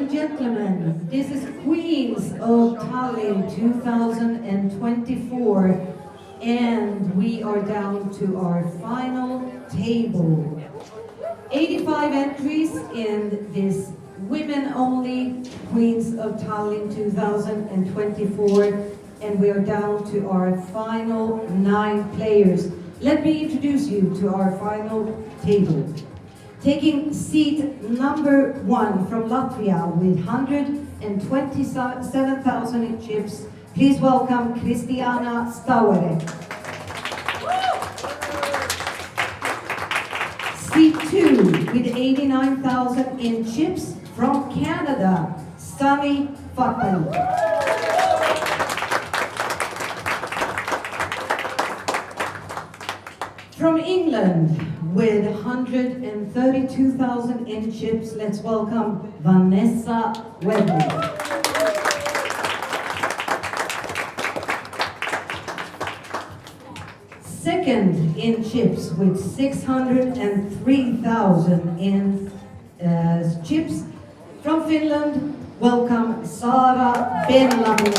and gentlemen, this is Queens of Tallinn 2024, and we are down to our final table. 85 entries in this women-only Queens of Tallinn 2024, and we are down to our final 9 players. Let me introduce you to our final table. Taking seat number 1 from Latvia with 127,000 in chips, please welcome Kristiāna Stauere. Seat 2 with 89,000 in chips from Canada, Sunny Fakal. From England, with 132,000 in chips, let's welcome Vanessa Webley. Second in chips, with 603,000 in chips, from Finland, welcome Sara Benlamu.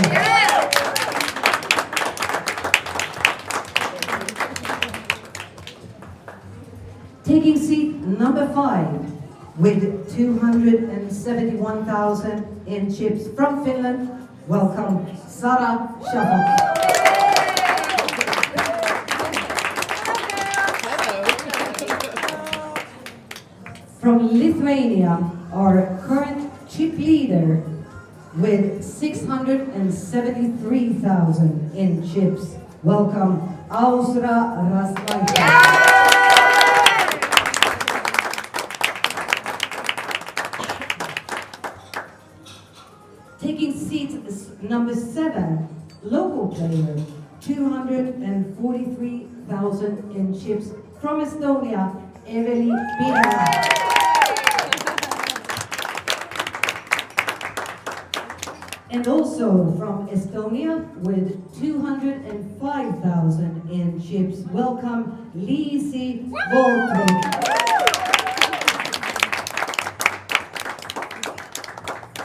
Taking seat number 5 with 271,000 in chips from Finland, welcome Sara Shafak. From Lithuania, our current chip leader with 673,000 in chips, welcome Ausra Raslaika. Taking seat number 7, local player, 243,000 in chips from Estonia, Eveli Pina. And also from Estonia with 205,000 in chips, welcome Liisi Voltrik.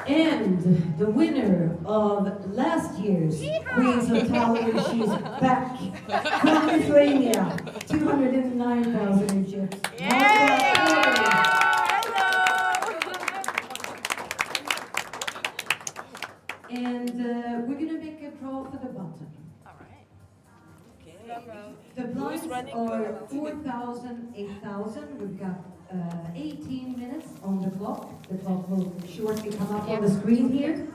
And the winner of last year's Queens of Tallinn, she's back from Lithuania, 209,000 in chips. And we're going to make a draw for the button. All right. Okay. The blinds are 4,000, 8,000. We've got 18 minutes on the clock. The clock will shortly come up on the screen here.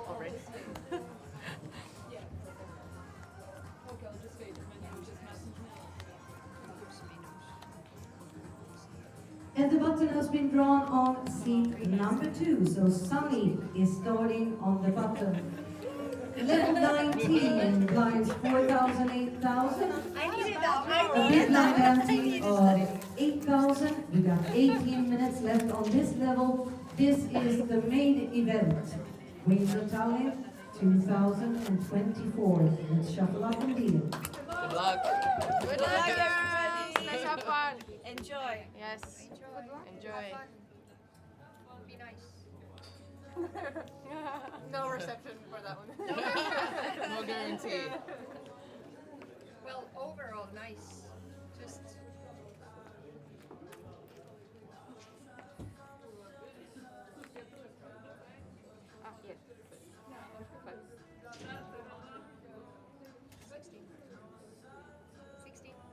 Already. And the button has been drawn on seat number 2. So Sunny is starting on the button. Level 19 blinds 4,000, 8,000. I needed that. A big blind ante of 8,000. We got 18 minutes left on this level. This is the main event. Queens of Tallinn 2024. Let's shuffle up and deal. Good luck. Good luck, everybody. Let's have fun. Enjoy. Yes. Enjoy. Be nice. No reception for that one. No guarantee. Well, overall, nice. Just. Yes.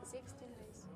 16 days.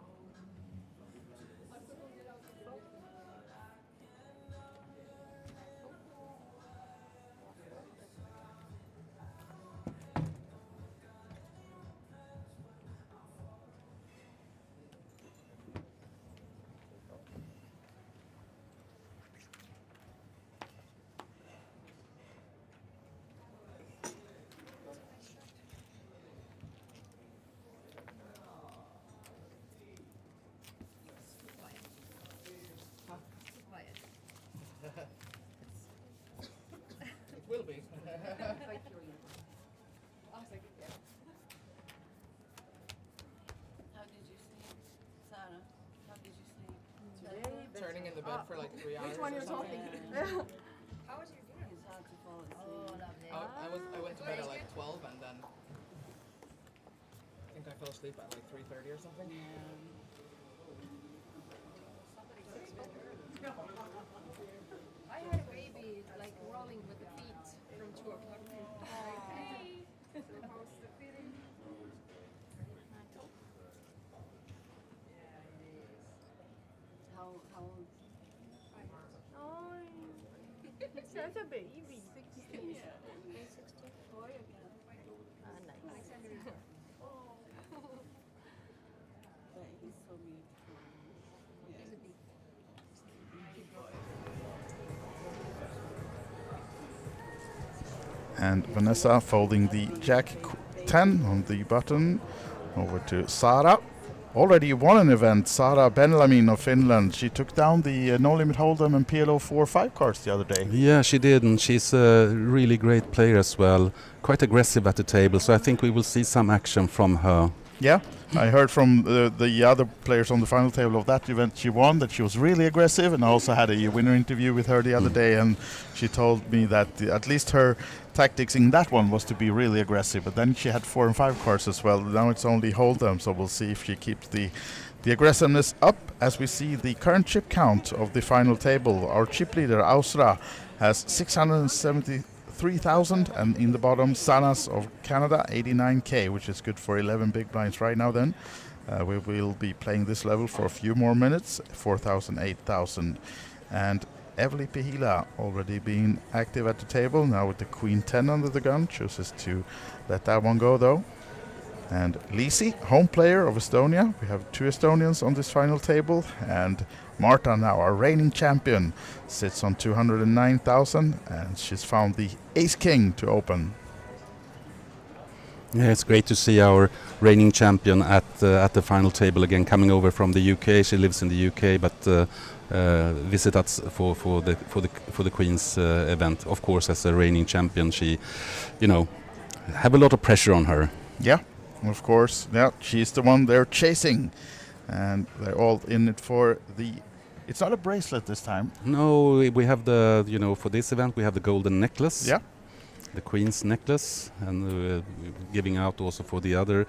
the bed for like 3 hours. Which one or you're something. talking? How was your dinner? I went to bed at like 12 and then I think I fell asleep at like 3:30 or something. I had a baby like rolling with the feet from 2 o'clock. How old? Such a baby. 64 again. Alexander is But he's so beautiful. he's a big. And Vanessa folding the Jack 10 on the button over to Sara. Already won an event, Sara Benlamin of Finland. She took down the No Limit Hold'em and PLO 4-5 cards the other day. Yeah, she did, and she's a really great player as well. Quite aggressive at the table, so I think we will see some action from her. Yeah, I heard from the other players on the final table of that event she won that she was really aggressive, and I also had a winner interview with her the other day, and she told me that at least her tactics in that one was to be really aggressive, but then she had 4 and 5 cards as well. Now it's only Hold'em, so we'll see if she keeps the aggressiveness up as we see the current chip count of the final table. Our chip leader, Ausra, has 673,000, and in the bottom, Sanas of Canada, 89k, which is good for 11 big blinds right now then. We will be playing this level for a few more minutes, 4,000, 8,000. And Eveli Pihila already being active at the table, now with the Queen 10 under the gun, chooses to let that one go though. And Liisi, home player of Estonia. We have 2 Estonians on this final table, and Marta, now our reigning champion, sits on 209,000, and she's found the Ace King to open. Yeah, it's great to see our reigning champion at the final table again, coming over from the UK. She lives in the UK, but visit us for the Queen's event. Of course, as a reigning champion, she, have a lot of pressure on her. Yeah, of course. Yeah, she's the one they're chasing, and they're all in it for the. It's not a bracelet this time. No, we have for this event we have the golden necklace. Yeah. The Queen's necklace, and giving out also for the other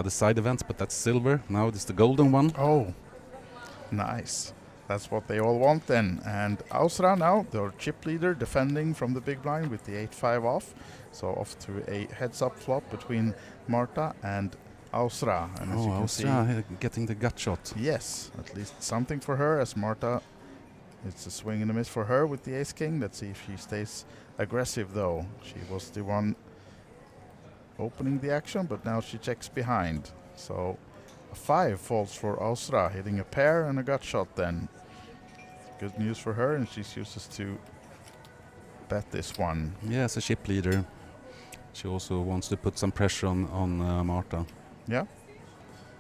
side events, but that's silver. Now it's the golden one. Oh, nice. That's what they all want then. And Ausra now, their chip leader, defending from the big blind with the 8-5 off. So off to a heads-up flop between Marta and Ausra. And as you can Ausra getting the gut shot. Yes, at least something for her, as Marta, it's a swing and a miss for her with the Ace King. Let's see if she stays aggressive though. She was the one opening the action, but now she checks behind. So a 5 falls for Ausra, hitting a pair and a gut shot then. Good news for her, and she chooses to bet this one. Yeah, as a chip leader, she also wants to put some pressure on Marta. Yeah.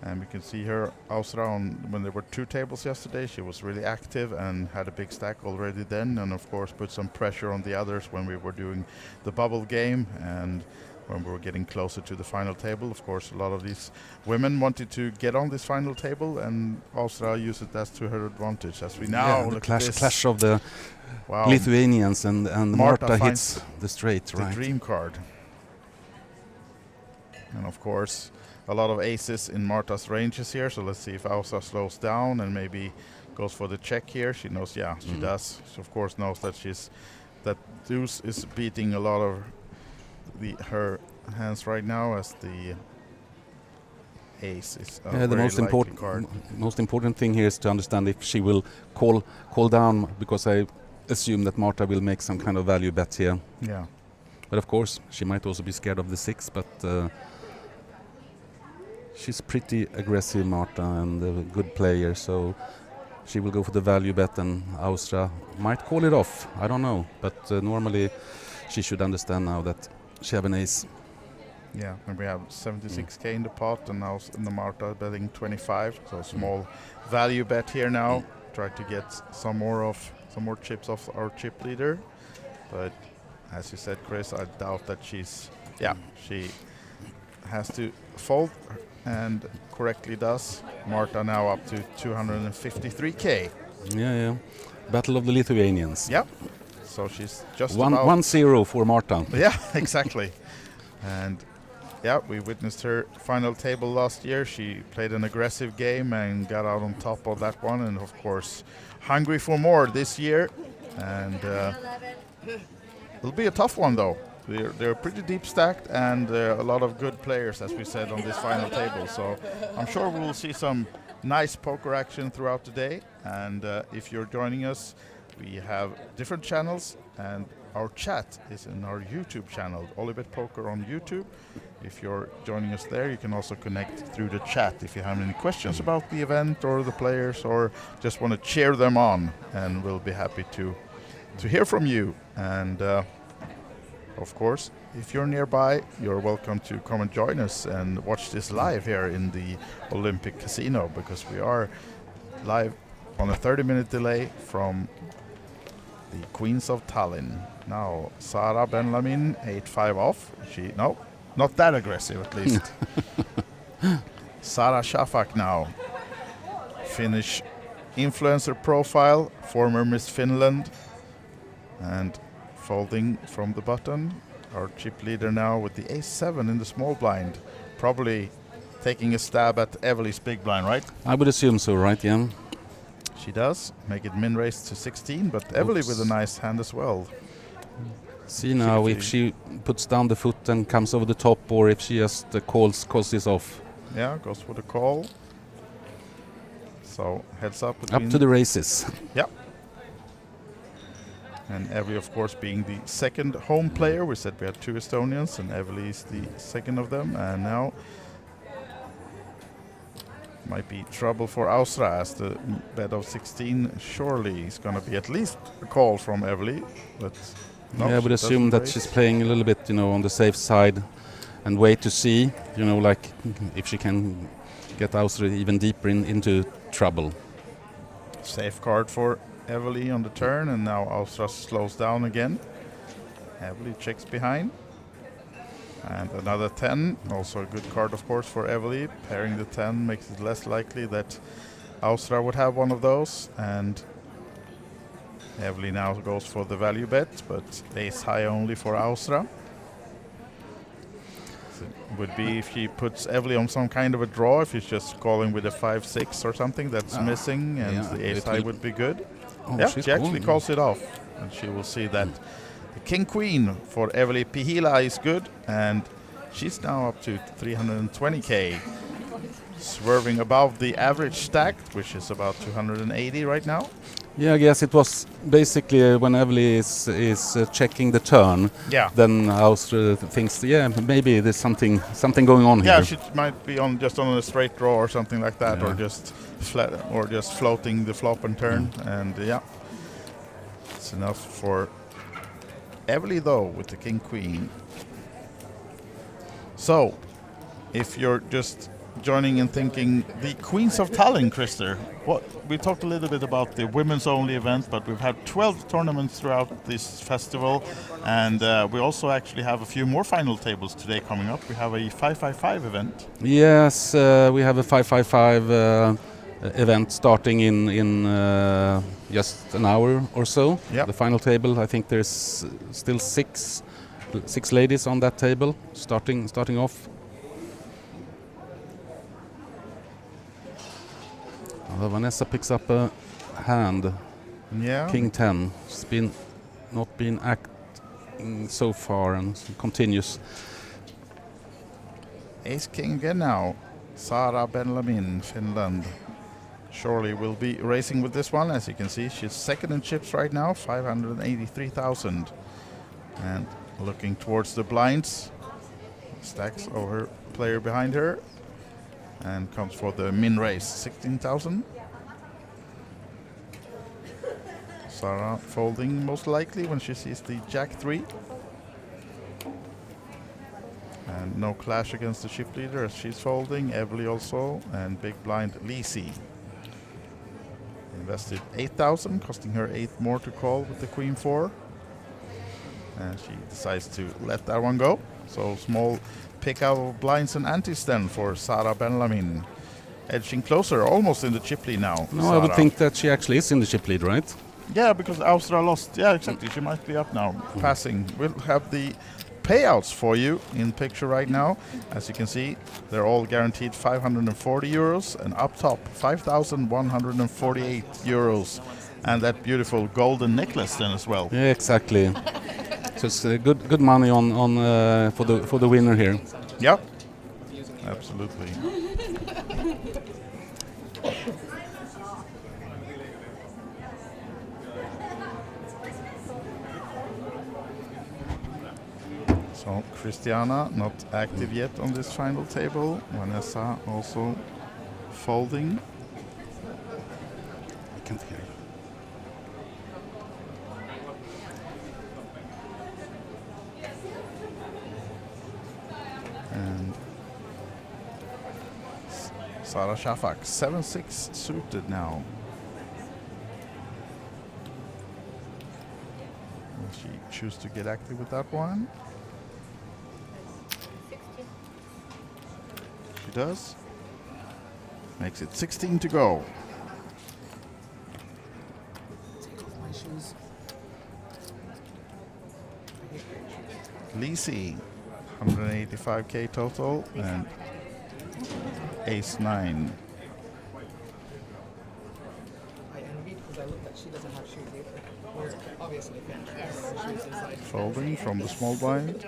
And we can see her, Ausra, when there were 2 tables yesterday, she was really active and had a big stack already then, and of course put some pressure on the others when we were doing the bubble game and when we were getting closer to the final table. Of course, a lot of these women wanted to get on this final table, and Ausra used it as to her advantage. As we now the look at this. clash of the Wow. Lithuanians, and Marta hits the straight, the right? dream card. And of course, a lot of aces in Marta's ranges here, so let's see if Ausra slows down and maybe goes for the check here. She knows, yeah, she does. She of course knows that that deuce is beating a lot of her hands right now, as the ace is a the very most likely important card. most important thing here is to understand if she will call down, because I assume that Marta will make some kind of value bet here. Yeah. But of course, she might also be scared of the 6, but she's pretty aggressive, Marta, and a good player, so she will go for the value bet, and Ausra might call it off. I don't know, but normally she should understand now that she have an ace. Yeah, and we have 76k in the pot, and now in the Marta betting 25, so a small value bet here now. Try to get some more chips off our chip leader, but as you said, Chris, I doubt that she has to fold, and correctly does. Marta now up to 253k. Yeah. Battle of the Lithuanians. Yeah. So she's just 1-0 for Marta. Yeah, exactly. And yeah, we witnessed her final table last year. She played an aggressive game and got out on top of that one, and of course hungry for more this year. And it'll be a tough one though. They're pretty deep stacked, and a lot of good players, as we said, on this final table. So I'm sure we'll see some nice poker action throughout the day. And if you're joining us, we have different channels, and our chat is in our YouTube channel, OlyBet Poker on YouTube. If you're joining us there, you can also connect through the chat if you have any questions about the event or the players, or just want to cheer them on, and we'll be happy to hear from you. And of course, if you're nearby, you're welcome to come and join us and watch this live here in the Olympic Casino, because we are live on a 30-minute delay from the Queens of Tallinn. Now, Sara Benlamin, 8-5 off. No, not that aggressive at least. Sara Shafak now. Finnish influencer profile, former Miss Finland. And folding from the button. Our chip leader now with the ace-7 in the small blind. Probably taking a stab at Evely's big blind, right? I would assume so, right? Yeah. She does. Make it min raised to 16, but Evely with a nice hand as well. See now if she puts down the foot and comes over the top, or if she just calls this off. Yeah, goes for the call. So heads up. Up to the races. Yeah. And Evely, of course, being the second home player. We said we had 2 Estonians, and Evely is the second of them. And now might be trouble for Austria, as the bet of 16 surely is going to be at least a call from Evely. But no, yeah, I would assume that she's playing a little bit, on the safe side, and wait to see, like if she can get Austria even deeper into trouble. Safe card for Evely on the turn, and now Austria slows down again. Evely checks behind. And another 10, also a good card, of course, for Evely. Pairing the 10 makes it less likely that Austria would have one of those. And Evely now goes for the value bet, but ace high only for Austria. So it would be if she puts Evely on some kind of a draw, if she's just calling with a 5-6 or something that's missing, and the ace high would be good. Oh, Yeah, she actually calls it off, and she will see that the king-queen for Evely Pihila is good, and she's now up to 320k, swerving above the average stack, which is about 280 right now. Yeah, I guess it was basically when Evely is checking the turn. Yeah. Then Austria thinks, maybe there's something going on here. Yeah, she might be on a straight draw or something like that, or just floating the flop and turn, and it's enough for Evely though with the king-queen. So, if you're just joining and thinking, the Queens of Tallinn, Christer, we talked a little bit about the women's only event, but we've had 12 tournaments throughout this festival, and we also actually have a few more final tables today coming up. We have a 5-5-5 event. Yes, we have a 5-5-5 event starting in just an hour or so. Yep. The final table, I think there's still six ladies on that table starting off. Vanessa picks up a hand. Yeah. King 10. It's not been acting so far and continues. Ace King again now. Sara Benlamin, Finland. Surely will be racing with this one. As you can see, she's second in chips right now, 583,000. And looking towards the blinds. Stacks over player behind her. And comes for the min raise, 16,000. Sara folding most likely when she sees the Jack 3. And no clash against the chip leader as she's folding. Evely also, and big blind Lisi. Invested 8,000, costing her 8 more to call with the Queen 4. And she decides to let that one go. So small pick out of blinds and antis then for Sara Benlamin. edging closer, almost in the chip lead now. No, I would Sara. think that she actually is in the chip lead, right? Yeah, because Austria lost. Yeah, exactly. She might be up now, passing. We'll have the payouts for you in picture right now. As you can see, they're all guaranteed 540 euros, and up top 5,148 euros, and that beautiful golden necklace then as well. Yeah, exactly. So it's good money on for the winner here. Yep, absolutely. So Christiana not active yet on this final table. Vanessa also folding. I can't hear you. And Sara Shafak, 7-6 suited now. Will she choose to get active with that one? She does. Makes it 16 to go. Take off my shoes. Lisi, 185k total, and ace 9. I envied because I looked at she doesn't have shoes either. Whereas obviously Finn has shoes inside. Folding from the small blind.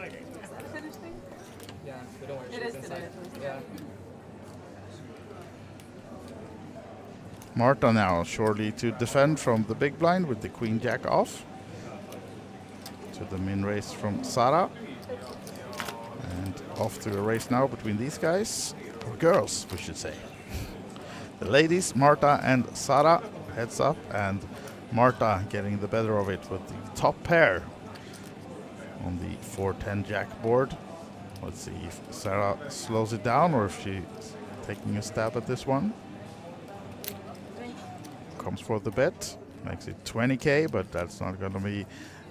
Yeah, we don't wear shoes inside. Yeah. Marta now surely to defend from the big blind with the queen jack off. To the min race from Sara. And off to a race now between these guys, or girls we should say. The ladies, Marta and Sara, heads up, and Marta getting the better of it with the top pair on the 4-10 jack board. Let's see if Sara slows it down or if she's taking a stab at this one. Comes for the bet, makes it 20k, but that's not going to be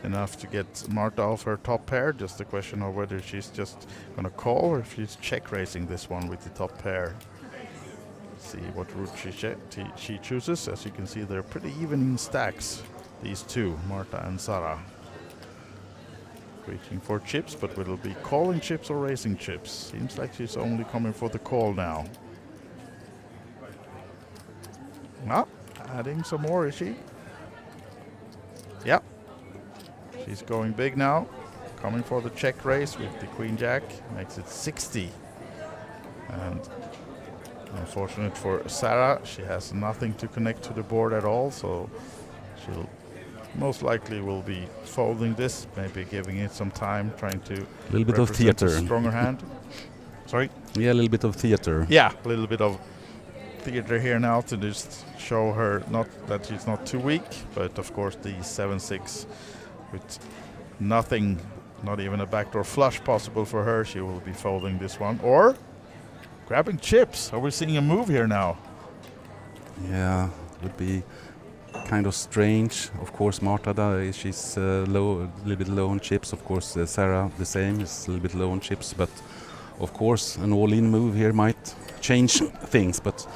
enough to get Marta off her top pair. Just a question of whether she's just going to call or if she's check raising this one with the top pair. See what route she chooses. As you can see, they're pretty even in stacks, these two, Marta and Sara. Reaching for chips, but will it be calling chips or raising chips? Seems like she's only coming for the call now. Ah, adding some more, is she? Yeah. She's going big now. Coming for the check raise with the queen jack. Makes it 60. And unfortunate for Sara, she has nothing to connect to the board at all, so she'll most likely will be folding this, maybe giving it some time, trying to A little bit of represent a theater. stronger hand. Sorry? Yeah, a little bit of theater. Yeah, a little bit of theater here now to just show her not that she's not too weak, but of course the 7-6 with nothing, not even a backdoor flush possible for her, she will be folding this one. Or grabbing chips. Are we seeing a move here now? Yeah, would be kind of strange. Of course, Marta, she's low, a little bit low on chips. Of course, Sara, the same, is a little bit low on chips. But of course, an all-in move here might change things. But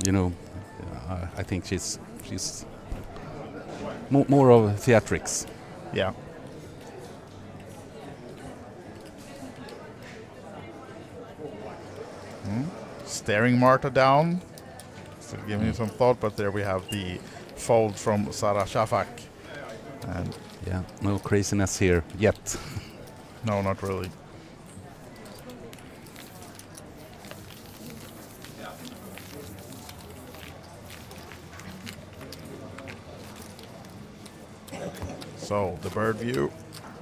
you know, I think she's more of theatrics. Yeah. Staring Marta down. Still giving it some thought, but there we have the fold from Sara Shafak. And Yeah, no craziness here yet. no, not really. So the bird view,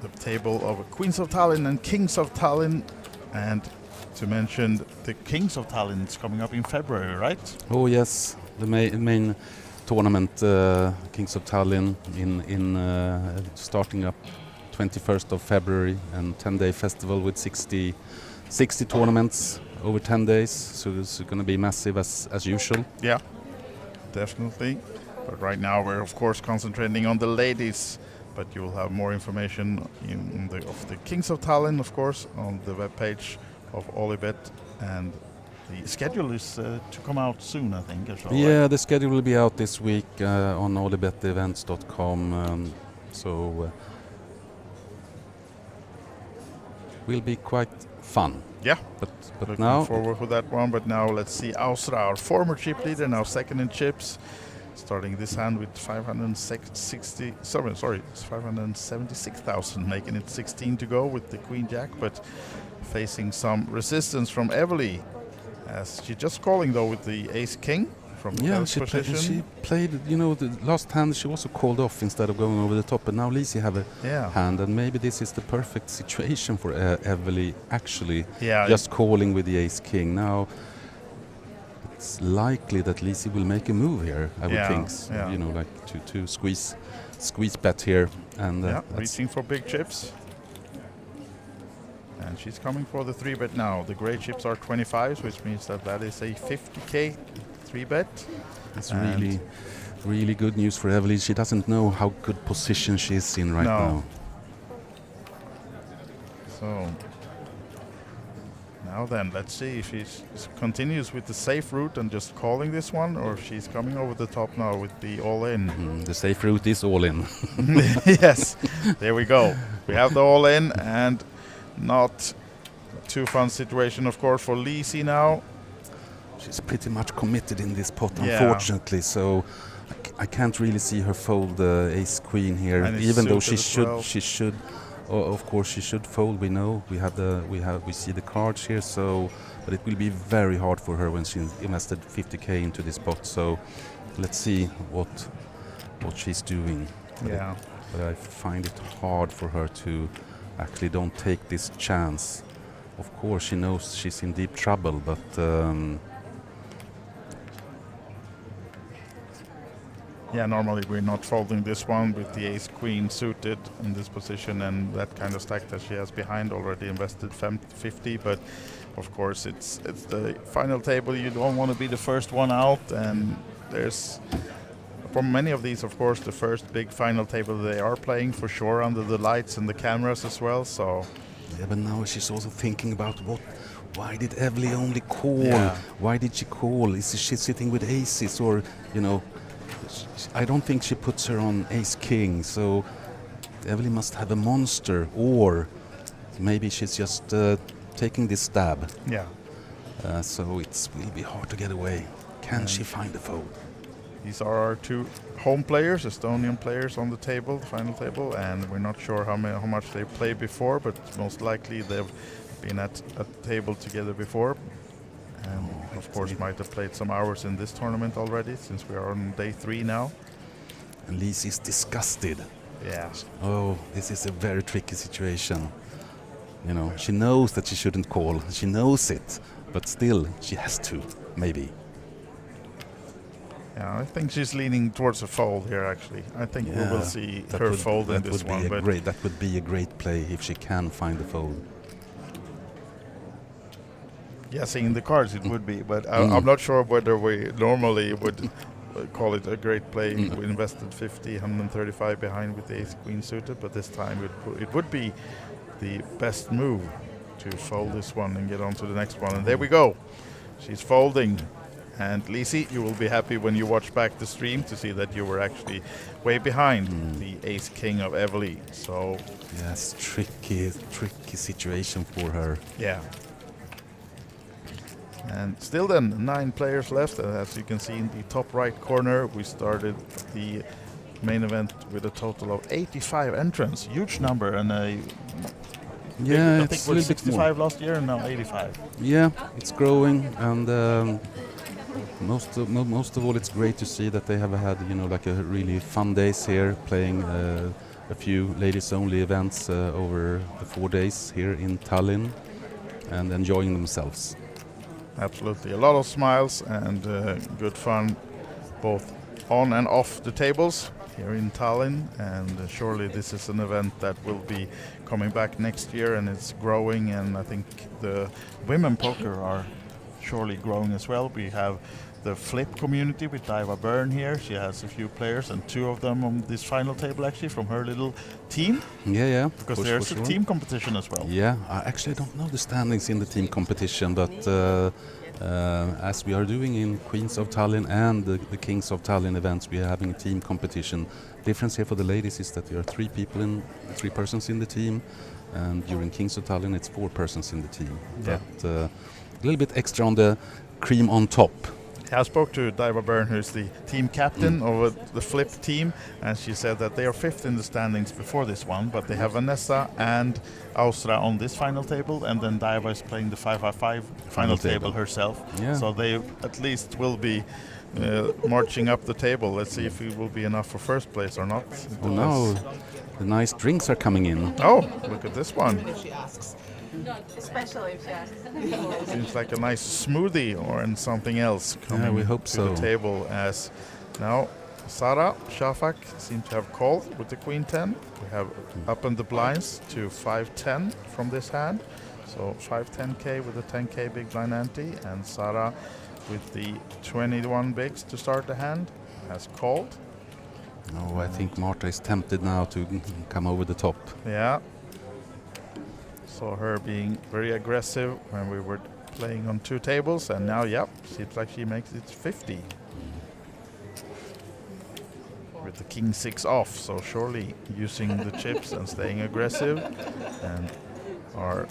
the table of Queens of Tallinn and Kings of Tallinn, and to mention the Kings of Tallinn is coming up in February, right? Oh yes, the main tournament, Kings of Tallinn, in starting up 21st of February, and 10-day festival with 60 tournaments over 10 days. So it's going to be massive as usual. Yeah, definitely. But right now we're of course concentrating on the ladies. But you will have more information of the Kings of Tallinn, of course, on the webpage of OlyBet, and the schedule is to come out soon, I think. As well, Yeah, right? the schedule will be out this week on OlyBetEvents.com. So will be quite fun. Yeah. But Looking now forward to that one. But now let's see Ausra, our former chip leader, now second in chips, starting this hand with 576,000, making it 16 to go with the Queen Jack, but facing some resistance from Evely, as she just calling though with the Ace King from yeah, she position. she played. You know, the last hand she also called off instead of going over the top. But now Lisi have a hand, and maybe this is the perfect situation for Evely. Actually, just calling with the Ace King now. It's likely that Lisi will make a move here. I would think. You know, like to squeeze bet here, and reaching for big chips. And she's coming for the 3-bet now. The gray chips are 25s, which means that is a 50k 3-bet. That's really good news for Evely. She doesn't know how good position she's in right now. So now then, let's see if she continues with the safe route and just calling this one, or if she's coming over the top now with the all-in. The safe route is all-in. Yes, there we go. We have the all-in, and not too fun situation, of course, for Lisi now. She's pretty much committed in this pot, unfortunately. So I can't really see her fold the Ace Queen here, even though she should. Of course, she should fold. We know we see the cards here. So, but it will be very hard for her when she invested 50k into this pot. So let's see what she's doing. But I find it hard for her to actually don't take this chance. Of course, she knows she's in deep trouble, but normally we're not folding this one with the Ace Queen suited in this position and that kind of stack that she has behind, already invested 50. But of course, it's the final table. You don't want to be the first one out, and there's. For many of these, of course, the first big final table they are playing for sure under the lights and the cameras as well. So, yeah, but now she's also thinking about why did Evely only call? Why did she call? Is she sitting with aces, or I don't think she puts her on Ace King. So Evely must have a monster, or maybe she's just taking this stab. So it will be hard to get away. Can she find a fold? These are our two home players, Estonian players on the table, the final table, and we're not sure how much they played before, but most likely they've been at a table together before. And of course might have played some hours in this tournament already, since we are on day 3 now. And Lisi is disgusted. Yeah. Oh, this is a very tricky situation. You know, she knows that she shouldn't call. She knows it, but still she has to, maybe. Yeah, I think she's leaning towards a fold here, actually. I think we will see her fold in this one. That would be a great play if she can find a fold. Yeah, seeing the cards it would be, but I'm not sure whether we normally would call it a great play. We invested 135 behind with the Ace Queen suited, but this time it would be the best move to fold this one and get on to the next one. And there we go. She's folding. And Lisi, you will be happy when you watch back the stream to see that you were actually way behind the Ace King of Evely. So yes, tricky situation for her. Yeah. And still then, 9 players left. As you can see in the top right corner, we started the main event with a total of 85 entrants. Huge number, and I think we're 65 last year and now 85. Yeah, it's growing, and most of all, it's great to see that they have had like a really fun days here, playing a few ladies-only events over the 4 days here in Tallinn, and enjoying themselves. Absolutely, a lot of smiles and good fun, both on and off the tables here in Tallinn. And surely this is an event that will be coming back next year, and it's growing. And I think the women poker are surely growing as well. We have the flip community with Diva Byrne here. She has a few players, and 2 of them on this final table actually from her little team. Yeah. Because there's a team competition as well. Yeah, I actually don't know the standings in the team competition, but As we are doing in Queens of Tallinn and the Kings of Tallinn events, we are having a team competition. Difference here for the ladies is that there are three persons in the team, and during Kings of Tallinn it's 4 persons in the team. Yeah. But a little bit extra on the cream on top. I spoke to Diva Byrne, who's the team captain of the flip team, and she said that they are 5th in the standings before this one, but they have Vanessa and Austra on this final table, and then Diva is playing the 5x5 final table herself. Yeah. So they at least will be marching up the table. Let's see if it will be enough for first place or not. Oh, now the nice drinks are coming in. Oh, look at this one. If she asks. Especially if she asks. Seems like a nice smoothie or and something else coming we hope to so. the table. As now Sara Shafak seems to have called with the queen 10. We have opened the blinds to 5-10 from this hand. So 5-10k with a 10k big blind ante, and Sara with the 21 bigs to start the hand has called. Oh, I think Marta is tempted now to come over the top. Yeah. Saw her being very aggressive when we were playing on 2 tables, and now, yep, seems like she makes it 50. With the king 6 off, so surely using the chips and staying aggressive. And our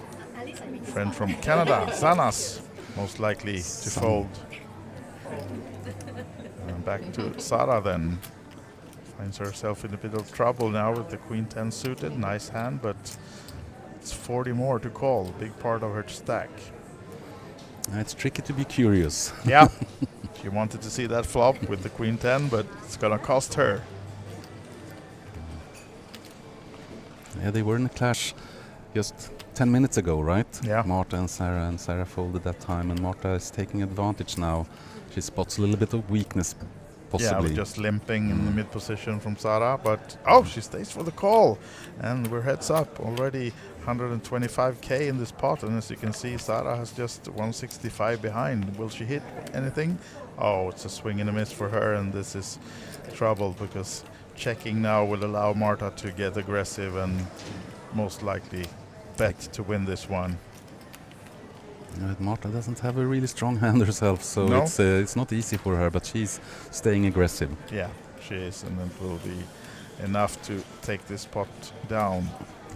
friend from Canada, Sanas, most likely to fold. And back to Sara then. Finds herself in a bit of trouble now with the queen 10 suited. Nice hand, but it's 40 more to call. Big part of her stack. It's tricky to be curious. Yeah. She wanted to see that flop with the queen 10, but it's gonna cost her. Yeah, they were in a clash just 10 minutes ago, right? Yeah. Marta and Sarah folded that time, and Marta is taking advantage now. She spots a little bit of weakness, possibly. Yeah, just limping in the mid position from Sara, but oh, she stays for the call, and we're heads up already. 125k in this pot, and as you can see, Sara has just 165 behind. Will she hit anything? Oh, it's a swing and a miss for her, and this is trouble because checking now will allow Marta to get aggressive and most likely bet to win this one. Marta doesn't have a really strong hand herself, so No. it's not easy for her, but she's staying aggressive. Yeah, she is, and it will be enough to take this pot down.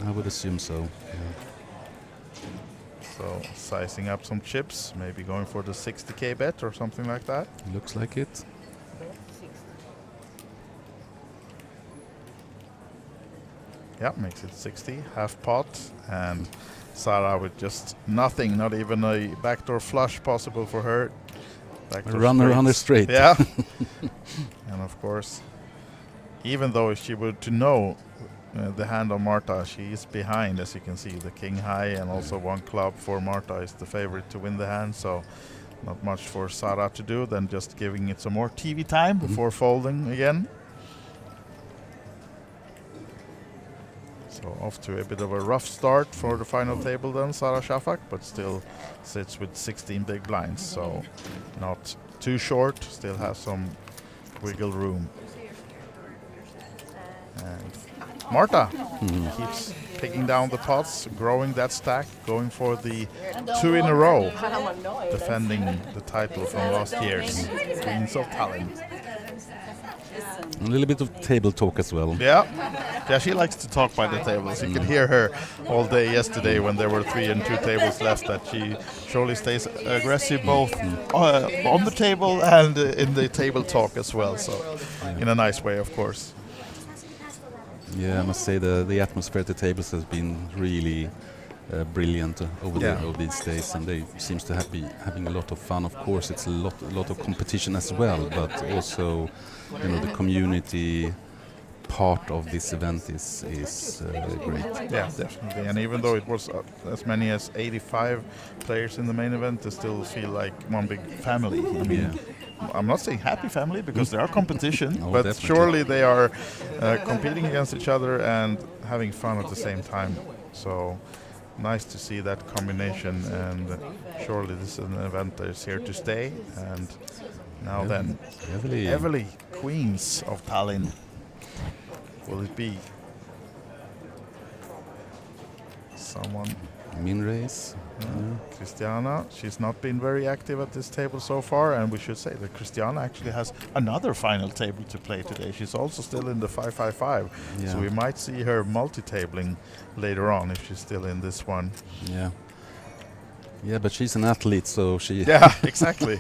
I would assume so. Yeah. So sizing up some chips, maybe going for the 60k bet or something like that. Looks like it. Yeah, makes it 60, half pot, and Sara with just nothing, not even a backdoor flush possible for her. Backdoor Runner straight. Yeah. And of course, even though if she were to know the hand on Marta, she is behind, as you can see. The king high and also 1 club for Marta is the favorite to win the hand, so not much for Sara to do than just giving it some more TV time before folding again. So off to a bit of a rough start for the final table then, Sara Shafak, but still sits with 16 big blinds, so not too short, still has some wiggle room. And Marta keeps taking down the pots, growing that stack, going for the 2 in a row, defending the title from last year's Queens of Tallinn. A little bit of table talk as well. Yeah, she likes to talk by the tables. You could hear her all day yesterday when there were 3 and 2 tables left, that she surely stays aggressive both on the table and in the table talk as well, so in a nice way, of course. Yeah, I must say the atmosphere at the tables has been really brilliant over these days, and they seems to be having a lot of fun. Of course, it's a lot of competition as well, but also, you know, the community part of this event is great. Yeah, definitely. And even though it was as many as 85 players in the main event, they still feel like one big family. I mean, I'm not saying happy family because there are competition, Oh, but definitely. surely they are competing against each other and having fun at the same time. So nice to see that combination, and surely this is an event that is here to stay. And now then, Evely, Queens of Tallinn. Will it be someone Min race. Christiana, she's not been very active at this table so far, and we should say that Christiana actually has another final table to play today. She's also still in the 5-5-5, so we might see her multi-tabling later on if she's still in this one. Yeah. Yeah, but she's an athlete, so she... Yeah, exactly.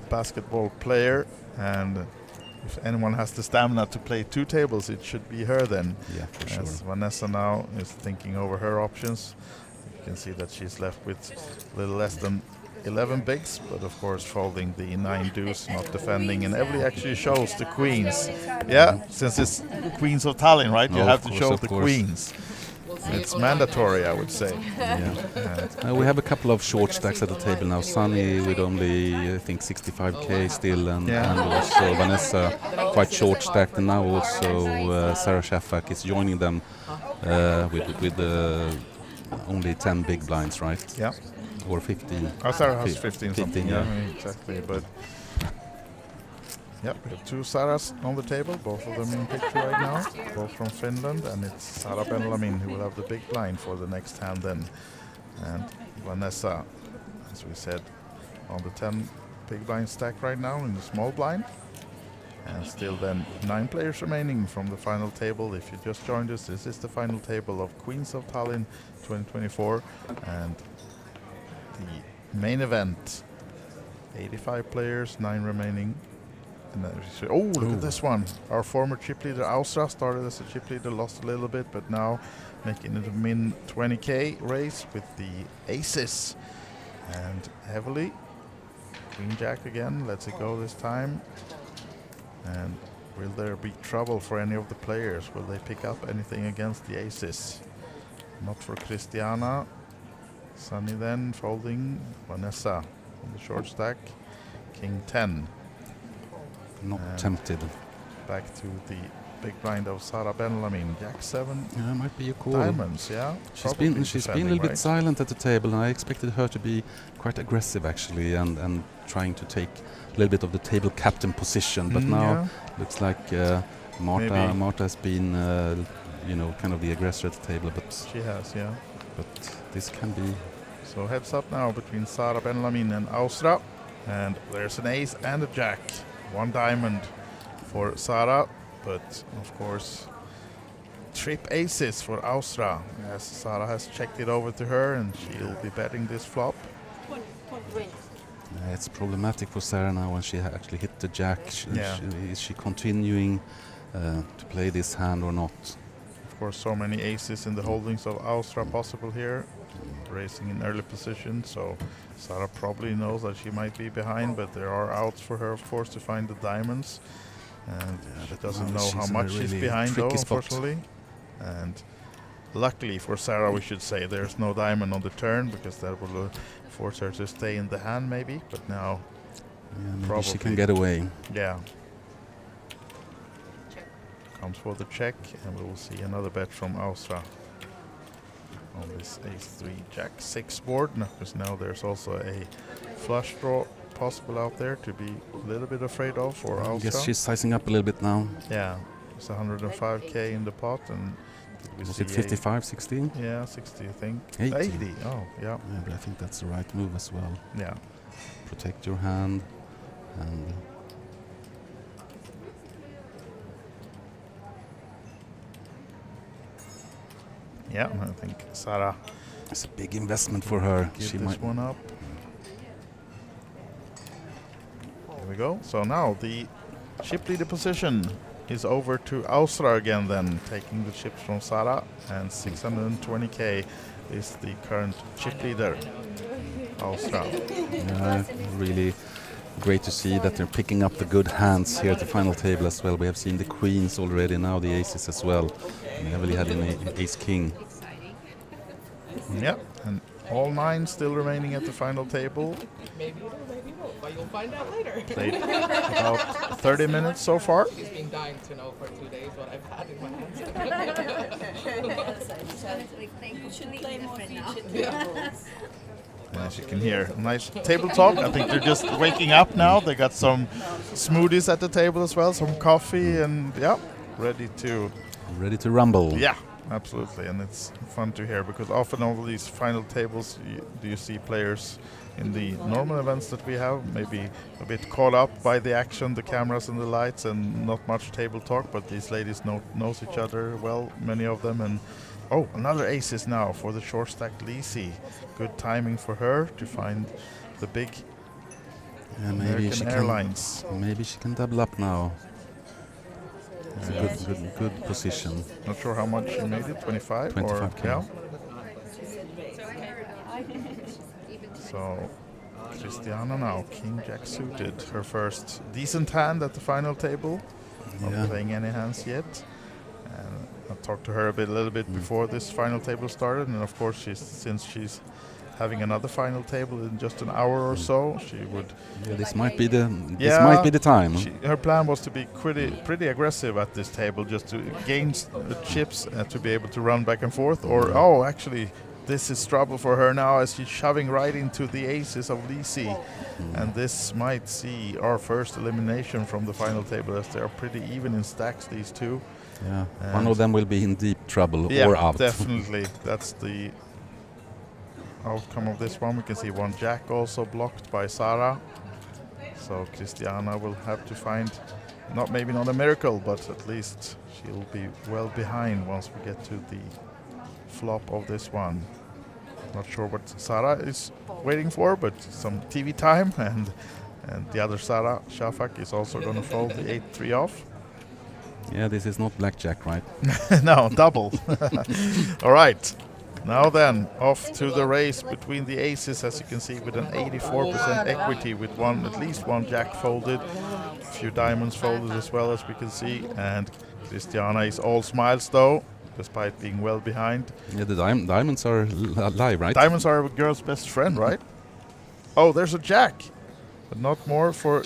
Basketball player, and if anyone has the stamina to play 2 tables, it should be her then. Yeah, for As sure. Vanessa now is thinking over her options. You can see that she's left with a little less than 11 bigs, but of course folding the 9 deuce, not defending, and Emily actually shows the queens. Yeah, since it's Queens of Tallinn, right? You have to show the queens. It's mandatory, I would say. Yeah. We have a couple of short stacks at the table now. Sunny with only, I think, 65k still, and also Vanessa quite short stacked, and now also Sarah Shafak is joining them with only 10 big blinds, right? Yeah. Or 15. Sarah has 15 something, yeah. Exactly. But yeah, we have 2 Saras on the table, both of them in picture right now, both from Finland, and it's Sara Benlamin who will have the big blind for the next hand then. And Vanessa, as we said, on the 10 big blind stack right now in the small blind. And still then 9 players remaining from the final table. If you just joined us, this is the final table of Queens of Tallinn 2024, and the main event. 85 players, 9 remaining. And look at this one. Our former chip leader Ausra started as a chip leader, lost a little bit, but now making it a min 20k race with the aces. And heavily, Queen Jack again, lets it go this time. And will there be trouble for any of the players? Will they pick up anything against the aces? Not for Christiana. Sunny then folding. Vanessa on the short stack. King 10. Not tempted. Back to the big blind of Sara Benlamin. Jack 7. Yeah, might be a call. Diamonds, yeah. She's been a little bit silent at the table, and I expected her to be quite aggressive actually, and trying to take a little bit of the table captain position. But now looks like Marta has been, kind of the aggressor at the table. But she has, yeah. But this can be. So heads up now between Sara Benlamin and Ausra, and there's an ace and a jack. 1 diamond for Sara, but of course trip aces for Ausra, as Sara has checked it over to her and she'll be betting this flop. It's problematic for Sarah now when she actually hit the jack. Is she continuing to play this hand or not? Of course, so many aces in the holdings of Ausra possible here, racing in early position, so Sara probably knows that she might be behind, but there are outs for her, of course, to find the diamonds. And she doesn't know how much she's behind, though, unfortunately. And luckily for Sara, we should say, there's no diamond on the turn, because that will force her to stay in the hand, maybe. But now, maybe she can get away. Yeah. Comes for the check, and we will see another bet from Ausra on this ace-3 jack 6 board, because now there's also a flush draw possible out there to be a little bit afraid of for Ausra. I guess she's sizing up a little bit now. Yeah, it's 105k in the pot, and was it 55, 60? Yeah, 60 I think. 80. Oh, yeah. But I think that's the right move as well. Yeah. Protect your hand and. Yeah, I think Sara. It's a big investment for her. She might one up. There we go. So now the chip leader position is over to Ausra again, then taking the chips from Sara, and 620k is the current chip leader, Ausra. Yeah, really great to see that they're picking up the good hands here at the final table as well. We have seen the queens already, now the aces as well. We heavily had an ace-king. Yeah, and all 9 still remaining at the final table. Maybe it'll, maybe it won't, but you'll find out later. Played about 30 minutes so far. She's been dying to know for 2 days what I've had in my hands. And as you can hear, nice table talk. I think they're just waking up now. They got some smoothies at the table as well, some coffee, and yeah, ready to rumble. Yeah, absolutely, and it's fun to hear because often over these final tables, you see players in the normal events that we have maybe a bit caught up by the action, the cameras and the lights, and not much table talk. But these ladies knows each other well, many of them, and oh, another aces now for the short stacked Lisi. Good timing for her to find the big American Airlines. Maybe she can double up now. It's a good position. Not sure how much she made it, 25? 25K. Yeah. So Christiana now, King Jack suited. Her first decent hand at the final table. Not playing any hands yet. And I talked to her a little bit before this final table started, and of course since she's having another final table in just an hour or so, she would. Yeah, this might be the time. Her plan was to be pretty aggressive at this table, just to gain the chips to be able to run back and forth. Or actually, this is trouble for her now as she's shoving right into the aces of Lisi, and this might see our first elimination from the final table, as they are pretty even in stacks, these two. Yeah, one of them will be in deep trouble or out. Definitely. That's the outcome of this one. We can see one jack also blocked by Sara. So Christiana will have to find, maybe not a miracle, but at least she'll be well behind once we get to the flop of this one. Not sure what Sara is waiting for, but some TV time, and the other Sara, Shafak, is also going to fold the 8-3 off. Yeah, this is not blackjack, right? No, double. All right. Now then, off to the race between the aces, as you can see, with an 84% equity, with at least one jack folded, a few diamonds folded as well, as we can see, and Christiana is all smiles though, despite being well behind. Yeah, the diamonds are live, right? Diamonds are a girl's best friend, right? Oh, there's a jack, but not more for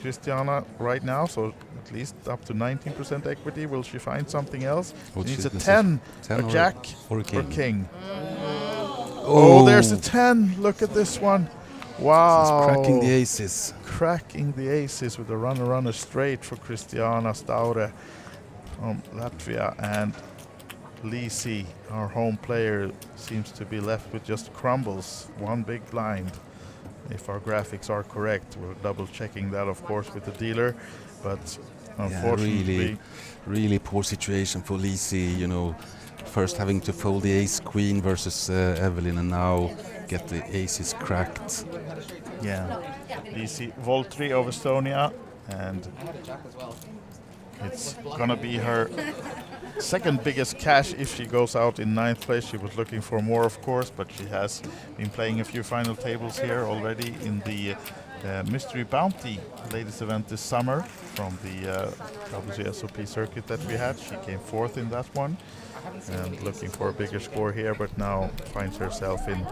Christiana right now, so at least up to 19% equity. Will she find something else? She needs a 10, a jack, or a king. Oh, there's a 10. Look at this one. Wow. She's cracking the aces. Cracking the aces with a runner straight for Christiana Staure from Latvia. And Lisi, our home player, seems to be left with just crumbles, one big blind. If our graphics are correct, we're double checking that, of course, with the dealer. But unfortunately, really poor situation for Lisi. You know, first having to fold the ace queen versus Evelyn, and now get the aces cracked. Yeah, Lisi Voltri of Estonia, and it's gonna be her second biggest cash if she goes out in 9th place. She was looking for more, of course, but she has been playing a few final tables here already in the Mystery Bounty latest event this summer from the WSOP circuit that we had. She came 4th in that one and looking for a bigger score here, but now finds herself in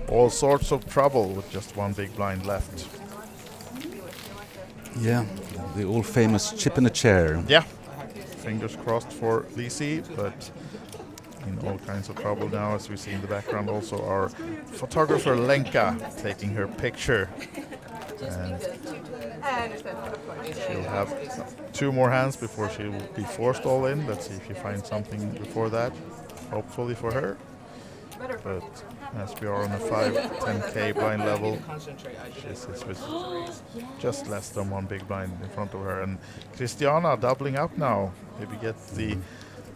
all sorts of trouble with just one big blind left. Yeah, the old famous chip in a chair. Yeah, fingers crossed for Lisi, but in all kinds of trouble now, as we see in the background. Also our photographer Lenka taking her picture. And she'll have 2 more hands before she will be forced all in. Let's see if she finds something before that, hopefully for her. But as we are on a 5-10k blind level, she sits with just less than one big blind in front of her. And Christiana doubling up now, maybe get the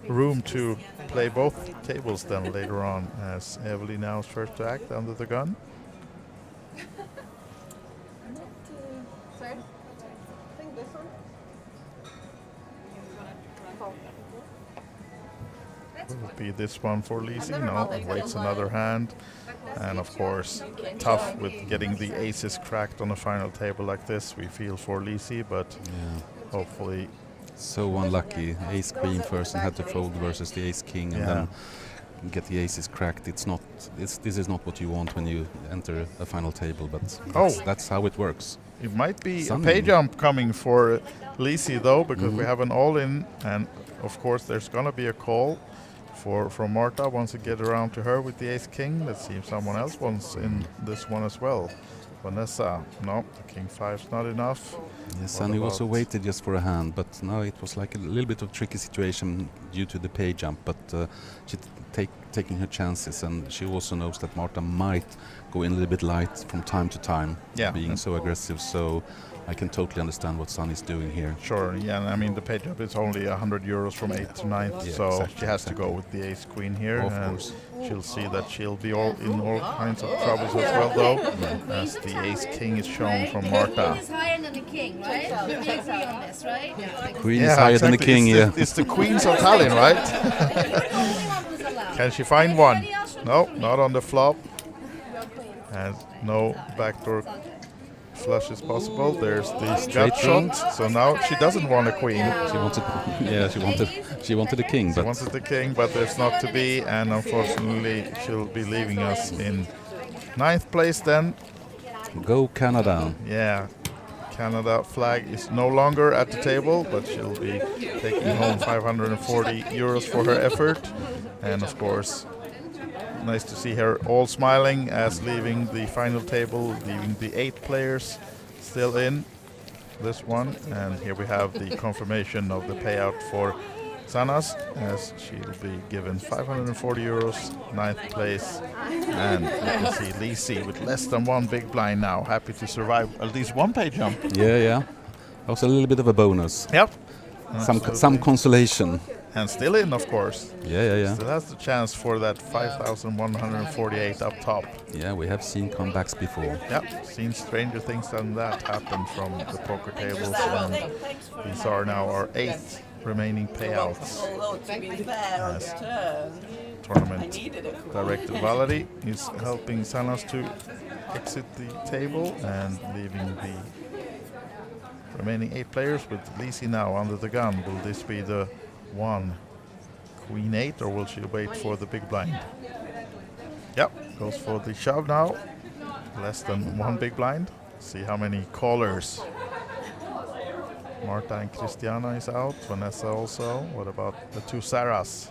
room to play both tables then later on, as Evelyn now is first to act under the gun. Will it be this one for Lisi? No, waits another hand. And of course, tough with getting the aces cracked on a final table like this. We feel for Lisi, but hopefully. So unlucky. Ace queen first and had to fold versus the ace king, and then get the aces cracked. This is not what you want when you enter a final table, but that's how it works. It might be a pay jump coming for Lisi though, because we have an all-in, and of course there's gonna be a call from Marta once we get around to her with the ace king. Let's see if someone else wants in this one as well. Vanessa, no, the king 5's not enough. Yes, What Sunny also about- waited just for a hand, but now it was like a little bit of tricky situation due to the pay jump. But she taking her chances, and she also knows that Marta might go in a little bit light from time to time, Yeah. being so aggressive. So I can totally understand what Sunny's doing here. Sure, yeah, and I mean the pay job is only €100 from 8th to 9th, Yeah, so exactly, she has to go with the ace queen here, Of and course. she'll see that she'll be in all kinds of troubles as well, though, as the ace king is shown from Marta. Queen is higher than the king, right? We agree on this, right? Queen is higher than the exactly. king, It's it's the queens of Tallinn, right? You're the only one who's allowed. Can she find one? Anybody else should No, do it. not on the flop, and no backdoor flush is possible. There's the Straight gut shot, so now she doesn't want a queen. She wanted, yeah, she wanted the king, She but wanted the king, but there's not to be, and unfortunately she'll be leaving us in 9th place then. go Canada. Yeah, Canada flag is no longer at the table, but she'll be taking home €540 for her effort. And of course, nice to see her all smiling as leaving the final table, leaving the 8 players still in this one. And here we have the confirmation of the payout for Sanas, as she'll be given €540, 9th place. And you can see Lisi with less than 1 big blind now, happy to survive at least 1 pay jump. Yeah. That was a little bit of a bonus. Yep. Some Absolutely. consolation. And still in, of course. Yeah. Still has the chance for that 5,148 up top. Yeah, we have seen comebacks before. Yep, seen stranger things than that happen from the poker tables, and these are now our 8 remaining payouts. Although to be fair on Yes. the turn, I Tournament needed a queen. director Valerie is helping Sanas to exit the table and leaving the remaining 8 players with Lisi now under the gun. Will this be the one queen 8, or will she wait for the big blind? Yep, goes for the shove now. Less than 1 big blind. See how many callers. Marta and Christiana is out. Vanessa also. What about the 2 Sarahs?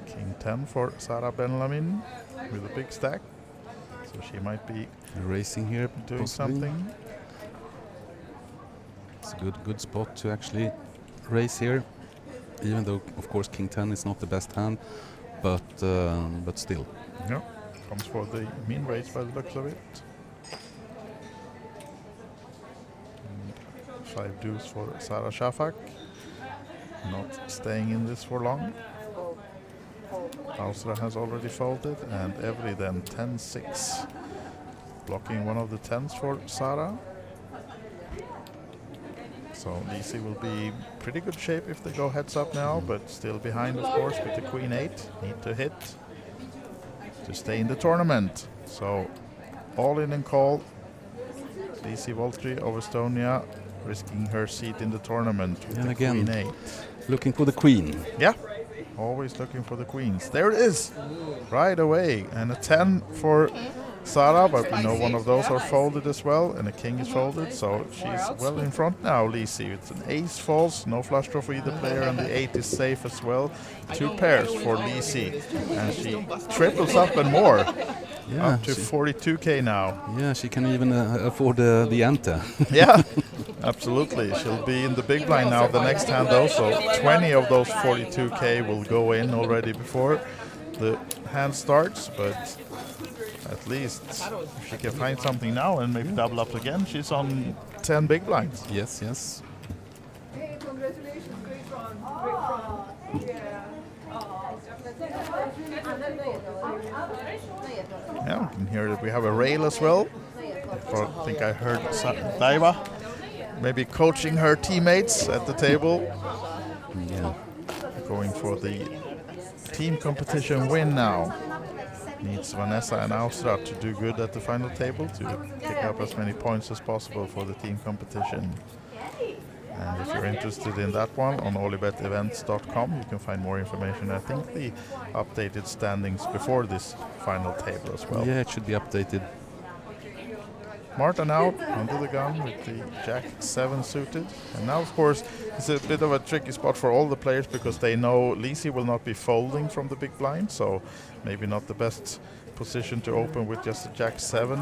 King 10 for Sarah Benlamin with a big stack. So she might be Racing here, doing possibly. something. It's a good spot to actually race here, even though of course King 10 is not the best hand, but still. Yeah, comes for the mean raise by the looks of it. And 5 deuce for Sarah Shafak. Not staying in this for long. Ausra has already folded, and Evry then 10-6. Blocking one of the 10s for Sarah. So Lisi will be pretty good shape if they go heads up now, but still behind, of course, with the queen 8. Need to hit to stay in the tournament. So all in and call. Lisi Voltri of Estonia risking her seat in the tournament with And the again, queen 8. looking for the queen. Yeah, always looking for the queens. There it is, right away. And a 10 for Sarah, but we know one of those are folded as well, and a king is folded, so she's well in front now, Lisi. It's an ace falls, no flush draw for either player, and the 8 is safe as well. 2 pairs for Lisi, and she triples up and more, Yeah, up to 42k now. yeah, she can even afford the ante. Yeah, absolutely. She'll be in the big blind now the next hand though, so 20 of those 42k will go in already before the hand starts, but at least if she can find something now and maybe double up again, she's on 10 big blinds. Yes. Hey, congratulations, great run. Great run. Yeah, we can hear that we have a rail as well. I think I heard Daiva maybe coaching her teammates at the table, Yeah. going for the team competition win now. Needs Vanessa and Austra to do good at the final table to pick up as many points as possible for the team competition. And if you're interested in that one, on OlyBetEvents.com you can find more information. I think the updated standings before this final table as well. Yeah, it should be updated. Martin out under the gun with the Jack 7 suited. And now, of course, it's a bit of a tricky spot for all the players because they know Lisi will not be folding from the big blind, so maybe not the best position to open with just a Jack-7.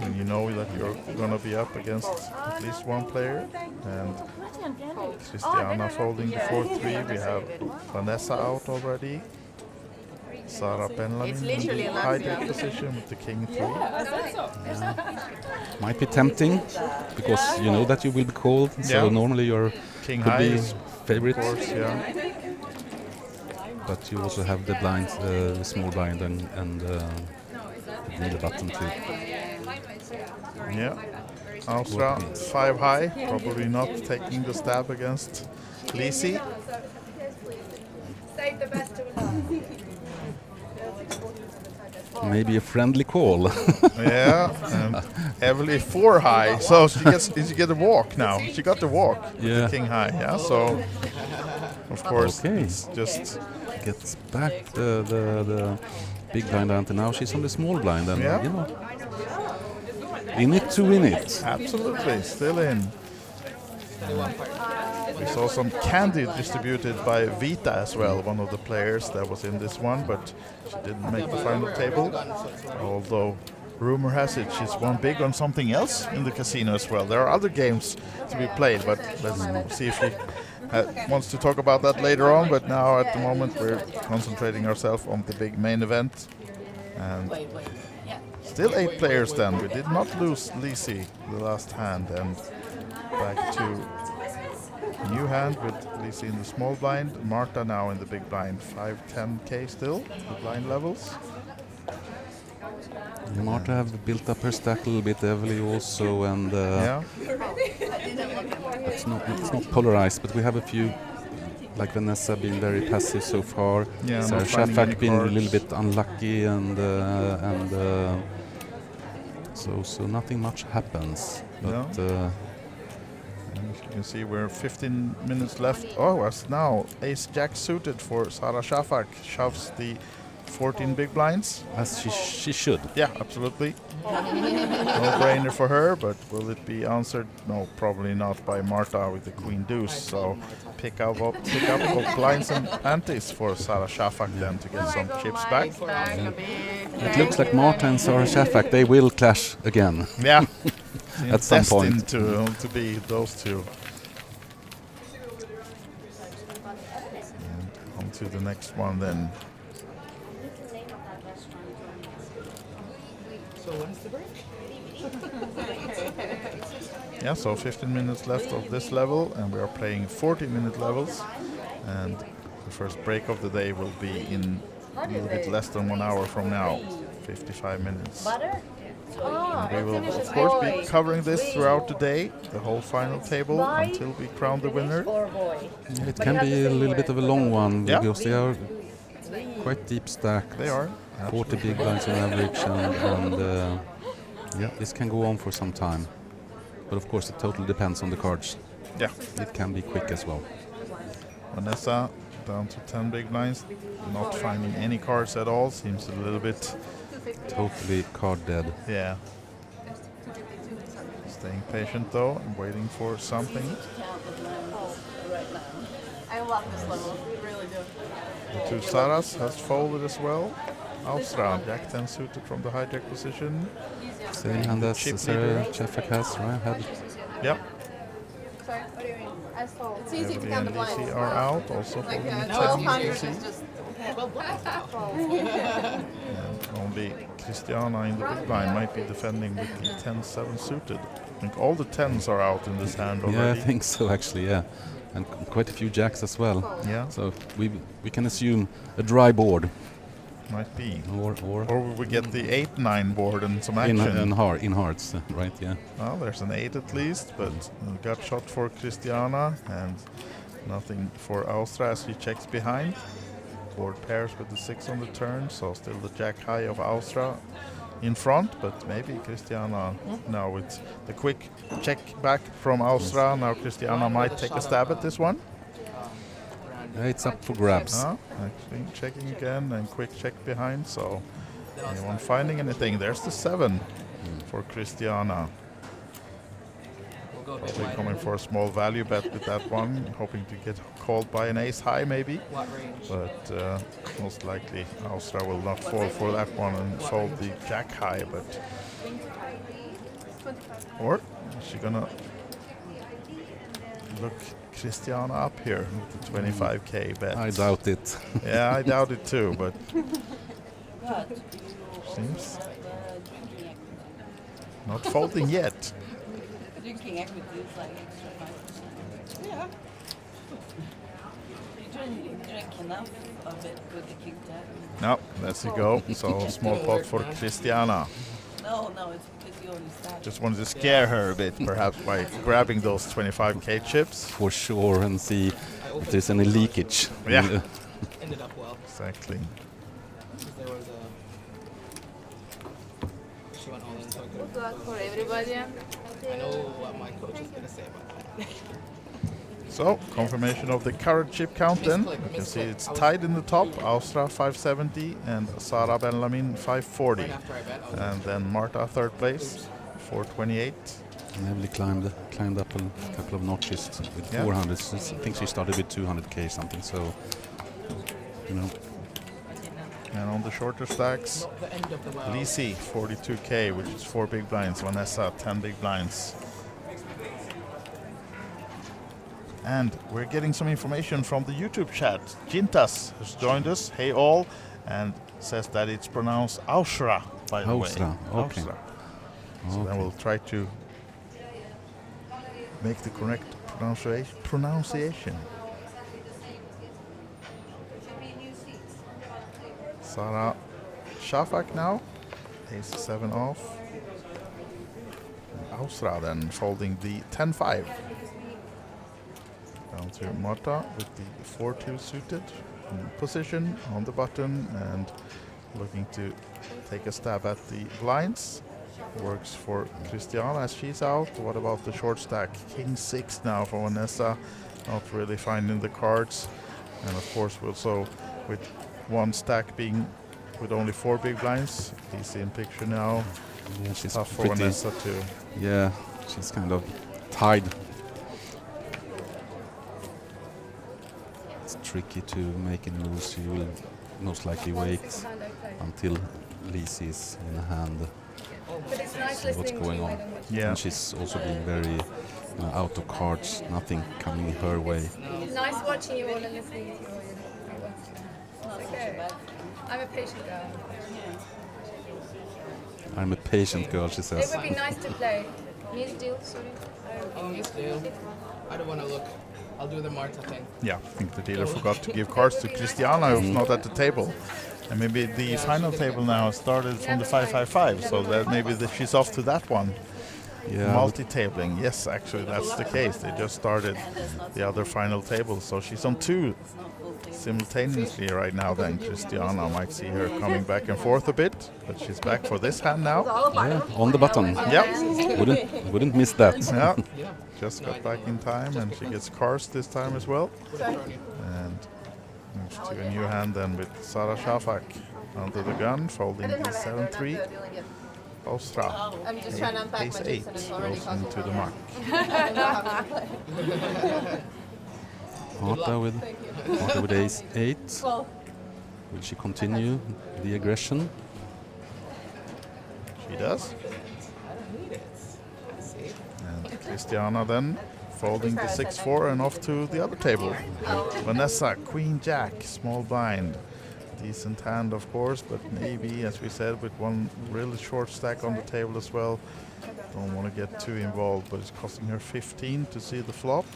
And you know that you're going to be up against at least one player. And Christiana folding the 4-3. We have Vanessa out already. Sara Penlanen in the high-deck position with the King 3. Might be tempting because you know that you will be called. So Yeah. normally your King could high be is, favorite. of course, yeah. But you also have the blind, the small blind, and need a button too. Yeah. Austra 5 high, probably not taking the stab against Lisi. Save the best to last. Maybe a friendly call. Yeah, and Evely 4 high, so she get a walk now. She got the walk with Yeah. the King high, yeah. So of course Okay. it's just Gets back the big blind ante. Now she's on the small blind, and Yeah. you know, in it to win it. absolutely still in. We saw some candy distributed by Vita as well, one of the players that was in this one, but she didn't make the final table. Although rumor has it she's won big on something else in the casino as well. There are other games to be played, but let's see if she wants to talk about that later on. But now at the moment we're concentrating ourselves on the big main event. And still 8 players then. We did not lose Lisi the last hand, and back to new hand with Lisi in the small blind. Marta now in the big blind. 5-10k still, the blind levels. Marta have built up her stack a little bit, Evely also, and Yeah, it's not polarized, but we have a few, like Vanessa being very passive so far. Yeah, Sarah not finding any Shafak being a cards. little bit unlucky, and so nothing much happens. But and as you can see we're 15 minutes left. Oh, as now Ace Jack suited for Sara Shafak shoves the 14 big blinds. as she should. Yeah, absolutely. No-brainer for her, but will it be answered? No, probably not by Marta with the Queen Deuce. So pick up of blinds and antes for Sara Shafak then to get some chips back. It looks like Marta and Sarah Shafak, they will clash again. Yeah, At some point. destined to be those two. And on to the next one then. So when's the break? Yeah, so 15 minutes left of this level, and we are playing 40-minute levels. And the first break of the day will be in a little bit less than 1 hour from now, 55 minutes. And we will, of course, be covering this throughout the day, the whole final table, until we crown the winner. It can be a little bit of a long one Yeah. because they are quite deep stacked. They are. 40 big blinds on average, and yeah, this can go on for some time. But of course, it totally depends on the cards. Yeah. It can be quick as well. Vanessa down to 10 big blinds, not finding any cards at all. Seems a little bit, Totally card dead. yeah. Staying patient though, and waiting for something. I love this level. We really do. The two Saras has folded as well. Austra, Jack 10 suited from the hijack position. Same hand as Chip Sarah leader. Shafak has, right? Had Yep. Sorry, what do you mean? I stole. It's easy to Emily count and the blinds. Lisi are out, also Like folding the 1200 10s. is just. And only Christiana in the big blind might be defending with the 10-7 suited. I think all the 10s are out in this hand yeah, I already. think so actually, yeah. And quite a few jacks as well. Yeah, So we can assume a dry board, might be. or Or we get the 8-9 board and some action. in hearts, right? Yeah. Well, there's an 8 at least, but a gut shot for Christiana and nothing for Austra as she checks behind. Board pairs with the 6 on the turn, so still the jack high of Austra in front, but maybe Christiana now with the quick check back from Austra. Now Christiana might take a stab at this one. It's up for grabs. Actually checking again and quick check behind, so anyone finding anything? There's the 7 for Christiana. go a bit Probably wider. coming for a small value bet with that one, hoping to get called by an ace high maybe. What range? But most likely Austria will not fall for that one and fold the jack high. But or is she gonna look Christiana up here with the 25k bet? I doubt it. Yeah, I doubt it too. But seems not folding yet. Drinking equity is like extra 5%. Yeah. You drink enough of it with the king jack. No, that's a go. So small pot for Christiana. No, it's because you only start. Just wanted to scare her a bit, perhaps by grabbing those 25k chips. For sure, and see if there's any leakage. Yeah. Ended up well. Exactly. 'Cause there was a. She went all in, so I couldn't. Good luck for everybody. I know what my coach is gonna say about that. So, confirmation of the current chip count then. You can see it's tied in the top. Austria 570 and Sara Benlamin 540. Right after I bet, I was And then Marta third place, 428. Heavily climbed up a couple of notches with Yeah. 400. I think she started with 200k something. So, you know, And on the shorter stacks, the end of the well. Lisi 42k, which is 4 big blinds. Vanessa 10 big blinds. And we're getting some information from the YouTube chat. Jintas has joined us. Hey all, and says that it's pronounced Austria, by the Austria, way. okay. Austria. So then we'll try to make the correct pronunciation. Sara Shafak now, ace 7 off. And Austria then folding the 10-5. Down to Marta with the 4-2 suited in position on the button and looking to take a stab at the blinds. Works for Christiana as she's out. What about the short stack? King 6 now for Vanessa. Not really finding the cards. And of course also with one stack being with only 4 big blinds. He's in picture now. yeah, she's Tough for pretty. Vanessa too. Yeah, she's kind of tied. It's tricky to make any moves. She will most likely wait until Lisi is in hand. But it's nice See what's listening going to on. you. Yeah. And she's also being very out of cards, nothing coming her way. It's nice watching you all and listening to you all. It's okay. I'm a patient girl. I'm a patient girl, she It says. would be nice to play. Miss deal, sorry. Oh, Miss Deal. I don't want to look. I'll do the Marta thing. Yeah, I think the dealer forgot to give cards to Christiana, who's not at the table. And maybe the final table now started from the 555, so that maybe she's off to that one. Yeah, Multi-tabling, yes, actually that's the case. They just started the other final table, so she's on 2 simultaneously right now then. Christiana might see her coming back and forth a bit, but she's back for this hand now. yeah, on the button. Yep, Wouldn't miss that. yeah, Yeah. just got back in time and she gets cards this time as well. Would have thrown you. And moves to a new hand then with Sara Shafak under the gun, folding the 7-3. Austria, I'm just trying to unpack ace my 8 chips and it's already goes into the mark. Marta with ace 8. Will she continue the aggression? She does. And Christiana then folding the 6-4 and off to the other table. Vanessa, Queen Jack, small blind. Decent hand, of course, but maybe, as we said, with one really short stack on the table as well. Don't want to get too involved, but it's costing her 15 to see the flop.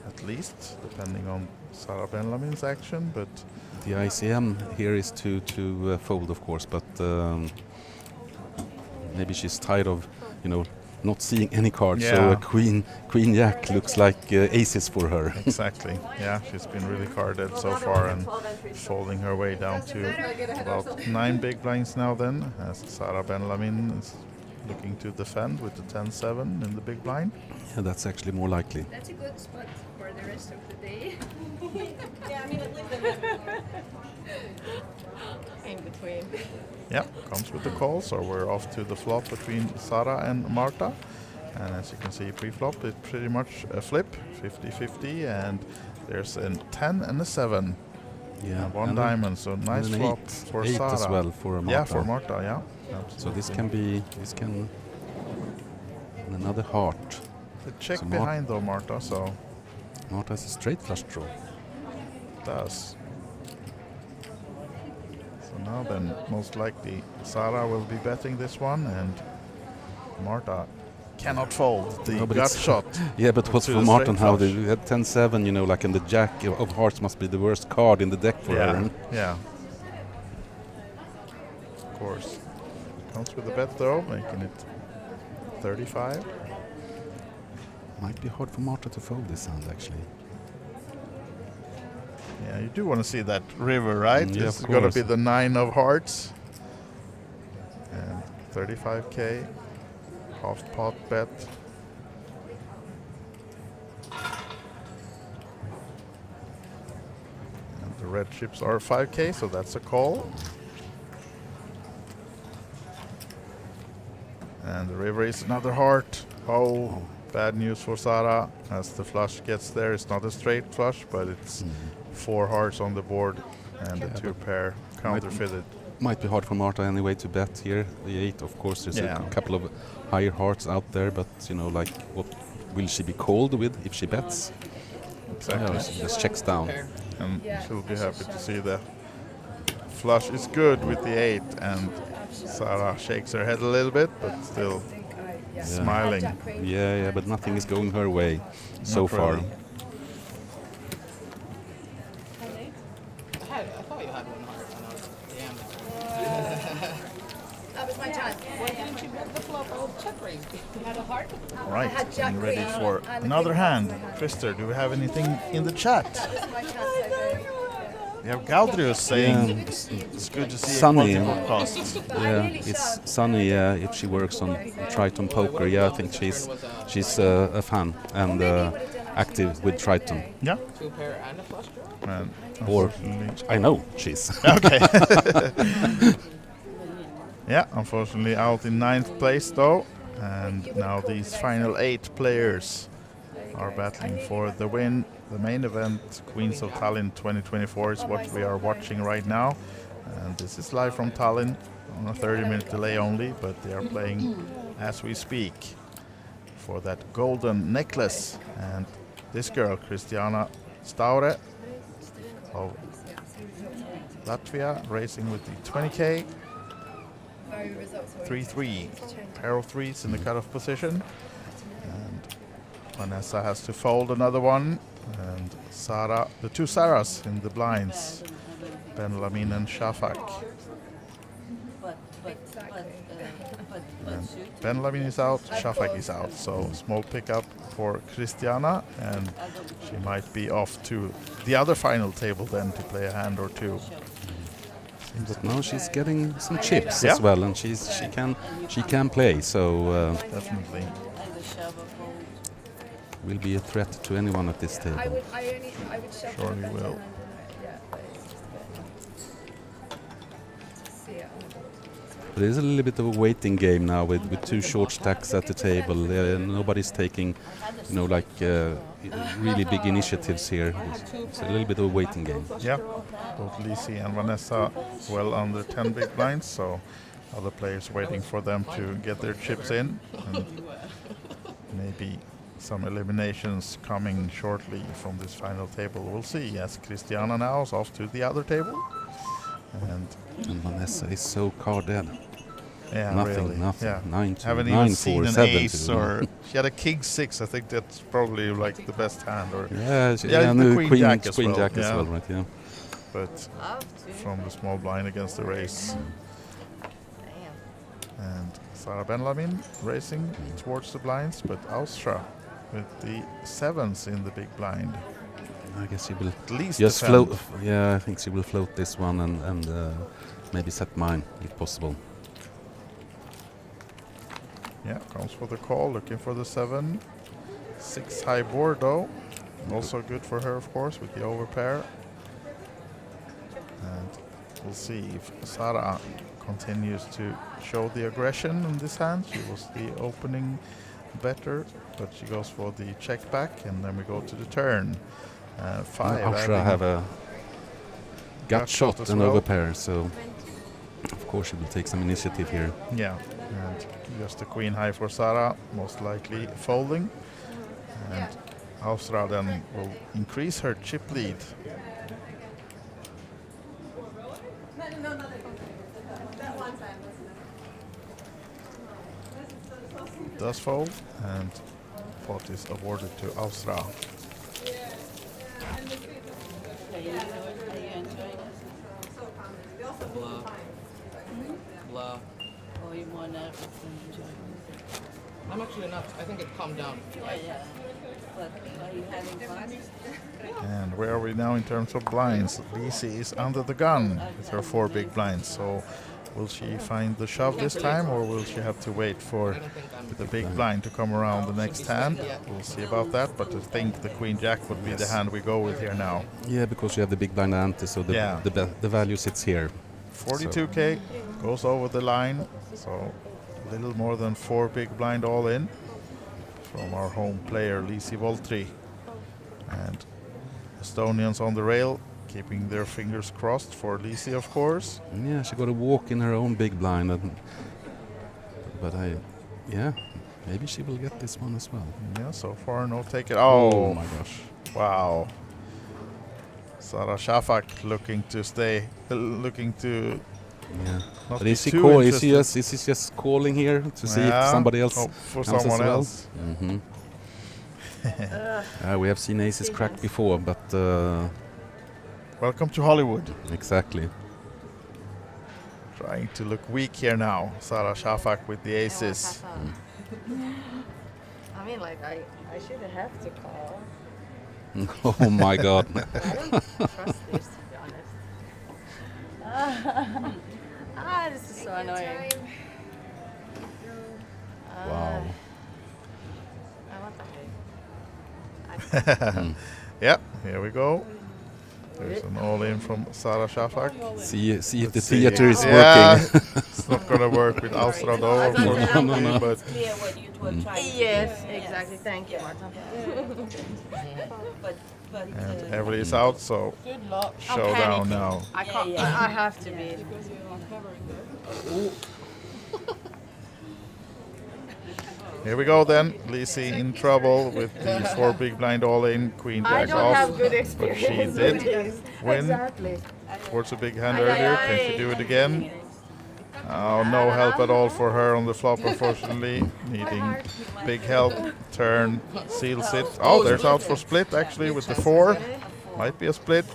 At least, depending on Sara Benlamin's action, but The ICM here is to fold, of course, but maybe she's tired of, not seeing any cards. So Yeah. a queen jack looks like aces for her. exactly. Yeah, she's been really carded so far and folding her way down to about 9 big blinds now then, as Sara Benlamin is looking to defend with the 10-7 in the big blind. Yeah, that's actually more likely. That's a good spot for the rest of the day. In between. Yeah, comes with the call, so we're off to the flop between Sara and Marta. And as you can see, pre-flop, it's pretty much a flip, 50-50, and there's a 10 and a 7. Yeah, And one and diamond, so nice an flop eight. for Eight Sara. as well for Marta. Yeah, for Marta, yeah. So this Absolutely. can and another heart. The check So behind though, Marta, so Marta has a straight flush draw. does. So now then, most likely Sara will be betting this one, and Marta cannot fold the No, but gut it's- shot. Yeah, but what's to for the Martin? straight How flush. they had 10-7, you know, like, and the jack of hearts must be the worst card in the deck for Yeah, her. yeah. Of course. Comes with a bet though, making it 35. Might be hard for Marta to fold this hand, actually. Yeah, you do want to see that river, right? Yeah, It's of going to course. be the 9 of hearts. And 35k. Half pot bet. And the red chips are 5k, so that's a call. And the river is another heart. Oh, bad news for Sara. As the flush gets there, it's not a straight flush, but it's 4 hearts on the board and a 2 pair counterfeited. Might be hard for Marta anyway to bet here. The 8, of course, there's Yeah. a couple of higher hearts out there, but you know, like, what will she be called with if she bets? Exactly. Yeah, she just checks down. And she'll be happy to see the flush is good with the 8, and Sara shakes her head a little bit, but still smiling. Yeah, but nothing is going her way so Not far. really. I thought you had one heart. I know. Damn. That was my chance. Why didn't you bet the flop? Oh, check raise. You had a heart? All right, had Jack getting ready Queen for and the another King hand. was my hand. Krister, do we have anything in the chat? That was my chance. We have Galdrius saying Yeah. it's good to see Sunny. a quadruple cost. Yeah, it's Sunny. If she works on Triton Poker, yeah, I think she's a fan and active with Triton. Yeah, 2 pair and a flush draw? and Or unfortunately, I know she's. okay. Yeah, unfortunately out in 9th place though, and now these final 8 players are battling for the win. The main event, Queens of Tallinn 2024, is what we are watching right now, and this is live from Tallinn on a 30-minute delay only, but they are playing as we speak for that golden necklace. And this girl, Christiana Staure of Latvia, racing with the 20k. 3-3, pair of 3s in the cutoff position, and Vanessa has to fold another one, and Sara, the 2 Saras in the blinds, Ben Lamin and Shafak. And Ben Lamin is out, Shafak is out, so small pickup for Christiana, and she might be off to the other final table then to play a hand or 2. But now she's getting some chips Yeah. as well, and she can play. So Definitely. will be a threat to anyone at this table. I would shove Surely the will. hand, yeah, but it's just see it on the board. But it is a little bit of a waiting game now with 2 short stacks at the table. Nobody's taking, you know, like really big initiatives here. It's a little bit of a waiting game. Yeah, both Lisi and Vanessa well under 10 big blinds, so other players waiting for them to get their chips in, and maybe some eliminations coming shortly from this final table. We'll see. Yes, Christiana now is off to the other table, and Vanessa is so card dead. yeah, Nothing, really, nothing. yeah. 9-2, Haven't even 9-4, seen an 7-2. ace, or she had a king 6. I think that's probably like the best hand, or Yeah, Yeah, and the the queen queen jack as queen well, jack as yeah. well, right? Yeah. but from the small blind against the race. And Sara Benlamin racing towards the blinds, but Austra with the 7s in the big blind. I guess she will At least just defend. float. Yeah, I think she will float this one and maybe set mine if possible. Yeah, comes for the call, looking for the 7. 6 high board though. Also good for her, of course, with the overpair. And we'll see if Sara continues to show the aggression in this hand. She was the opening better, but she goes for the check back, and then we go to the turn. 5. Austria have a gut shot as and well. overpair, so of course she will take some initiative here. Yeah, and just the queen high for Sara, most likely folding. And Austria then will increase her chip lead. Does fold, and pot is awarded to Austria. Are you enjoying it? Blah. Blah. Or you more nervous than enjoying it? I'm actually not. I think it calmed down. Yeah. But are you having fun? And where are we now in terms of blinds? Lisi is under the gun with her 4 big blinds. So will she find the shove this time, or will she have to wait for the big blind to come around the next hand? We'll see about that, but I think the queen jack would be the hand we go with here now. Yeah, because you have the big blind ante, so the value sits here. 42k goes over the line, so a little more than 4 big blind all in from our home player Lisi Voltri. And Estonians on the rail, keeping their fingers crossed for Lisi, of course. Yeah, she got a walk in her own big blind, but maybe she will get this one as well. Yeah, so far no take it. Oh my gosh! Wow. Sara Shafak looking to stay, looking to. Yeah. Not But be is he too is he interested. just calling here to see if somebody else hope for comes someone as well? else. Mm-hmm. We have seen aces crack before, but Welcome to Hollywood. exactly. Trying to look weak here now. Sara Shafak with the aces. I mean, like, I shouldn't have to call. Oh my God! I don't trust this, to be honest. This is so annoying. Wow. I want the big. Yeah, here we go. There's an all-in from Sara Shafak. See if the Let's see. theater is Yeah, working. it's not going to work with Austria though, unfortunately, No. but Clear what you were trying to Yes, do. exactly. Thank you, Marta. But and Everly is out, so Good luck. showdown now. I can't. Yeah. I have to be. Here we go then. Lisi in trouble with the 4 big blind all-in, queen I jack don't off. have good But experience. she with did this. win Exactly. towards a big hand earlier. Can she do it again? Oh, no help at all for her on the flop, unfortunately. Needing big help. Turn, seals it. Oh, there's out for split actually with the 4. Might be a split.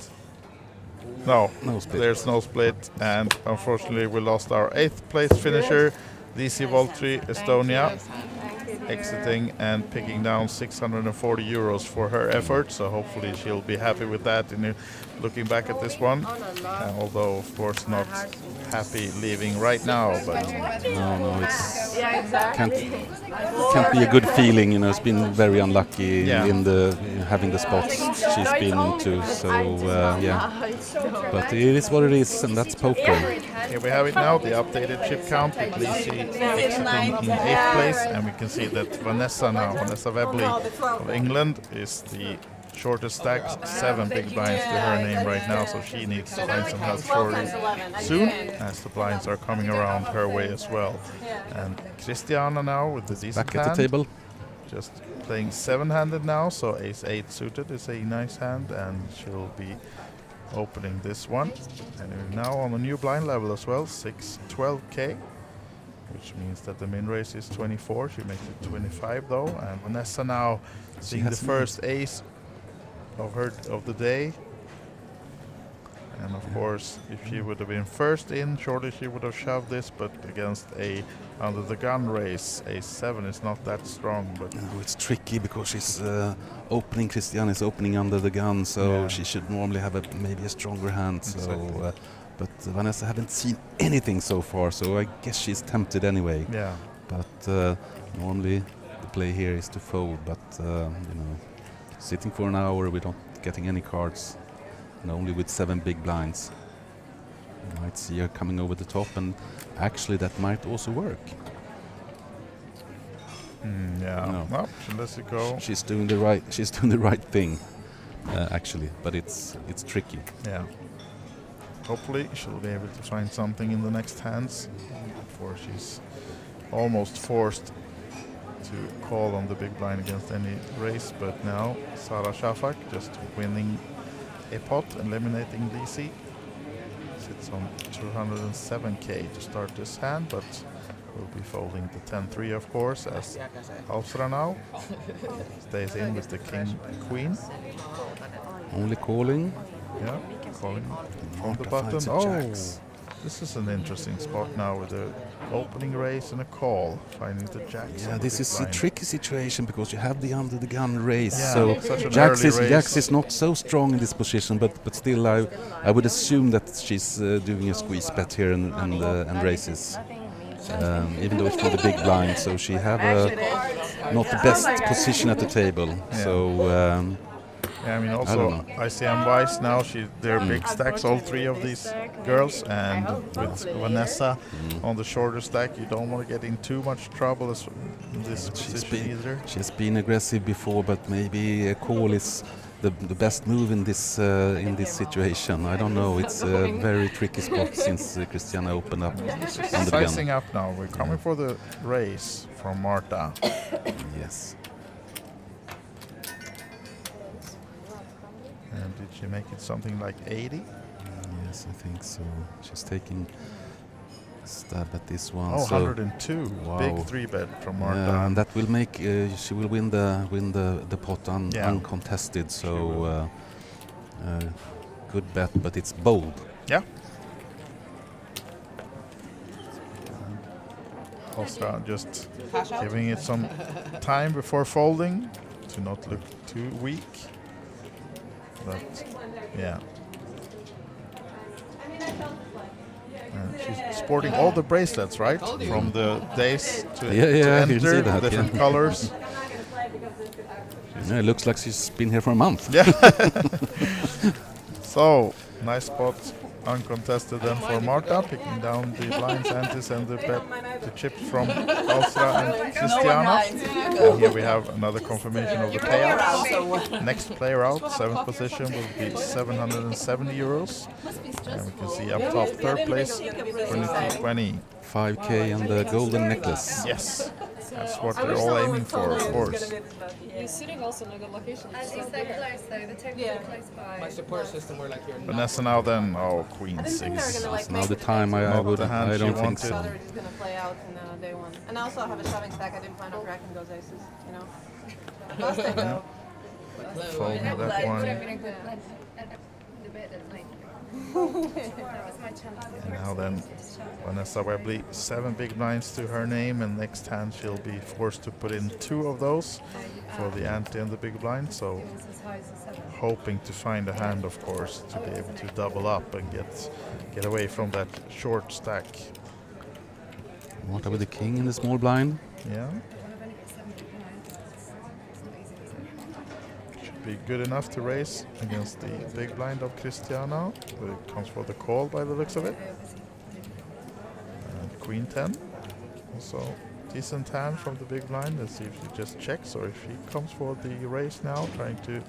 No, No split. there's no split. And unfortunately, we lost our 8th place finisher, Lisi Voltri, Estonia, exiting and picking down 640 euros for her effort. So hopefully she'll be happy with that in looking back at this one. Although, of course, not happy leaving right now. But No, it's Yeah, exactly. can't be a good feeling. You know, it's been very unlucky Yeah. in the having the spots she's been into. So yeah, but it is what it is, and that's poker. here we have it now, the updated chip count with Lisi exiting in 8th place. And we can see that Vanessa Webley of England is the shortest stack, 7 big blinds to her name right now, so she needs to find some help shortly soon, as the blinds are coming around her way as well. And Christiana now with the decent Back at hand, the table. just playing 7-handed now, so ace-8 suited is a nice hand, and she'll be opening this one. And we're now on a new blind level as well, 612k, which means that the min raise is 24. She makes it 25 though, and Vanessa now seeing the has first ace of the day. And of course, if she would have been first in, surely she would have shoved this, but against a under the gun race, ace-7 is not that strong. But No, it's tricky because she's opening. Christiane is opening under the gun, so Yeah. she should normally have maybe a stronger hand. So, Exactly. but Vanessa haven't seen anything so far, so I guess she's tempted anyway. yeah, But normally the play here is to fold, but you know, sitting for an hour without getting any cards, and only with 7 big blinds, you might see her coming over the top, and actually that might also work. Yeah. No. Well, she lets it go. She's doing the right. She's doing the right thing, actually. But it's tricky. Yeah. Hopefully she'll be able to find something in the next hands before she's almost forced to call on the big blind against any race. But now Sara Shafak just winning a pot, eliminating DC. Sits on 207k to start this hand, but will be folding the 10-3 of course, as Alfra now stays in with the king queen. Only calling. Yeah, calling from the button. finds a Oh, jacks. this is an interesting spot now with the opening race and a call, finding the jacks. Yeah, on the this big is a blind. tricky situation because you have the under the gun race. Yeah, So such an Jacks early is, race. Jacks is not so strong in this position, but still I would assume that she's doing a squeeze bet here and races. Even though it's for the big blind, so she have not the best position at the table. Yeah. So Yeah, I mean I also don't ICM wise now they're big stacks, all three of these girls, and with Vanessa on the shorter stack, you don't want to get in too much trouble in this position either. she's been aggressive before, but maybe a call is the best move in this situation. I don't know. It's a very tricky spot since Christiana opened up on the Sizing gun. up now. We're coming for the race from Marta. Yes. And did she make it something like 80? Yes, I think so. She's taking a stab at this one. Oh, so 102. Wow. Big 3-bet from Marta. yeah, and that will make she will win the pot Yeah. uncontested. So good bet, but it's bold. Yeah. Ostra just giving it some time before folding to not look too weak. But yeah. And she's sporting all the bracelets, right? From the days to, Yeah, to yeah, you enter, see that, different yeah. colors. Yeah, it looks like she's been here for a month. Yeah. So, nice spot, uncontested then for Marta, picking down the blinds, antes, and the bet, the chips from Alstra and Christiana. And here we have another confirmation of the payout. Next player out, 7th position, will be 770 euros. And we can see up top, 3rd place, 2220. 5K and the golden necklace. Yes, that's what they're all aiming for, of course. You're sitting also in a good location. At least they're close though, the tables are close by. My support system were like you're not. Vanessa now then, oh, Queen 6. It's now the time I Not would. the hand I she don't think wanted. so. They're just gonna play out in day one. And I also have a shoving stack. I didn't plan on cracking those aces, you know. Last time though. Folding that one. The bed at night. That was my chance. And now then, Vanessa Webley, 7 big blinds to her name, and next hand she'll be forced to put in 2 of those for the ante and the big blind. So As high as a 7. hoping to find a hand, of course, to be able to double up and get away from that short stack. What with the king in the small blind? Yeah, should be good enough to raise against the big blind of Christiana, but it comes for the call by the looks of it. And Queen 10, also decent hand from the big blind. Let's see if she just checks or if she comes for the raise now, trying to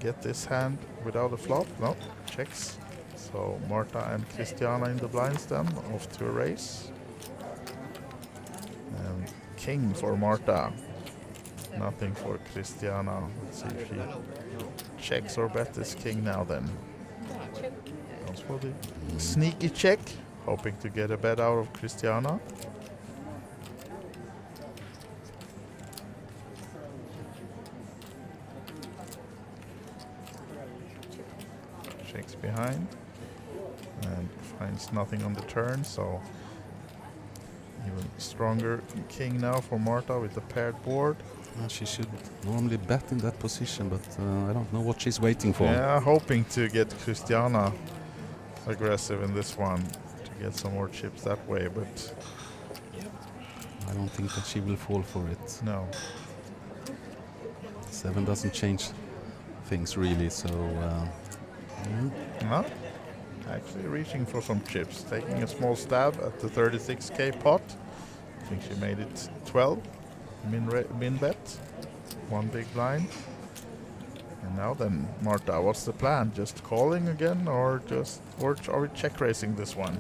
get this hand without a flop. No, checks. So Marta and Christiana in the blinds then, off to a race. And king for Marta. Nothing for Christiana. Let's see if she checks or bet this king now then. Goes for the sneaky check, hoping to get a bet out of Christiana. Checks behind and finds nothing on the turn, so even stronger king now for Marta with the paired board. She should normally bet in that position, but I don't know what she's waiting for. Yeah, hoping to get Christiana aggressive in this one to get some more chips that way, but I don't think that she will fall for it. no. 7 doesn't change things really, so No. Actually reaching for some chips, taking a small stab at the 36k pot. I think she made it 12. min bet. One big blind. And now then, Marta, what's the plan? Just calling again, or are we check raising this one?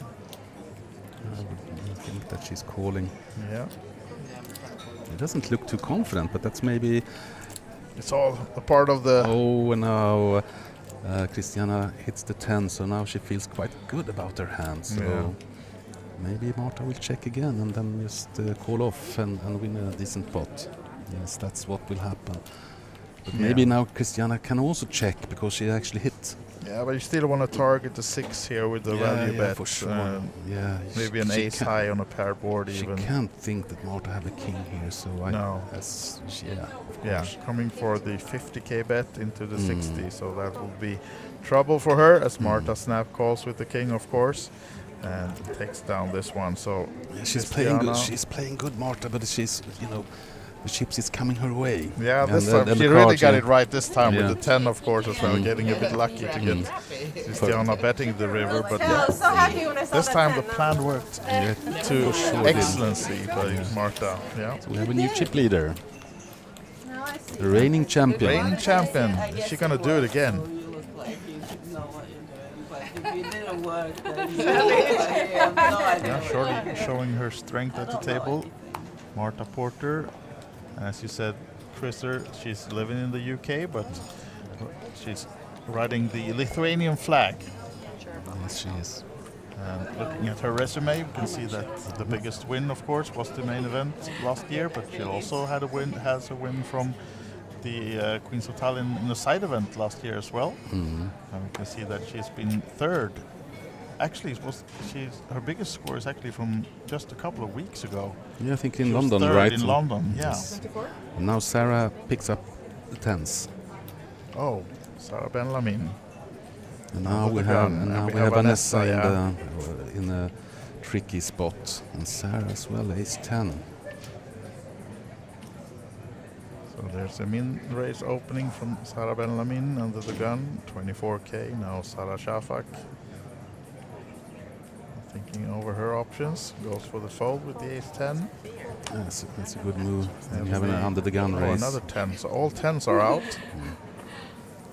I think that she's calling. Yeah. It doesn't look too confident, but that's maybe. It's all a part of the. Oh, now Christiana hits the 10, so now she feels quite good about her hand. So maybe Marta will check again and then just call off and win a decent pot. Yes, that's what will happen. But maybe now Christiana can also check because she actually hit. Yeah, but you still want to target the 6 here with the value bet. For sure. Maybe an ace high on a pair board even. She can't think that Marta have a king here, so coming for the 50k bet into the 60, so that will be trouble for her as Marta snap calls with the king, of course, and takes down this one. So she's playing good. She's playing good, Marta, but she's the chips is coming her way. Yeah, this time she really got it right this time with the 10, of course, as well, getting a bit lucky to get Christiana betting the river. But this time the plan worked to excellency by Marta. Yeah. So we have a new chip leader. The reigning champion. Reigning champion. Is she gonna do it again? You look like you should know what you're doing, but if you didn't work, then you have no idea. Yeah, surely showing her strength at the table. Marta Porter. As you said, Christer, she's living in the UK, but she's riding the Lithuanian flag. Yes, she is. And looking at her resume, you can see that the biggest win, of course, was the main event last year, but she also has a win from the Queens of Tallinn in the side event last year as well. And we can see that she's been third. Actually, her biggest score is actually from just a couple of weeks ago. Yeah, I think She in was London, third right? in London, yeah. Yes. And now Sarah picks up the 10s. Oh, Sarah Ben-Lamin. And now we have Vanessa in a tricky spot, and Sarah as well, ace 10. So there's a min raise opening from Sarah Ben-Lamin under the gun, 24k. Now Sarah Shafak thinking over her options, goes for the fold with the ace 10. That's a good move. And we have an under the gun raise. Another 10. So all 10s are out.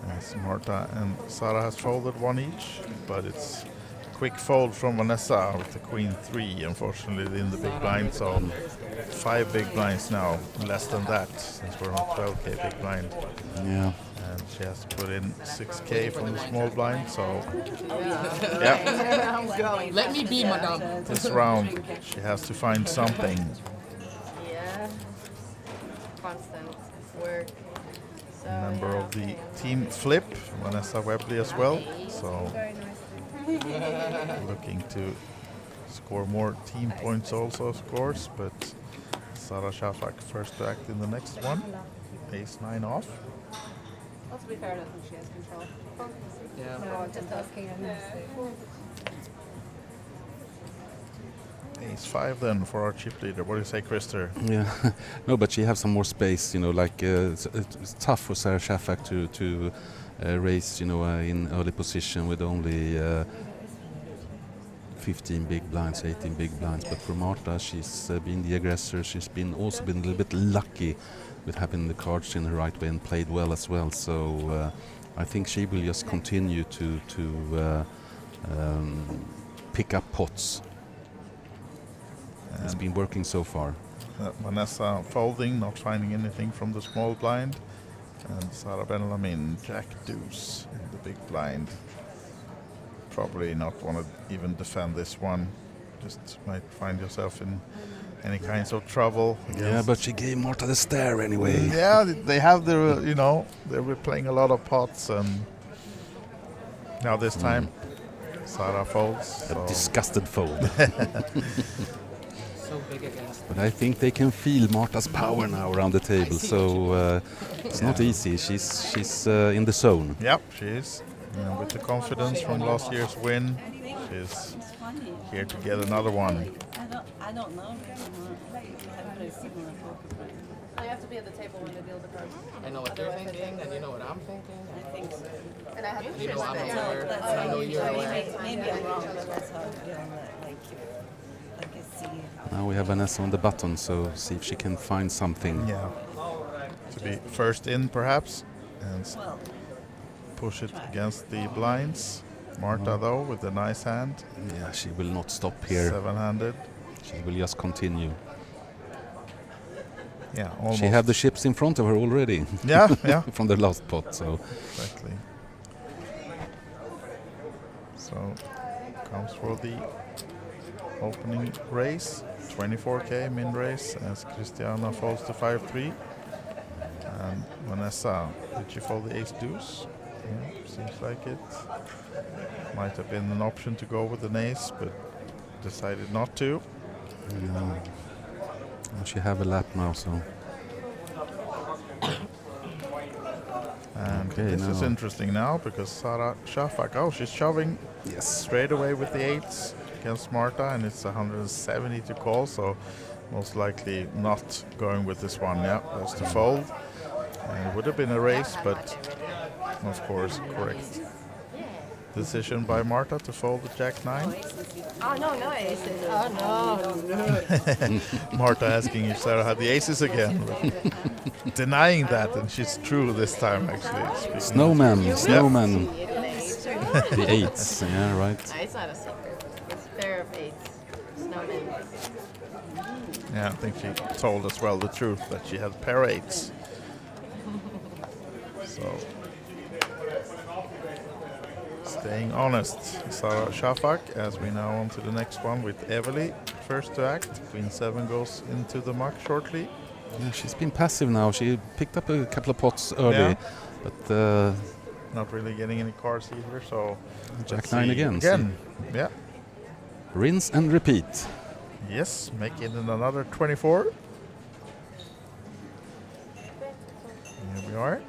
As Marta and Sarah has folded one each, but it's a quick fold from Vanessa with the queen 3, unfortunately, in the big blind. So 5 big blinds now, less than that, since we're on 12k big blind. Yeah. And she has to put in 6k from the small blind, so yeah. Let me be, madame. This round she has to find something. Yeah. Constant work. So, Member of the team Flip, Vanessa Webley as well. So looking to score more team points also, of course, but Sarah Shafak first to act in the next one. Ace 9 off. Well, to be fair, I don't think she has control. Yeah. No, just asking. Ace 5 then for our chip leader. What do you say, Christer? Yeah, no, but she has some more space. It's tough for Sarah Shafak to raise, in early position with only 15 big blinds, 18 big blinds. But for Marta, she's been the aggressor. She's also been a little bit lucky with having the cards in the right way and played well as well. So I think she will just continue to pick up pots. It's been working so far. Vanessa folding, not finding anything from the small blind. And Sarah Ben-Lamin, Jack Deuce in the big blind. Probably not want to even defend this one. Just might find yourself in any kinds of trouble. Yeah, but she gave Marta the stare anyway. Yeah, they have their, they were playing a lot of pots, and now this time Sarah folds. A disgusted fold. So big against. But I think they can feel Marta's power now around the table, so it's not easy. She's in the zone. Yep, she is. With the confidence from last year's win, she's here to get another one. I don't know. I haven't played similar poker playing. You have to be at the table when they deal the cards. I know what they're thinking, and you know what I'm thinking. I think so. And I have to You know I'm share aware. I know you're aware. Maybe I'm wrong, but that's how I feel. Like it's Now we have Vanessa on the button, so see if she can find something. Yeah. To be first in, perhaps, and push it against the blinds. Marta, though, with a nice hand. Yeah, she will not stop here. Seven-handed. She will just continue. Yeah, almost. She have the chips in front of her already. Yeah, yeah. From the last pot, so. Exactly. So, comes for the opening race. 24k min race as Christiana falls to 5-3. And Vanessa, did she fold the ace deuce? Yeah, seems like it. Might have been an option to go with an ace, but decided not to. Yeah. And she have a lap now, so. And Okay, this is now. interesting now because Sara Shafak, oh, she's shoving straight away with the eights against Marta, and it's 170 to call, so most likely not going with this one. Yeah, that's to fold. And it would have been a race, but of course, correct decision by Marta to fold the Jack-9. Oh, no aces. Oh, no. Marta asking if Sarah had the aces again, but denying that, and she's true this time, actually. Snowman. The The eights, yeah, right. It's not a secret. It's a pair of eights. Snowman. Yeah, I think she told as well the truth that she had pair eights. So, staying honest. Sara Shafak, as we now on to the next one with Evely, first to act. Queen 7 goes into the muck shortly. Yeah, she's been passive now. She picked up a couple of pots early, but not really getting any cards either, so Jack-9 again. Yeah. Rinse and repeat. Yes, make it in another 24. Here we are.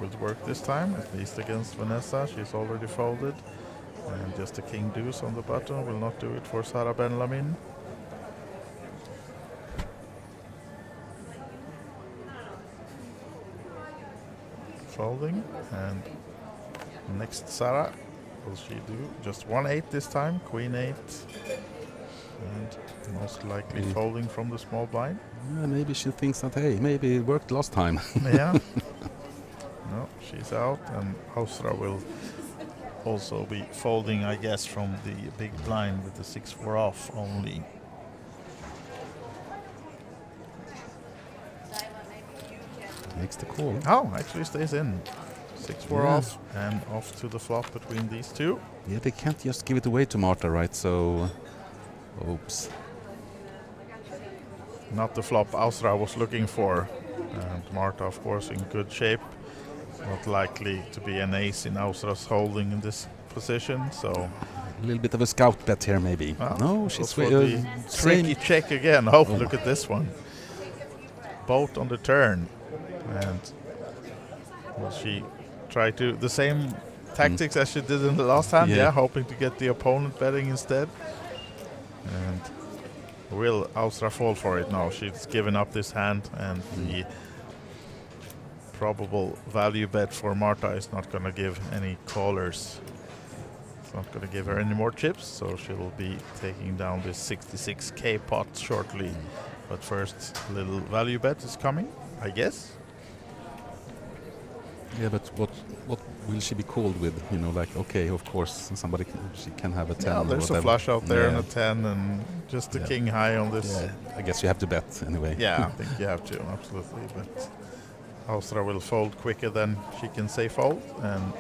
Will work this time, at least against Vanessa. She's already folded. And just a king deuce on the button will not do it for Sara Ben-Lamin. Folding, and next Sara, will she do just 1-8 this time? Queen 8, and most likely folding from the small blind. Yeah, maybe she thinks that, hey, maybe it worked last time. Yeah. No, she's out, and Hausra will also be folding, I guess, from the big blind with the 6-4 off only. Makes the call. Oh, actually stays in. 6-4 off and off to the flop between these two. Yeah, they can't just give it away to Marta, right? So, oops. Not the flop Ausra was looking for. And Marta, of course, in good shape. Not likely to be an ace in Ausra's holding in this position, so... A little bit of a scout bet here, maybe. No, she's the tricky check again. Oh, look at this one. Both on the turn. And will she try to the same tactics as she did in the last hand? Yeah, hoping to get the opponent betting instead. And will Ausra fall for it? No, she's given up this hand, and the probable value bet for Marta is not going to give any callers. It's not going to give her any more chips, so she will be taking down this 66k pot shortly. But first, a little value bet is coming, I guess. Yeah, but what will she be called with? You know, like, okay, of course, she can have a 10. Yeah, there's a flush out there and a 10 and just a king high on this. Yeah, I guess you have to bet anyway. Yeah, I think you have to, absolutely. But Ausra will fold quicker than she can say fold, and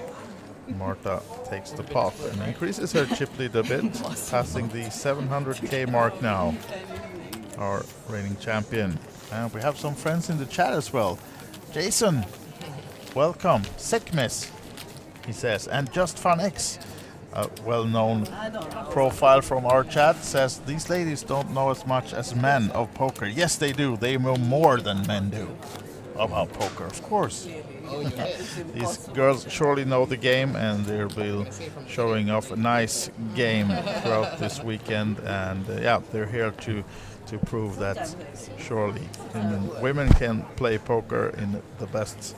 Marta takes the pot and increases her chip lead a bit, passing the 700k mark now, our reigning champion. And we have some friends in the chat as well. Jason, welcome. Sekmes, he says, and Just Fun X, a well-known profile from our chat, says these ladies don't know as much as men of poker. Yes, they do. They know more than men do about poker, of course. These girls surely know the game, and they'll be showing off a nice game throughout this weekend. And yeah, they're here to prove that surely women can play poker in the best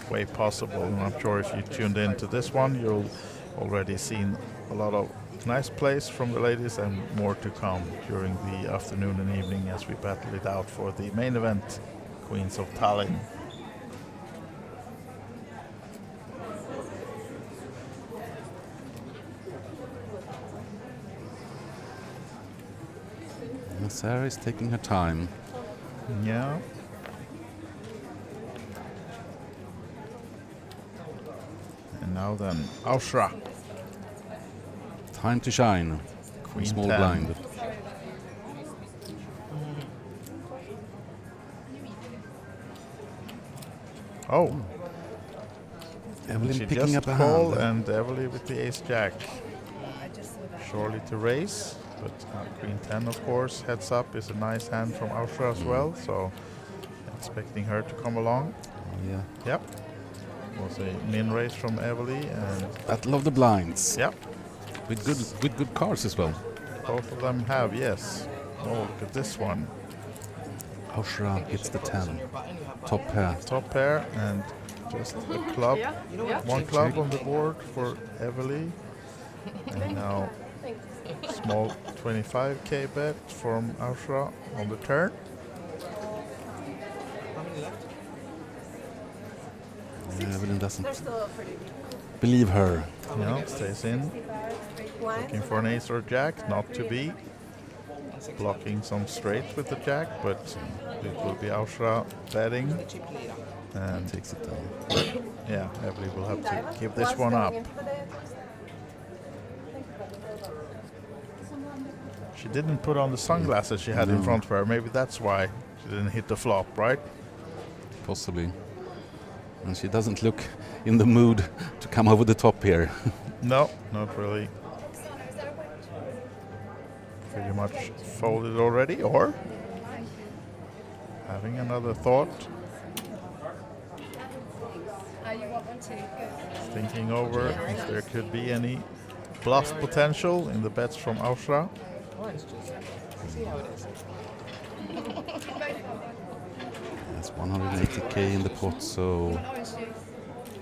way possible. And I'm sure if you tuned in to this one, you'll already seen a lot of Nice place from the ladies, and more to come during the afternoon and evening as we battle it out for the main event, Queens of Tallinn. And Sarah is taking her time. Yeah. And now then, Austria. Time to shine. Queen Small 10. blind. Oh, Evelyn she picking just up a called, hand. and Evelyn with the ace jack. Surely to raise, but Queen 10, of course, heads up is a nice hand from Austria as well, so expecting her to come along. Yeah. Yep. Was a min raise from Evelyn, and Battle of the blinds. yep, With good cards as well. both of them have, yes. Oh, look at this one. Austria hits the 10. Top pair. Top pair and just a club. One club on the board for Evelyn. And now small 25k bet from Austria on the turn. Evelyn doesn't believe her. No, stays in. Looking for an ace or jack, not to be. Blocking some straights with the jack, but it will be Austria betting. And Takes it down. yeah, Evelyn will have to give this one up. She didn't put on the sunglasses she had in No. front of her. Maybe that's why she didn't hit the flop, right? Possibly. And she doesn't look in the mood to come over the top here. No, not really. Pretty much folded already, or having another thought, You want one too? Good. thinking over if there could be any bluff potential in the bets from Austria. Orange juice. See how it is. There's 180k in the pot, so Orange juice.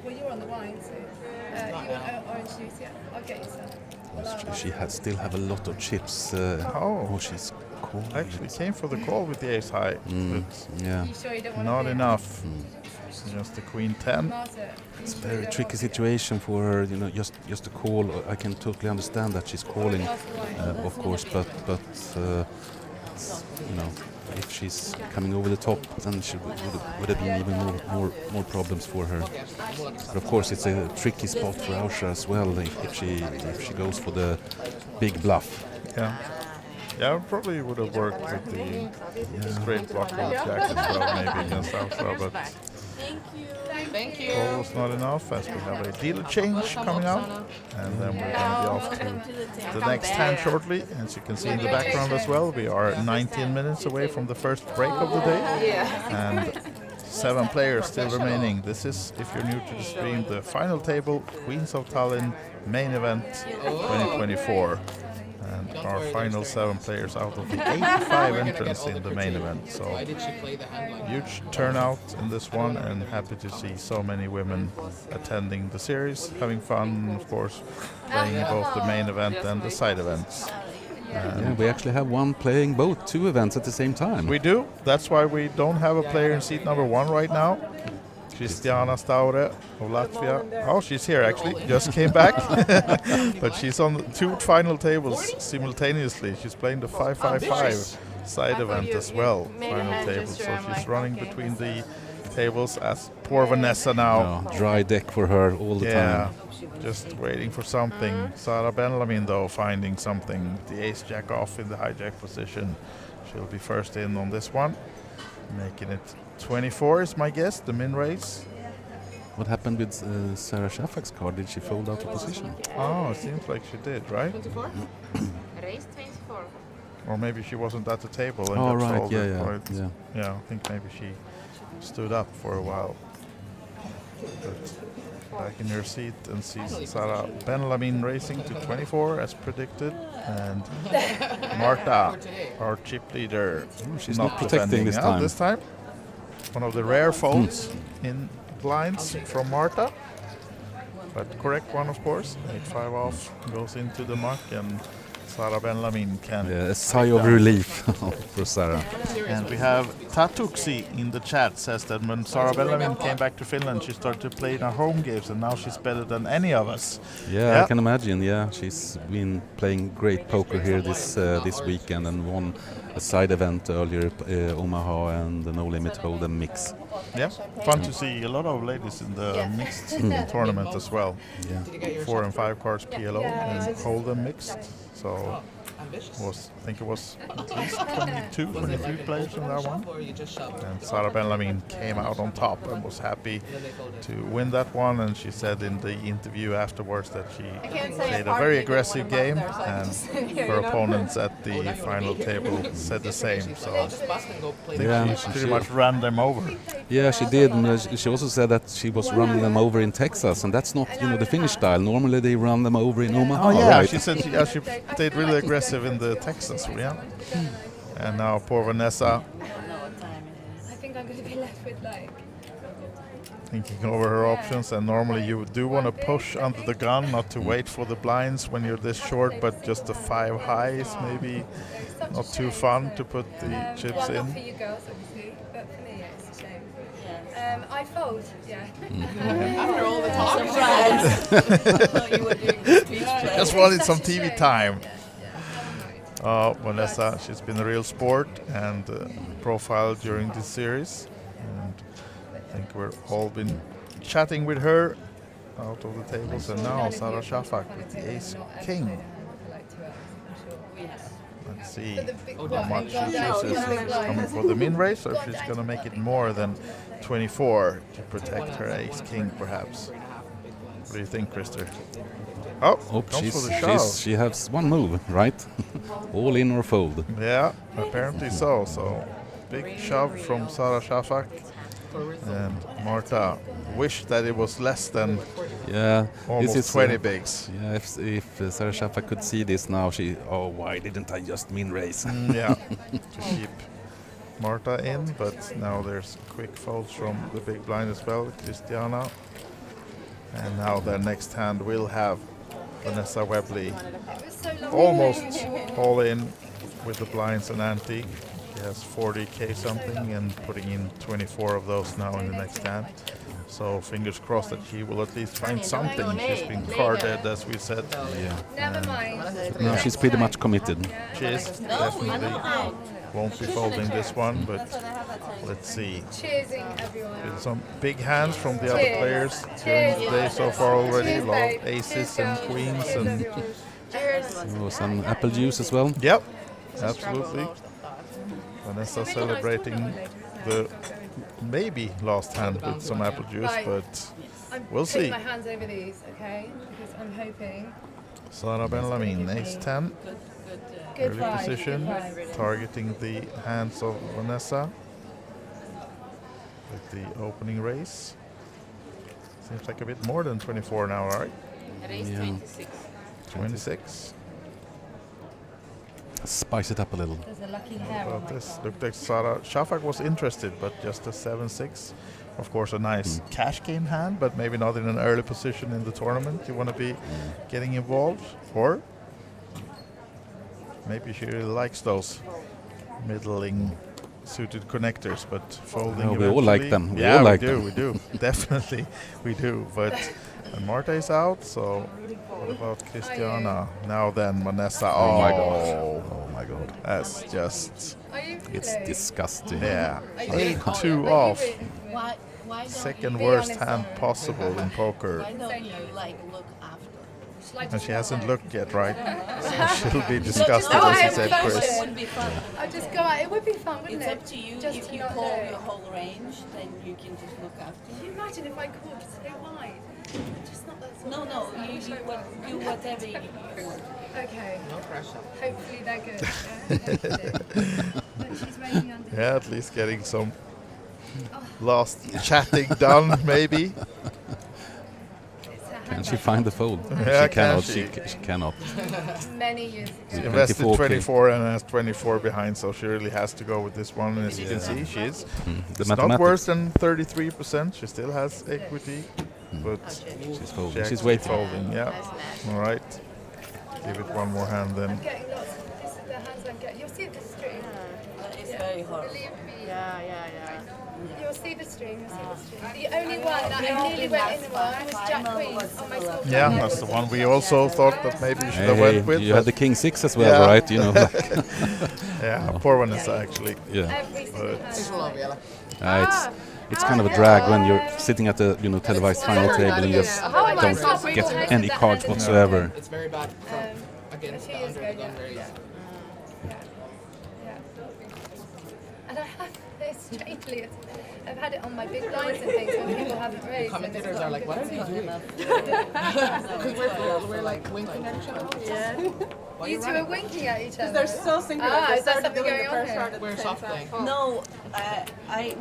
Well, you're on the wine, so you want orange juice, yeah? I'll get you some. she still have a lot of chips. Oh. She's calling. Actually came for the call with the ace high, but Yeah, You sure you don't want not to enough. Just the queen 10. Marta, it's a very tricky situation for her. You know, just to call. I can totally understand that she's calling, of course, but it's, you know, if she's coming over the top, then she would have been even more problems for her. But of course, it's a tricky spot for Austria as well if she goes for the big bluff. Yeah. Yeah, it probably would have worked with the straight block with jack as well, maybe against Austria, but Thank you. call was not enough as we have a dealer change coming out, and then we're going to be off to the next hand shortly. As you can see in the background as well, we are 19 minutes away from the first break of the day, and 7 players still remaining. This is, if you're new to the stream, the final table, Queens of Tallinn main event 2024. And our final 7 players out of the 85 entrants in the main event. So Why did she play the hand like that? huge turnout in this one, and happy to see so many women attending the series, having fun, of course, playing in both the main event and the side events. Yeah, we actually have one playing both 2 events at the same time. We do. That's why we don't have a player in seat number 1 right now. Christiana Staure of Latvia. Oh, she's here actually. Just came back. But she's on the 2 final tables simultaneously. She's playing the 555 side event as well. Final table. So she's running between the tables as poor Vanessa now. No, dry deck for her all the Yeah, time. just waiting for something. Sarah Benjamin though finding something. The ace jack off in the hijack position. She'll be first in on this one. Making it 24 is my guess, the min raise. What happened with Sarah Shafak's card? Did she fold out of position? Oh, it seems like she did, right? 24? Race 24. Or maybe she wasn't at the table and Oh, got right, folded, yeah. right? Yeah, I think maybe she stood up for a while. But back in her seat and sees Sarah Benjamin racing to 24 as predicted, and Marta, our chip leader, she's not protecting defending. this Yeah, time. this time, one of the rare folds in blinds from Marta. But correct one, of course. 8-5 off, goes into the muck, and Sara Ben-Lamin can. A sigh of relief for Sarah. And we have Tatuksi in the chat says that when Sara Ben-Lamin came back to Finland, she started to play in her home games, and now she's better than any of us. Yeah, I can imagine. Yeah, she's been playing great poker here this weekend and won a side event earlier, Omaha, and the No Limit Hold'em mix. Yeah, fun to see a lot of ladies in the mixed tournament as well. Yeah. 4 and 5 cards PLO and Hold'em mixed. So I think it was at least 22, 23 players in that one. And Sara Ben-Lamin came out on top and was happy to win that one. And she said in the interview afterwards that she played a very aggressive game, and her opponents at the final table said the same. So I think she pretty much ran them over. Yeah, she did. And she also said that she was running them over in Texas, and that's not, the Finnish style. Normally they run them over in Omaha. Oh yeah, right? she said she played really aggressive in the Texas, yeah. And now poor Vanessa I think I'm going to be left with like. thinking over her options, and normally you do want to push under the gun, not to wait for the blinds when you're this short, but just the 5 high is maybe not too fun to put the chips Well, not in. for you girls, obviously, but for me, it's a shame. I fold, After all the talk. Just wanted some TV time. Vanessa, she's been a real sport and profiled during this series, and I think we've all been chatting with her out of the tables, and now Sara Shafak with the Ace King. Let's see how much she chooses coming for the min race, or if she's going to make it more than 24 to protect her Ace King, perhaps. What do you think, Krister? Oh, comes for the shove. She has one move, right? All in or fold. Yeah, apparently so. So, big shove from Sara Shafak. And Marta wished that it was less than almost 20 bigs. Yeah, if Sara Shafak could see this now, why didn't I just min raise? Yeah, to keep Marta in, but now there's quick folds from the big blind as well, Christiana. And now their next hand will have Vanessa Webley almost all in with the blinds and ante. She has 40k something and putting in 24 of those now in the next hand. So fingers crossed that she will at least find something. She's been carded, as we said. Never mind. No, she's pretty much committed. She is, definitely. Won't be folding this one, but let's see. Cheersing, everyone. With some big hands from the other players during the day so far already. A lot of aces and queens and Some apple juice as well. Yep, absolutely. Vanessa celebrating the maybe last hand with some apple juice, but we'll see. I'm putting my hands over these, okay? Because I'm hoping. Sara Ben-Lamin, ace 10. Good Early vibe, position, good vibe. targeting the hands of Vanessa with the opening race. Seems like a bit more than 24 now, right? Yeah. 26. Spice it up a little. There's a lucky hair on About my this, looked like Sara Shafak was interested, but just a 7-6. Of course, a nice cash game hand, but maybe not in an early position in the tournament. You want to be getting involved, or maybe she really likes those middling suited connectors, but folding. No, we all like them. We Yeah, all like we do. them. We do. Definitely, we do. But Marta is out, so what about Christiana? Now then, Vanessa. Oh my God. Oh my God. That's just. It's disgusting. Yeah. Are you 8-2 off. Why don't Second Be worst honest, hand though. possible in poker. why don't you look after? And she hasn't looked yet, right? So she'll be disgusted, No, as I you said, haven't Chris. It would be fun. I'll just go out. It would be fun, wouldn't It's it? up to you. Just If to you not call know. your whole range, then you can just look after. Can you imagine if I called so wide? Just not that sort No, of you person. do whatever you want. Okay. No pressure. Hopefully they're good. Yeah? But she's raising under. Yeah, at least getting some last chatting done, maybe. Can she find the fold? Yeah, she cannot. can She cannot. Many years She ago. invested 24K. 24 and has 24 behind, so she really has to go with this one. And as you can see, she is The it's not mathematics. worse than 33%. She still has equity. but She's folding. she's She's waiting. folding. Yeah. All right. Give it one more hand then. Getting lots of this is the hands I'm getting. You'll see the string. It's very hard. Believe me. Yeah. You'll see the string. You'll see the string. The only one that I nearly went in one was Jack Queen on my small Yeah, blind. that's the one we also thought that maybe you should have Hey, went with. you had the but king 6 as well, Yeah. right? You know. yeah, poor Vanessa actually. Yeah. Every single hand. It's a love, Ella. It's kind of a drag when you're sitting at the televised final table and you just don't get any cards whatsoever. It's very bad from against the under the gun raise. And I have this strangely. I've had it on my big blinds and things when people haven't raised. and it's Commentators got are a like, what are good you spot. doing? Because we're like winking at each other. You two are winking at each other. They're so synchronized. Ah, They is there started something doing going the on first here? round at We're the same soft time. playing. No,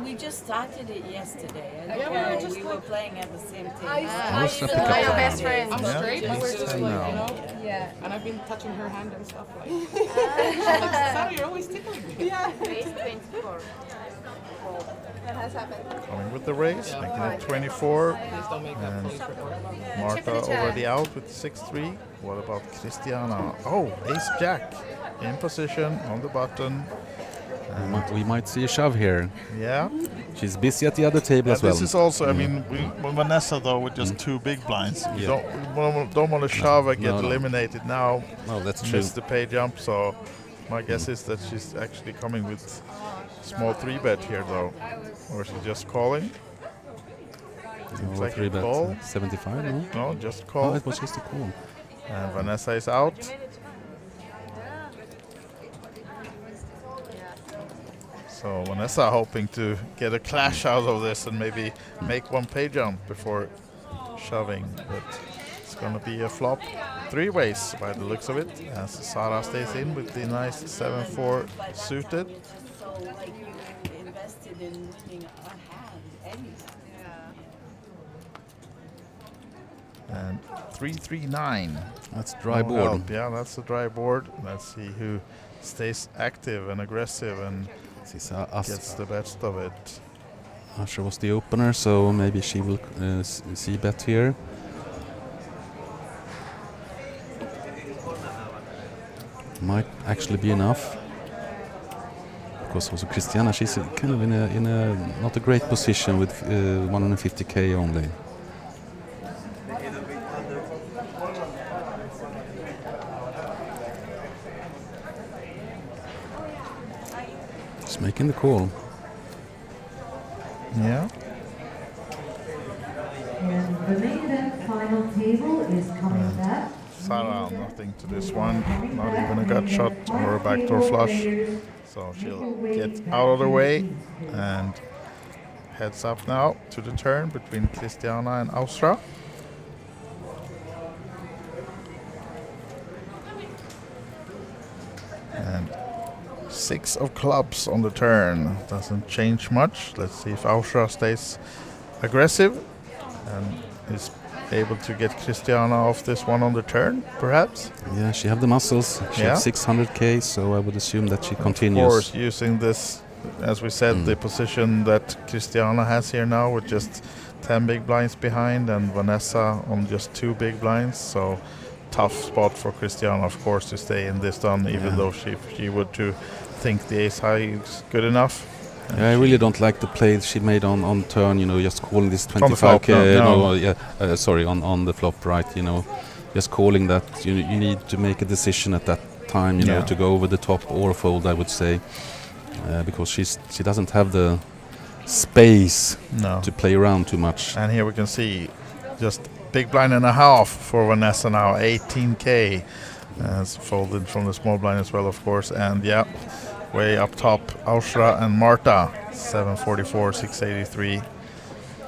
we just started it yesterday. And we were playing at the same time. I used to pick up. play Your on best it. friend. I'm straight, but we're just like, you know. Yeah. And I've been touching her hand and stuff like. She's like, Sarah, you're always tickling me. Yeah, Race 24. that has happened. Coming with the raise, making it 24. Please don't make that And police report. Marta the chair. already out with 6-3. What about Christiana? Oh, ace jack in position on the button. We might see a shove here. Yeah. She's busy at the other table as well. This is also, I mean, when Vanessa though with just two big blinds, you don't want to shove and get No. eliminated now. Oh, that's true. Miss the pay jump. So my guess is that she's actually coming with small 3-bet here though, or she's just calling. Seems Oh, like three a bet, call. 75, no? No, just Oh, call. it was just a call. And Vanessa is out. So Vanessa hoping to get a clash out of this and maybe make one pay jump before shoving, but it's gonna be a flop 3 ways by the looks of it, as Sara stays in with the nice 7-4 suited. So, like, you invested in winning a hand, anything. And 3-3-9. That's dry No board. help. Yeah, that's a dry board. Let's see who stays active and aggressive and This is gets the best of it. Asher was the opener, so maybe she will see bet here. Might actually be enough. Because also Christiana, she's kind of in a not a great position with 150k only. Just making the call. Yeah. And the main event final table is coming back. Sara, nothing to this one. Not even a gut shot or a backdoor flush. So she'll get out of the way and heads up now to the turn between Christiana and Austra. And 6 of clubs on the turn. Doesn't change much. Let's see if Austra stays aggressive and is able to get Christiana off this one on the turn, perhaps. Yeah, she have the muscles. She Yeah. have 600k, so I would assume that she Of continues. course, using this, as we said, the position that Christiana has here now with just 10 big blinds behind and Vanessa on just 2 big blinds. So tough spot for Christiana, of course, to stay in this done, even Yeah. though she would to think the ace high is good enough. Yeah, I really don't like the play she made on turn, just calling this On the flop, 25k, no. sorry, on the flop, right, just calling that you need to make a decision at that time, Yeah. to go over the top or fold, I would say, because she doesn't have the space No. to play around too much. And here we can see just big blind and a half for Vanessa now, 18k. It's folded from the small blind as well, of course. And yeah, way up top, Austra and Marta, 744, 683.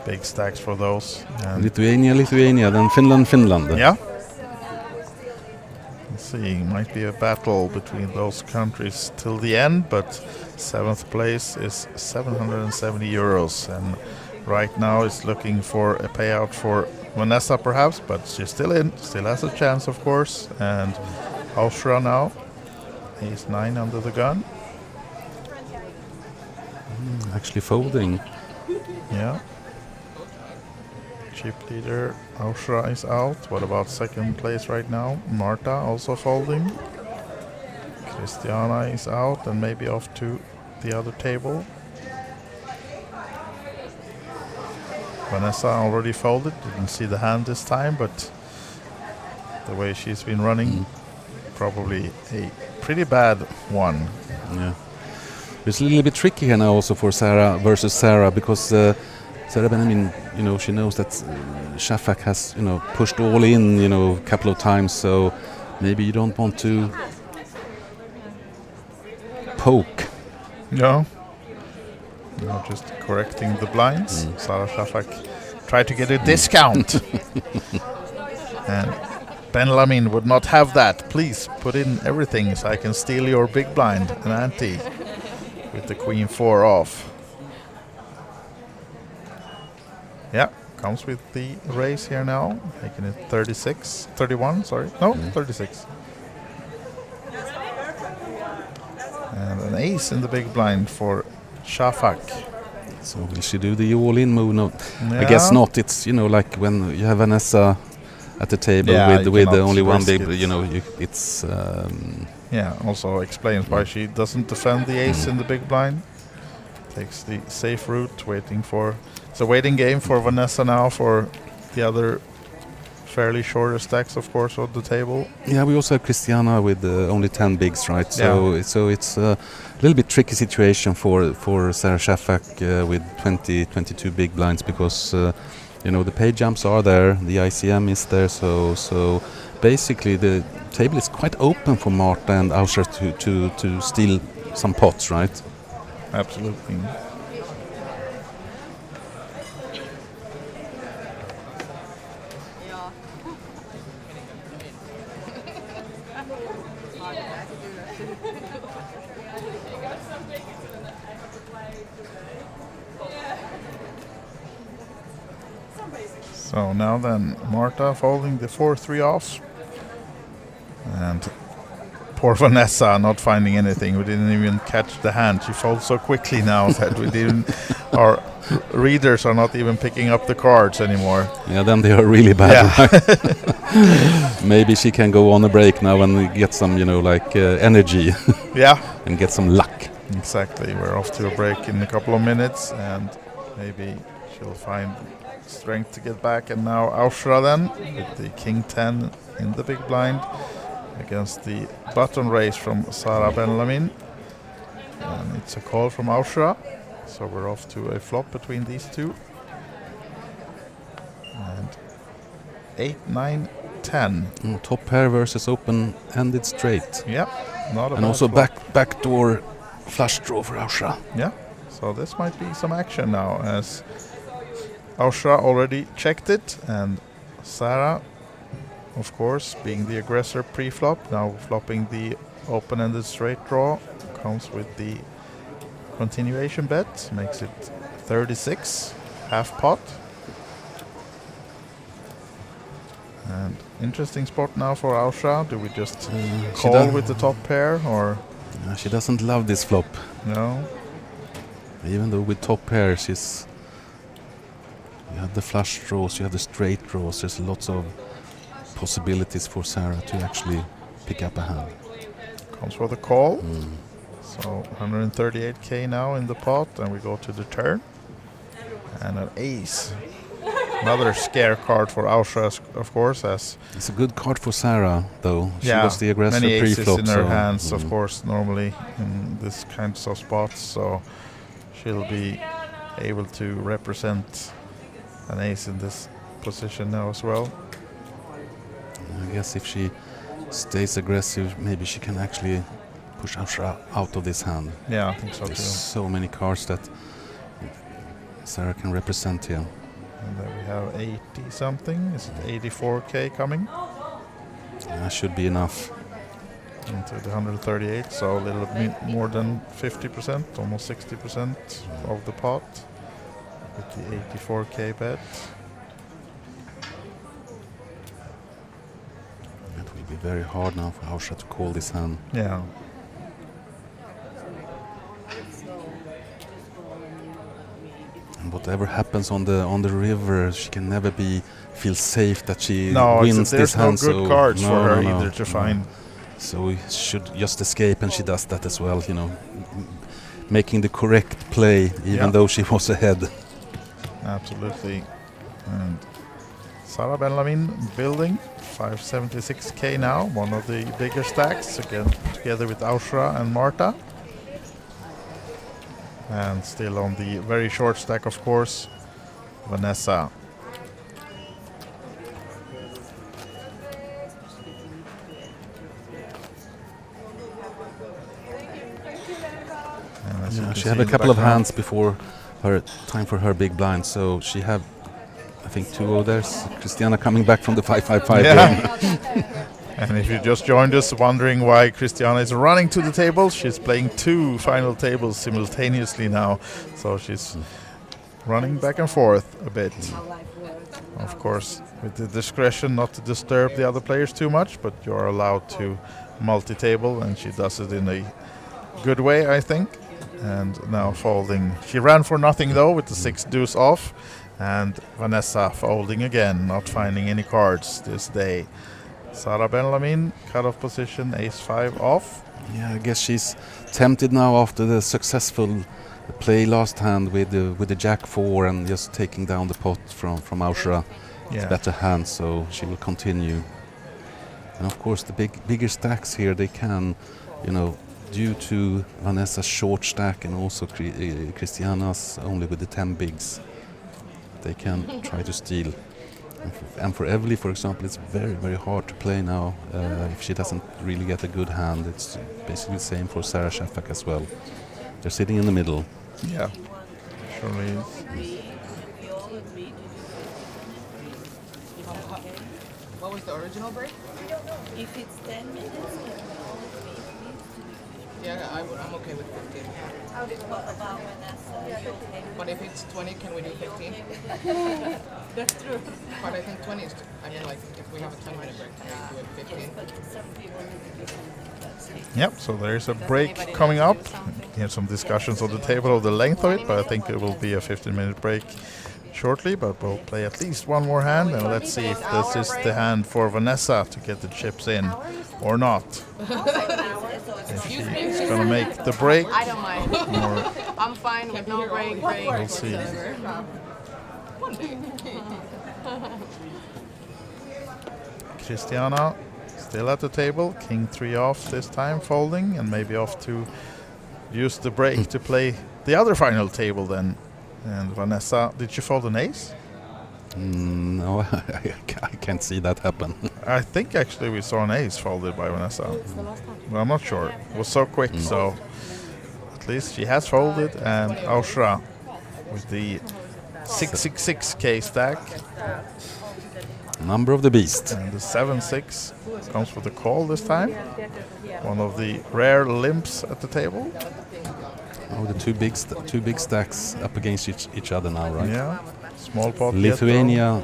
Big stacks for those. And Lithuania, then Finland. yeah. Let's see, might be a battle between those countries till the end, but 7th place is 770 euros. And right now it's looking for a payout for Vanessa perhaps, but she's still in, still has a chance, of course. And Austra now, he's 9 under the gun. Actually folding. Yeah. Chip leader Ausra is out. What about second place right now? Marta also folding. Christiana is out and maybe off to the other table. Vanessa already folded. Didn't see the hand this time, but the way she's been running, probably a pretty bad one. Yeah. It's a little bit tricky here now also for Sarah versus Sarah, because Sarah Benjamin, she knows that Shafak has, pushed all in, a couple of times, so maybe you don't want to poke. No. Just correcting the blinds. Sarah Shafak tried to get a discount. And Ben Lamin would not have that. Please put in everything so I can steal your big blind, an ante, with the queen 4 off. Yeah, comes with the raise here now, making it 31, sorry. No, 36. And an ace in the big blind for Shafak. So will she do the all-in move? No, I guess not. It's like when you have Vanessa at the table with only one big, it's. Also explains why she doesn't defend the ace in the big blind. Takes the safe route, it's a waiting game for Vanessa now for the other fairly shorter stacks, of course, on the table. Yeah, we also have Christiana with only 10 bigs, right? So it's a little bit tricky situation for Sarah Shafak with 22 big blinds, because the pay jumps are there, the ICM is there, so basically the table is quite open for Marta and Ausra to steal some pots, right? Absolutely. So now then, Marta folding the 4-3 off. And poor Vanessa not finding anything. We didn't even catch the hand. She folds so quickly now that our readers are not even picking up the cards anymore. Yeah, then they are really bad. Yeah. Maybe she can go on a break now and get some, energy. Yeah. And get some luck. Exactly. We're off to a break in a couple of minutes, and maybe she'll find strength to get back. And now Ausra then with the king 10 in the big blind against the button raise from Sarah Benlamin. And it's a call from Ausra, so we're off to a flop between these two. And 8, 9, 10. Top pair versus open-ended straight. Yeah, not a and also backdoor flush draw for Ausra. Yeah, so this might be some action now, as Ausra already checked it, and Sarah, of course, being the aggressor pre-flop, now flopping the open-ended straight draw, comes with the continuation bet, makes it 36, half pot. And interesting spot now for Ausra. Do we just call with the top pair, or? She doesn't love this flop. No. Even though with top pair, you have the flush draws, you have the straight draws. There's lots of possibilities for Sarah to actually pick up a hand. Comes for the call. So 138k now in the pot, and we go to the turn. And an ace. Another scare card for Ausra, of course. As it's a good card for Sarah, though. She was the aggressor many aces pre-flop. In her hands, of course, normally in this kinds of spots. So she'll be able to represent an ace in this position now as well. I guess if she stays aggressive, maybe she can actually push Ausra out of this hand. Yeah, I think so There's too. so many cards that Sarah can represent here. And then we have 80 something. Is it 84k coming? That should be enough. Into the 138, so a little bit more than 50%, almost 60% of the pot with the 84k bet. It will be very hard now for Ausra to call this hand. Yeah. whatever happens on the river, she can never feel safe that she No, wins there's this no hand. good so cards no, for her no, either to find. So we should just escape, and she does that as well. Making the correct play, even though she was ahead. Absolutely. And Sarah Benjamin building 576k now, one of the bigger stacks, again together with Austria and Marta. And still on the very short stack, of course, Vanessa. And as you can She see have in a the couple of background- hands before her time for her big blind, so she have, I think, 2 there's Christiana coming back from the 5-5-5 game. And if you just joined us wondering why Christiana is running to the table, she's playing 2 final tables simultaneously now. So she's running back and forth a bit. Of course, with the discretion not to disturb the other players too much, but you're allowed to multi-table, and she does it in a good way, I think. And now folding. She ran for nothing though with the 6 deuce off. And Vanessa folding again, not finding any cards this day. Sarah Benjamin, cut-off position, ace-5 off. Yeah, I guess she's tempted now after the successful play last hand with the jack-4 and just taking down the pot from Austria. It's better hand, so she will continue. And of course, the bigger stacks here, they can, due to Vanessa's short stack and also Christiana's only with the 10 bigs, they can try to steal. And for Evely, for example, it's very, very hard to play now if she doesn't really get a good hand. It's basically the same for Sarah Shafak as well. They're sitting in the middle. Yeah, surely is. What was the original break? If it's 10 minutes, Yeah, I'm okay with 15. what about Vanessa? Are you okay? But if it's 20, can we do 15? That's true. But I think 20 is, if we have a 20-minute break, can we do it 15? But some people Yep, so there's a break coming up. We have some discussions on the table of the length of it, but I think it will be a 15-minute break shortly. But we'll play at least one more hand, and let's see if this is the hand for Vanessa to get the chips in or not. If she's going to make the break. I don't mind. Or I'm fine with no break. we'll see. Christiana still at the table, king 3 off this time, folding, and maybe off to use the break to play the other final table then. And Vanessa, did she fold an ace? No, I can't see that happen. I think actually we saw an ace folded by Vanessa. Well, I'm not sure. It was so quick, so at least she has folded. And Austria with the 666k stack. Number of the beast. And the 7-6 comes with a call this time. One of the rare limps at the table. Oh, the two big stacks up against each other now, right? Yeah. Small pot. Lithuania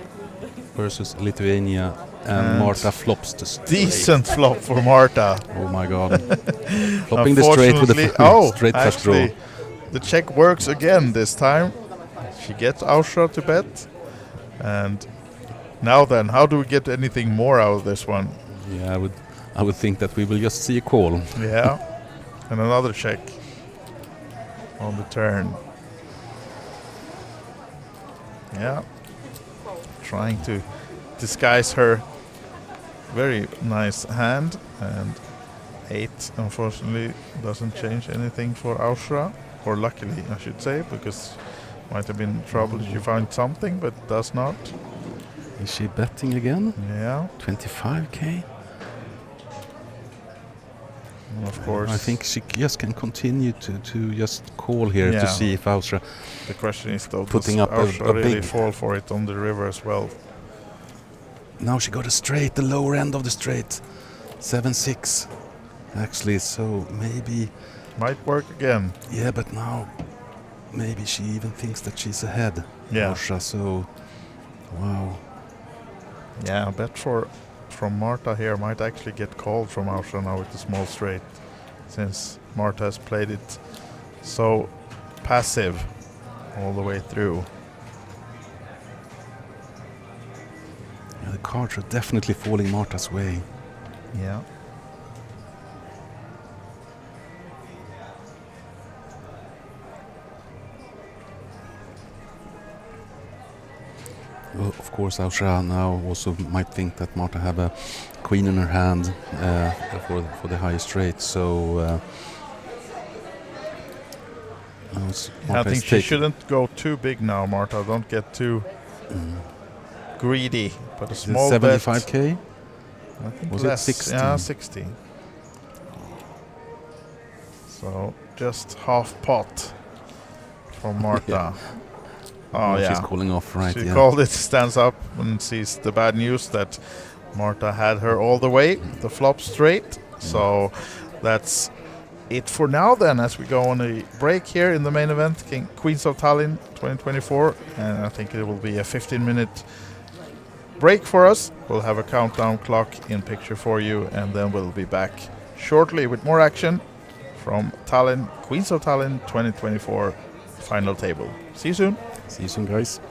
versus Lithuania, and Marta flops the straight. Decent flop for Marta. Oh my god. Flopping the straight with a straight flush draw. Actually, the check works again this time. She gets Austria to bet. And now then, how do we get anything more out of this one? Yeah, I would think that we will just see a call. Yeah. And another check on the turn. Yeah. Trying to disguise her very nice hand, and 8 unfortunately doesn't change anything for Austria, or luckily I should say, because might have been trouble if you found something, but does not. Is she betting again? Yeah. 25k? And of course, I think she just can continue to just call here Yeah. to see if Austria the question is though, putting does up a Austria really big- fall for it on the river as well? Now she got a straight, the lower end of the straight. 7-6 actually, so maybe. Might work again. Yeah, but now maybe she even thinks that she's ahead. Yeah. Austria, so wow. Yeah, a bet from Marta here might actually get called from Austria now with the small straight, since Marta has played it so passive all the way through. The cards are definitely falling Marta's way. Yeah. Well, of course, Ausra now also might think that Marta have a queen in her hand for the highest rate. So I think she shouldn't go too big now, Marta. Don't get too greedy. But a small 75k. I think Was less. it 60? Yeah, 60. So just half pot from Marta. Yeah. Oh, yeah. She's calling off, right? She Yeah. called it, stands up and sees the bad news that Marta had her all the way, the flop straight. So that's it for now then, as we go on a break here in the main event, Queens of Tallinn 2024. And I think it will be a 15-minute break for us. We'll have a countdown clock in picture for you, and then we'll be back shortly with more action from Tallinn, Queens of Tallinn 2024 final table. See you soon. See you soon, guys.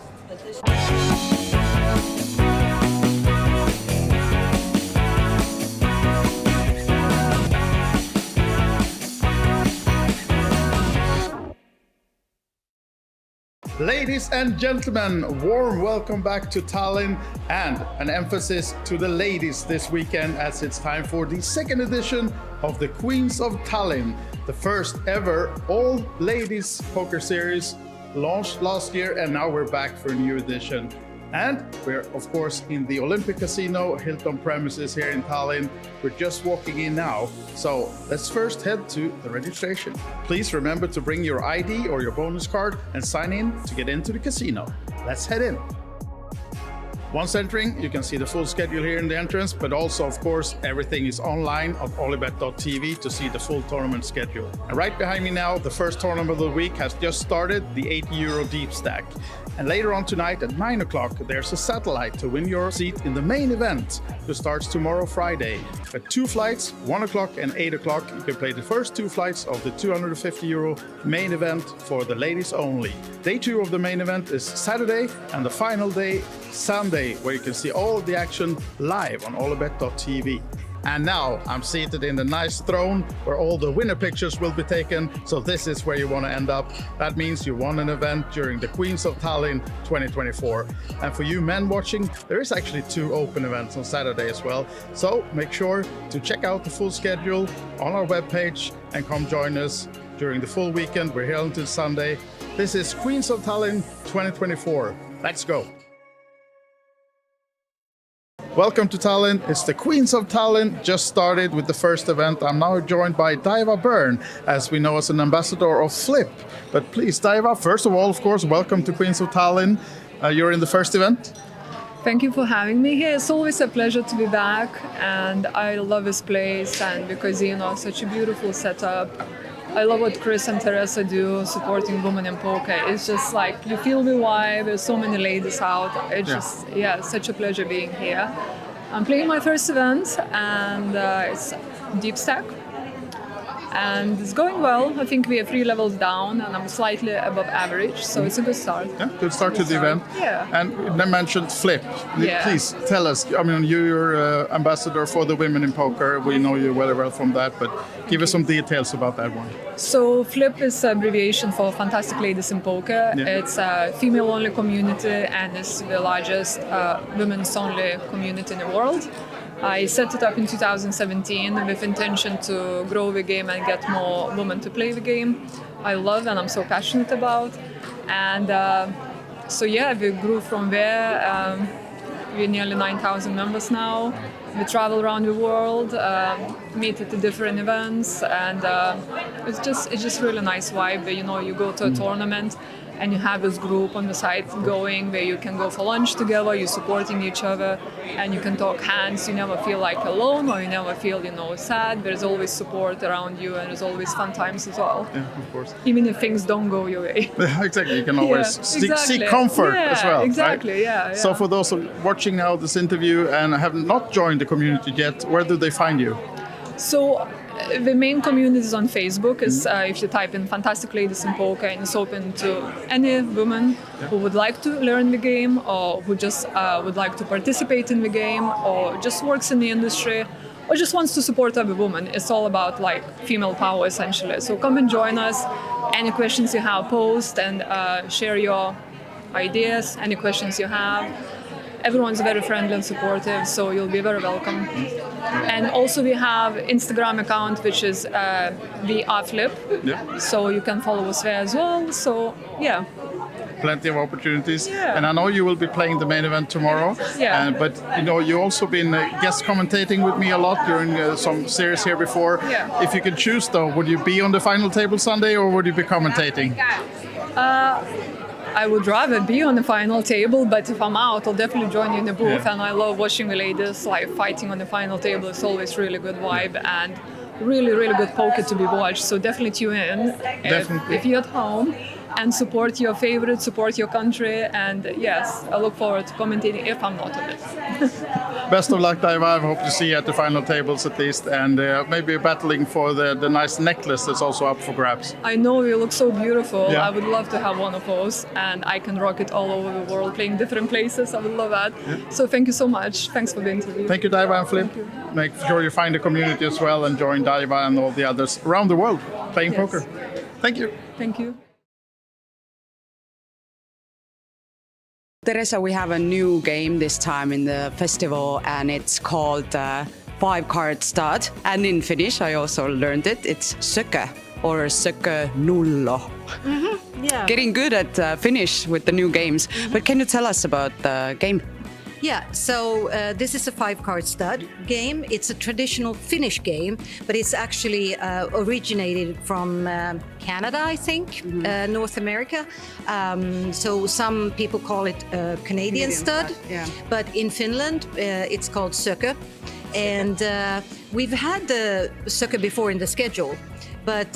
Ladies and gentlemen, warm welcome back to Tallinn, and an emphasis to the ladies this weekend, as it's time for the second edition of the Queens of Tallinn, the first ever all ladies poker series launched last year, and now we're back for a new edition. And we're of course in the Olympic Casino Hilton premises here in Tallinn. We're just walking in now, so let's first head to the registration. Please remember to bring your ID or your bonus card and sign in to get into the casino. Let's head in. Once entering, you can see the full schedule here in the entrance, but also, of course, everything is online on OlyBet.tv to see the full tournament schedule. And right behind me now, the first tournament of the week has just started, the 80 euro deep stack. And later on tonight at 9 o'clock, there's a satellite to win your seat in the main event, which starts tomorrow, Friday. At 2 flights, 1 o'clock and 8 o'clock, you can play the first 2 flights of the 250 euro main event for the ladies only. Day 2 of the main event is Saturday, and the final day, Sunday, where you can see all of the action live on OlyBet.tv. And now I'm seated in the nice throne where all the winner pictures will be taken. So this is where you want to end up. That means you won an event during the Queens of Tallinn 2024. And for you men watching, there is actually 2 open events on Saturday as well. So make sure to check out the full schedule on our webpage and come join us during the full weekend. We're here until Sunday. This is Queens of Tallinn 2024. Let's go. Welcome to Tallinn. It's the Queens of Tallinn, just started with the first event. I'm now joined by Daiva Byrne, as we know as an ambassador of Flip. But please, Daiva, first of all, of course, welcome to Queens of Tallinn. You're in the first event. Thank you for having me here. It's always a pleasure to be back, and I love this place, and because, you know, such a beautiful setup. I love what Chris and Teresa do, supporting women in poker. It's just like, you feel the vibe, there's so many ladies out. It's just, such a pleasure being here. I'm playing my first event, and it's deep stack. And it's going well. I think we are 3 levels down, and I'm slightly above average, so it's a good start. Yeah, good start to the event. Yeah. And you mentioned Flip. Yeah. Please tell us. I mean, you're ambassador for the women in poker. We know you very well from that, but give us some details about that one. So Flip is an abbreviation for Fantastic Ladies in Poker. Yeah. It's a female-only community, and it's the largest women's-only community in the world. I set it up in 2017 with intention to grow the game and get more women to play the game. I love and I'm so passionate about. And we grew from there. We're nearly 9,000 members now. We travel around the world, meet at the different events, and it's just really nice vibe. You know, you go to a tournament and you have this group on the side going where you can go for lunch together, you're supporting each other, and you can talk hands. You never feel like alone, or you never feel, you know, sad. There's always support around you, and there's always fun times as well. Yeah, of course. Even if things don't go your way. Exactly, you can always seek comfort as well. Exactly, right? yeah. So for those watching now this interview and have not joined the community yet, where do they find you? So The main community is on Facebook. If you type in Fantastic Ladies in Poker, and it's open to any woman who would like to learn the game, or who just would like to participate in the game, or just works in the industry, or just wants to support other women. It's all about like female power essentially. So come and join us. Any questions you have, post and share your ideas, any questions you have. Everyone's very friendly and supportive, so you'll be very welcome. And also we have Instagram account, which is @VRFlip. Yeah. So you can follow us there as well. So yeah. Plenty of opportunities. Yeah. And I know you will be playing the main event tomorrow. Yeah. But you know, you also been guest commentating with me a lot during some series here before. Yeah. If you could choose though, would you be on the final table Sunday or would you be commentating? I would rather be on the final table, but if I'm out, I'll definitely join you in the booth. Yeah. And I love watching the ladies like fighting on the final table. It's always really good vibe and really, really good poker to be watched. So definitely tune in Definitely. if you're at home, and support your favorite, support your country. And yes, I look forward to commentating if I'm not on it. Best of luck, Daiva. I hope to see you at the final tables at least, and maybe battling for the nice necklace that's also up for grabs. I know you look so beautiful. Yeah. I would love to have one of those, and I can rock it all over the world, playing different places. I would love that. Yeah. So thank you so much. Thanks for the interview. Thank you, Daiva and Flip. Make sure you find the community as well and join Daiva and all the others around the world playing Yes. poker. Thank you. Thank you. Teresa, we have a new game this time in the festival, and it's called 5-card stud. And in Finnish, I also learned it. It's sökö or sökö nullo. Yeah. Getting good at Finnish with the new games. But can you tell us about the game? Yeah, so this is a 5-card stud game. It's a traditional Finnish game, but it's actually originated from Canada, I think, North America. So some people call it Canadian stud, yeah. but in Finland it's called sökö. And we've had the sökö before in the schedule, but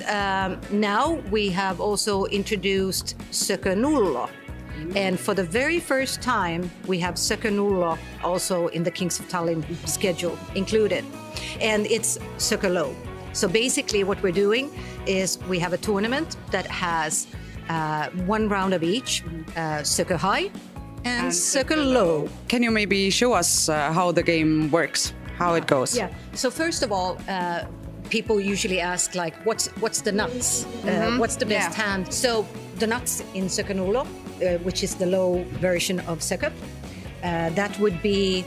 now we have also introduced sökö nullo. And for the very first time, we have sökö nullo also in the Kings of Tallinn schedule included. And it's sökö low. So basically what we're doing is we have a tournament that has one round of each, sökö high and sökö low. Can you maybe show us how the game works, how it goes? Yeah. So first of all, people usually ask like, what's the nuts? What's the best hand? So the nuts in sökö nullo, which is the low version of sökö, that would be,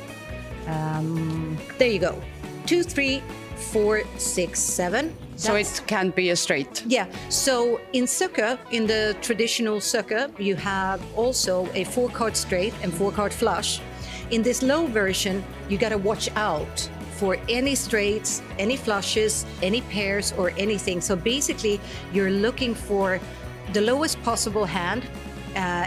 there you go, 2, 3, 4, 6, 7. So it can't be a straight. Yeah. So in sökö, in the traditional sökö, you have also a 4-card straight and 4-card flush. In this low version, you got to watch out for any straights, any flushes, any pairs, or anything. So basically, you're looking for the lowest possible hand.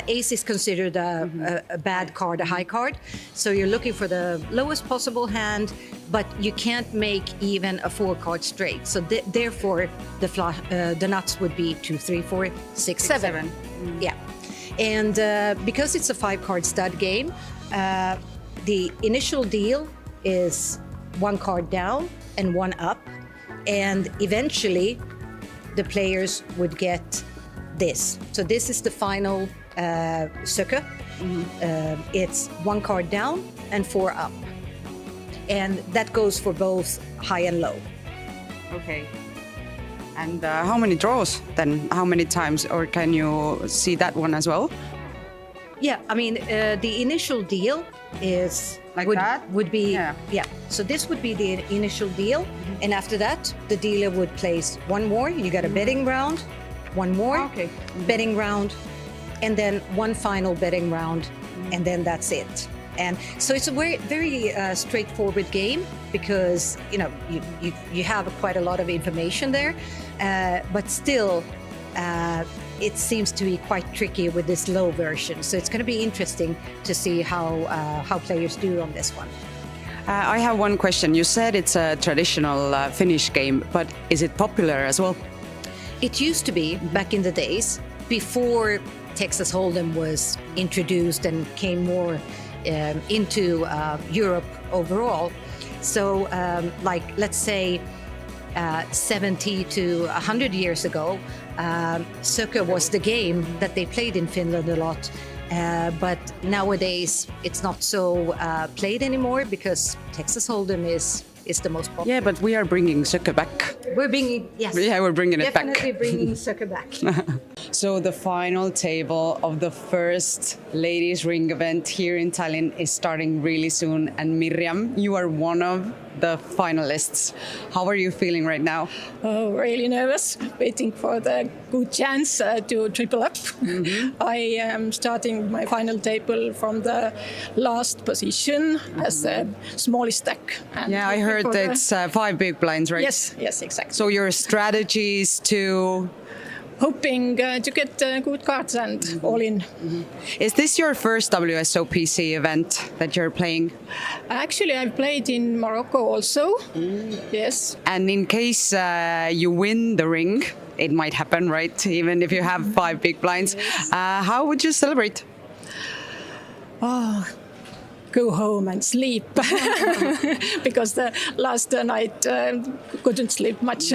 Ace is considered a bad card, a high card. So you're looking for the lowest possible hand, but you can't make even a 4-card straight. So therefore, the nuts would be 2, 3, 4, 6, 7. Yeah. And because it's a 5-card stud game, the initial deal is 1 card down and 1 up. And eventually, the players would get this. So this is the final sökö. It's 1 card down and 4 up. And that goes for both high and low. Okay. And how many draws then? How many times? Or can you see that one as well? Yeah, I mean, the initial deal is would be yeah. So this would be the initial deal, and after that, the dealer would place 1 more. You got a betting round, 1 more betting round, and then 1 final betting round, and then that's it. And so it's a very straightforward game because you have quite a lot of information there, but still. It seems to be quite tricky with this low version. So it's going to be interesting to see how players do on this one. I have one question. You said it's a traditional Finnish game, but is it popular as well? It used to be back in the days before Texas Hold'em was introduced and came more into Europe overall. So like let's say 70 to 100 years ago, soccer was the game that they played in Finland a lot. But nowadays it's not so played anymore because Texas Hold'em is the most popular. Yeah, but we are bringing soccer back. We're bringing, yes. Yeah, we're bringing it back. Definitely bringing soccer back. So the final table of the first ladies ring event here in Tallinn is starting really soon. And Miriam, you are one of the finalists. How are you feeling right now? Oh, really nervous, waiting for the good chance to triple up. I am starting my final table from the last position as the smallest stack. And Yeah, I heard it's 5 big blinds, right? Yes, exactly. So your strategy is to... Hoping to get good cards and all in. Is this your first WSOPC event that you're playing? Actually, I've played in Morocco also. Yes. And in case you win the ring, it might happen, right? Even if you have 5 big blinds. How would you celebrate? Oh, go home and sleep because the last night couldn't sleep much.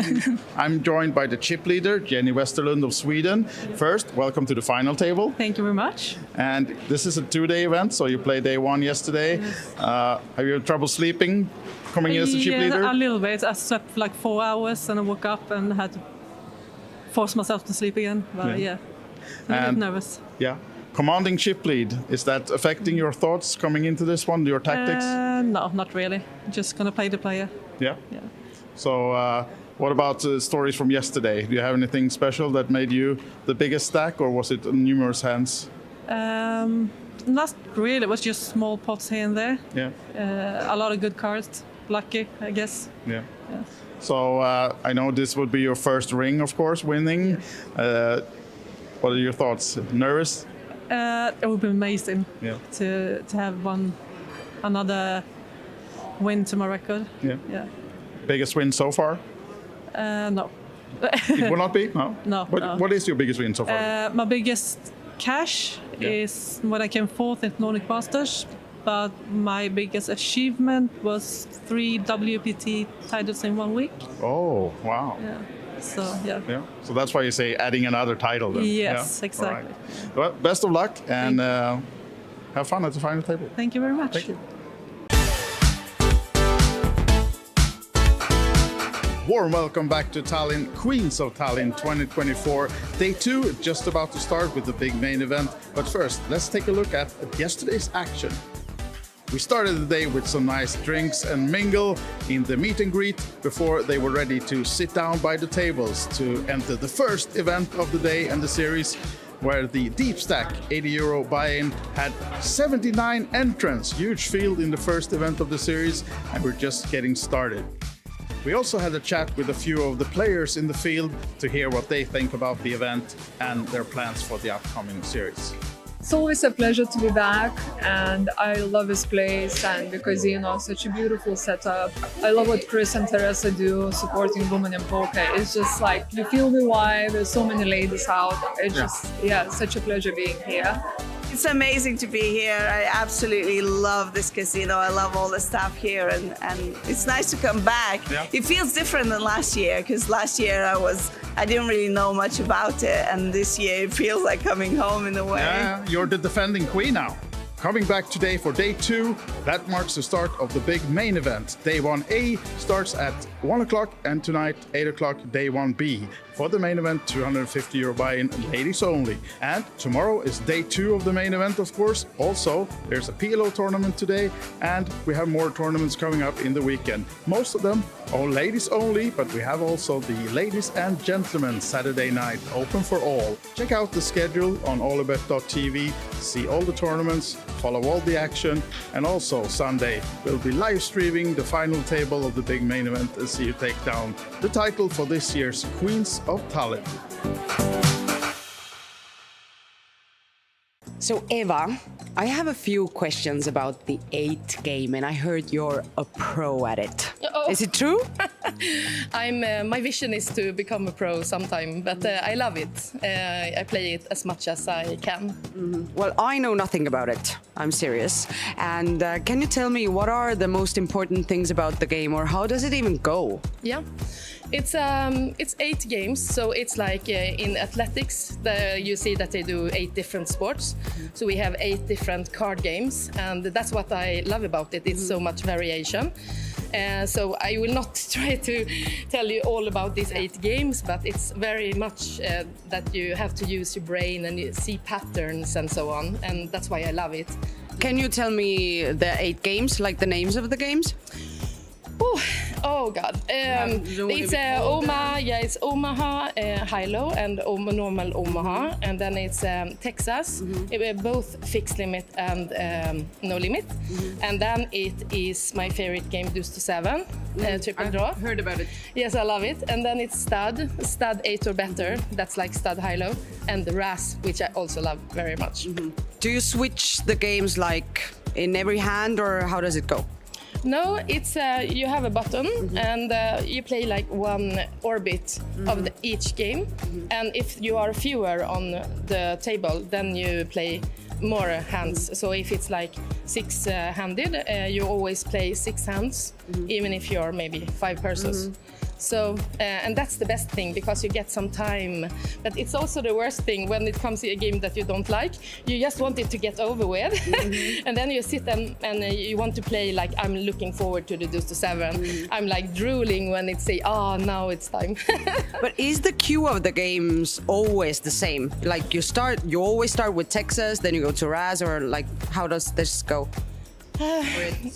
I'm joined by the chip leader, Jenny Westerlund of Sweden. First, welcome to the final table. Thank you very much. And this is a 2-day event, so you played day 1 yesterday. Have you had trouble sleeping coming in as a chip leader? A little bit. I slept for like 4 hours and I woke up and had to force myself to sleep again. But yeah, I'm a bit nervous. Yeah. Commanding chip lead, is that affecting your thoughts coming into this one, your tactics? No, not really. Just going to play the player. Yeah? So what about stories from yesterday? Do you have anything special that made you the biggest stack, or was it numerous hands? Not really. It was just small pots here and there. Yeah. A lot of good cards. Lucky, I guess. Yeah. So I know this would be your first ring, of course, winning. What are your thoughts? Nervous? It would be amazing to have another win to my record. Yeah. Biggest win so far? No. It will not be? No? No. What is your biggest win so far? My biggest cash is when I came 4th at Nordic Masters, but my biggest achievement was 3 WPT titles in 1 week. Oh, wow. Yeah. So, yeah. So that's why you say adding another title then? Yes, exactly. Right. Well, best of luck and have fun at the final table. Thank you very much. Thank you. Warm welcome back to Tallinn, Queens of Tallinn 2024. Day 2 just about to start with the big main event. But first, let's take a look at yesterday's action. We started the day with some nice drinks and mingle in the meet and greet before they were ready to sit down by the tables to enter the first event of the day and the series, where the deep stack 80 euro buy-in had 79 entrants, huge field in the first event of the series, and we're just getting started. We also had a chat with a few of the players in the field to hear what they think about the event and their plans for the upcoming series. It's always a pleasure to be back, and I love this place and the casino, such a beautiful setup. I love what Chris and Teresa do, supporting women in poker. It's just like, you feel the vibe, there's so many ladies out. It's just, such a pleasure being here. It's amazing to be here. I absolutely love this casino. I love all the staff here, and it's nice to come back. Yeah. It feels different than last year, because last year I didn't really know much about it, and this year it feels like coming home in a way. Yeah, you're the defending queen now. Coming back today for day 2, that marks the start of the big main event. Day 1A starts at 1 o'clock, and tonight 8 o'clock, day 1B. For the main event, 250 euro buy-in, ladies only. And tomorrow is day 2 of the main event, of course. Also, there's a PLO tournament today, and we have more tournaments coming up in the weekend. Most of them are ladies only, but we have also the ladies and gentlemen Saturday night open for all. Check out the schedule on OlyBet.tv, see all the tournaments, follow all the action, and also Sunday we'll be live streaming the final table of the big main event and see you take down the title for this year's Queens of Tallinn. So Eva, I have a few questions about the 8 game, and I heard you're a pro at it. Oh. Is it true? My vision is to become a pro sometime, but I love it. I play it as much as I can. Well, I know nothing about it. I'm serious. And can you tell me what are the most important things about the game, or how does it even go? Yeah. It's 8 games, so it's like in athletics, you see that they do 8 different sports. So we have 8 different card games, and that's what I love about it. It's so much variation. So I will not try to tell you all about these 8 games, but it's very much that you have to use your brain and you see patterns and so on, and that's why I love it. Can you tell me the 8 games, like the names of the games? Oh God! It's it's Omaha, high-low, and normal Omaha, and then it's Texas. Both fixed limit and no limit, and then it is my favorite game, Deuce to 7, triple draw. I've heard about it. Yes, I love it. And then it's Stud 8 or better. That's like Stud high-low, and the RAS, which I also love very much. Do you switch the games like in every hand, or how does it go? No, it's you have a button and you play like one orbit of each game. And if you are fewer on the table, then you play more hands. So if it's like 6-handed, you always play 6 hands, even if you're maybe 5 persons. So, and that's the best thing because you get some time. But it's also the worst thing when it comes to a game that you don't like. You just want it to get over with. And then you sit and you want to play like, I'm looking forward to the Deuce to 7. I'm like drooling when it say, now it's time. But is the queue of the games always the same? Like you always start with Texas, then you go to Raz, or like how does this go?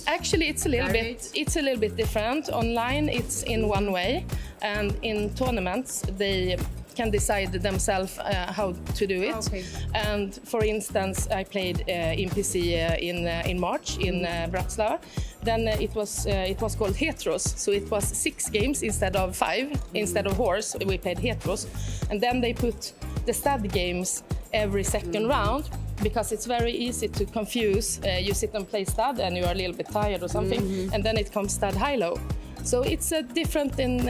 Actually, it's a little bit different. Online, it's in one way, and in tournaments, they can decide themselves how to do it. Okay. And for instance, I played in PC in March in Bratislava. Then it was called Heteros, so it was 6 games instead of 5. Instead of horse, we played Heteros, and then they put the stud games every second round. Because it's very easy to confuse. You sit and play stud and you are a little bit tired or something, and then it comes stud high-low. So it's different I'm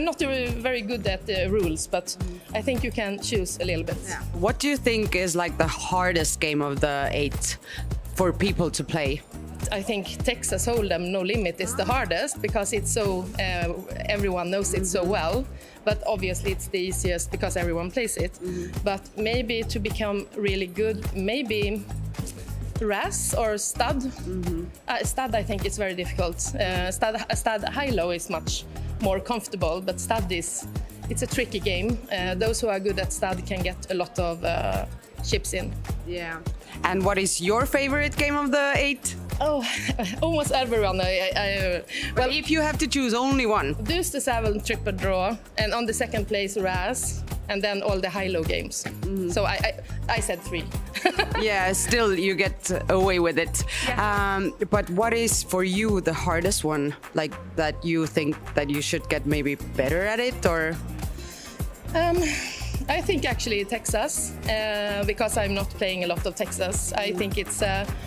not very good at the rules, but I think you can choose a little bit. Yeah. What do you think is like the hardest game of the 8 for people to play? I think Texas Hold'em No Limit is the hardest because it's so everyone knows it so well. But obviously it's the easiest because everyone plays it. But maybe to become really good, maybe Ras or Stud. Stud, I think, is very difficult. Stud high-low is much more comfortable, but Stud it's a tricky game. Those who are good at Stud can get a lot of chips in. Yeah. And what is your favorite game of the 8? Oh, almost everyone. Well, if you have to choose only one. Deuce to 7 triple draw, and on the second place Raz, and then all the high-low games. So I said 3. Yeah, still you get away with it. Yeah. But what is for you the hardest one? Like that you think that you should get maybe better at it, or? I think actually Texas, because I'm not playing a lot of Texas. I think it's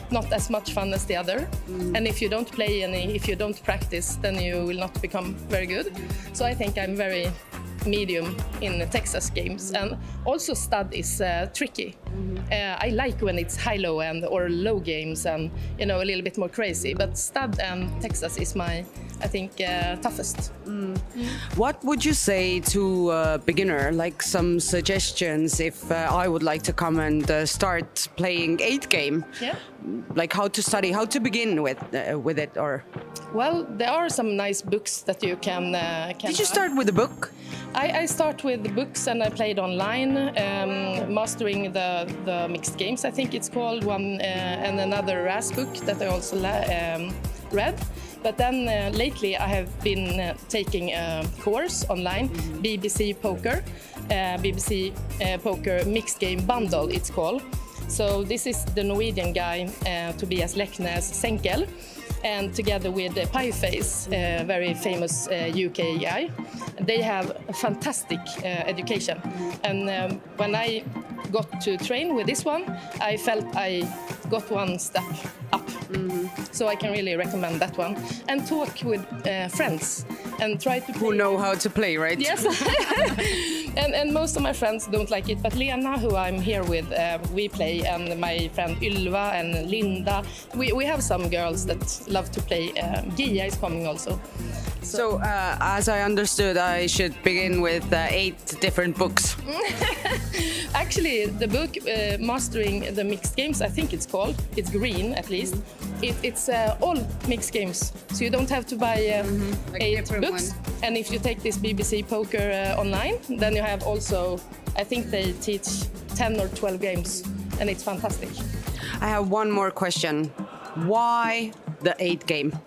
not as much fun as the other. And if you don't play if you don't practice, then you will not become very good. So I think I'm very medium in the Texas games. And also stud is tricky. I like when it's high-low or low games and a little bit more crazy. But stud and Texas is my, I think, toughest. What would you say to a beginner, like some suggestions if I would like to come and start playing 8 game? Yeah. Like how to study, how to begin with it, or? Well, there are some nice books that you can Did you start with a book? I start with the books and I played online, mastering the mixed games, I think it's called, one and another RAS book that I also read. But then lately I have been taking a course online, BBC Poker, BBC Poker Mixed Game Bundle it's called. So this is the Norwegian guy, Tobias Leknes Senkel, and together with Pieface, a very famous UK guy. They have a fantastic education. And when I got to train with this one, I felt I got one step up. So I can really recommend that one. And talk with friends and try to play. Who know how to play, right? Yes. and most of my friends don't like it, but Lena, who I'm here with, we play, and my friend Ylva and Linda. We have some girls that love to play. Gia is coming also. So, as I understood, I should begin with 8 different books. Actually, the book Mastering the Mixed Games, I think it's called. It's green, at least. It's all mixed games, so you don't have to buy Like 8 books. And if you take this BBC Poker online, then you have also, I think they teach 10 or 12 games, and it's fantastic. I have one more question. Why the 8 game?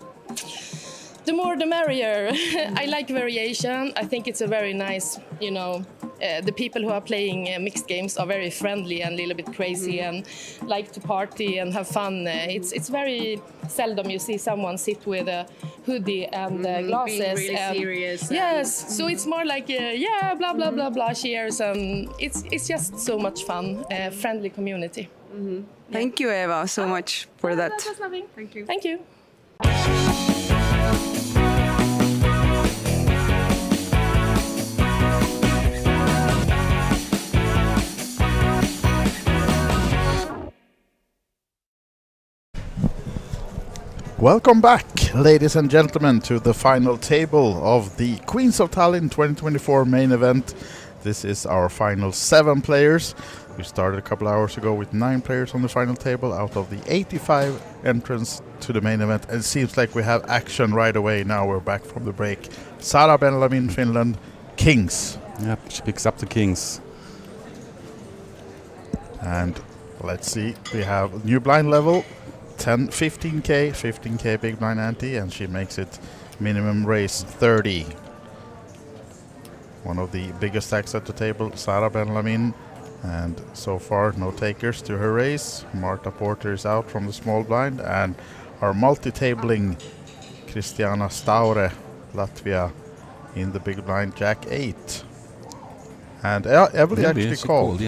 The more the merrier. I like variation. I think it's a very nice, the people who are playing mixed games are very friendly and a little bit crazy and like to party and have fun. It's very seldom you see someone sit with a hoodie and glasses. Being really and serious. Yes, so it's more like, blah, blah, blah, blah, cheers. And it's just so much fun, friendly community. Thank you, Eva, so much for that. That was lovely. Thank you. Thank you. Welcome back, ladies and gentlemen, to the final table of the Queens of Tallinn 2024 main event. This is our final 7 players. We started a couple hours ago with 9 players on the final table out of the 85 entrants to the main event. And it seems like we have action right away. Now we're back from the break. Sara Benjamin, Finland, Kings. Yep, she picks up the Kings. And let's see, we have new blind level. 15k big blind ante, and she makes it minimum raise 30. One of the biggest stacks at the table, Sara Benjamin, and so far no takers to her raise. Marta Porter is out from the small blind, and our multi-tabling Christiana Staure, Latvia, in the big blind, Jack 8. And Evelyn actually called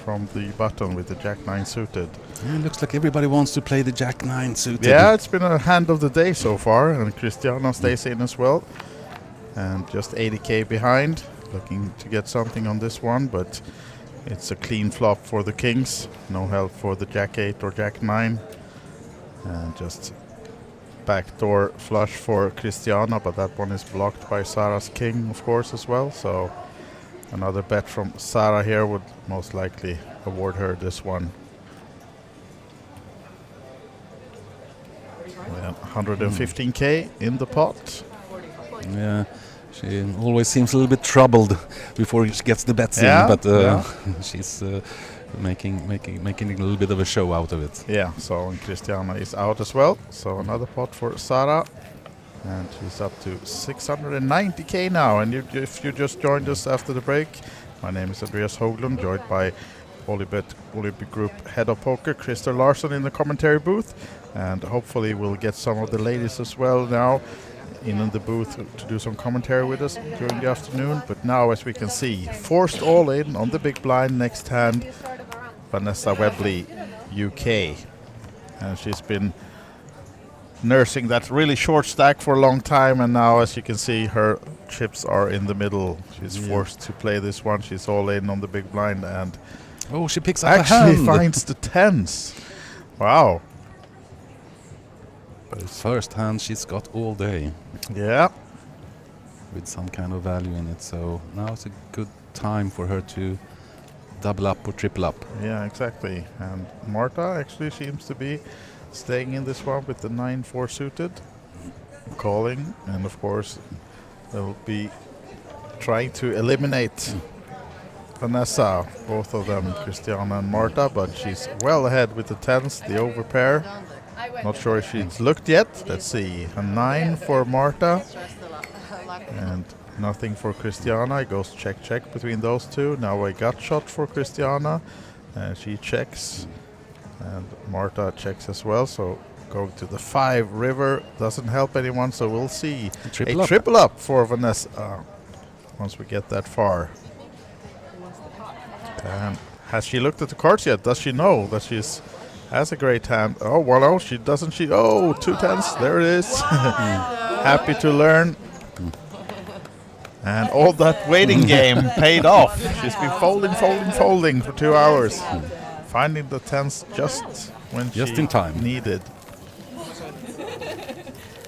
from the button with the Jack 9 suited. Yeah, it looks like everybody wants to play the Jack 9 suited. Yeah, it's been a hand of the day so far, and Christiana stays in as well. And just 80k behind, looking to get something on this one, but it's a clean flop for the Kings. No help for the Jack 8 or Jack 9. And just backdoor flush for Christiana, but that one is blocked by Sara's King, of course, as well. So another bet from Sara here would most likely award her this one. 115k in the pot. Yeah, she always seems a little bit troubled before she gets the bets in, but she's making a little bit of a show out of it. Yeah, so Christiana is out as well. So another pot for Sara, and she's up to 690k now. And if you just joined us after the break, my name is Andreas Hoglund, joined by OlyBet Group Head of Poker, Christer Larsson, in the commentary booth. And hopefully we'll get some of the ladies as well now in the booth to do some commentary with us during the afternoon. But now, as we can see, forced all in on the big blind next hand, Vanessa Webley, UK. And she's been nursing that really short stack for a long time, and now, as you can see, her chips are in the middle. She's forced to play this one. She's all in on the big blind, and she picks up actually a hand. finds the tens. Wow. But first hand she's got all day. Yeah. With some kind of value in it. So now it's a good time for her to double up or triple up. Yeah, exactly. And Marta actually seems to be staying in this one with the 9-4 suited. Calling. And of course they'll be trying to eliminate Vanessa, both of them, Christiana and Marta, but she's well ahead with the tens, the overpair. Not sure if she's looked yet. Let's see. A 9 for Marta. And nothing for Christiana. It goes check between those two. Now a gut shot for Christiana. She checks. And Marta checks as well. So going to the 5 river doesn't help anyone. So we'll see a triple up for Vanessa once we get that far. And has she looked at the cards yet? Does she know that she's Has a great hand. Oh, well, oh, she doesn't. She. Oh, 2 tens. There it is. Happy to learn. And all that waiting game paid off. She's been folding for 2 hours. Finding the tens just when Just she in time. needed.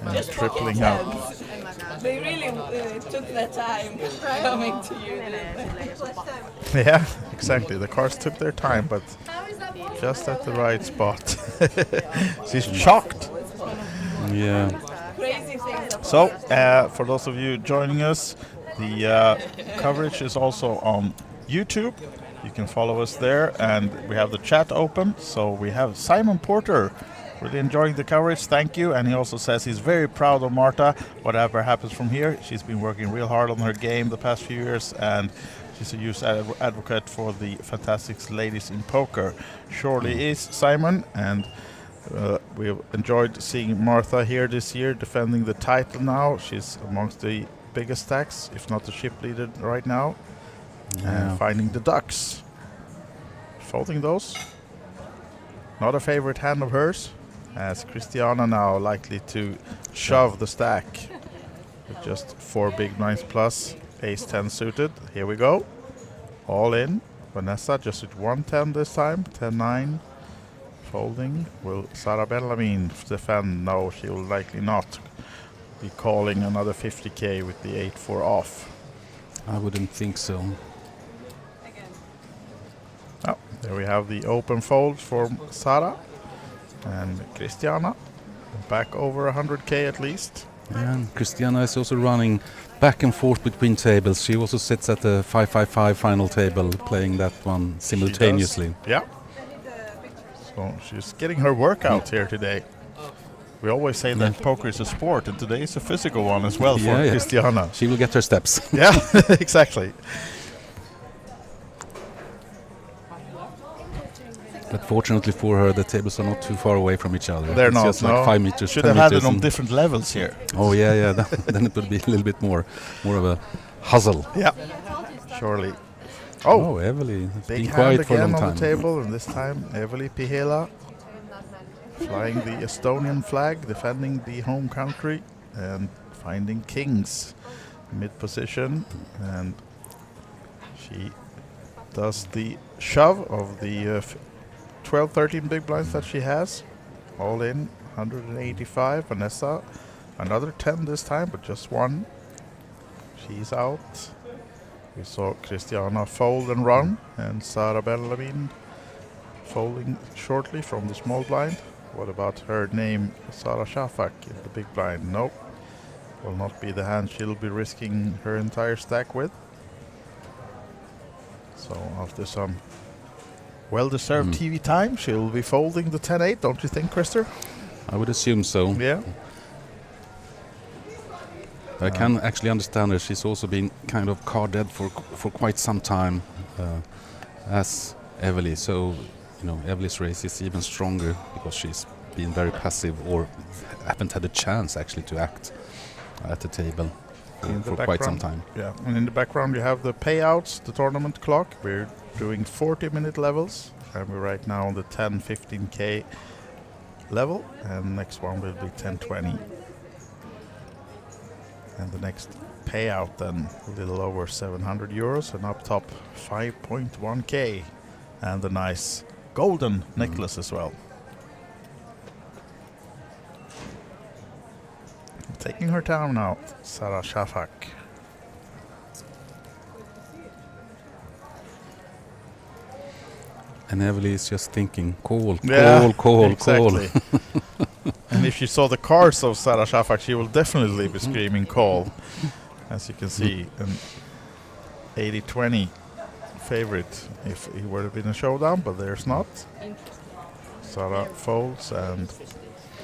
And tripling up. They really took their time coming to you. Yeah, exactly. The cards took their time, but just at the right spot. She's shocked. Yeah. Crazy things. So, for those of you joining us, the coverage is also on YouTube. You can follow us there, and we have the chat open. So we have Simon Porter really enjoying the coverage. Thank you. And he also says he's very proud of Marta. Whatever happens from here, she's been working real hard on her game the past few years, and she's a huge advocate for the fantastic ladies in poker. Surely is, Simon. And we've enjoyed seeing Martha here this year defending the title now. She's amongst the biggest stacks, if not the ship leader right now. And finding the ducks. Folding those. Not a favorite hand of hers. As Christiana now likely to shove the stack. With just 4 big blinds plus. Ace 10 suited. Here we go. All in. Vanessa just with 110 this time. 10-9. Folding. Will Sara Bellarmine defend? No, she will likely not be calling another 50k with the 8-4 off. I wouldn't think so. Oh, there we have the open fold for Sara and Christiana. Back over 100k at least. And Christiana is also running back and forth between tables. She also sits at the 5-5-5 final table, playing that one simultaneously. Yeah. So she's getting her workout here today. We always say that poker is a sport, and today is a physical one as well for Christiana. She will get her steps. Yeah, exactly. But fortunately for her, the tables are not too far away from each other. They're it's not. just like 5 meters. Should 10 have had it meters on different levels here. Oh yeah. Then it would be a little bit more of a hustle. Yeah, surely. Oh, Eveli. It's big been hand quiet for a again long on time. the table, and this time Eveli Pihela flying the Estonian flag, defending the home country, and finding kings mid position, and she does the shove of the 12-13 big blinds that she has. All in 185. Vanessa another 10 this time, but just 1. She's out. We saw Christiana fold and run, and Sara Bellarmine folding shortly from the small blind. What about her name, Sara Shafak, in the big blind? Nope. Will not be the hand she'll be risking her entire stack with. So after some well-deserved TV time, she'll be folding the 10-8, don't you think, Krister? I would assume so. Yeah. I can actually understand her. She's also been kind of card dead for quite some time, as Eveli. So, Eveli's race is even stronger because she's been very passive or haven't had a chance actually to act at the table for quite some time. Yeah, and in the background you have the payouts, the tournament clock. We're doing 40-minute levels, and we're right now on the 10-15k level, and next one will be 10-20. And the next payout then a little over 700 euros, and up top 5.1k, and a nice golden necklace as well. Taking her down now, Sara Shafak. And Eveli is just thinking, call. Exactly. And if she saw the cards of Sara Shafak, she will definitely be screaming call. As you can see, an 80-20 favorite if he were to be in a showdown, but there's not. Sara folds, and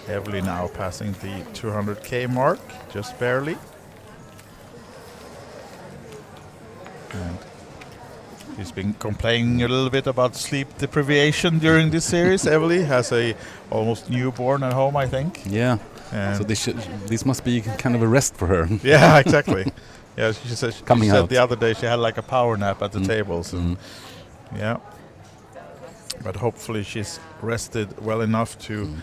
Eveli now passing the 200k mark, just barely. And she's been complaining a little bit about sleep deprivation during this series. Eveli has a almost newborn at home, I think. Yeah. And so this must be kind of a rest for her. Yeah, exactly. Yeah, she said Coming out the other day she had like a power nap at the tables. And yeah. But hopefully she's rested well enough to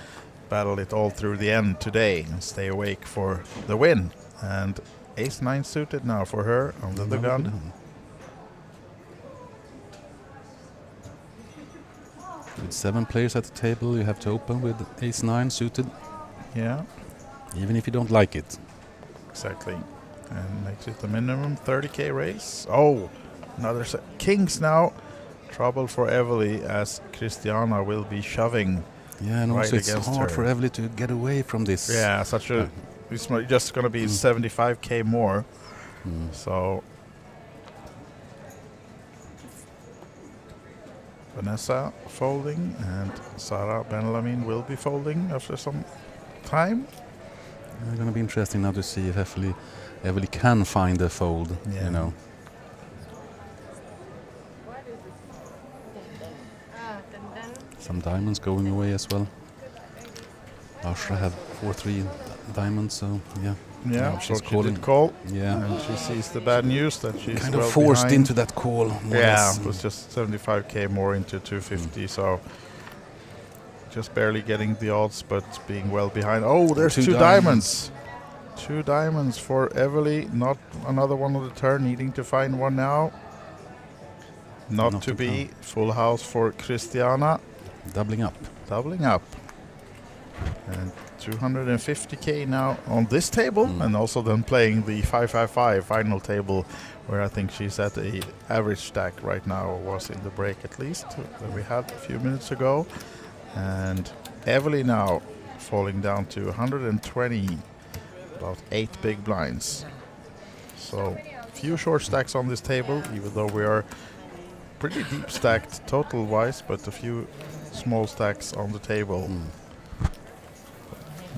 battle it all through the end today and stay awake for the win. And ace-9 suited now for her under the gun. With 7 players at the table, you have to open with ace-9 suited. Yeah. Even if you don't like it. Exactly. And makes it the minimum 30k raise. Oh, another kings now. Trouble for Evely as Christiana will be shoving. Yeah, and right also it's against hard her. for Evely to get away from this. Yeah, such a. It's just going to be 75k more. So Vanessa folding and Sarah Benjamin will be folding after some time. It's going to be interesting now to see if Evely can find a fold. Yeah. You know. Some diamonds going away as well. Ashra have 4-3 diamonds, so yeah. Yeah, now she's she's calling. did call. Yeah. And she sees the bad news that she's kind of well forced behind. into that call. more or Yeah, less. it was just 75k more into 250, so just barely getting the odds, but being well behind. Oh, there's two diamonds. 2 diamonds for Evely. Not another one on the turn, needing to find one now. Not to be. Full house for Christiana. Doubling up. Doubling up. And 250k now on this table, and also then playing the 555 final table, where I think she's at a average stack right now, or was in the break at least, that we had a few minutes ago. And Evely now falling down to 120, about 8 big blinds. So few short stacks on this table, even though we are pretty deep stacked total wise, but a few small stacks on the table.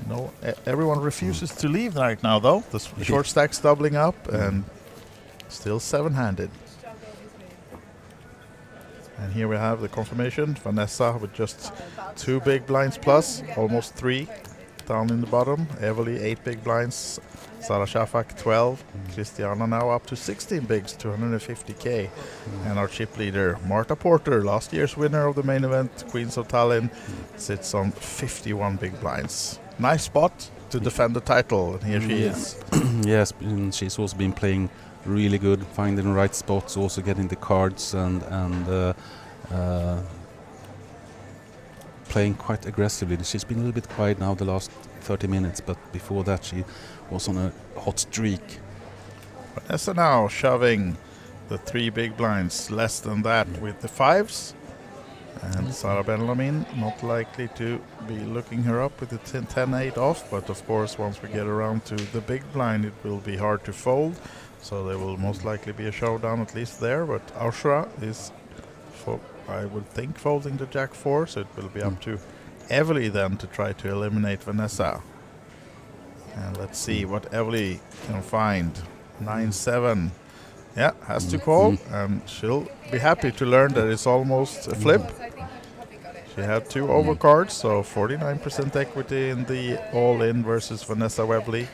No, everyone refuses to leave right now, though. The short stacks doubling up and still 7-handed. And here we have the confirmation. Vanessa with just 2 big blinds plus, almost 3 down in the bottom. Evely 8 big blinds. Sara Shafak 12. Christiana now up to 16 bigs, 250k. And our chip leader, Marta Porter, last year's winner of the main event, Queens of Tallinn, sits on 51 big blinds. Nice spot to defend the title, and here she is. Yes, and she's also been playing really good, finding the right spots, also getting the cards and playing quite aggressively. She's been a little bit quiet now the last 30 minutes, but before that she was on a hot streak. Vanessa now shoving the 3 big blinds, less than that with the 5s. And Sarah Benjamin not likely to be looking her up with the 10-8 off, but of course once we get around to the big blind it will be hard to fold, so there will most likely be a showdown at least there. But Ashra is, I would think, folding the Jack 4, so it will be up to Evely then to try to eliminate Vanessa. And let's see what Evely can find. 9-7. Yeah, has to call, and she'll be happy to learn that it's almost a flip. She had 2 overcards, so 49% equity in the all-in versus Vanessa Webley.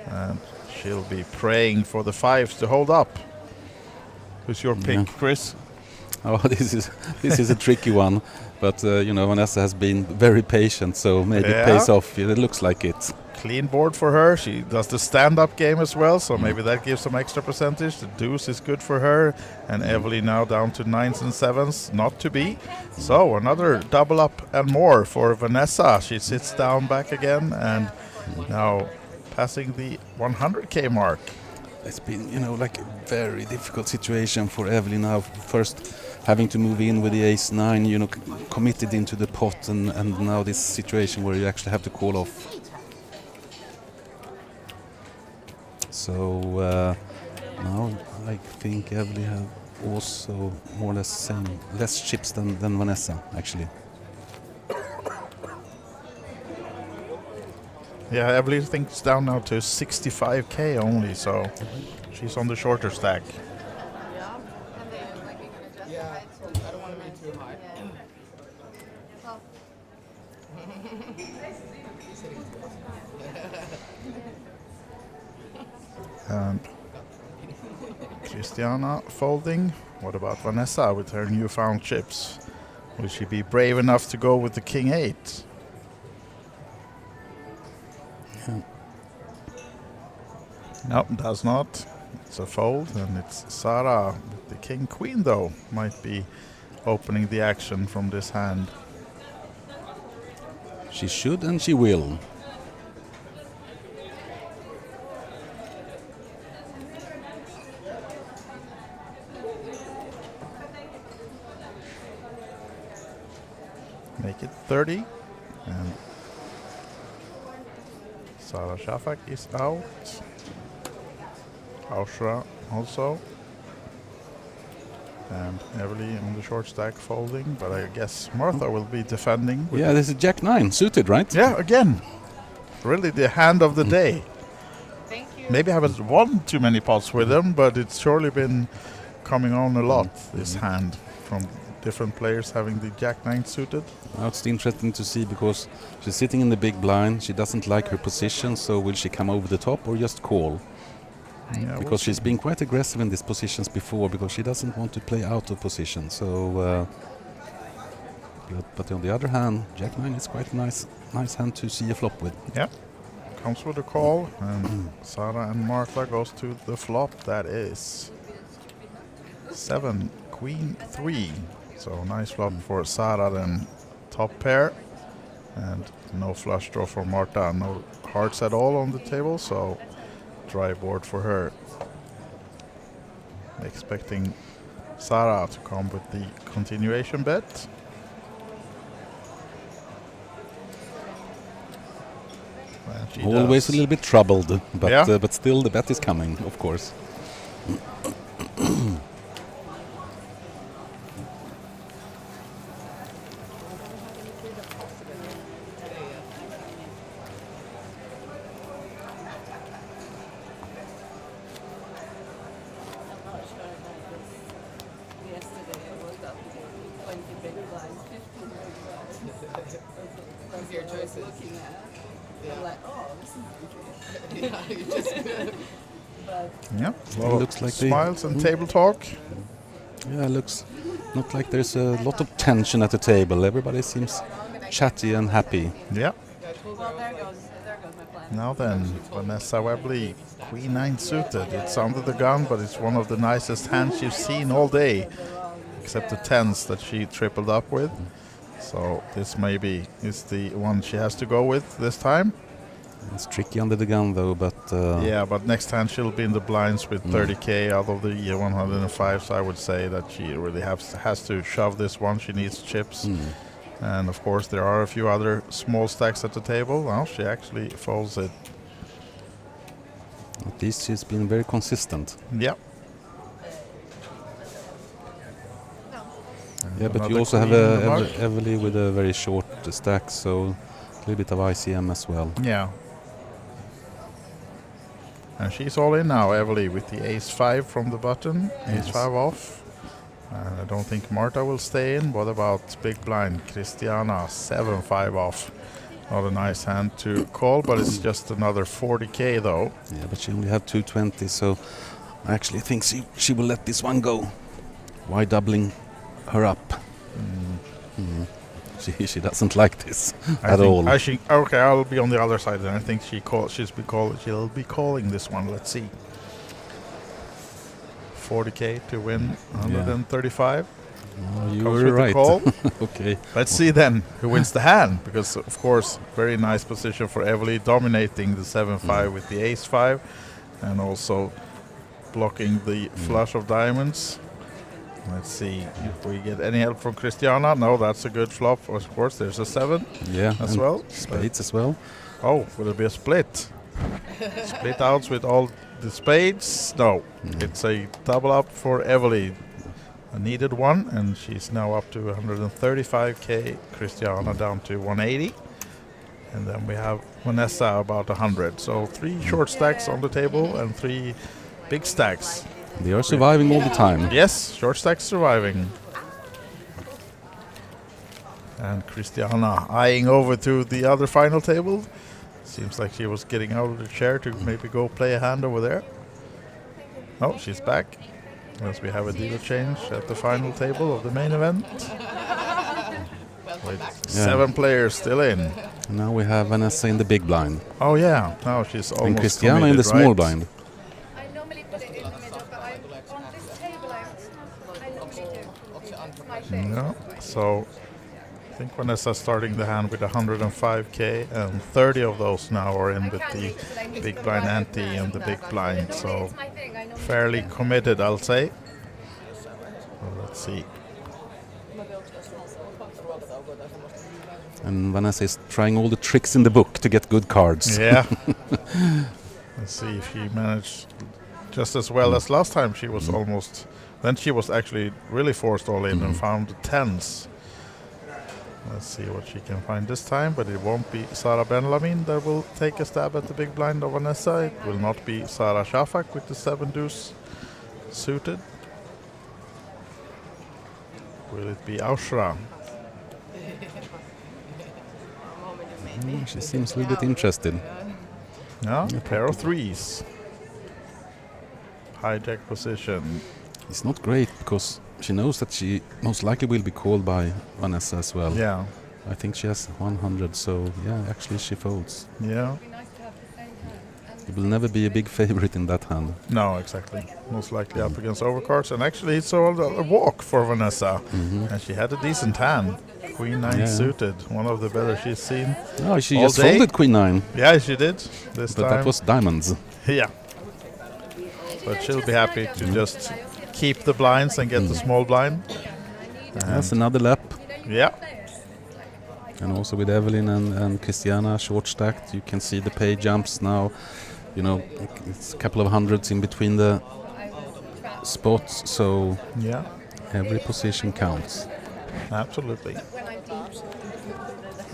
And she'll be praying for the 5s to hold up. Who's your pick, Chris? Oh, this is a tricky one, but you know, Vanessa has been very patient, so maybe it pays off. It looks like it. Clean board for her. She does the stand-up game as well, so maybe that gives some extra percentage. The deuce is good for her, and Evely now down to 9s and 7s, not to be. So another double up and more for Vanessa. She sits down back again, and now passing the 100k mark. It's been, you know, like a very difficult situation for Evely now. First having to move in with the ace-9, you know, committed into the pot, and now this situation where you actually have to call off. So now I think Evely have also more or less less chips than Vanessa, actually. Yeah, Evely thinks down now to 65k only, so she's on the shorter stack. Yeah, I don't want to be too high. And Christiana folding. What about Vanessa with her newfound chips? Will she be brave enough to go with the king 8? Yeah. Nope, does not. It's a fold, and it's Sara with the king queen, though, might be opening the action from this hand. She should and she will. Make it 30, and Sara Shafak is out. Austria also. And Everly on the short stack folding, but I guess Martha will be defending. Yeah, this is Jack 9 suited, right? Yeah, again. Really the hand of the day. Thank you. Maybe I haven't won too many pots with them, but it's surely been coming on a lot, this hand, from different players having the Jack 9 suited. Now it's interesting to see because she's sitting in the big blind. She doesn't like her position, so will she come over the top or just call? Yeah, because she's been quite aggressive in these positions before because she doesn't want to play out of position. So, but on the other hand, Jack 9 is quite a nice hand to see a flop with. Yeah, comes with a call, and Sara and Martha goes to the flop. That is 7, Queen 3. So nice flop for Sara then, top pair, and no flush draw for Martha. No hearts at all on the table, so dry board for her. Expecting Sara to come with the continuation bet. And she Always does. a little bit troubled, but Yeah. But still the bet is coming, of course. Your choices. I'm like, oh, this is yeah, you just Yeah, It looks like they- smiles and table talk. Yeah, looks not like there's a lot of tension at the table. Everybody seems chatty and happy. Yeah. well, there goes my plan. Now then, Vanessa Webley, Queen 9 suited. It's under the gun, but it's one of the nicest hands you've seen all day, except the 10s that she tripled up with. So this maybe is the one she has to go with this time. It's tricky under the gun though, but Yeah, but next hand she'll be in the blinds with 30k out of the 105, so I would say that she really has to shove this one. She needs chips. And of course there are a few other small stacks at the table. Well, she actually folds it. at least she's been very consistent. Yeah. Yeah, but you Another also have queen in the mug. Everly with a very short stack, so a little bit of ICM as well. Yeah. And she's all in now, Everly, with the ace-5 from the button. Yes. Ace-5 off. And I don't think Marta will stay in. What about big blind? Christiana, 7-5 off. Not a nice hand to call, but it's just another 40k though. Yeah, but she only had 220, so I actually think she will let this one go. Why doubling her up? She doesn't like this at all. Okay, I'll be on the other side then. I think she'll be calling this one. Let's see. 40k to win 135. Oh, you Comes were with the right. call. Okay. Let's see then who wins the hand, because of course very nice position for Everly, dominating the 7-5 with the ace-5 and also blocking the flush of diamonds. Let's see if we get any help from Christiana. No, that's a good flop. Of course, there's a 7 as and well. Spades as well. Oh, will it be a split? Split outs with all the spades? No, it's a double up for Everly. A needed one, and she's now up to 135k. Christiana down to 180. And then we have Vanessa about 100. So 3 short stacks on the table and 3 big stacks. They are surviving all the time. Yes, short stacks surviving. And Christiana eyeing over to the other final table. Seems like she was getting out of the chair to maybe go play a hand over there. Oh, she's back. As we have a dealer change at the final table of the main event. With 7 players still in. Now we have Vanessa in the big blind. Oh yeah, now she's almost and Christiana in the small blind. I normally put it in the middle, but on this table I normally do. It's my thing. Yeah, so I think Vanessa's starting the hand with 105k, and 30 of those now are in with the big blind ante and the big blind. So fairly committed, I'll say. Well, let's see. And Vanessa is trying all the tricks in the book to get good cards. Yeah. Let's see if she managed just as well as last time. She was almost... Then she was actually really forced all in and found the 10s. Let's see what she can find this time, but it won't be Sara Benlamin that will take a stab at the big blind of Vanessa. It will not be Sara Shafak with the 7 deuce suited. Will it be Aushra? She seems a little bit interested. Yeah, a pair of 3s. Hijack position. It's not great because she knows that she most likely will be called by Vanessa as well. Yeah. I think she has 100, so yeah, actually she folds. Yeah. It will never be a big favorite in that hand. No, exactly. Most likely up against overcards, and actually it's all a walk for Vanessa. And she had a decent hand. Queen 9 suited, one of the better she's seen. Oh, she all just day. folded Queen 9. Yeah, she did this but time. That was diamonds. Yeah. But she'll be happy to just keep the blinds and get the small blind. That's another lap. Yeah. And also with Evelyn and Christiana short stacked, you can see the pay jumps now. You know, it's a couple of hundreds in between the spots, so yeah, every position counts. Absolutely.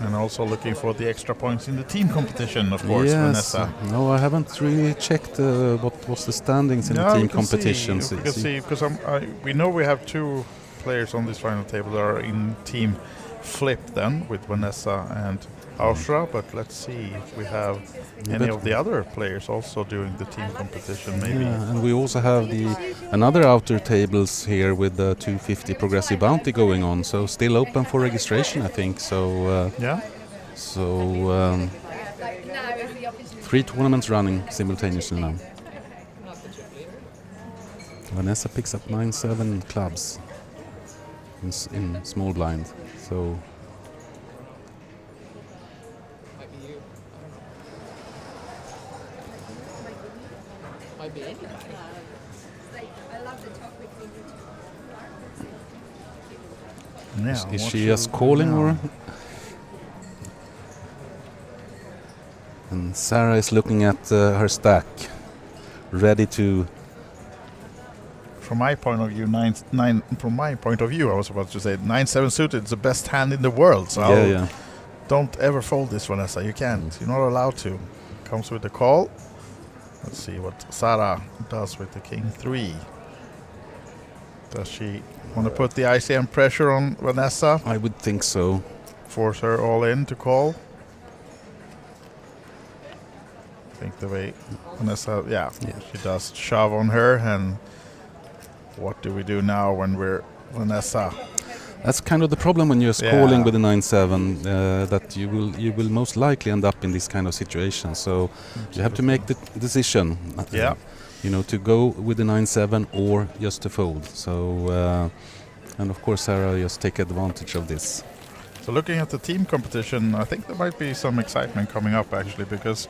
And also looking for the extra points in the team competition, of course, yes. Vanessa. No, I haven't really checked what was the standings in the team competitions. We can see, because we know we have 2 players on this final table that are in team flip then, with Vanessa and Aushra, but let's see if we have any of the other players also doing the team competition, maybe. Yeah, and we also have another outer tables here with the 250 progressive bounty going on, so still open for registration, I think. So yeah. So 3 tournaments running simultaneously now. Vanessa picks up 9-7 clubs in small blind, so. Yeah, is she just calling or? And Sarah is looking at her stack, ready to. From my point of view, I was about to say 9-7 suited is the best hand in the world. So don't ever fold this, Vanessa. You can't. You're not allowed to. Comes with the call. Let's see what Sarah does with the King 3. Does she want to put the ICM pressure on Vanessa? I would think so. Force her all in to call? I think the way Vanessa, she does shove on her. And what do we do now when we're Vanessa? That's kind of the problem when you're calling with a 9-7, that you will most likely end up in this kind of situation. So you have to make the decision. You know, to go with the 9-7 or just to fold. So, and of course, Sarah just take advantage of this. So looking at the team competition, I think there might be some excitement coming up actually, because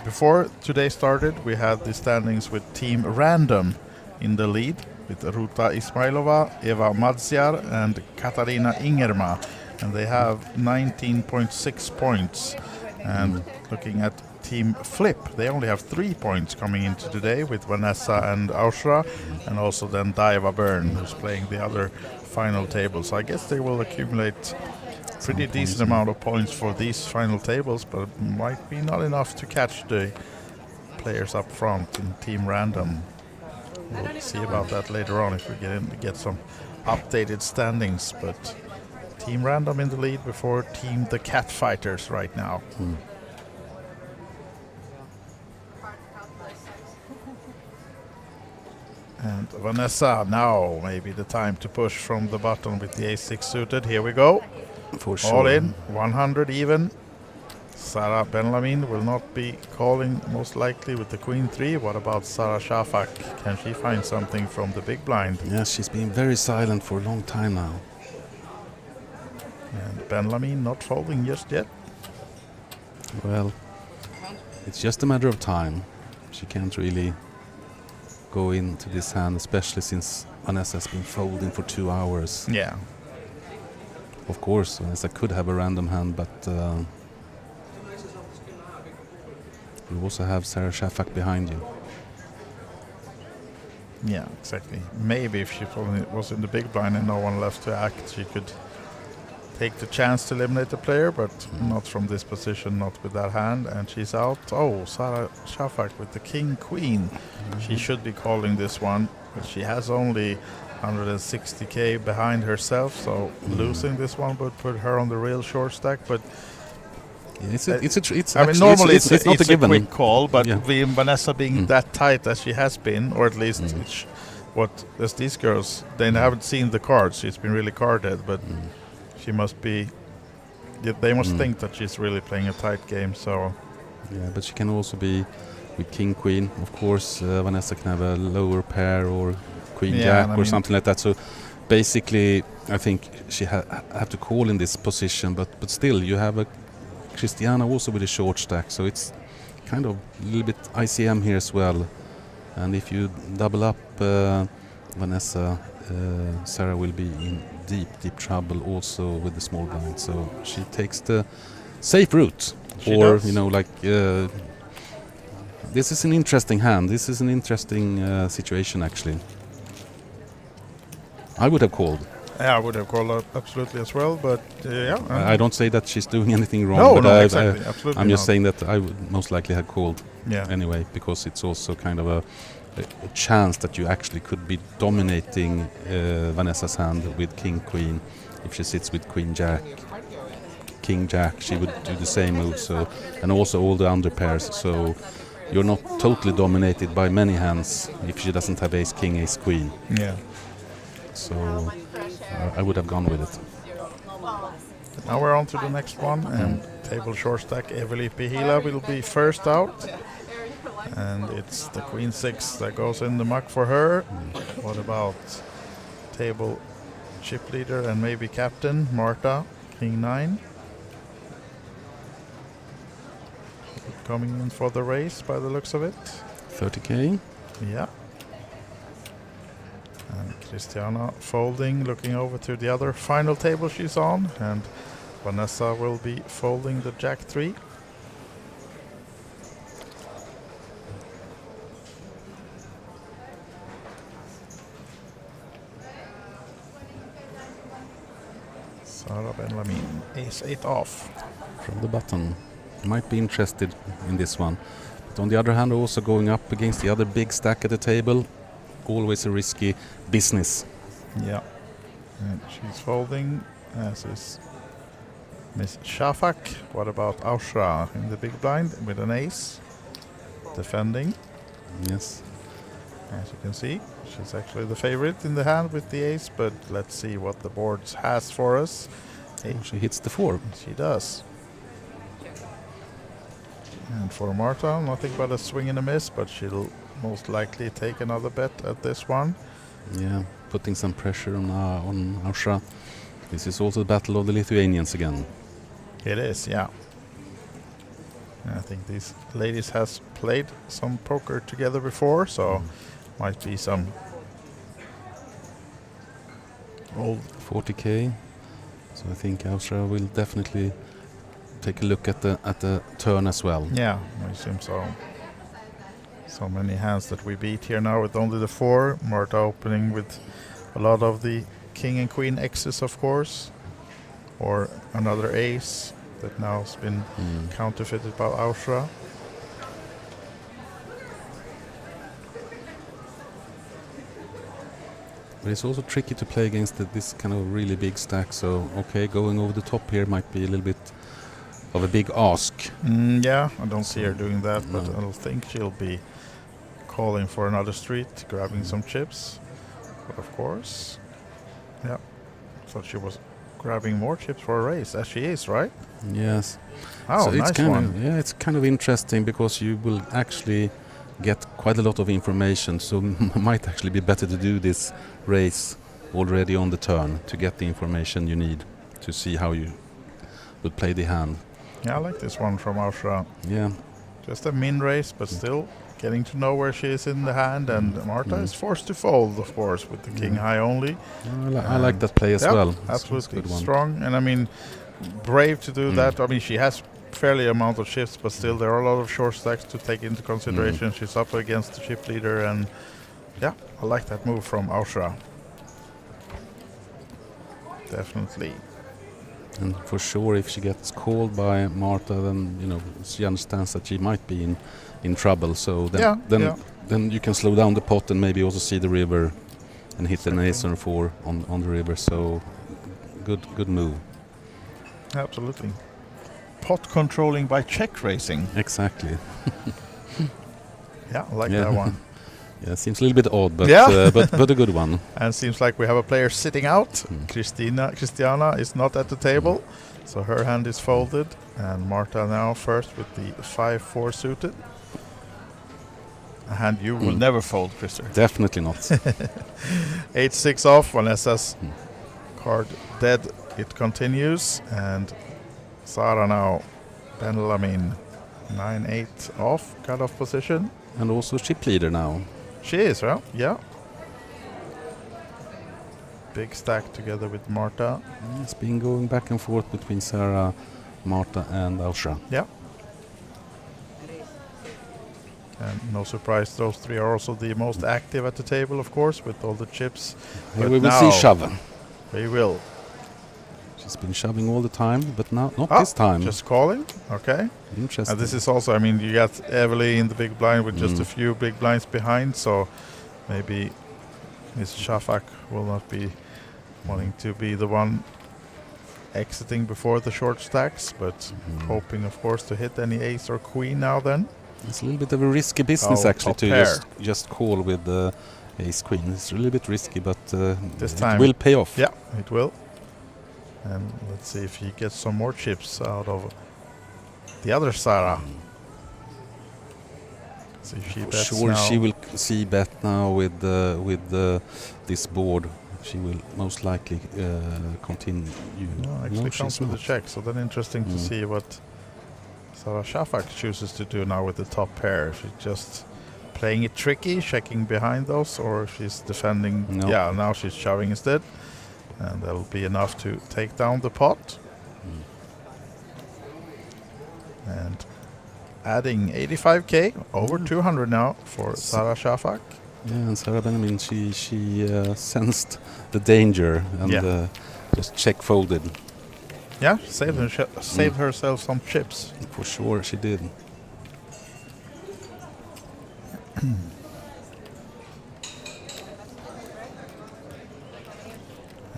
before today started, we had the standings with Team Random in the lead, with Ruta Ismailova, Eva Madzjar and Katarina Ingerma, and they have 19.6 points. And looking at Team Flip, they only have 3 points coming into today with Vanessa and Aushra, and also then Daiva Byrne, who's playing the other final table. So I guess they will accumulate pretty decent amount of points for these final tables, but it might be not enough to catch the players up front in Team Random. We'll see about that later on if we get some updated standings, but Team Random in the lead before Team the Catfighters right now. And Vanessa, now maybe the time to push from the bottom with the A6 suited. Here we go. For sure. All in, 100 even. Sarah Benlamin will not be calling most likely with the Queen 3. What about Sarah Shafak? Can she find something from the big blind? Yes, she's been very silent for a long time now. And Benlamin not folding just yet. Well, it's just a matter of time. She can't really go into this hand, especially since Vanessa has been folding for 2 hours. Yeah. Of course, Vanessa could have a random hand, but you also have Sarah Shafak behind you. Yeah, exactly. Maybe if she was in the big blind and no one left to act, she could take the chance to eliminate the player, but not from this position, not with that hand, and she's out. Oh, Sarah Shafak with the King Queen. She should be calling this one, but she has only 160k behind herself, so losing this one would put her on the real short stack, but it's I mean, normally it's not a given. Quick call, but Yeah. Vanessa being that tight as she has been, or at least as these girls, they haven't seen the cards. She's been really carded, but she must be. They must think that she's really playing a tight game. So yeah, but she can also be with King Queen. Of course, Vanessa can have a lower pair or Queen Jack or something like that. So basically, I think she have to call in this position, but still, you have a Christiana also with a short stack, so it's kind of a little bit ICM here as well. And if you double up Vanessa, Sarah will be in deep trouble also with the small blind. So she takes the safe route, this is an interesting hand. This is an interesting situation actually. I would have called. yeah, I would have called absolutely as well, but I don't say that she's doing anything wrong. No, but no, exactly, absolutely I'm just not. saying that I would most likely have called anyway, because it's also kind of a chance that you actually could be dominating Vanessa's hand with King Queen. If she sits with Queen Jack, King Jack, she would do the same move. So, and also all the under pairs. So you're not totally dominated by many hands if she doesn't have Ace King, Ace Queen. Yeah. So I would have gone with it. Now we're on to the next one, and table short stack Eveli Pihila will be first out, and it's the Queen 6 that goes in the muck for her. What about table chip leader and maybe captain Marta, King 9? Coming in for the race by the looks of it. 30k. Yeah. And Christiana folding, looking over to the other final table she's on, and Vanessa will be folding the Jack 3. Sarah Benlamin, Ace 8 off. From the button. Might be interested in this one. But on the other hand, also going up against the other big stack at the table, always a risky business. Yeah. And she's folding, as is Miss Shafak. What about Aushra in the big blind with an ace? Defending. Yes. As you can see, she's actually the favorite in the hand with the ace, but let's see what the board has for us. She hits the 4. She does. And for Marta, nothing but a swing and a miss, but she'll most likely take another bet at this one. Yeah, putting some pressure on Aushra. This is also the battle of the Lithuanians again. It is, yeah. And I think these ladies has played some poker together before, so might be some old 40k. So I think Aushra will definitely take a look at the turn as well. Yeah, I assume so. So many hands that we beat here now with only the 4. Marta opening with a lot of the King and Queen X's, of course, or another ace that now has been counterfeited by Aushra. But it's also tricky to play against this kind of really big stack. So okay, going over the top here might be a little bit of a big ask. Yeah, I don't see her doing that, but I don't think she'll be calling for another street, grabbing some chips. But of course, yeah, thought she was grabbing more chips for a race, as she is, right? Yes. Oh, so nice it's kind one. of, yeah, it's kind of interesting because you will actually get quite a lot of information. So might actually be better to do this race already on the turn to get the information you need to see how you would play the hand. Yeah, I like this one from Ausra. Yeah. Just a min race, but still getting to know where she is in the hand. And Marta is forced to fold, of course, with the king high only. I like that play as well. Absolutely It's a good one. strong. And I mean, brave to do that. I mean, she has fairly amount of chips, but still there are a lot of short stacks to take into consideration. She's up against the chip leader, and yeah, I like that move from Ausra. Definitely. And for sure, if she gets called by Marta, then she understands that she might be in trouble. So then you can slow down the pot and maybe also see the river and hit an ace or 4 on the river. So good move. Absolutely. Pot controlling by check racing. Exactly. Yeah, I like that one. Yeah, seems a little bit odd, but but a good one. And seems like we have a player sitting out. Christiana is not at the table, so her hand is folded. And Marta now first with the 5-4 suited. A hand you will never fold, Christer. Definitely not. 8-6 off. Vanessa's card dead. It continues, and Sara now Benjamin 9-8 off, cut-off position. And also chip leader now. She is, well, yeah. Big stack together with Marta. It's been going back and forth between Sarah, Marta and Ausra. Yeah. And no surprise, those three are also the most active at the table, of course, with all the chips. Here we will see shove. We will. She's been shoving all the time, but now not this time. Just calling, okay. Interesting. And this is also, I mean, you got Evely in the big blind with just a few big blinds behind, so maybe Miss Shafak will not be wanting to be the one exiting before the short stacks, but hoping, of course, to hit any ace or queen now then. It's a little bit of a risky business actually to just call with the ace queen. It's a little bit risky, but this time it will pay off. Yeah, it will. And let's see if he gets some more chips out of the other Sara. See if she bets sure, now. she will see bet now with this board. She will most likely continue. No, actually comes with the check. So then interesting to see what Sara Shafak chooses to do now with the top pair. She's just playing it tricky, checking behind those, or she's defending. No. Yeah, now she's shoving instead. And that'll be enough to take down the pot. And adding 85k, over 200 now for Sara Shafak. Yeah, and Sarah Benjamin, she sensed the danger and just check folded. Yeah, saved herself some chips. For sure, she did.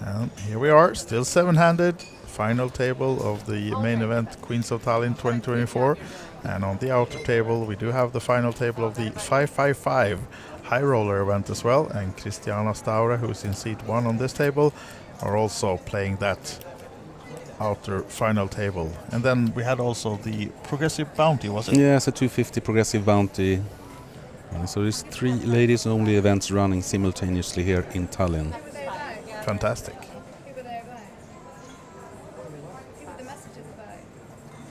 And here we are, still seven-handed. Final table of the main event, Queens of Tallinn 2024. And on the outer table, we do have the final table of the 555 high roller event as well. And Christiana Staure, who's in seat 1 on this table, are also playing that outer final table. And then we had also the progressive bounty, was it? Yeah, it's a 250 progressive bounty. So there's 3 ladies only events running simultaneously here in Tallinn. Fantastic.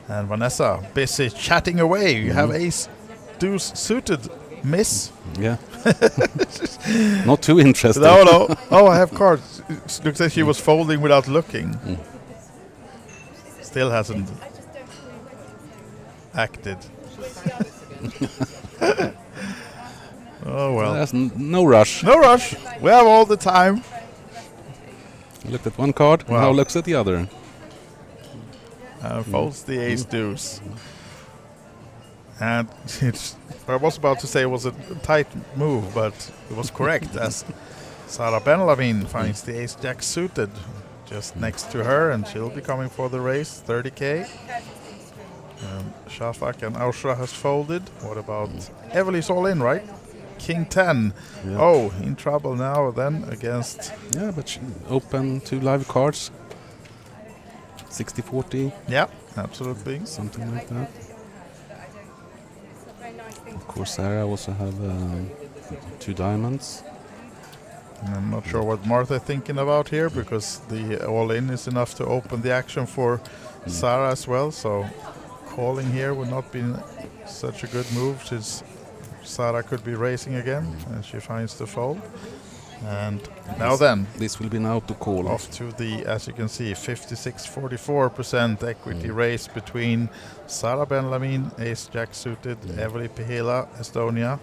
And Vanessa, busy chatting away. You have ace deuce suited, miss. Yeah. Not too interested. No. Oh, I have cards. It looks like she was folding without looking. Still hasn't acted. Oh well. There's no rush. No rush. We have all the time. I looked at one card, now looks at the other. Folds the ace deuce. And I was about to say it was a tight move, but it was correct as Sara Benjamin finds the ace jack suited just next to her, and she'll be coming for the race, 30k. Shafak and Ausra has folded. What about Evely's all in, right? King 10. Yeah. Oh, in trouble now then against... Yeah, but she open 2 live cards. 60-40. Yeah, absolutely. Something like that. Of course, Sarah also have 2 diamonds. And I'm not sure what Martha thinking about here, because the all-in is enough to open the action for Sarah as well. So calling here would not be such a good move, since Sarah could be racing again, and she finds the fold. And now then, this will be now to call off to the, as you can see, 56-44% equity race between Sarah Ben-Lamin, ace-jack suited, Eveli Pihela, Estonia,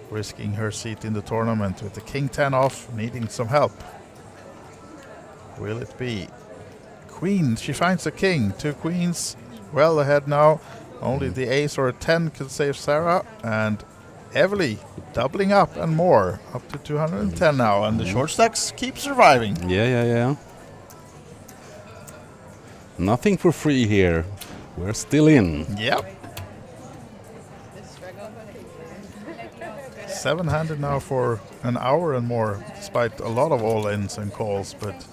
risking her seat in the tournament with the king 10 off, needing some help. Will it be queen? She finds a king. 2 queens, well ahead now. Only the ace or a 10 could save Sarah, and Eveli doubling up and more, up to 210 now, and the short stacks keep surviving. Yeah. Nothing for free here. We're still in. Yep. 7-handed now for an hour and more, despite a lot of all-ins and calls, but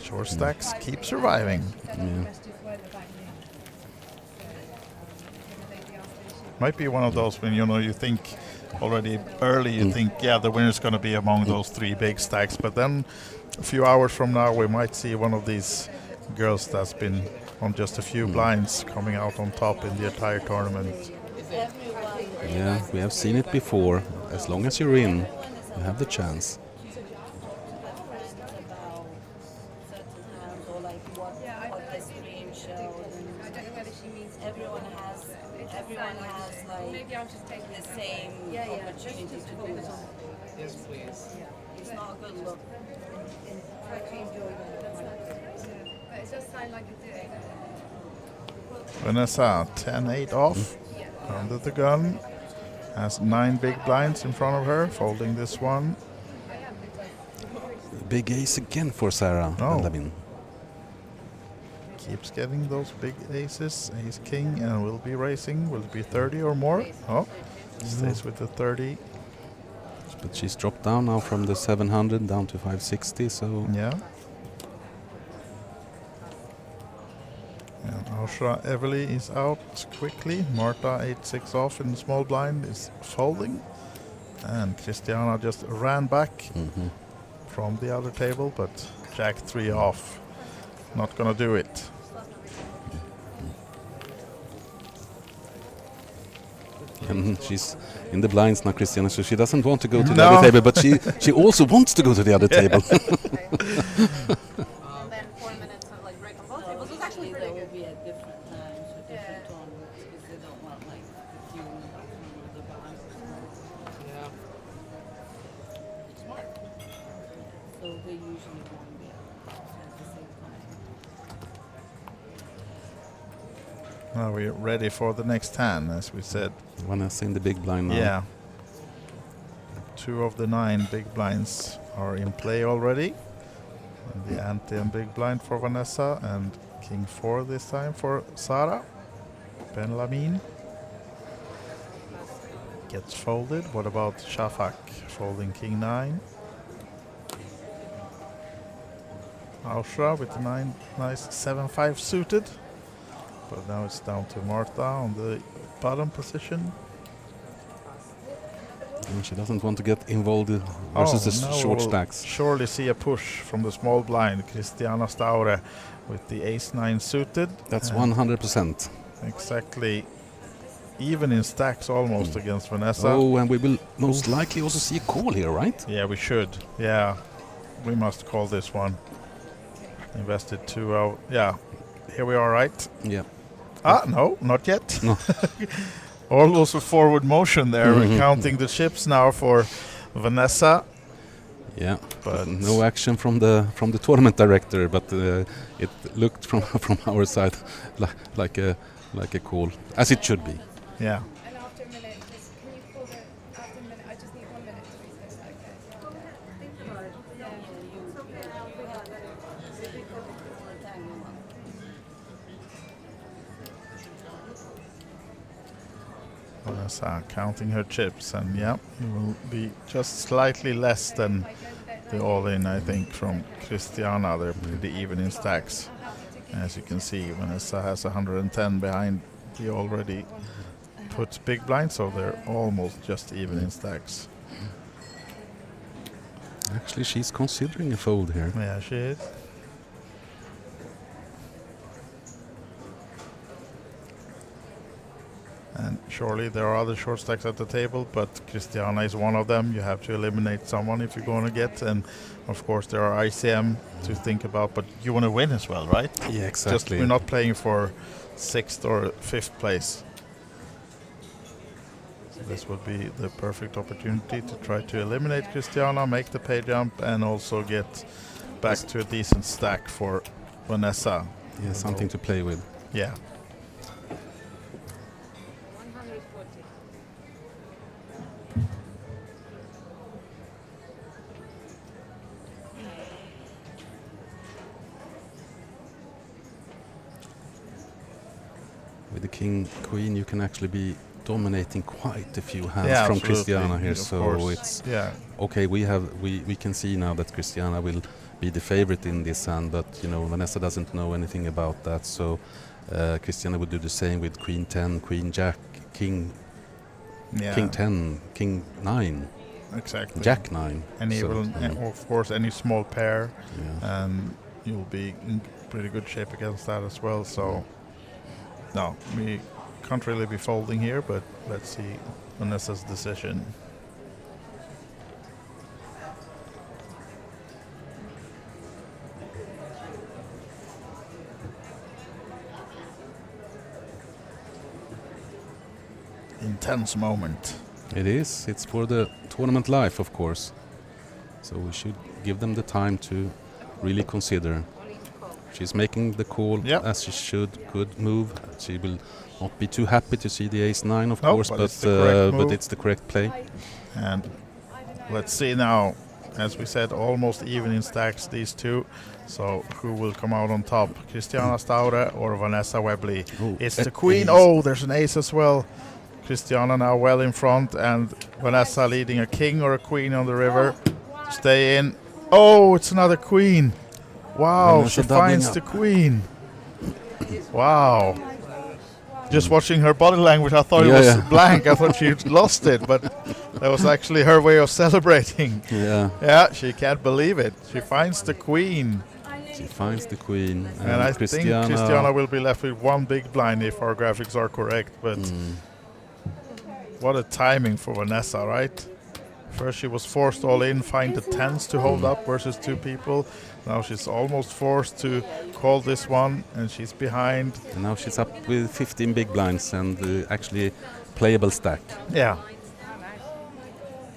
short stacks keep surviving. Yeah. Might be one of those when you think already early, you think, the winner's going to be among those 3 big stacks, but then a few hours from now we might see one of these girls that's been on just a few blinds coming out on top in the entire tournament. Yeah, we have seen it before. As long as you're in, you have the chance. Maybe I'm just taking the same opportunity to do this. Yes, please. It's not a good look. Try to enjoy But it does sound like it did. Vanessa, 10-8 off, under the gun, has 9 big blinds in front of her, folding this one. Big ace again for Sarah Ben-Lamin. Keeps getting those big aces, ace king, and will be racing. Will it be 30 or more? Oh, stays with the 30. But she's dropped down now from the 700 down to 560, so... Yeah. And Ausra Eveli is out quickly. Marta 8-6 off in the small blind is folding. And Christiana just ran back from the other table, but Jack 3 off. Not gonna do it. And she's in the blinds now, Christiana, so she doesn't want to go to the other table, but she also wants to go to the other table. Then 4 minutes of like break on both tables was actually pretty good. Be at different times with different tournaments because they don't want like a few of the blinds. Yeah. Smart. So they usually won't be at the same time. Now we're ready for the next hand, as we said. Vanessa in the big blind now. Yeah. 2 of the 9 big blinds are in play already. And the ante and big blind for Vanessa, and king 4 this time for Sarah. Ben-Lamin gets folded. What about Shafak folding king 9? Ausra with the nice 7-5 suited. But now it's down to Marta on the bottom position. And she doesn't want to get involved versus the short we'll stacks. surely see a push from the small blind. Christiana Staure with the ace-9 suited. That's 100%. Exactly. Even in stacks almost against Vanessa. Oh, and we will most likely also see a call here, right? Yeah, we should. Yeah, we must call this one. Invested 2 out. Yeah, here we are, right? Yeah. No, not yet. No. Almost a forward motion there. We're counting the chips now for Vanessa. Yeah, but no action from the tournament director. But it looked from our side like a call, as it should be. Yeah. And after a minute, just can you call it after a minute? I just need 1 minute to read this. Vanessa counting her chips, and yeah, it will be just slightly less than the all-in, I think, from Christiana. They're pretty even in stacks. As you can see, Vanessa has 110 behind the already put big blind, so they're almost just even in stacks. Actually, she's considering a fold here. Yeah, she is. And surely there are other short stacks at the table, but Christiana is one of them. You have to eliminate someone if you're going to get. And of course, there are ICM to think about, but you want to win as well, right? Yeah, exactly. Just we're not playing for 6th or 5th place. So this would be the perfect opportunity to try to eliminate Christiana, make the pay jump, and also get back to a decent stack for Vanessa. Yeah, something to play with. Yeah. With the king queen, you can actually be dominating quite a few hands Yeah, from absolutely. Christiana here. Of So course. it's Yeah. okay. We can see now that Christiana will be the favorite in this hand, but you know Vanessa doesn't know anything about that. So Christiana would do the same with queen 10, queen jack, king, Yeah. king 10, king 9. Exactly. Jack 9. And he So, will, of course, any small pair, Yeah. and you'll be in pretty good shape against that as well. So, no, we can't really be folding here, but let's see Vanessa's decision. Intense moment. It is. It's for the tournament life, of course. So we should give them the time to really consider. She's making the call as she should. Good move. She will not be too happy to see the ace-9, of course, but it's the correct play. And let's see now. As we said, almost even in stacks, these two. So who will come out on top? Christiana Staure or Vanessa Webley? It's the queen. Ace. Oh, there's an ace as well. Christiana now well in front, and Vanessa leading a king or a queen on the river. Stay in. Oh, it's another queen. Wow, Vanessa she finds doubling the up. queen. Wow. Just watching her body language, I thought it was blank. I thought she'd lost it, but that was actually her way of celebrating. Yeah. Yeah, she can't believe it. She finds the queen. She finds the queen. And I think Christiana will be left with one big blind if our graphics are correct. But what a timing for Vanessa, right? First she was forced all in, find the 10s to hold up versus two people. Now she's almost forced to call this one, and she's behind. And now she's up with 15 big blinds and actually playable stack. Yeah.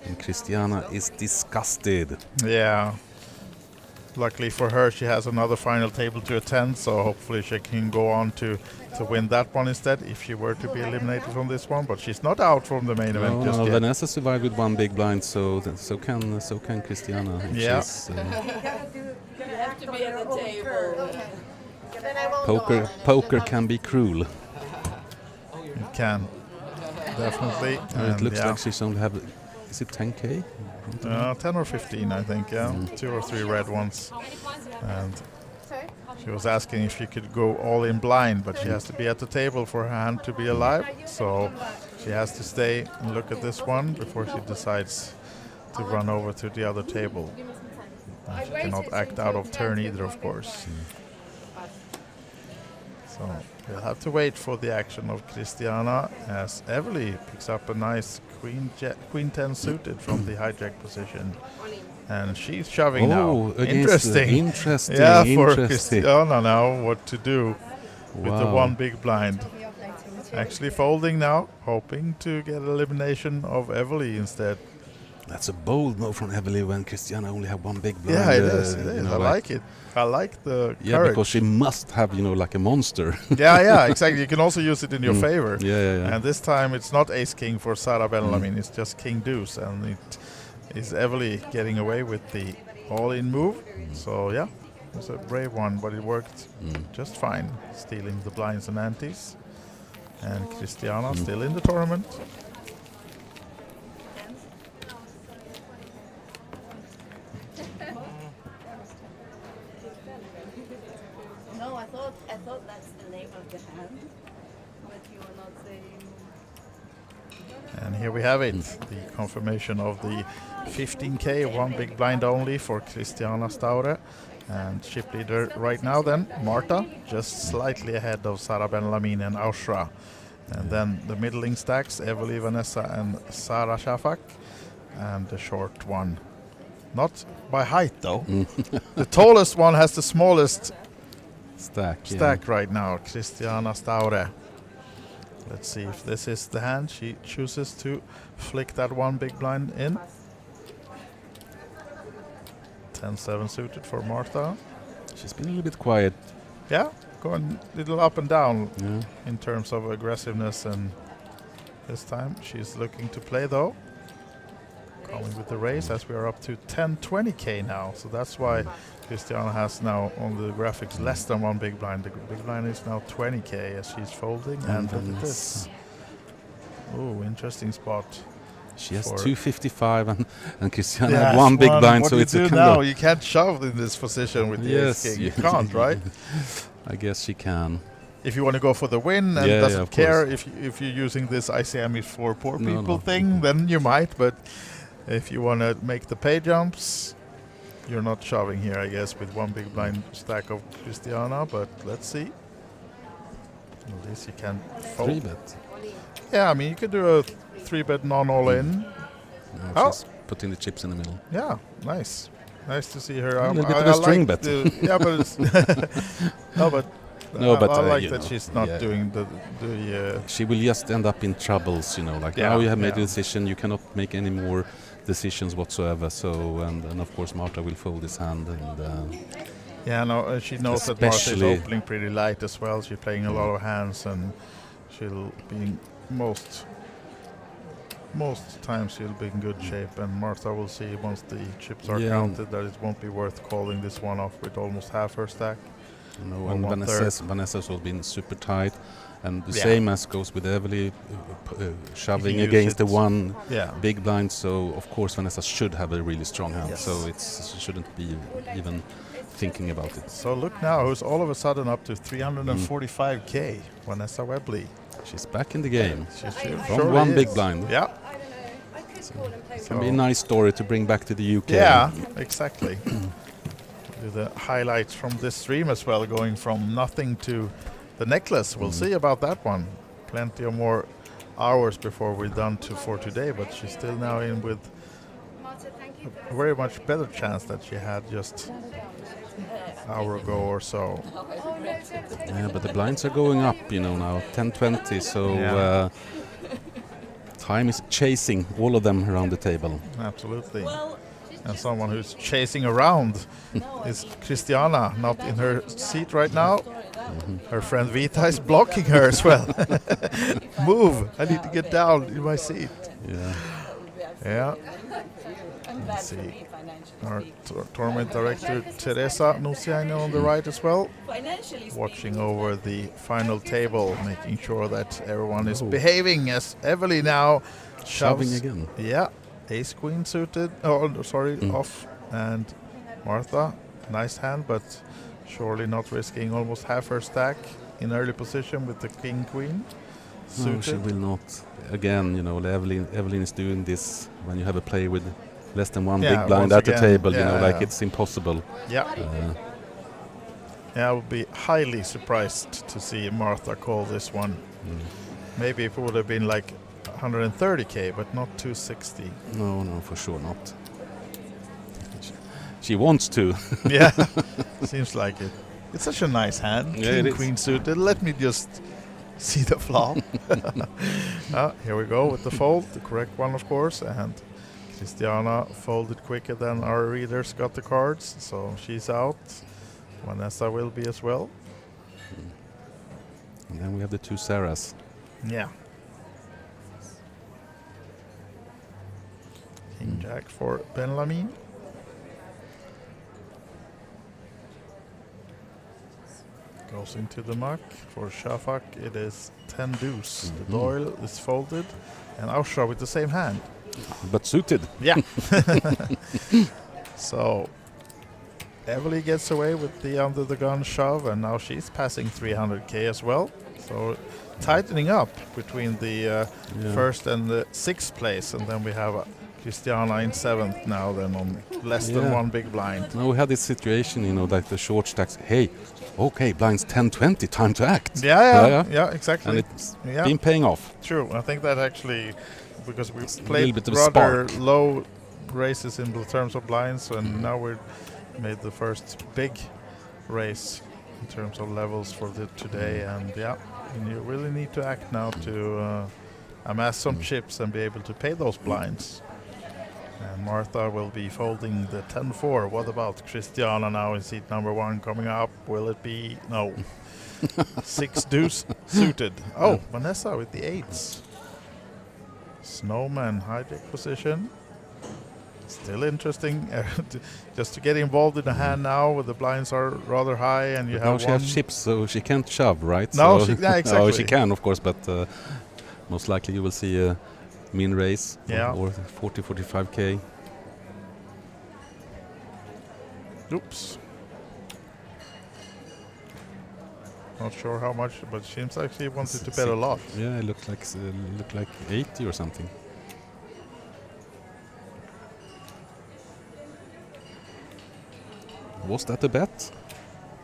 And Christiana is disgusted. Yeah. Luckily for her, she has another final table to attend, so hopefully she can go on to win that one instead if she were to be eliminated from this one. But she's not out from the main event just yet. Vanessa survived with one big blind, so can Christiana. if Yeah. she's, You have to be at the table. Poker can be cruel. It can. Definitely. It looks like she's only have. Is it 10k? 10 or 15, I think, yeah. 2 or 3 red ones. And she was asking if she could go all in blind, but she has to be at the table for her hand to be alive. So she has to stay and look at this one before she decides to run over to the other table. And she cannot act out of turn either, of course. So we'll have to wait for the action of Christiana as Everly picks up a nice queen 10 suited from the hijack position. And she's shoving now. Interesting. Yeah, for Christiana now what to do with the one big blind. Actually folding now, hoping to get elimination of Everly instead. That's a bold move from Everly when Christiana only have one big blind. Yeah, it is. It is. I like it. I like the courage. Because she must have, like a monster. yeah, exactly. You can also use it in your favor. Yeah. And this time it's not ace-king for Sarah Benjamin. It's just king-deuce. And it is Everly getting away with the all-in move. So, yeah, it was a brave one, but it worked just fine. Stealing the blinds and antes. And Christiana still in the tournament. No, I thought here we have it, the confirmation of the 15K, one big blind only for Christiana Staure. And chip leader right now then, Marta, just slightly ahead of Sara Ben-Lamin and Aushra. And then the middling stacks, Evely, Vanessa and Sara Shafak. And the short one, not by height though. The tallest one has the smallest stack right now, Christiana Staure. Let's see if this is the hand. She chooses to flick that one big blind in. 10-7 suited for Marta. She's been a little bit quiet. Yeah, going a little up and down in terms of aggressiveness, and this time she's looking to play though. Calling with the raise as we are up to 10-20K now, so that's why Christiana has now on the graphics less than one big blind. The big blind is now 20K as she's folding, and look at this. Oh, interesting spot. She has 255 and Christiana Yeah, have one big blind, what so do it's you a do kind now? of... You can't shove in this position with the ace king. You can't, right? I guess she can. If you want to go for the win and doesn't care if you're using this ICM is for poor people thing, then you might. But if you want to make the pay jumps, you're not shoving here, I guess, with one big blind stack of Christiana. But let's see. At least you can fold. 3-bet. Yeah, I mean, you could do a 3-bet non-all-in. No, she's putting the chips in the middle. Yeah, nice. Nice to see her. A little bit of a string bet. Yeah, but it's I like that she's not doing the She will just end up in troubles, you know. Like now you have made a decision, you cannot make any more decisions whatsoever. So and of course Marta will fold this hand and. Yeah, no, she knows that Marta is opening pretty light as well. She's playing a lot of hands, and she'll be most times she'll be in good shape. And Marta will see once the chips are counted that it won't be worth calling this one off with almost half her stack. No, and Vanessa's all been super tight, and the same as goes with Evely shoving against the one big blind. So of course Vanessa should have a really strong hand. So it shouldn't be even thinking about it. So look now, who's all of a sudden up to 345K, Vanessa Webley. She's back in the game. From one big blind. Yeah. It can be a nice story to bring back to the UK. Yeah, exactly. Do the highlights from this stream as well, going from nothing to the necklace. We'll see about that one. Plenty of more hours before we're done for today, but she's still now in with a very much better chance that she had just an hour ago or so. Yeah, but the blinds are going up, you know, now 10-20, so time is chasing all of them around the table. Absolutely. And someone who's chasing around is Christiana, not in her seat right now. Her friend Vita is blocking her as well. Move! I need to get down in my seat. Yeah. Let's see. Our tournament director Teresa Nusiainen on the right as well, watching over the final table, making sure that everyone is behaving as Evely now shoving again. Yeah. Ace Queen suited, off, and Martha, nice hand, but surely not risking almost half her stack in early position with the King Queen suited. No, she will not. Again, you know, Evelyn is doing this when you have a player with less than one big blind at the table, you know, like it's impossible. Yeah. I would be highly surprised to see Martha call this one. Maybe if it would have been like 130K, but not 260. No, for sure not. She wants to. Yeah, seems like it. It's such a nice hand. Yeah, King Queen suited. Let me just see the flop. Here we go with the fold, the correct one, of course. And Christiana folded quicker than our readers got the cards, so she's out. Vanessa will be as well. And then we have the two Sarahs. Yeah. King Jack for Ben-Lamin. Goes into the muck. For Shafak it is 10 deuce. The Doyle is folded. And Aushra with the same hand. But suited. Yeah. So Evely gets away with the under the gun shove, and now she's passing 300K as well. So So tightening up between the first and the sixth place, and then we have Christiana in seventh now, then on less than one big blind. Now we had this situation, you know, like the short stacks. Hey, okay, blinds 10-20, time to act. Yeah, exactly. And it's been paying off. True. I think that actually, because we It's a played little bit of rather spark. low races in the terms of blinds, and now we've made the first big race in terms of levels for today. And and you really need to act now to amass some chips and be able to pay those blinds. And Martha will be folding the 10-4. What about Christiana now in seat number 1 coming up? Will it be... No. 6 deuce suited. Oh, Vanessa with the 8s. Snowman hijack position. Still interesting. Just to get involved in the hand now, where the blinds are rather high, and you But have now she has chips, so she can't shove, right? No, so exactly. No, she can, of course, but most likely you will see a min race or 40-45k. Oops. Not sure how much, but seems like she wanted to bet a lot. Yeah, it looked like 80 or something. Was that a bet?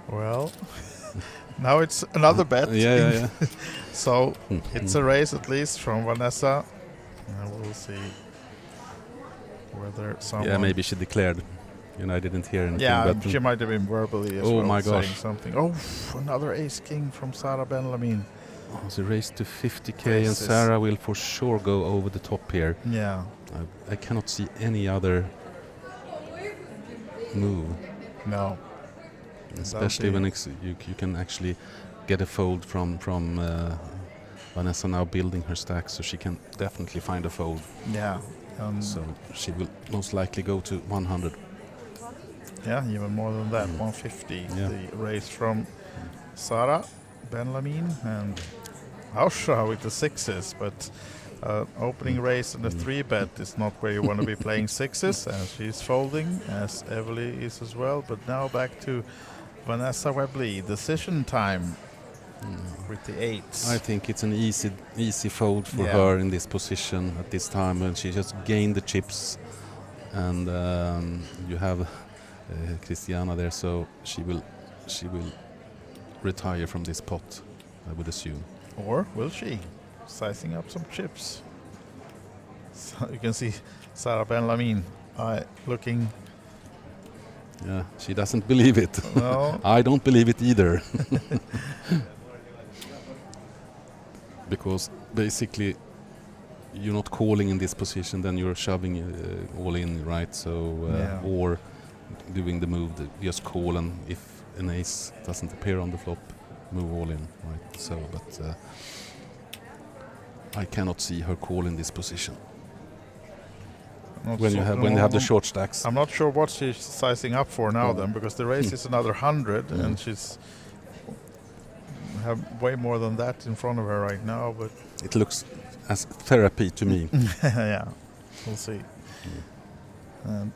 Well, now it's another bet. Yeah. So it's a race at least from Vanessa. And we'll see whether someone... Yeah, maybe she declared. You know, I didn't hear anything. Yeah, but she might have been verbally as well my saying gosh. something. Oh, another ace-king from Sarah Ben-Lamin. Oh, it's a race to 50k, and Sarah will for sure go over the top here. Yeah. I cannot see any other move. No. Especially when you can actually get a fold from Vanessa now building her stack, so she can definitely find a fold. Yeah. So she will most likely go to 100. Yeah, even more than that, 150. The race from Sarah Ben-Lamin and Ausha with the 6s, but opening race and the 3-bet is not where you want to be playing 6s, and she's folding, as Evely is as well. But now back to Vanessa Webley. Decision time with the 8s. I think it's an easy fold for her in this position at this time, and she just gained the chips, and you have Christiana there, so she will retire from this pot, I would assume. Or will she? Sizing up some chips. So you can see Sarah Ben-Lamin looking... Yeah, she doesn't believe it. No. I don't believe it either. Because basically you're not calling in this position, then you're shoving all in, right? So or doing the move that just call, and if an ace doesn't appear on the flop, move all in, right? So, but I cannot see her call in this position. When you have the short stacks. I'm not sure what she's sizing up for now then, because the race is another 100 and she's have way more than that in front of her right now, but it looks as therapy to me. Yeah, we'll see. And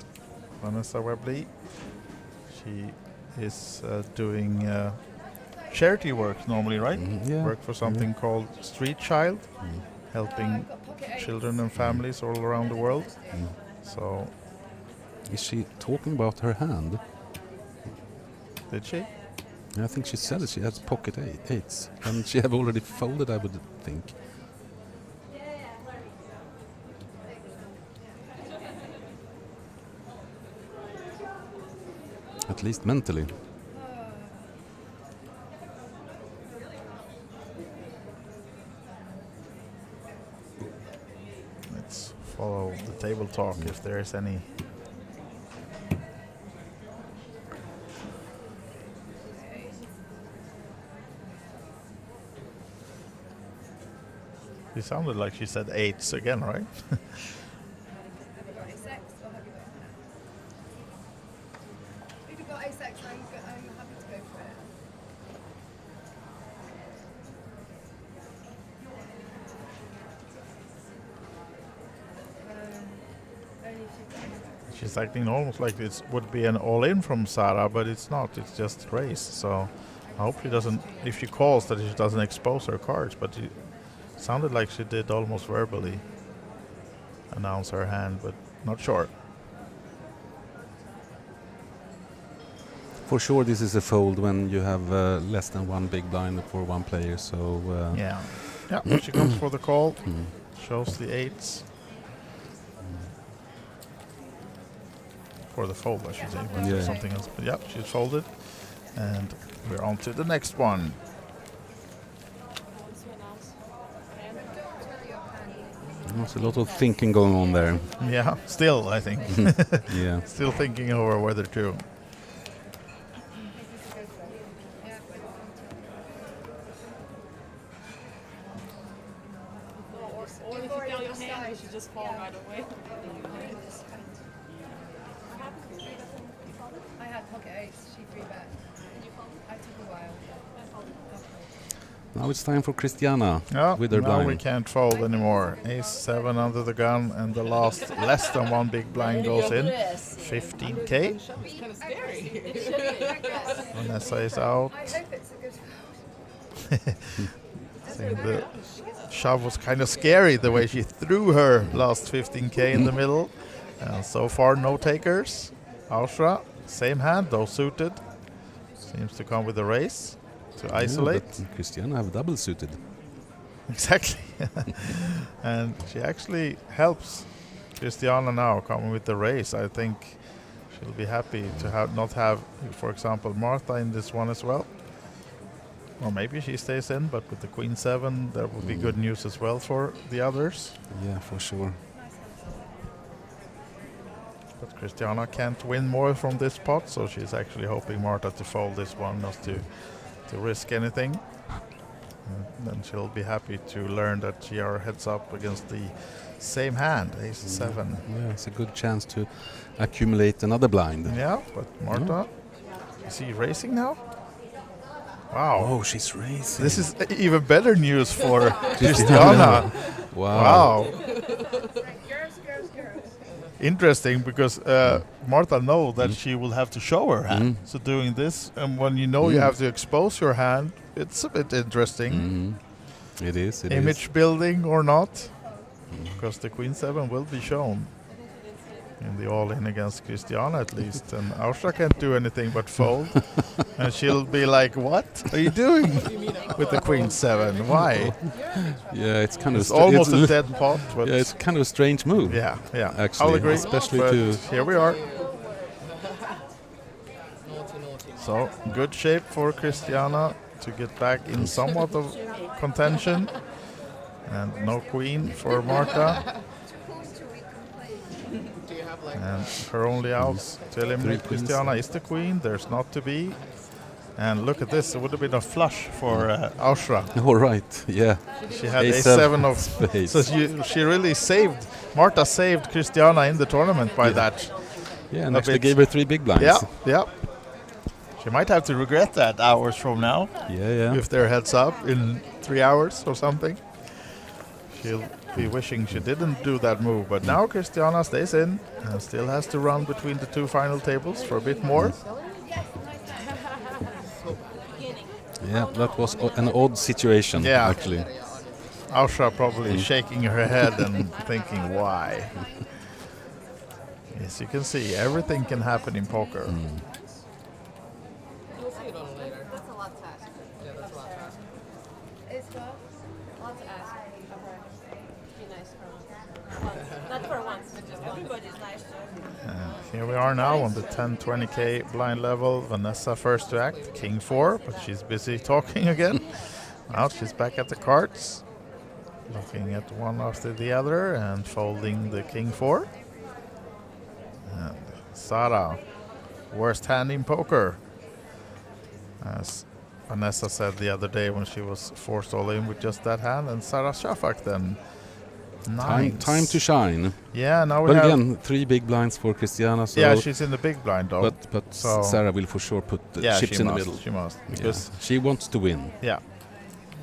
Vanessa Webley, she is doing charity work normally, right? Work for something called Street Child, helping children and families all around the world. So, is she talking about her hand? Did she? I think she said that she has pocket eights, and she have already folded, I would think. At least mentally. Let's follow the table talk if there is any. It sounded like she said eights again, right? If you've got A6, I'm happy to go for it. Only if you've got A6. She's acting almost like it would be an all-in from Sarah, but it's not. It's just race. So I hope she doesn't, if she calls, that she doesn't expose her cards, but it sounded like she did almost verbally announce her hand, but not sure. For sure, this is a fold when you have less than one big blind for one player. So Yeah, she comes for the call, shows the 8s. For the fold, I should say, but Yeah. something else. But yeah, she's folded. And we're on to the next one. There's a lot of thinking going on there. Yeah, still, I think. Yeah. Still thinking over whether to. Or if you feel your hand, you should just fall right away. I had pocket ace, she 3-bet. I took a while. Now it's time for Christiana Yeah, with her now we blind. can't fold anymore. Ace-7 under the gun, and the last less than one big blind goes in. 15K. It's kind of scary. Vanessa is out. I hope it's a good I think the shove was kind of scary the way she threw her last 15K in the middle. And so far, no takers. Ausra, same hand, though suited. Seems to come with a race to isolate. Yeah, but Christiana have double suited. Exactly. And she actually helps Christiana now coming with the race. I think she'll be happy to not have, for example, Martha in this one as well. Or maybe she stays in, but with the Queen-7, that would be good news as well for the others. Yeah, for sure. But Christiana can't win more from this pot, so she's actually hoping Marta to fold this one, not to risk anything. And then she'll be happy to learn that she are heads up against the same hand, Ace-7. Yeah, it's a good chance to accumulate another blind. Yeah, but Marta, is he racing now? Wow. Oh, she's racing. This is even better news for Christiana. Wow. Interesting, because Marta knows that she will have to show her hand. So doing this, and when you know you have to expose your hand, it's a bit interesting. It is. Image building or not, because the Queen-7 will be shown in the all-in against Christiana at least, and Ausra can't do anything but fold. And she'll be like, "What are you doing with the Queen-7? Why?" Yeah, it's kind of almost a dead pot. But yeah, it's kind of a strange move. Yeah. Actually, I'll agree. especially but to here we are. So good shape for Christiana to get back in somewhat of contention, and no queen for Marta. And her only outs to eliminate Christiana is the queen. There's not to be. And look at this, it would have been a flush for Ausra. All right, yeah. She had A7 of space. So she really saved, Marta saved Christiana in the tournament by that. Yeah, and actually gave her 3 big blinds. Yeah. She might have to regret that hours from now. Yeah. If they're heads up in 3 hours or something. She'll be wishing she didn't do that move. But now Christiana stays in and still has to run between the 2 final tables for a bit more. Yeah, that was an odd situation, actually. Ausra probably shaking her head and thinking, why? Yes, you can see, everything can happen in poker. You'll see it on later. That's a lot to ask. Yeah, that's a lot to ask. It's what? A lot to ask of her. Be nice for once. Not for once, but just everybody's nice to her. Here we are now on the 10-20K blind level. Vanessa first to act, King 4, but she's busy talking again. Now she's back at the cards, looking at one after the other and folding the King 4. And Sara, worst hand in poker, as Vanessa said the other day when she was forced all in with just that hand, and Sara Shafak then. Time to shine. Yeah, now we but have again, 3 big blinds for Christiana. So yeah, she's in the big blind though. But so Sarah will for sure put the chips in the middle. She must, because she wants to win. Yeah,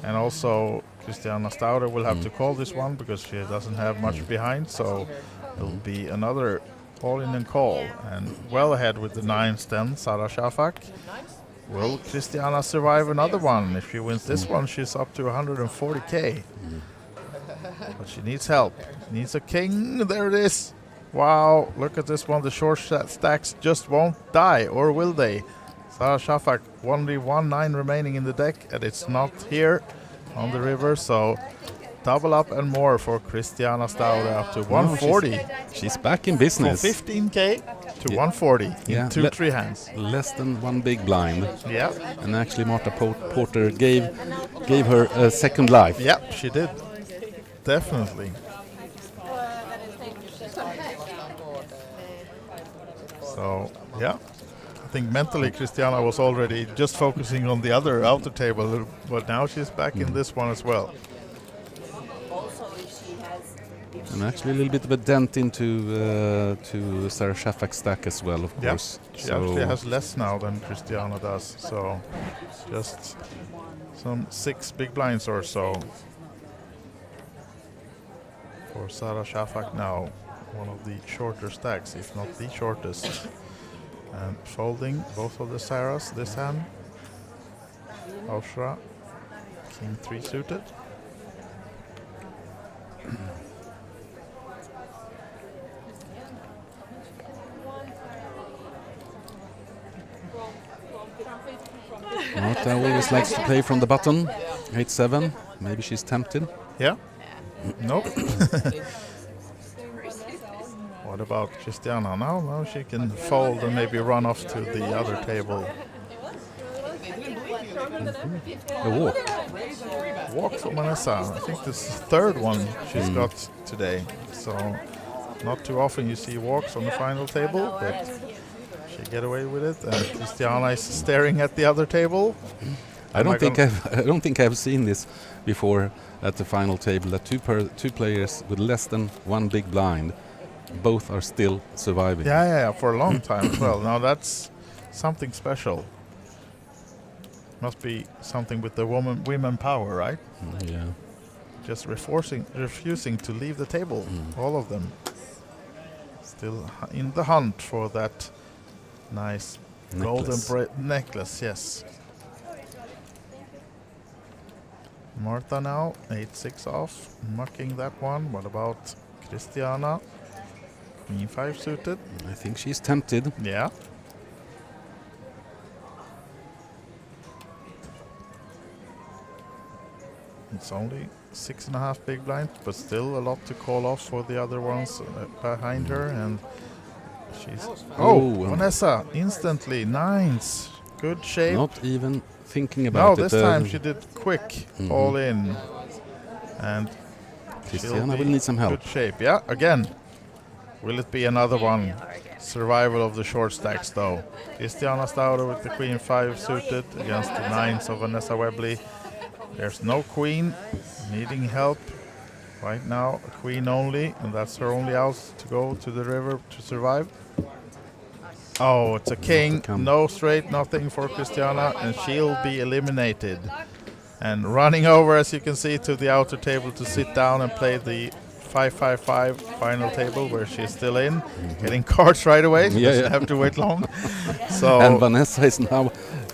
and also Christiana Stauder will have to call this one because she doesn't have much behind. So it'll be another all-in and call, and well ahead with the 9s then Sara Shafak. Will Christiana survive another one? If she wins this one, she's up to 140k. But she needs help. Needs a king. There it is. Wow, look at this one. The short stacks just won't die, or will they? Sarah Shafak, only 1-9 remaining in the deck, and it's not here on the river, so double up and more for Christiana Staude, up to 140. She's back in business. From 15k to 140 in 2-3 hands. Less than one big blind. Yeah. And actually Marta Porter gave her a second life. Yeah, she did. Definitely. So, yeah. I think mentally Christiana was already just focusing on the other outer table, but now she's back in this one as well. And actually a little bit of a dent into to Sarah Shafak's stack as well, of course. She actually has less now than Christiana does, so just some 6 big blinds or so for Sarah Shafak now. One of the shorter stacks, if not the shortest. And folding both of the Sarahs this hand. Aushra, King 3 suited. Marta always likes to play from the button. 8-7. Maybe she's tempted. Yeah. Nope. What about Christiana now? Now she can fold and maybe run off to the other table. A walk. Walk for Vanessa. I think this is the 3rd one she's got today. So not too often you see walks on the final table, but she get away with it. And Christiana is staring at the other table. I don't think I've seen this before at the final table. That two players with less than one big blind, both are still surviving. Yeah, for a long time as well. Now that's something special. Must be something with the women power, right? Yeah. Just refusing to leave the table, all of them. Still in the hunt for that nice golden necklace, yes. Marta now, 8-6 off, mucking that one. What about Christiana? Queen 5 suited. I think she's tempted. Yeah. It's only 6.5 big blinds, but still a lot to call off for the other ones behind her. And she's Vanessa instantly 9s. Good shape. Not even thinking about it. No, this time she did quick all in. And Christiana will need some help. Good shape. Yeah, again. Will it be another one? Survival of the short stacks, though. Christiana Staude with the Queen 5 suited against the 9s of Vanessa Webley. There's no queen, needing help. Right now, a queen only, and that's her only out to go to the river to survive. Oh, it's a king. No straight, nothing for Christiana, and she'll be eliminated. And running over, as you can see, to the outer table to sit down and play the 5-5-5 final table where she's still in, getting cards right away. She doesn't have to wait long. So and Vanessa is now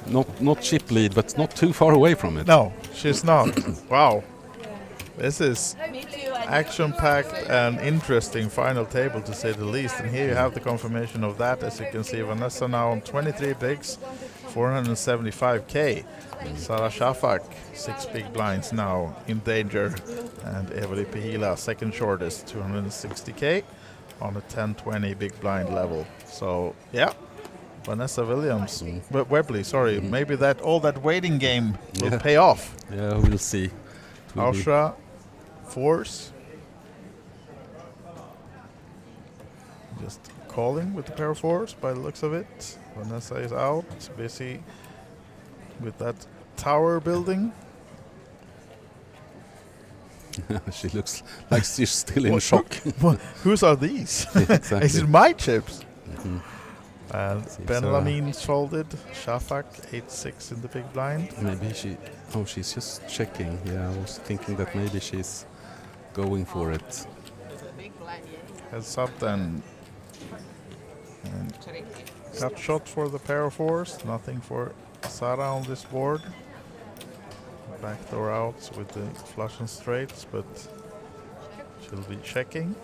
not chip lead, but not too far away from it. No, she's not. Wow, this is action-packed and interesting final table, to say the least. And here you have the confirmation of that. As you can see, Vanessa now on 23 bigs, 475k. Sarah Shafak, 6 big blinds now in danger, and Eveli Pihila, second shortest, 260k on a 10-20 big blind level. So yeah, Vanessa Williams, Webley, sorry, maybe that all that waiting game will pay off. Yeah, we'll see. Aushra, force, just calling with the pair of fours by the looks of it. Vanessa is out, busy with that tower building. She looks like she's still in shock. Whose are these? Exactly. Is it my chips? And Benjamin's folded. Shafak 8-6 in the big blind. Maybe she's just checking. Yeah, I was thinking that maybe she's going for it. Heads up then. And cut shot for the pair of fours. Nothing for Sara on this board. Backdoor out with the flush and straights, but she'll be checking.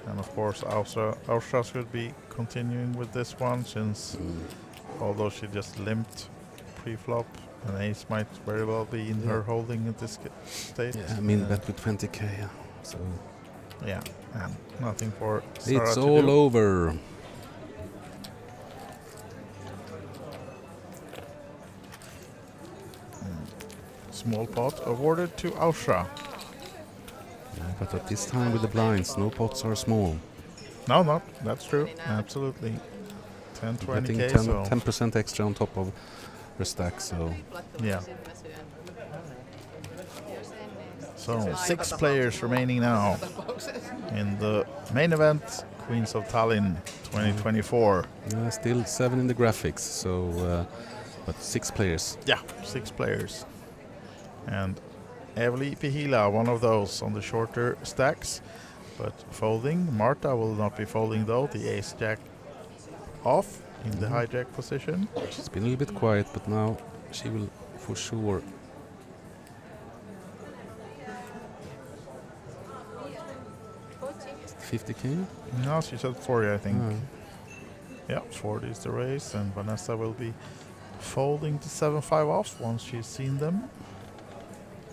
And of course, Ausra should be continuing with this one, since although she just limped pre-flop, an ace might very well be in her holding at this stage. Yeah, I mean, bet with 20k, yeah. So yeah, and nothing for Sara it's to all do. over. Small pot awarded to Ausra. Yeah, but at this time with the blinds, no pots are small. No, that's true. Absolutely. 10, Getting 20k, so 10% extra on top of her stack, so yeah. So 6 players remaining now in the main event, Queens of Tallinn 2024. yeah, still 7 in the graphics, so but 6 players. Yeah, 6 players. And Eveli Pihila, one of those on the shorter stacks, but folding. Marta will not be folding though, the ace-jack off in the hijack position. She's been a little bit quiet, but now she will for sure. $50k? No, she said 40, I think. Yeah, 40 is the race, and Vanessa will be folding the 7-5 off once she's seen them.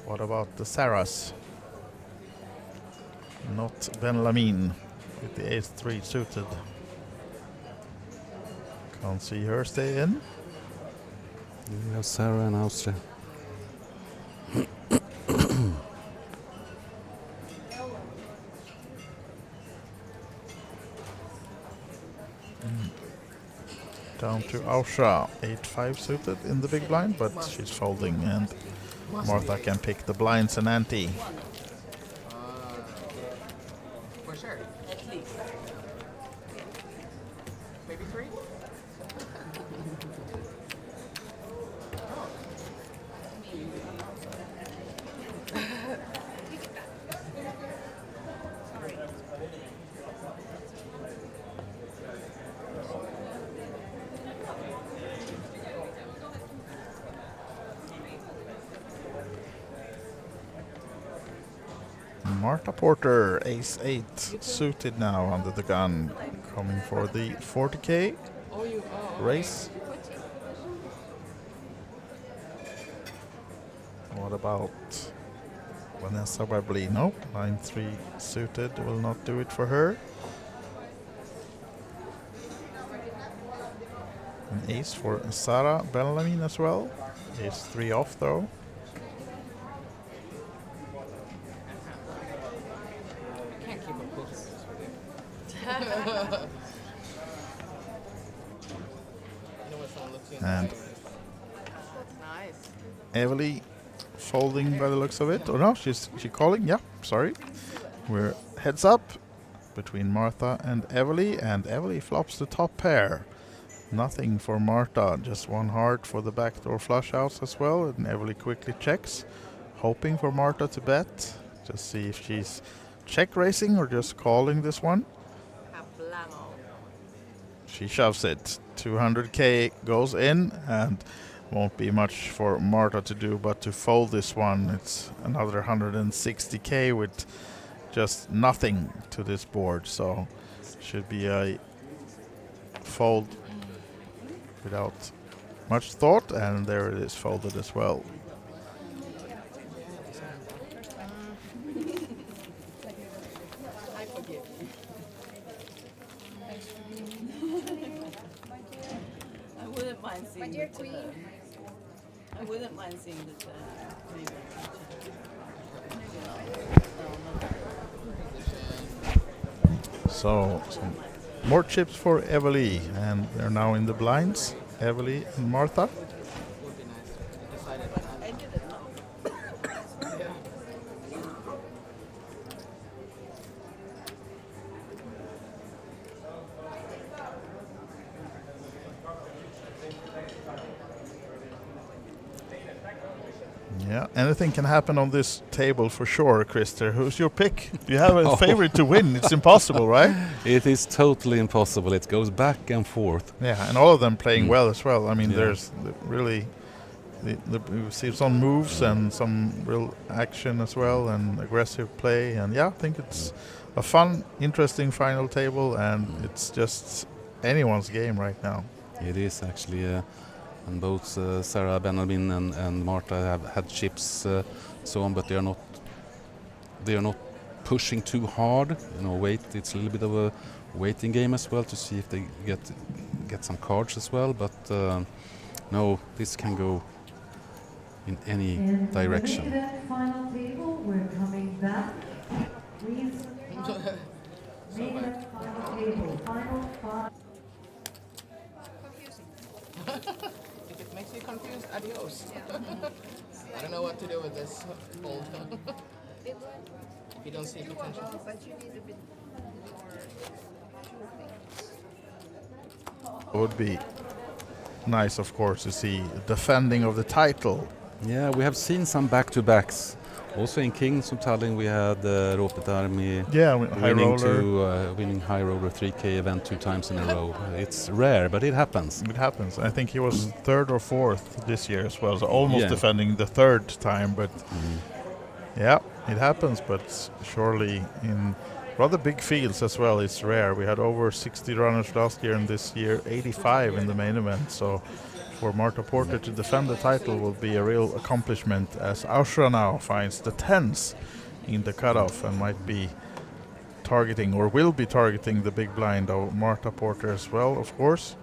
What about the Saras? Not Ben Lamin with the ace-3 suited. Can't see her stay in. We have Sarah and Austria. Down to Ausra, 8-5 suited in the big blind, but she's folding, and Martha can pick the blinds and ante. For sure. At least. Maybe 3? Marta Porter, ace-8 suited now under the gun, coming for the 40k race. What about Vanessa Webley? Nope, 9-3 suited will not do it for her. An ace for Sara Benjamin as well. Ace-3 off though. Can't keep up close with And nice. Evely folding by the looks of it. Oh no, she's calling. Yeah, sorry. We're heads up between Martha and Evely flops the top pair. Nothing for Marta, just one heart for the backdoor flush outs as well, and Evely quickly checks, hoping for Marta to bet. Just see if she's check raising or just calling this one. She shoves it. 200k goes in, and won't be much for Marta to do but to fold this one. It's another 160k with just nothing to this board, so should be a fold without much thought, and there it is, folded as well. I forgive you. I wouldn't mind seeing My dear the queen. I wouldn't mind seeing the maybe. So some more chips for Evely, and they're now in the blinds. Evely and Martha. Would be nice. Decided on that. I didn't know. Yeah. Yeah, anything can happen on this table for sure, Christer. Who's your pick? You have a favorite to win. It's impossible, right? It is totally impossible. It goes back and forth. Yeah, and all of them playing well as well. I mean, there's really... we see some moves and some real action as well, and aggressive play. And yeah, I think it's a fun, interesting final table, and it's just anyone's game right now. It is actually, and both Sarah, Benjamin, and Marta have had chips, so on, but they are not pushing too hard. It's a little bit of a waiting game as well to see if they get some cards as well. But no, this can go in any direction. Final table, we're coming back. Please. Final table, final five. If it makes you confused, adios. I don't know what to do with this fold. You don't see potential. It would be nice, of course, to see defending of the title. Yeah, we have seen some back-to-backs. Also in Kings of Tallinn, we had Ropet Army winning high roller 3K event 2 times in a row. It's rare, but it happens. It happens. I think he was 3rd or 4th this year as well, so almost defending the 3rd time. But yeah, it happens. But surely in rather big fields as well, it's rare. We had over 60 runners last year, and this year 85 in the main event. So for Marta Porter to defend the title will be a real accomplishment, as Austria now finds the 10s in the cutoff and might be targeting, or will be targeting, the big blind of Marta Porter as well, of course.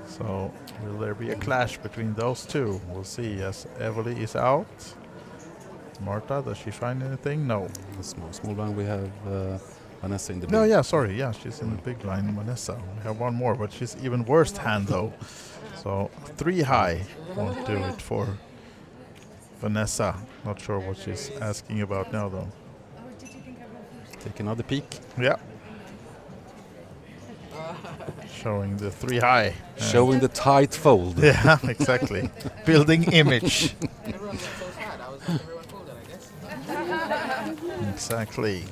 So will there be a clash between those two? We'll see, as Evely is out. Marta, does she find anything? No. The small blind we have Vanessa in the big. No, yeah, sorry. Yeah, she's in the big blind, Vanessa. We have one more, but she's even worse hand though. So 3 high won't do it for Vanessa. Not sure what she's asking about now though. Take another peek. Yeah. Showing the 3 high. Showing the tight fold. Yeah, exactly. Building image. Exactly.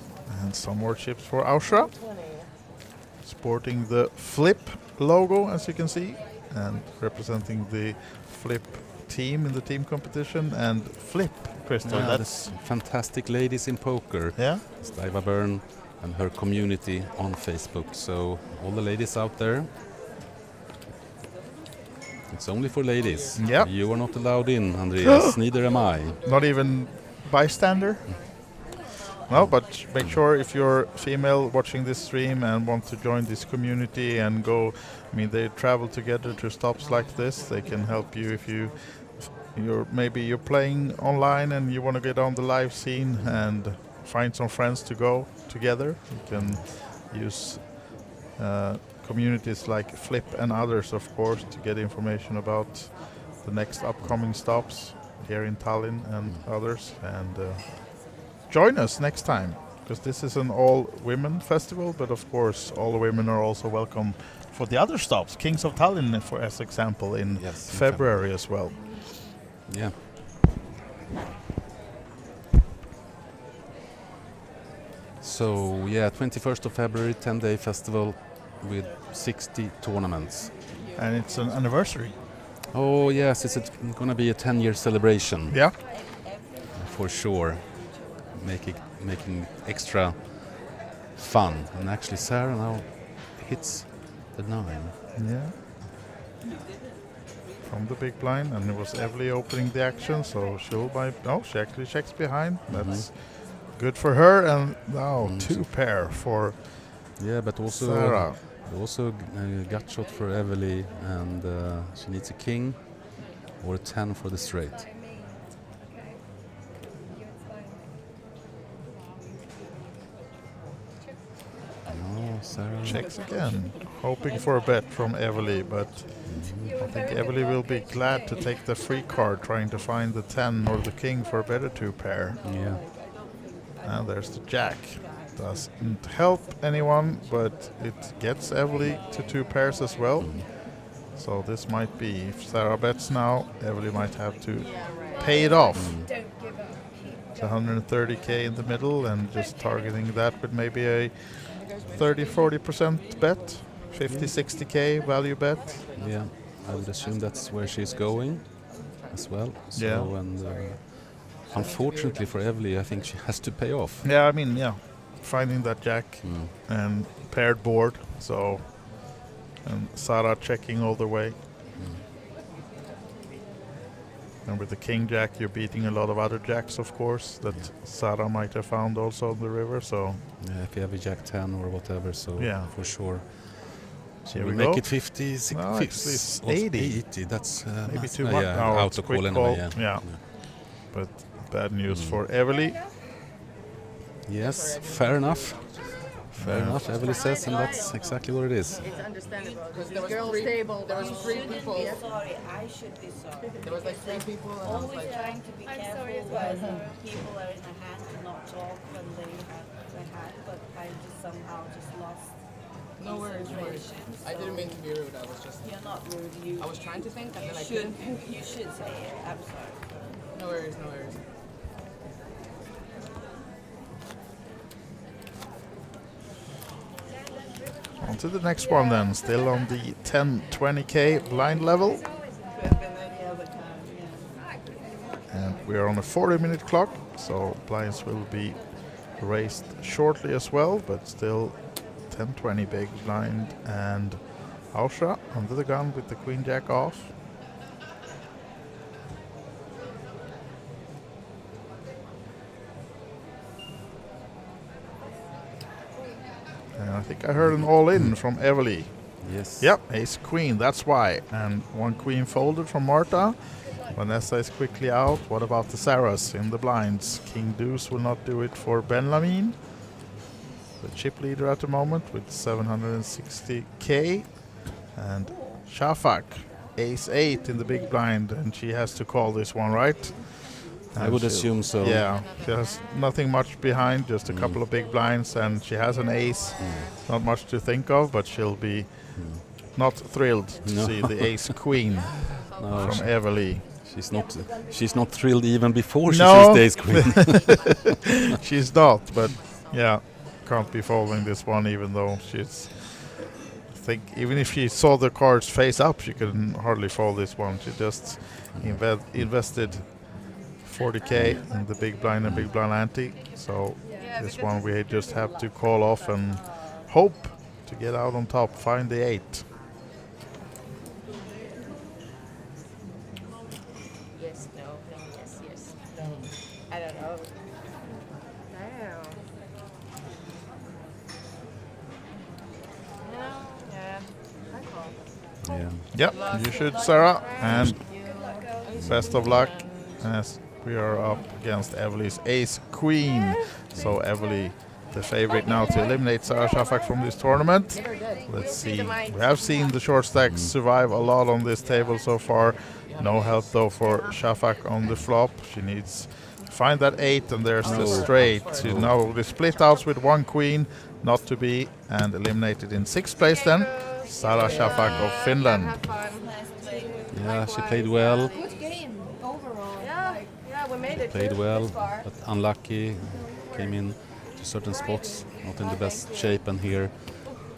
And some more chips for Austria. Sporting the Flip logo, as you can see, and representing the Flip team in the team competition. And Flip, Crystal, that's fantastic ladies in poker. Yeah. Staiva Byrne and her community on Facebook. So all the ladies out there, it's only for ladies. Yeah. You are not allowed in, Andreas. Neither am I. Not even bystander? No, but make sure if you're female watching this stream and want to join this community and go, I mean, they travel together to stops like this. They can help you if you're playing online and you want to get on the live scene and find some friends to go together. You can use communities like Flip and others, of course, to get information about the next upcoming stops here in Tallinn and others. And join us next time, because this is an all-women festival, but of course all women are also welcome for the other stops. Kings of Tallinn, for as example, in February as well. Yeah. So yeah, 21st of February, 10-day festival with 60 tournaments. And it's an anniversary. Oh yes, it's going to be a 10-year celebration. Yeah. For sure. Making extra fun. And actually Sarah now hits the 9. Yeah. From the big blind, and it was Evely opening the action, so she'll buy. Oh, she actually checks behind. That's good for her. And now 2 pair for but also Sarah. Also gut shot for Evely, and she needs a king or a 10 for the straight. Sarah checks again, hoping for a bet from Evely, but I think Evely will be glad to take the free card, trying to find the 10 or the king for a better 2 pair. Yeah. And there's the jack. Doesn't help anyone, but it gets Evely to 2 pairs as well. So this might be, if Sarah bets now, Evely might have to paid off. Don't give up. It's 130k in the middle, and just targeting that with maybe a 30-40% bet, 50-60k value bet. Yeah, I would assume that's where she's going as well. So, Yeah. and unfortunately for Evely, I think she has to pay off. Yeah, I mean, finding that jack and paired board. So, and Sara checking all the way. And with the king jack, you're beating a lot of other jacks, of course, that Sara might have found also on the river. So, yeah, if you have a jack 10 or whatever, so for sure. So here we we make go. it 50, 60, No, it's 80. 80. That's maybe too yeah, much. No, out it's of quick call call. anyway. Yeah. But bad news for Evely. Yes, fair enough. Fair enough, Evely says, and that's exactly what it is. It's understandable. Because there was girls' three- table. there was You three shouldn't people. be Sorry, I should be sorry. There was like 3 people, and I was Always like, trying to be I'm careful sorry as well, when Sarah. people are in a hand to not talk when they have the hand, but I just somehow just lost no worries, no worries. concentration. I didn't mean to be rude. I was just. You're not rude. You. I was trying to think, and You then I should. couldn't. You should say it. I'm sorry. No worries, no worries. On to the next one then, still on the 10-20k blind level. And we are on a 40-minute clock, so blinds will be raised shortly as well, but still 10-20 big blind, and Ausha under the gun with the queen jack off. And I think I heard an all-in from Evely. Yes. Yep, ace queen, that's why. And one queen folded from Marta. Vanessa is quickly out. What about the Saras in the blinds? King deuce will not do it for Ben Lamine, the chip leader at the moment with 760k. And Shafak, ace 8 in the big blind, and she has to call this one, right? I And would she'll- assume so. Yeah, she has nothing much behind, just a couple of big blinds, and she has an ace. Not much to think of, but she'll be not thrilled to No. see the ace queen No, from Evely. She's not thrilled even before she No. sees the ace queen. She's not, but yeah, can't be folding this one, even though she's. I think even if she saw the cards face up, she couldn't hardly fold this one. She just invested 40k in the big blind and big blind ante. So this one we just have to call off and hope to get out on top, find the 8. Yes, no, yes, yes, no. I don't know. Damn. Yeah. I call. Yeah. Yep, you should, Sarah, and best of luck as we are up against Evely's ace queen. So Evely, the favorite now to eliminate Sarah Shafak from this tournament. Let's see. We have seen the short stacks survive a lot on this table so far. No help though for Shafak on the flop. She needs to find that 8, and there's the straight. To know the split outs with one queen, not to be, and eliminated in 6th place then. Sarah Shafak of Finland. Yeah, she played well. Good game overall. Yeah, we made it. Played well, this far. but unlucky. Came in to certain spots, not in the best shape, and here,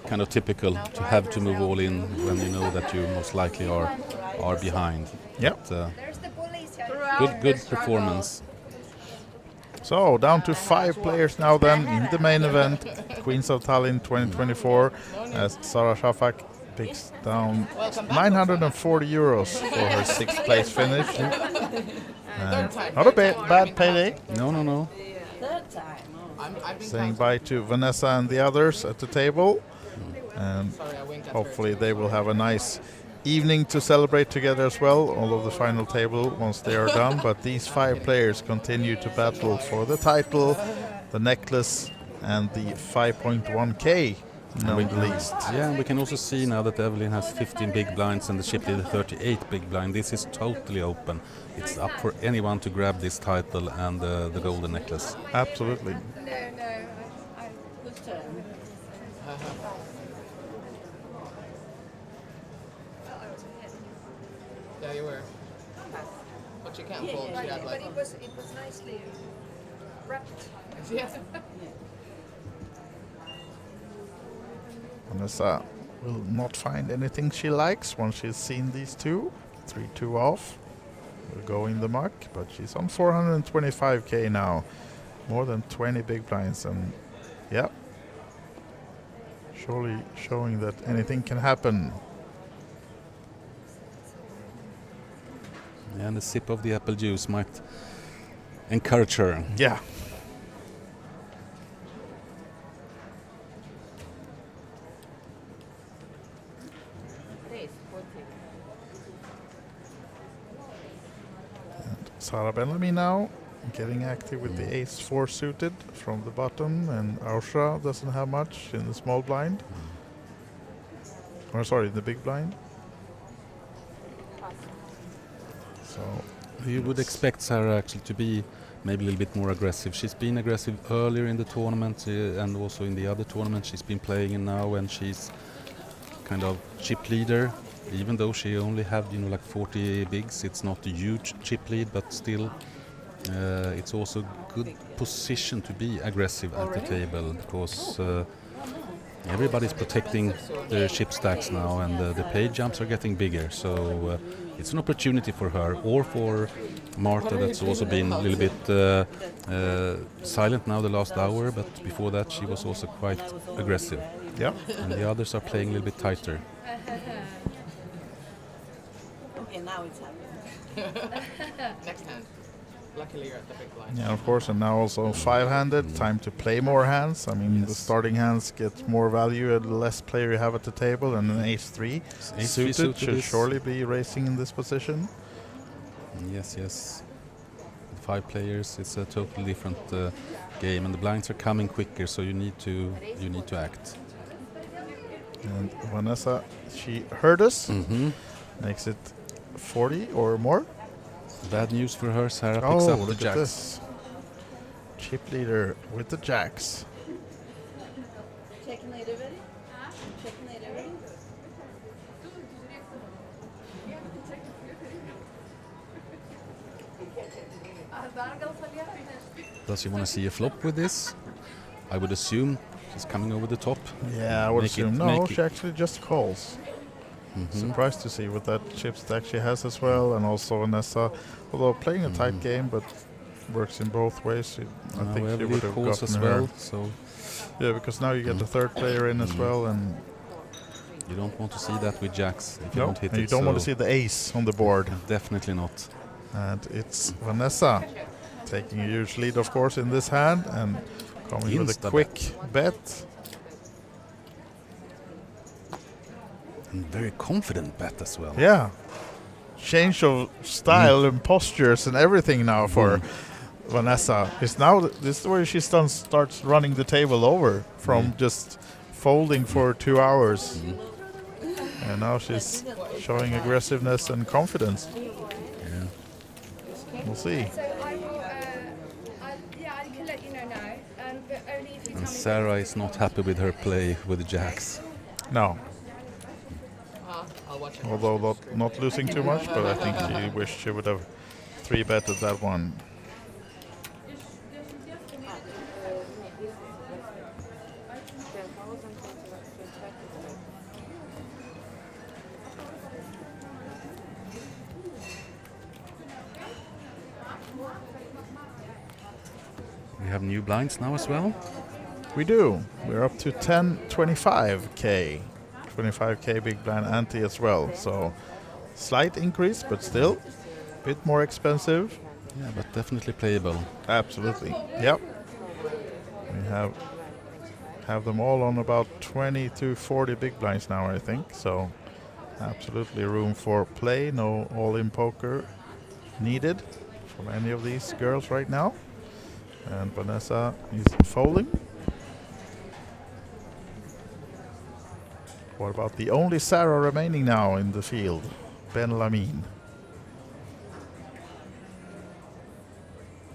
kind of typical to have to move all in when you know that you most likely are behind. Yep. But, good performance. So down to 5 players now then in the main event, Queens of Tallinn 2024, as Sarah Shafak picks down 940 euros for her 6th place finish. And not a bad payday. No. Third time. Saying bye to Vanessa and the others at the table. And hopefully they will have a nice evening to celebrate together as well, all of the final table once they are done. But these 5 players continue to battle for the title, the necklace, and the 5.1k, not the least. Yeah, and we can also see now that Evelyn has 15 big blinds and the chip leader 38 big blind. This is totally open. It's up for anyone to grab this title and the golden necklace. Absolutely. Good turn. Yeah, you were. But But she can't fold. She But had like. it was nicely wrapped. Yeah. Vanessa will not find anything she likes once she's seen these two. 3-2 off. Will go in the muck, but she's on 425k now. More than 20 big blinds, and yeah. Surely showing that anything can happen. And a sip of the apple juice might encourage her. Yeah. Sara Benlamy now getting active with the ace-4 suited from the bottom, and Ausra doesn't have much in the small blind. Or sorry, the big blind. So you would expect Sarah actually to be maybe a little bit more aggressive. She's been aggressive earlier in the tournament and also in the other tournament she's been playing in now, and she's kind of chip leader. Even though she only had, you know, like 40 bigs, it's not a huge chip lead, but still it's also a good position to be aggressive at the table, because everybody's protecting their chip stacks now, and the pay jumps are getting bigger. So it's an opportunity for her, or for Marta, that's also been a little bit silent now the last hour, but before that she was also quite aggressive. Yeah. And the others are playing a little bit tighter. Okay, now it's happening. Next hand. Luckily you're at the big blind. yeah, of course, and now also 5-handed. Time to play more hands. I mean, the starting hands get more value the less player you have at the table, and an ace-3 suited should surely be racing in this position. Yes, yes. With 5 players, it's a totally different game, and the blinds are coming quicker, so you need to act. And Vanessa, she heard us. Makes it 40 or more. Bad news for her. Sarah picks up the look jacks. at this. Chip leader with the jacks. Checkmate already? Checkmate already? Does she want to see a flop with this? I would assume she's coming over the top. Yeah, I would assume. No, she actually just calls. Surprised to see with that chip stack she has as well, and also Vanessa, although playing a tight game, but works in both ways. I think she would have gotten as her. well. So yeah, because now you get the third player in as well, and you don't want to see that with jacks if you don't hit and it. you don't want to see the ace on the board. Definitely not. And it's Vanessa taking a huge lead, of course, in this hand, and coming with a quick bet. And very confident bet as well. Yeah. Change of style and postures and everything now for Vanessa. It's now this is where she starts running the table over from just folding for 2 hours. And now she's showing aggressiveness and confidence. Yeah. We'll see. So I will, I can let you know now, but only if you tell And me. Sarah is not happy with her play with the jacks. No. I'll watch it. Although not losing too much, but I think she wished she would have 3-betted that one. We have new blinds now as well. We do. We're up to 25k. 25k big blind ante as well. So slight increase, but still a bit more expensive. Yeah, but definitely playable. Absolutely. Yep. We have them all on about 20 to 40 big blinds now, I think. So absolutely room for play. No all-in poker needed from any of these girls right now. And Vanessa is folding. What about the only Sarah remaining now in the field? Benlamy.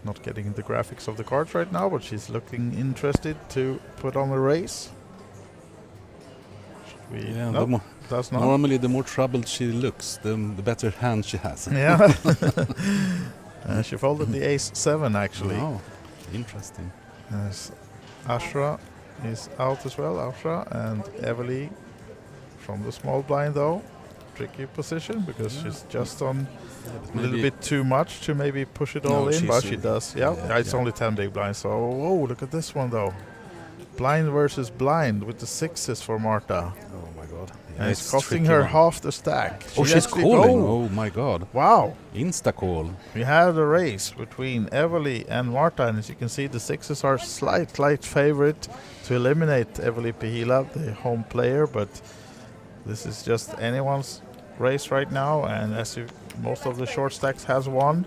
Not getting the graphics of the cards right now, but she's looking interested to put on the race. we Yeah, no, does not. normally the more troubled she looks, the better hand she has. Yeah. She folded the ace-7 actually. Oh, interesting. Yes. Ashra is out as well, Ashra, and Evely from the small blind though. Tricky position because she's just on a little bit too much to maybe push it all in, but she does. Yeah, it's only 10 big blinds. So, oh, look at this one though. Blind versus blind with the 6s for Marta. Oh my god. And it's costing her half the stack. She's calling. Oh my god. Wow. Insta call. We have a race between Evely and Marta, and as you can see, the 6s are slight favorite to eliminate Evely Pihila, the home player, but this is just anyone's race right now, and as most of the short stacks has won,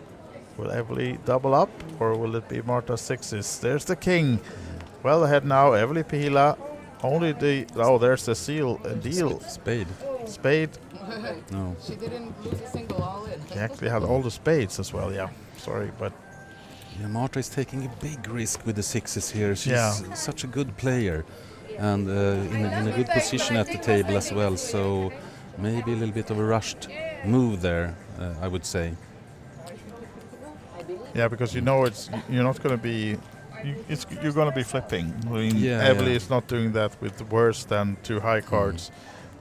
will Evely double up, or will it be Marta's 6s? There's the king. Well ahead now, Evely Pihila. Only the... Oh, there's the deal. Spade. No. She didn't lose a single all in. He actually had all the spades as well, yeah. Sorry, but... Yeah, Marta is taking a big risk with the 6s here. She's such a good player. And in a good position at the table as well, so maybe a little bit of a rushed move there, I would say. Yeah, because you know you're not going to be... You're going to be flipping. I mean, Evely is not doing that with worse than 2 high cards,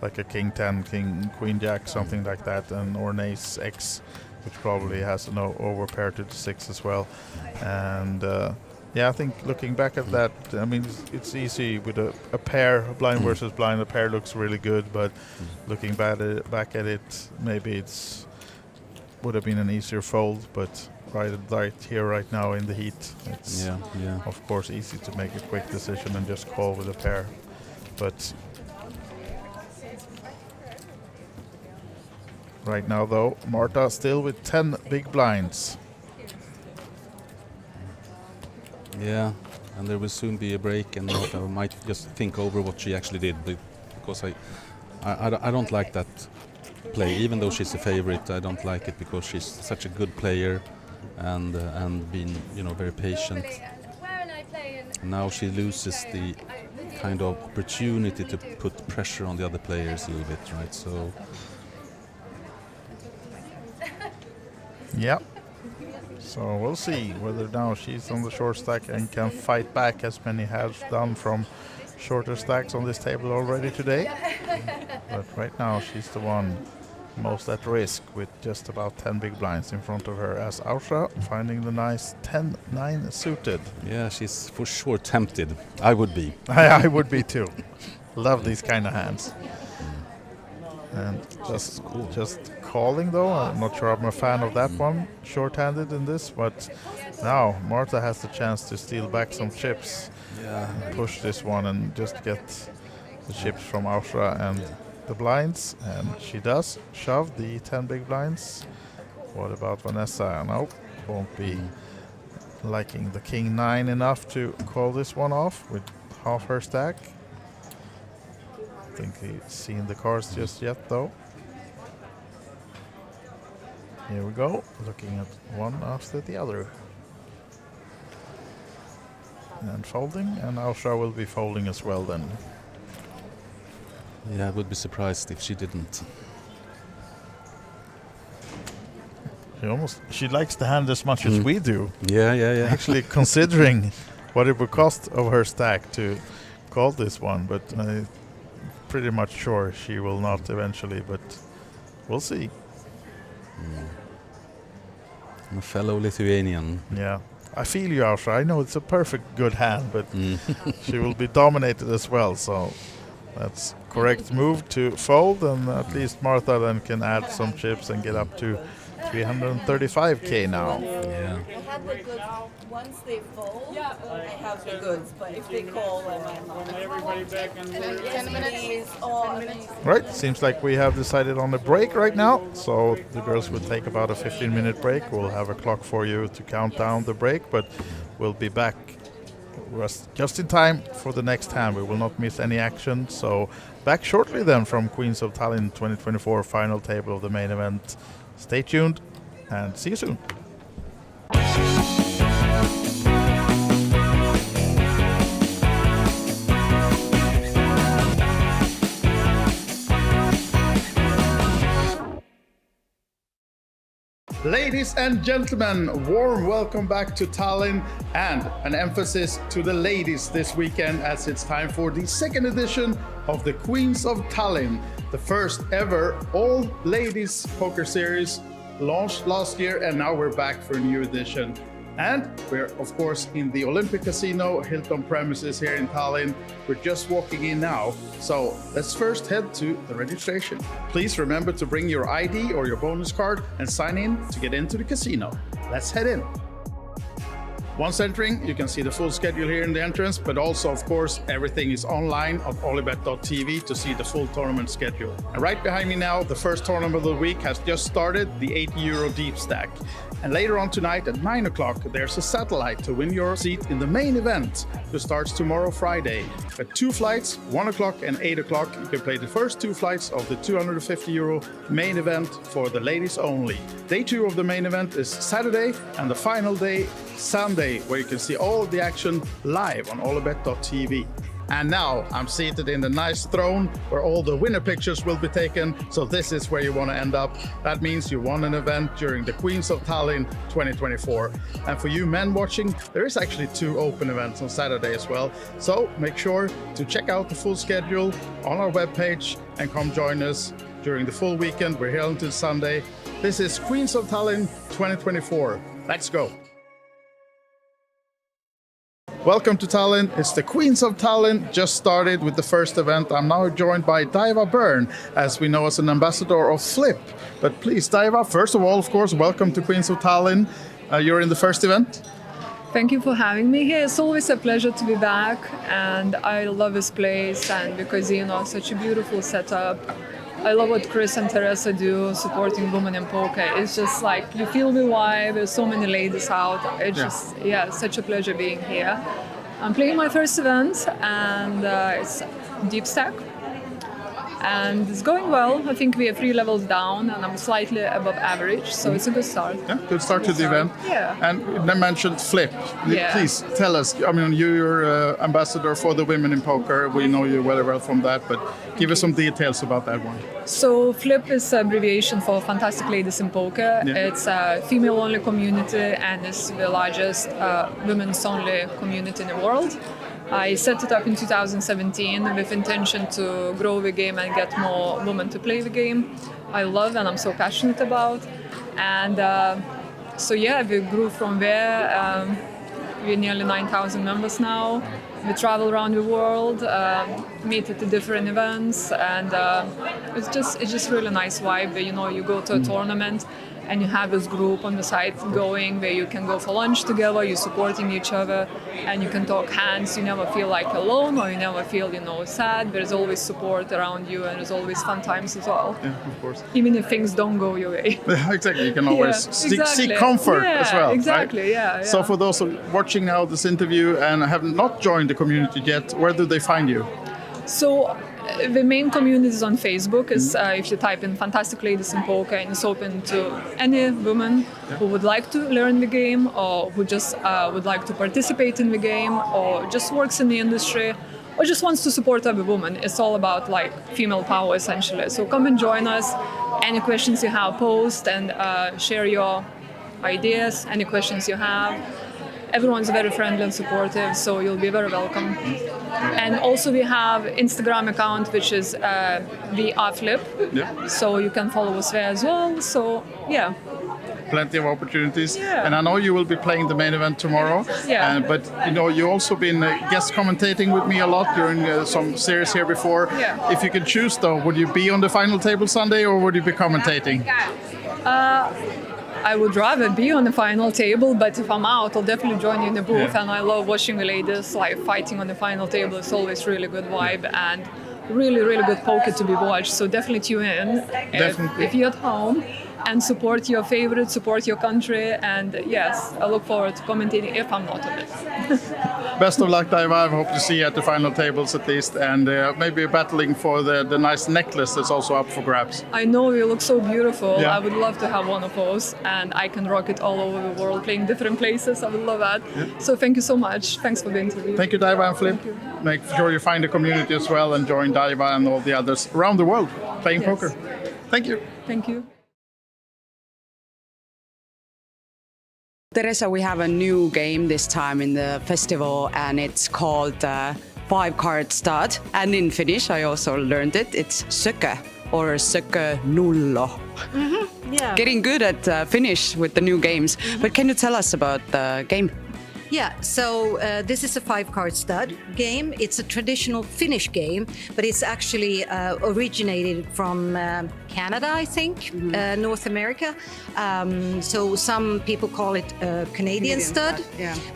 like a king 10, king queen jack, something like that, and or an ace x, which probably has an overpair to the 6 as well. And yeah, I think looking back at that, I mean, it's easy with a pair, blind versus blind. A pair looks really good, but looking back at it, maybe it's would have been an easier fold, but right here, right now in the heat, it's of course easy to make a quick decision and just call with a pair. But right now, though, Marta still with 10 big blinds. Yeah, and there will soon be a break, and Marta might just think over what she actually did, because I don't like that play, even though she's a favorite. I don't like it because she's such a good player and being very patient. And now she loses the kind of opportunity to put pressure on the other players a little bit, right? So yeah. So we'll see whether now she's on the short stack and can fight back, as many have done from shorter stacks on this table already today. But right now she's the one most at risk with just about 10 big blinds in front of her, as Ausra finding the nice 10-9 suited. Yeah, she's for sure tempted. I would be. I would be too. Love these kind of hands. And just calling though, I'm not sure I'm a fan of that one, short-handed in this, but now Marta has the chance to steal back some chips, and push this one and just get the chips from Ausra and the blinds, and she does shove the 10 big blinds. What about Vanessa? Nope, won't be liking the king 9 enough to call this one off with half her stack. I think he's seen the cards just yet though. Here we go, looking at one after the other. And folding, and Ausra will be folding as well then. Yeah, I would be surprised if she didn't. She likes the hand as much as we do. Yeah. Actually considering what it would cost of her stack to call this one, but I'm pretty much sure she will not eventually, but we'll see. A fellow Lithuanian. Yeah. I feel you, Ausra. I know it's a perfect good hand, but she will be dominated as well, so that's correct move to fold, and at least Martha then can add some chips and get up to 335k now. Yeah. I had the goods. Once they fold, I have the goods, but if they call, I might not. Everybody back in 10 minutes. Right, seems like we have decided on a break right now, so the girls will take about a 15-minute break. We'll have a clock for you to count down the break, but we'll be back just in time for the next hand. We will not miss any action, so back shortly then from Queens of Tallinn 2024 final table of the main event. Stay tuned and see you soon. Ladies and gentlemen, warm welcome back to Tallinn and an emphasis to the ladies this weekend as it's time for the second edition of the Queens of Tallinn, the first ever all-ladies poker series launched last year, and now we're back for a new edition. And we're, of course, in the Olympic Casino, Hilton premises here in Tallinn. We're just walking in now. So let's first head to the registration. Please remember to bring your ID or your bonus card and sign in to get into the casino. Let's head in. Once entering, you can see the full schedule here in the entrance, but also, of course, everything is online on OlyBet.tv to see the full tournament schedule. And right behind me now, the first tournament of the week has just started, the €80 deep stack. And later on tonight at 9 o'clock, there's a satellite to win your seat in the main event, which starts tomorrow, Friday. At 2 flights, 1 o'clock and 8 o'clock, you can play the first 2 flights of the €250 main event for the ladies only. Day 2 of the main event is Saturday, and the final day, Sunday, where you can see all of the action live on OlyBet.tv. And now I'm seated in the nice throne where all the winner pictures will be taken. So this is where you want to end up. That means you won an event during the Queens of Tallinn 2024. And for you men watching, there is actually 2 open events on Saturday as well. So make sure to check out the full schedule on our webpage and come join us during the full weekend. We're here until Sunday. This is Queens of Tallinn 2024. Let's go. Welcome to Tallinn. It's the Queens of Tallinn, just started with the first event. I'm now joined by Daiva Byrne, as we know as an ambassador of Flip. But please, Daiva, first of all, of course, welcome to Queens of Tallinn. You're in the first event. Thank you for having me here. It's always a pleasure to be back, and I love this place and the casino, such a beautiful setup. I love what Chris and Teresa do, supporting women in poker. It's just like, you feel the vibe, there's so many ladies out. It's just, such a pleasure being here. I'm playing my first event, and it's deep stack. And it's going well. I think we are 3 levels down, and I'm slightly above average, so it's a good start. Yeah, good start to the event. Yeah. And they mentioned Flip. Yeah. Please tell us, I mean, you're ambassador for the women in poker. We know you very well from that, but give us some details about that one. So Flip is an abbreviation for Fantastic Ladies in Poker. Yeah. It's a female-only community, and it's the largest women's-only community in the world. I set it up in 2017 with intention to grow the game and get more women to play the game. I love and I'm so passionate about. And we grew from there. We're nearly 9,000 members now. We travel around the world, meet at the different events, and it's just really nice vibe. You know, you go to a tournament and you have this group on the side going where you can go for lunch together, you're supporting each other, and you can talk hands. You never feel like alone, or you never feel, sad. There's always support around you, and there's always fun times as well. Yeah, of course. Even if things don't go your way. Exactly, you can always seek comfort as well. Exactly, right? yeah. So for those watching now this interview and have not joined the community yet, where do they find you? So the main community is on Facebook. Is if you type in Fantastic Ladies in Poker, and it's open to any woman who would like to learn the game, or who just would like to participate in the game, or just works in the industry, or just wants to support other women. It's all about like female power essentially. So come and join us. Any questions you have, post and share your ideas, any questions you have. Everyone's very friendly and supportive, so you'll be very welcome. And also we have Instagram account, which is @flip. Yeah. So you can follow us there as well. So yeah. Plenty of opportunities. Yeah. And I know you will be playing the main event tomorrow. Yeah. But you also been guest commentating with me a lot during some series here before. Yeah. If you could choose though, would you be on the final table Sunday or would you be commentating? I would rather be on the final table, but if I'm out, I'll definitely join you in the booth. Yeah. And I love watching the ladies like fighting on the final table. It's always really good vibe and really, really good poker to be watched. So definitely tune in if you're at home, and support your favorite, support your country. And yes, I look forward to commentating if I'm not on it. Best of luck, Daiva. I hope to see you at the final tables at least, and maybe battling for the nice necklace that's also up for grabs. I know you look so beautiful. Yeah. I would love to have one of those, and I can rock it all over the world, playing different places. I would love that. Yeah. So thank you so much. Thanks for the interview. Thank you, Daiva and Flip. Make sure you find the community as well and join Daiva and all the others around the world playing poker. Thank you. Thank you. Teresa, we have a new game this time in the festival, and it's called 5-card stud. And in Finnish, I also learned it. It's sökö or sökö nullo. Yeah. Getting good at Finnish with the new games. But can you tell us about the game? Yeah, so this is a 5-card stud game. It's a traditional Finnish game, but it's actually originated from Canada, I think, North America. So some people call it Canadian stud,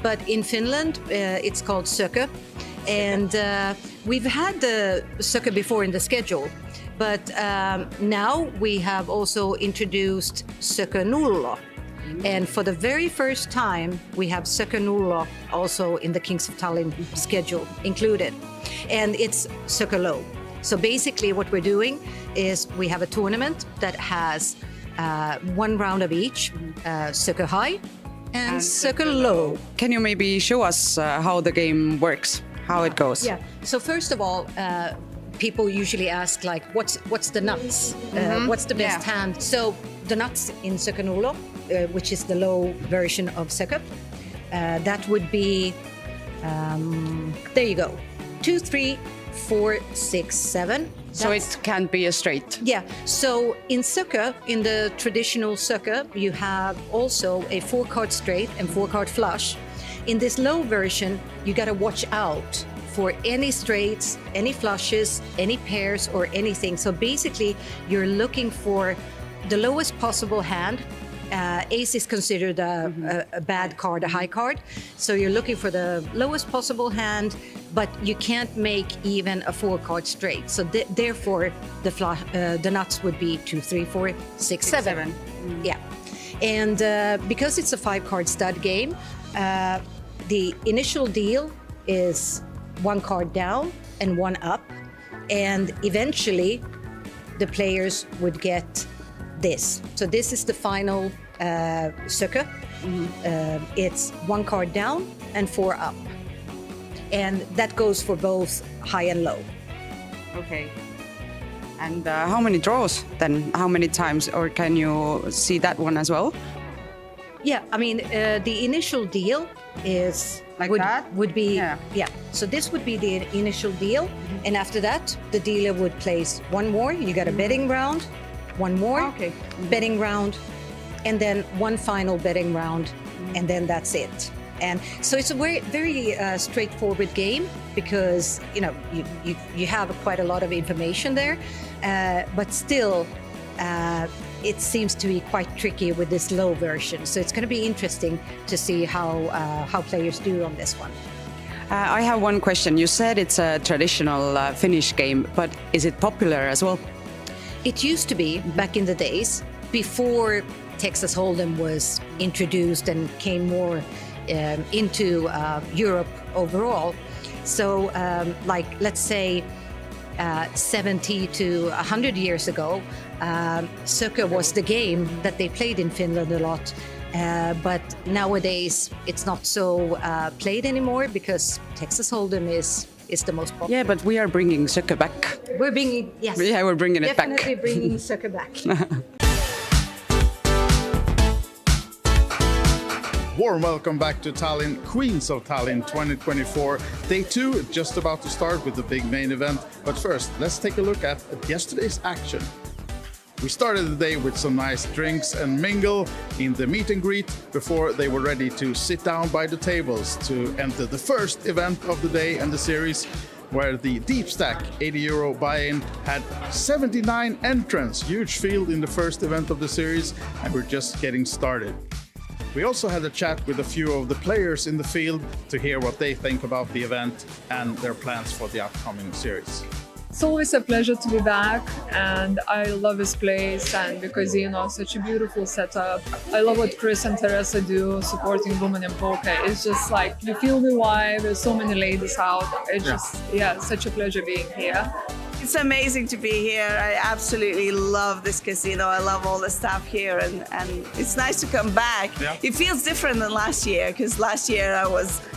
but in Finland it's called sökö. And we've had the sökö before in the schedule, but now we have also introduced sökö nullo. And for the very first time, we have sökö nullo also in the Kings of Tallinn schedule included. And it's sökö low. So basically what we're doing is we have a tournament that has one round of each, sökö high and sökö low. Can you maybe show us how the game works, how it goes? Yeah. So first of all, people usually ask like, what's the nuts? What's the best hand? So the nuts in sökö nullo, which is the low version of sökö, that would be, there you go, 2, 3, 4, 6, 7. So it can't be a straight. Yeah. So in sökö, in the traditional sökö, you have also a 4-card straight and 4-card flush. In this low version, you got to watch out for any straights, any flushes, any pairs, or anything. So basically, you're looking for the lowest possible hand. Ace is considered a bad card, a high card. So you're looking for the lowest possible hand, but you can't make even a 4-card straight. So therefore, the nuts would be 2, 3, 4, 6, 7. Yeah. And because it's a 5-card stud game, the initial deal is 1 card down and 1 up. And eventually, the players would get this. So this is the final sökö. It's 1 card down and 4 up. And that goes for both high and low. Okay. And how many draws then? How many times? Or can you see that one as well? Yeah, I mean, the initial deal is would be yeah. So this would be the initial deal, and after that, the dealer would place 1 more. You got a betting round, 1 more betting round, and then 1 final betting round, and then that's it. And so it's a very, very straightforward game because you have quite a lot of information there, but still. It seems to be quite tricky with this low version. So it's going to be interesting to see how players do on this one. I have one question. You said it's a traditional Finnish game, but is it popular as well? It used to be back in the days before Texas Hold'em was introduced and came more into Europe overall. So like, let's say 70 to 100 years ago, sökö was the game that they played in Finland a lot. But nowadays, it's not so played anymore because Texas Hold'em is the most popular. Yeah, but we are bringing sökö back. We're bringing, yes. Yeah, we're bringing it back. Definitely bringing sökö back. Warm welcome back to Tallinn, Queens of Tallinn 2024. Day 2 just about to start with the big main event. But first, let's take a look at yesterday's action. We started the day with some nice drinks and mingle in the meet and greet before they were ready to sit down by the tables to enter the first event of the day and the series, where the deep stack 80 euro buy-in had 79 entrants, huge field in the first event of the series, and we're just getting started. We also had a chat with a few of the players in the field to hear what they think about the event and their plans for the upcoming series. It's always a pleasure to be back, and I love this place, and because such a beautiful setup. I love what Chris and Teresa do, supporting women in poker. It's just like you feel the vibe. There's so many ladies out. It's just such a pleasure being here. It's amazing to be here. I absolutely love this casino. I love all the staff here, and it's nice to come back. Yeah. It feels different than last year, because last year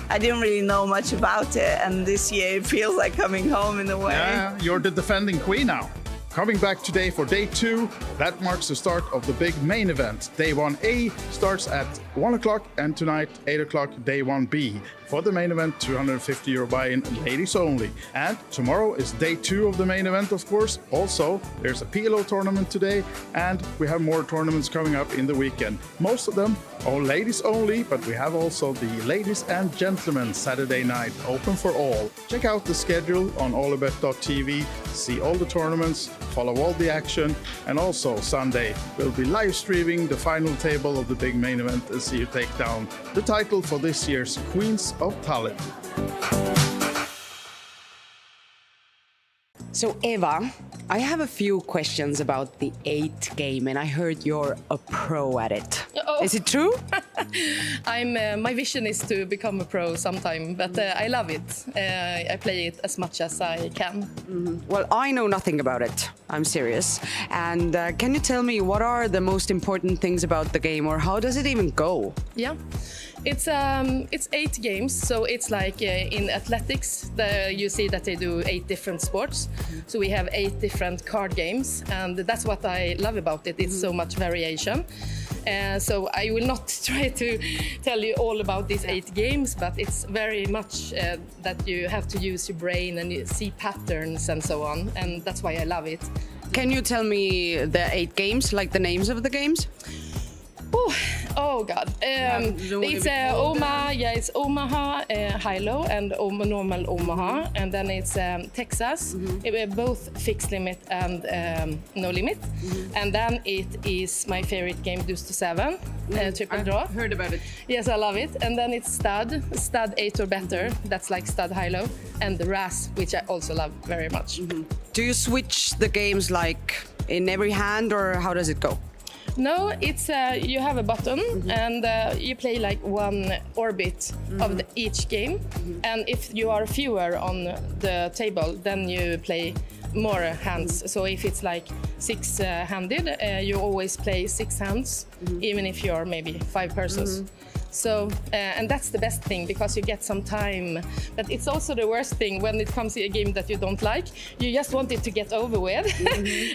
I didn't really know much about it, and this year it feels like coming home in a way. Yeah, you're the defending queen now. Coming back today for day 2, that marks the start of the big main event. Day 1A starts at 1 o'clock and tonight 8 o'clock day 1B. For the main event, €250 buy-in, ladies only. And tomorrow is day 2 of the main event, of course. Also, there's a PLO tournament today, and we have more tournaments coming up in the weekend. Most of them are ladies only, but we have also the ladies and gentlemen Saturday night open for all. Check out the schedule on OlyBet.tv, see all the tournaments, follow all the action, and also Sunday we'll be live streaming the final table of the big main event and see you take down the title for this year's Queens of Tallinn. So Eva, I have a few questions about the 8 game, and I heard you're a pro at it. Oh. Is it true? My vision is to become a pro sometime, but I love it. I play it as much as I can. Well, I know nothing about it. I'm serious. And can you tell me what are the most important things about the game, or how does it even go? Yeah. It's 8 games, so it's like in athletics, you see that they do 8 different sports. So we have 8 different card games, and that's what I love about it. It's so much variation. So I will not try to tell you all about these 8 games, but it's very much that you have to use your brain and you see patterns and so on, and that's why I love it. Can you tell me the 8 games, like the names of the games? Oh God! It's it's Omaha, high-low, and normal Omaha, and then it's Texas. Both fixed limit and no limit, and then it is my favorite game, Deuce to 7, triple draw. I've heard about it. Yes, I love it. And then it's Stud 8 or better. That's like Stud high-low, and the Ras, which I also love very much. Do you switch the games like in every hand, or how does it go? No, it's you have a button and you play like one orbit of each game. And if you are fewer on the table, then you play more hands. So if it's like 6-handed, you always play 6 hands, even if you're maybe 5 persons. So, and that's the best thing because you get some time. But it's also the worst thing when it comes to a game that you don't like. You just want it to get over with.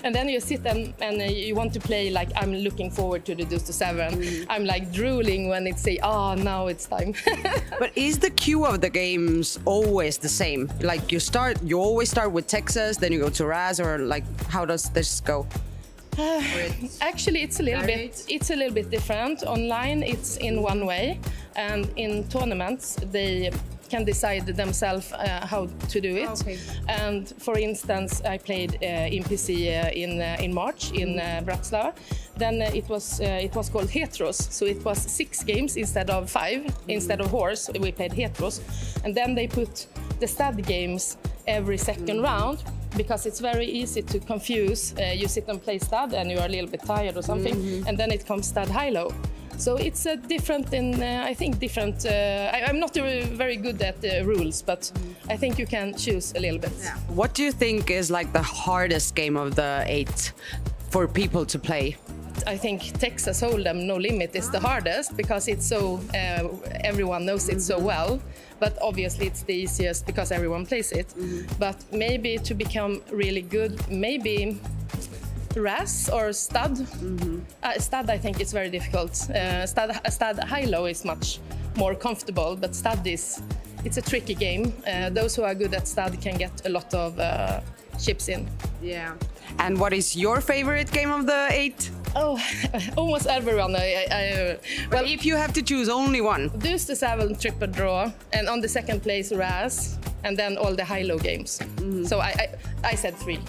And then you sit and you want to play like, I'm looking forward to the Deuce to 7. I'm like drooling when it say, now it's time. But is the queue of the games always the same? Like you always start with Texas, then you go to Raz, or like how does this go? Actually, it's a little bit different. Online, it's in one way, and in tournaments, they can decide themselves how to do it. Okay. And for instance, I played in PC in March in Bratislava. Then it was called Heteros, so it was 6 games instead of 5. Instead of horse, we played Heteros, and then they put the stud games every second round. Because it's very easy to confuse. You sit and play stud and you are a little bit tired or something, and then it comes stud high-low. So it's different I'm not very good at the rules, but I think you can choose a little bit. Yeah. What do you think is like the hardest game of the 8 for people to play? I think Texas Hold'em No Limit is the hardest because it's so everyone knows it so well. But obviously it's the easiest because everyone plays it. But maybe to become really good, maybe Ras or Stud. Stud I think is very difficult. Stud high-low is much more comfortable, but Stud it's a tricky game. Those who are good at Stud can get a lot of chips in. Yeah. And what is your favorite game of the 8? Oh, almost everyone. Well, if you have to choose only one. Deuce to 7 triple draw, and on the second place Raz, and then all the high-low games. So I said 3.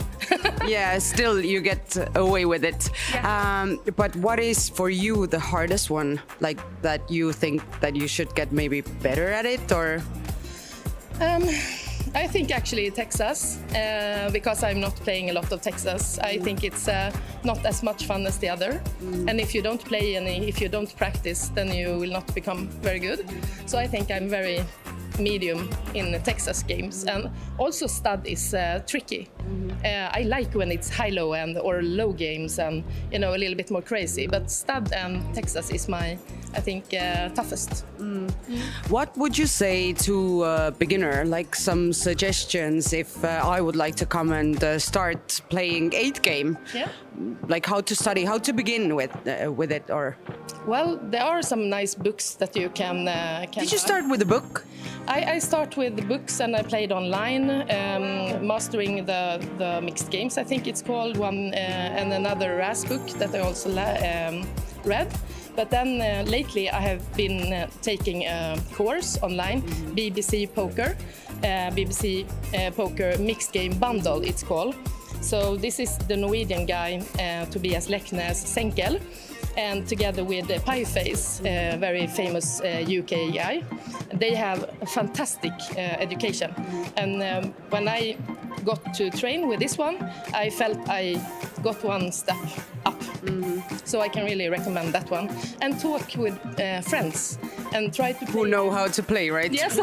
Yeah, still you get away with it. Yeah. But what is for you the hardest one? Like that you think that you should get maybe better at it, or? I think actually Texas, because I'm not playing a lot of Texas. I think it's not as much fun as the other. And if you don't play if you don't practice, then you will not become very good. So I think I'm very medium in the Texas games. And also stud is tricky. I like when it's high-low or low games and a little bit more crazy. But stud and Texas is my I think, toughest. What would you say to a beginner, like some suggestions if I would like to come and start playing 8 game? Yeah. Like how to study, how to begin with it, or? Well, there are some nice books that you can Did you start with a book? I start with the books and I played online, mastering the mixed games, I think it's called, one and another RAS book that I also read. But then lately I have been taking a course online, BBC Poker, BBC Poker Mixed Game Bundle it's called. So this is the Norwegian guy, Tobias Leknes Senkel, and together with Pieface, a very famous UK guy. They have a fantastic education. And when I got to train with this one, I felt I got one step up. So I can really recommend that one. And talk with friends and try to play. Who know how to play, right? Yes.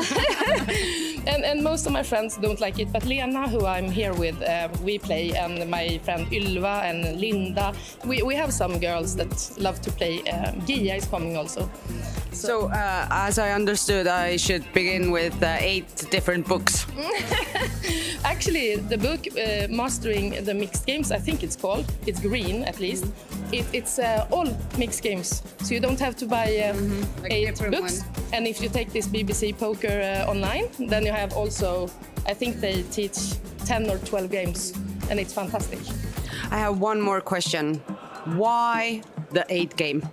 and most of my friends don't like it, but Lena, who I'm here with, we play, and my friend Ylva and Linda. We have some girls that love to play. Gia is coming also. So as I understood, I should begin with 8 different books. Actually, the book Mastering the Mixed Games, I think it's called. It's green, at least. It's all mixed games, so you don't have to buy like 8 books. And if you take this BBC Poker online, then you have also, I think they teach 10 or 12 games, and it's fantastic. I have one more question. Why the 8 game?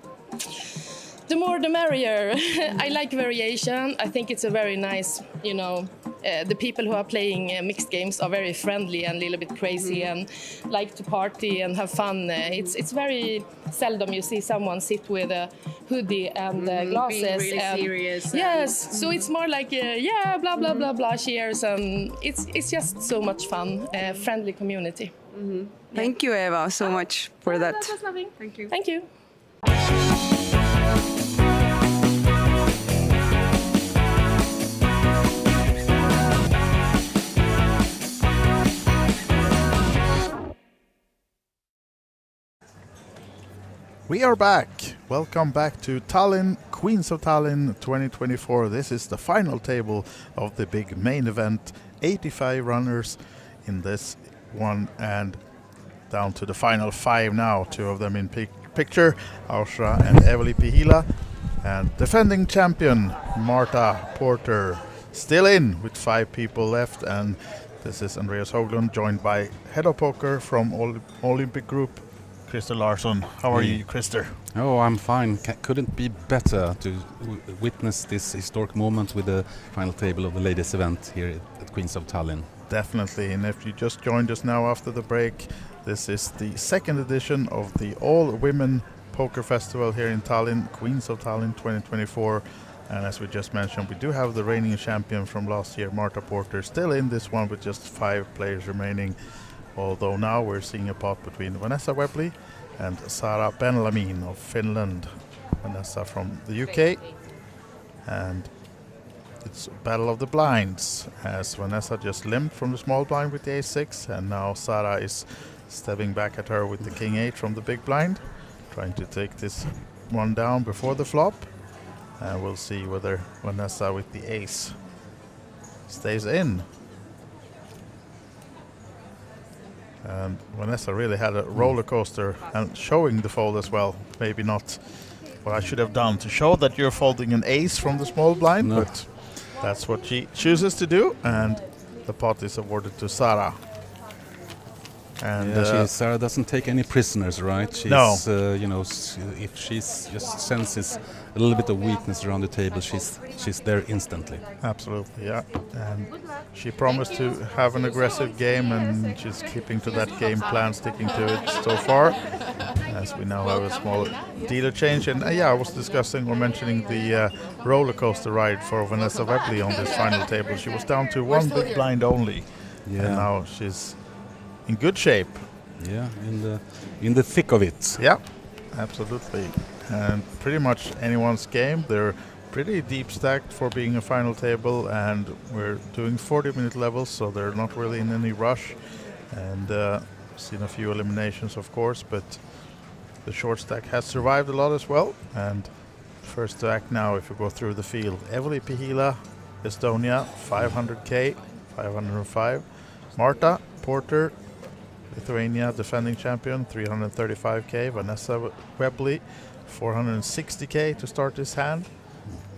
The more the merrier. I like variation. I think it's a very nice, the people who are playing mixed games are very friendly and a little bit crazy and like to party and have fun. It's very seldom you see someone sit with a hoodie and glasses. Being really and serious. Yes, so it's more like, blah, blah, blah, blah, cheers. And it's just so much fun, friendly community. Thank you, Eva, so much for that. That was lovely. Thank you. Thank you. We are back. Welcome back to Tallinn, Queens of Tallinn 2024. This is the final table of the big main event. 85 runners in this one, and down to the final 5 now. 2 of them in picture, Ausra and Eveli Pihila. And defending champion, Marta Porter, still in with 5 people left. And this is Andreas Hoglund, joined by head of poker from Olympic Group, Christer Larsson. How are you, Christer? Oh, I'm fine. Couldn't be better to witness this historic moment with the final table of the ladies event here at Queens of Tallinn. Definitely, and if you just joined us now after the break, this is the 2nd edition of the All-Women Poker Festival here in Tallinn, Queens of Tallinn 2024. And as we just mentioned, we do have the reigning champion from last year, Marta Porter, still in this one with just 5 players remaining. Although now we're seeing a pot between Vanessa Webley and Sara Benlamin of Finland. Vanessa from the UK. And it's Battle of the Blinds, as Vanessa just limped from the small blind with the ace-6, and now Sara is stepping back at her with the king-8 from the big blind, trying to take this one down before the flop. And we'll see whether Vanessa with the ace stays in. And Vanessa really had a roller coaster, and showing the fold as well. Maybe not what I should have done to show that you're folding an ace from the small blind, but that's what she chooses to do, and the pot is awarded to Sara. And Sara doesn't take any prisoners, right? She's, no. If she just senses a little bit of weakness around the table, she's there instantly. Absolutely, yeah. And she promised to have an aggressive game, and she's keeping to that game plan, sticking to it so far. As we now have a small dealer change, and I was discussing or mentioning the roller coaster ride for Vanessa Webley on this final table. She was down to 1 big blind only, and now she's in good shape. Yeah, in the thick of it. Yeah, absolutely. And pretty much anyone's game. They're pretty deep stacked for being a final table, and we're doing 40-minute levels, so they're not really in any rush. And seen a few eliminations, of course, but the short stack has survived a lot as well. And First to act now if we go through the field. Eveli Pihila, Estonia, 500k, 505. Marta Porter, Lithuania, defending champion, 335k. Vanessa Webley, 460k to start this hand.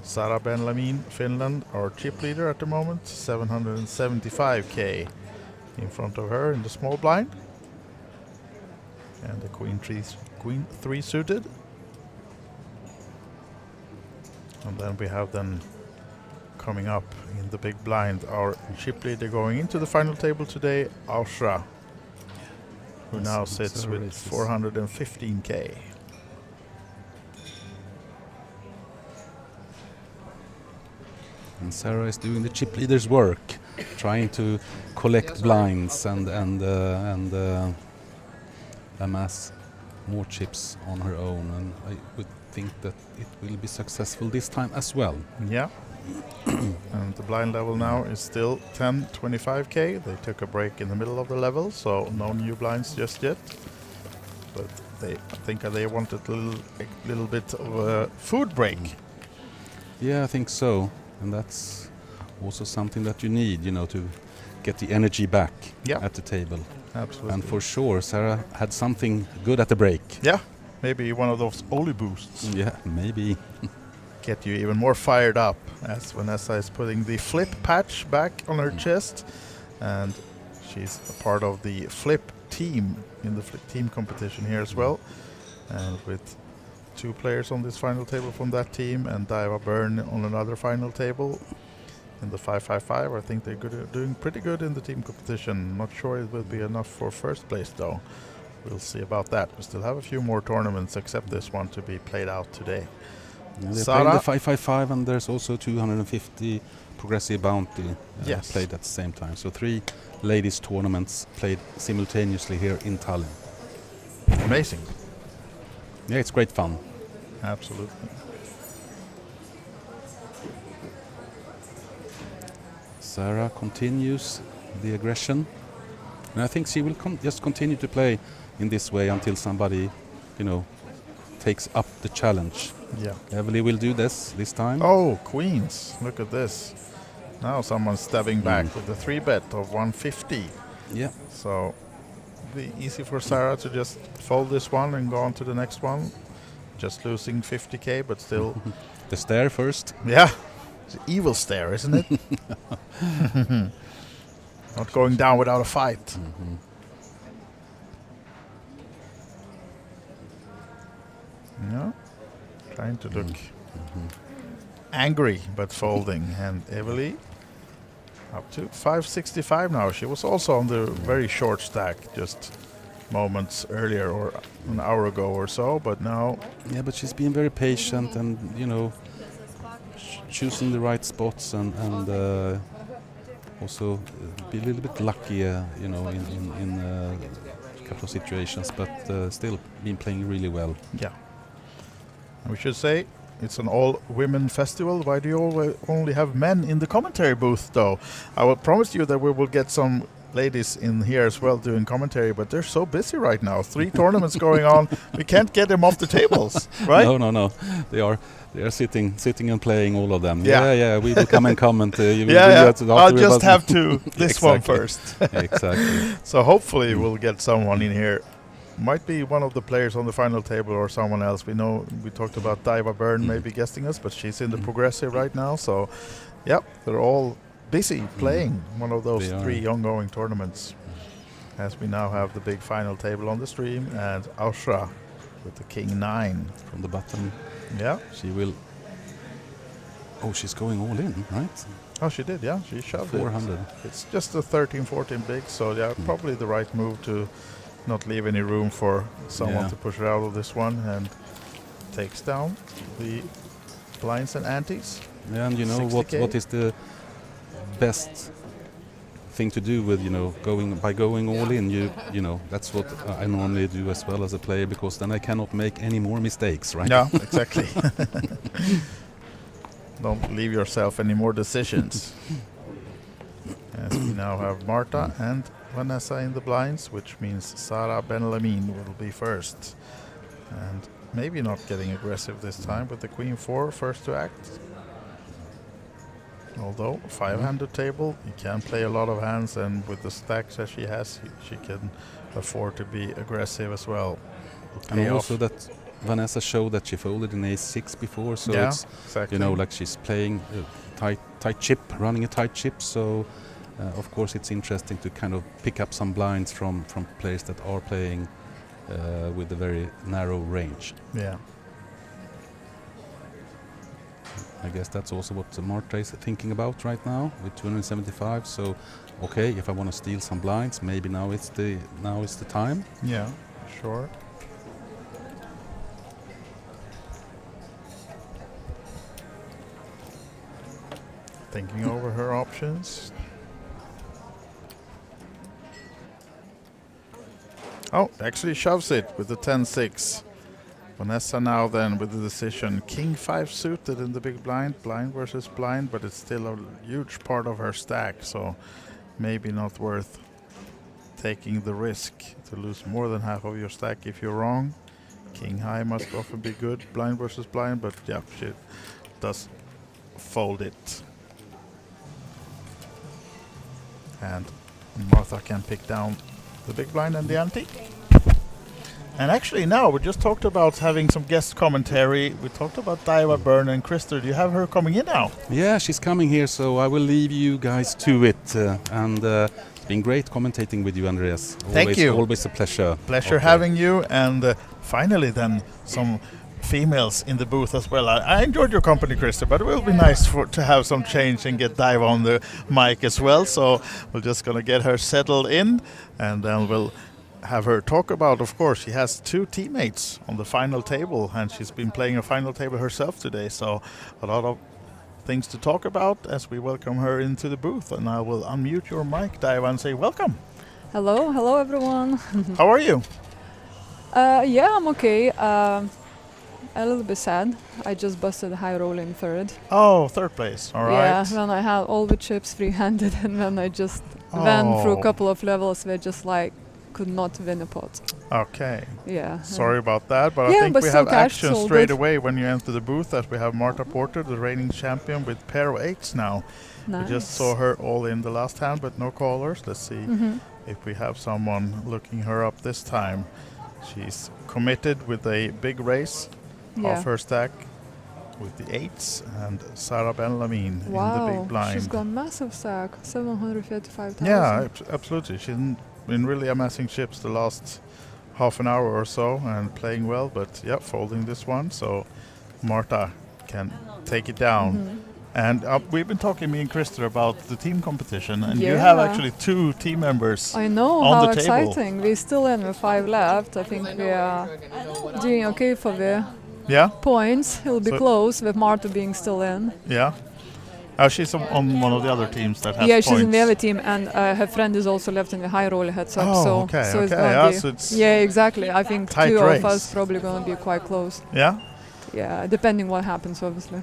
Sara Ben-Lamin, Finland, our chip leader at the moment, 775k in front of her in the small blind. And the queen three suited. And then we have then coming up in the big blind our chip leader going into the final table today, Ausra, who now sits with 415k. And Sarah is doing the chip leader's work, trying to collect blinds and amass more chips on her own. And I would think that it will be successful this time as well. Yeah. And the blind level now is still 1025k. They took a break in the middle of the level, so no new blinds just yet. But I think they wanted a little bit of a food break. Yeah, I think so. And that's also something that you need, to get the energy back at the table. Absolutely. And for sure, Sarah had something good at the break. Yeah, maybe one of those Oli boosts. Yeah, maybe. Get you even more fired up as Vanessa is putting the flip patch back on her chest. And she's a part of the flip team in the flip team competition here as well. And with 2 players on this final table from that team, and Daiva Byrne on another final table in the 555. I think they're doing pretty good in the team competition. Not sure it will be enough for first place though. We'll see about that. We still have a few more tournaments except this one to be played out today. Yeah, they're playing the 555, and there's also 250 Progressive Bounty played at the same time. So 3 ladies tournaments played simultaneously here in Tallinn. Amazing. Yeah, it's great fun. Absolutely. Sarah continues the aggression. And I think she will just continue to play in this way until somebody, takes up the challenge. Yeah. Eveli will do this time. Oh, queens. Look at this. Now someone's stepping back with the 3-bet of 150. Yeah. So be easy for Sarah to just fold this one and go on to the next one. Just losing 50k, but still. The stare first. Yeah. It's an evil stare, isn't it? Not going down without a fight. Mm-hmm. Yeah. Trying to look angry, but folding. And Eveli up to 565 now. She was also on the very short stack just moments earlier or an hour ago or so, but now... Yeah, but she's been very patient and, choosing the right spots and also be a little bit lucky, in a couple of situations, but still been playing really well. Yeah. And we should say it's an all-women festival. Why do you only have men in the commentary booth, though? I will promise you that we will get some ladies in here as well doing commentary, but they're so busy right now. 3 tournaments going on. We can't get them off the tables, right? No. They are sitting and playing, all of them. Yeah. Yeah. We will come and comment. I'll just have to this one first. Exactly. So hopefully we'll get someone in here. Might be one of the players on the final table or someone else. We know we talked about Daiva Byrne maybe guesting us, but she's in the progressive right now. So, yep, they're all busy playing one of those 3 ongoing tournaments. As we now have the big final table on the stream, and Ausra with the King 9 from the bottom. Yeah, she will. Oh, she's going all in, right? Oh, she did. Yeah, she shoved 400. It's just a 13-14 big, so yeah, probably the right move to not leave any room for someone to push her out of this one, and takes down the blinds and antes. Yeah, and what is the best thing to do with going all in? That's what I normally do as well as a player, because then I cannot make any more mistakes, right? Yeah, exactly. Don't leave yourself any more decisions. As we now have Marta and Vanessa in the blinds, which means Sara Ben-Lamin will be first. And maybe not getting aggressive this time, but the queen 4 first to act. Although 5-handed table, you can play a lot of hands, and with the stacks that she has, she can afford to be aggressive as well. And also that Vanessa showed that she folded in ace-6 before, so yeah, it's exactly. you know, like she's playing a tight chip, running a tight chip. So of course it's interesting to kind of pick up some blinds from players that are playing with a very narrow range. Yeah. I guess that's also what Marta is thinking about right now with 275. So, okay, if I want to steal some blinds, maybe now is the time. Yeah, sure. Thinking over her options. Oh, actually shoves it with the 10-6. Vanessa now then with the decision. King 5 suited in the big blind. Blind versus blind, but it's still a huge part of her stack, so maybe not worth taking the risk to lose more than half of your stack if you're wrong. King high must often be good, blind versus blind, but yeah, she does fold it. And Martha can pick down the big blind and the ante. And actually now, we just talked about having some guest commentary. We talked about Daiva, Byrne and Krister. Do you have her coming in now? Yeah, she's coming here, so I will leave you guys to it. And it's been great commentating with you, Andreas. Thank you. Always a pleasure. Pleasure having you. And finally then, some females in the booth as well. I enjoyed your company, Krister, but it will be nice to have some change and get Daiva on the mic as well. So we're just going to get her settled in, and then we'll have her talk about, of course, she has 2 teammates on the final table, and she's been playing a final table herself today, so a lot of things to talk about as we welcome her into the booth. And I will unmute your mic, Daiva, and say welcome. Hello everyone. How are you? Yeah, I'm okay. A little bit sad. I just busted a high roll in third. Oh, third place, all right. Yeah, when I had all the chips free-handed, and when I just went through a couple of levels where just like could not win a pot. Okay. Yeah. Sorry about that, but I think we have action straight away when you enter the booth, as we have Marta Porter, the reigning champion, with pair of 8s now. Nice. We just saw her all in the last hand, but no callers. Let's see if we have someone looking her up this time. She's committed with a big race off her stack with the 8s, and Sarah Ben-Lamin in the big blind. She's got massive stack, 735,000. Yeah, absolutely. She's been really amassing chips the last half an hour or so and playing well, but yeah, folding this one, so Marta can take it down. And we've been talking, me and Krister, about the team competition, and you have actually 2 team members I know, on how the table. Exciting. We're still in with 5 left. I think we are doing okay for the points. It'll be close with Marta being still in. Yeah. She's on one of the other teams that has points. Yeah, she's in the other team, and her friend is also left in the high roller heads up. Oh, so it's gonna be, yeah, exactly. I think 2 of us probably gonna be quite close. Yeah? Yeah, depending what happens, obviously.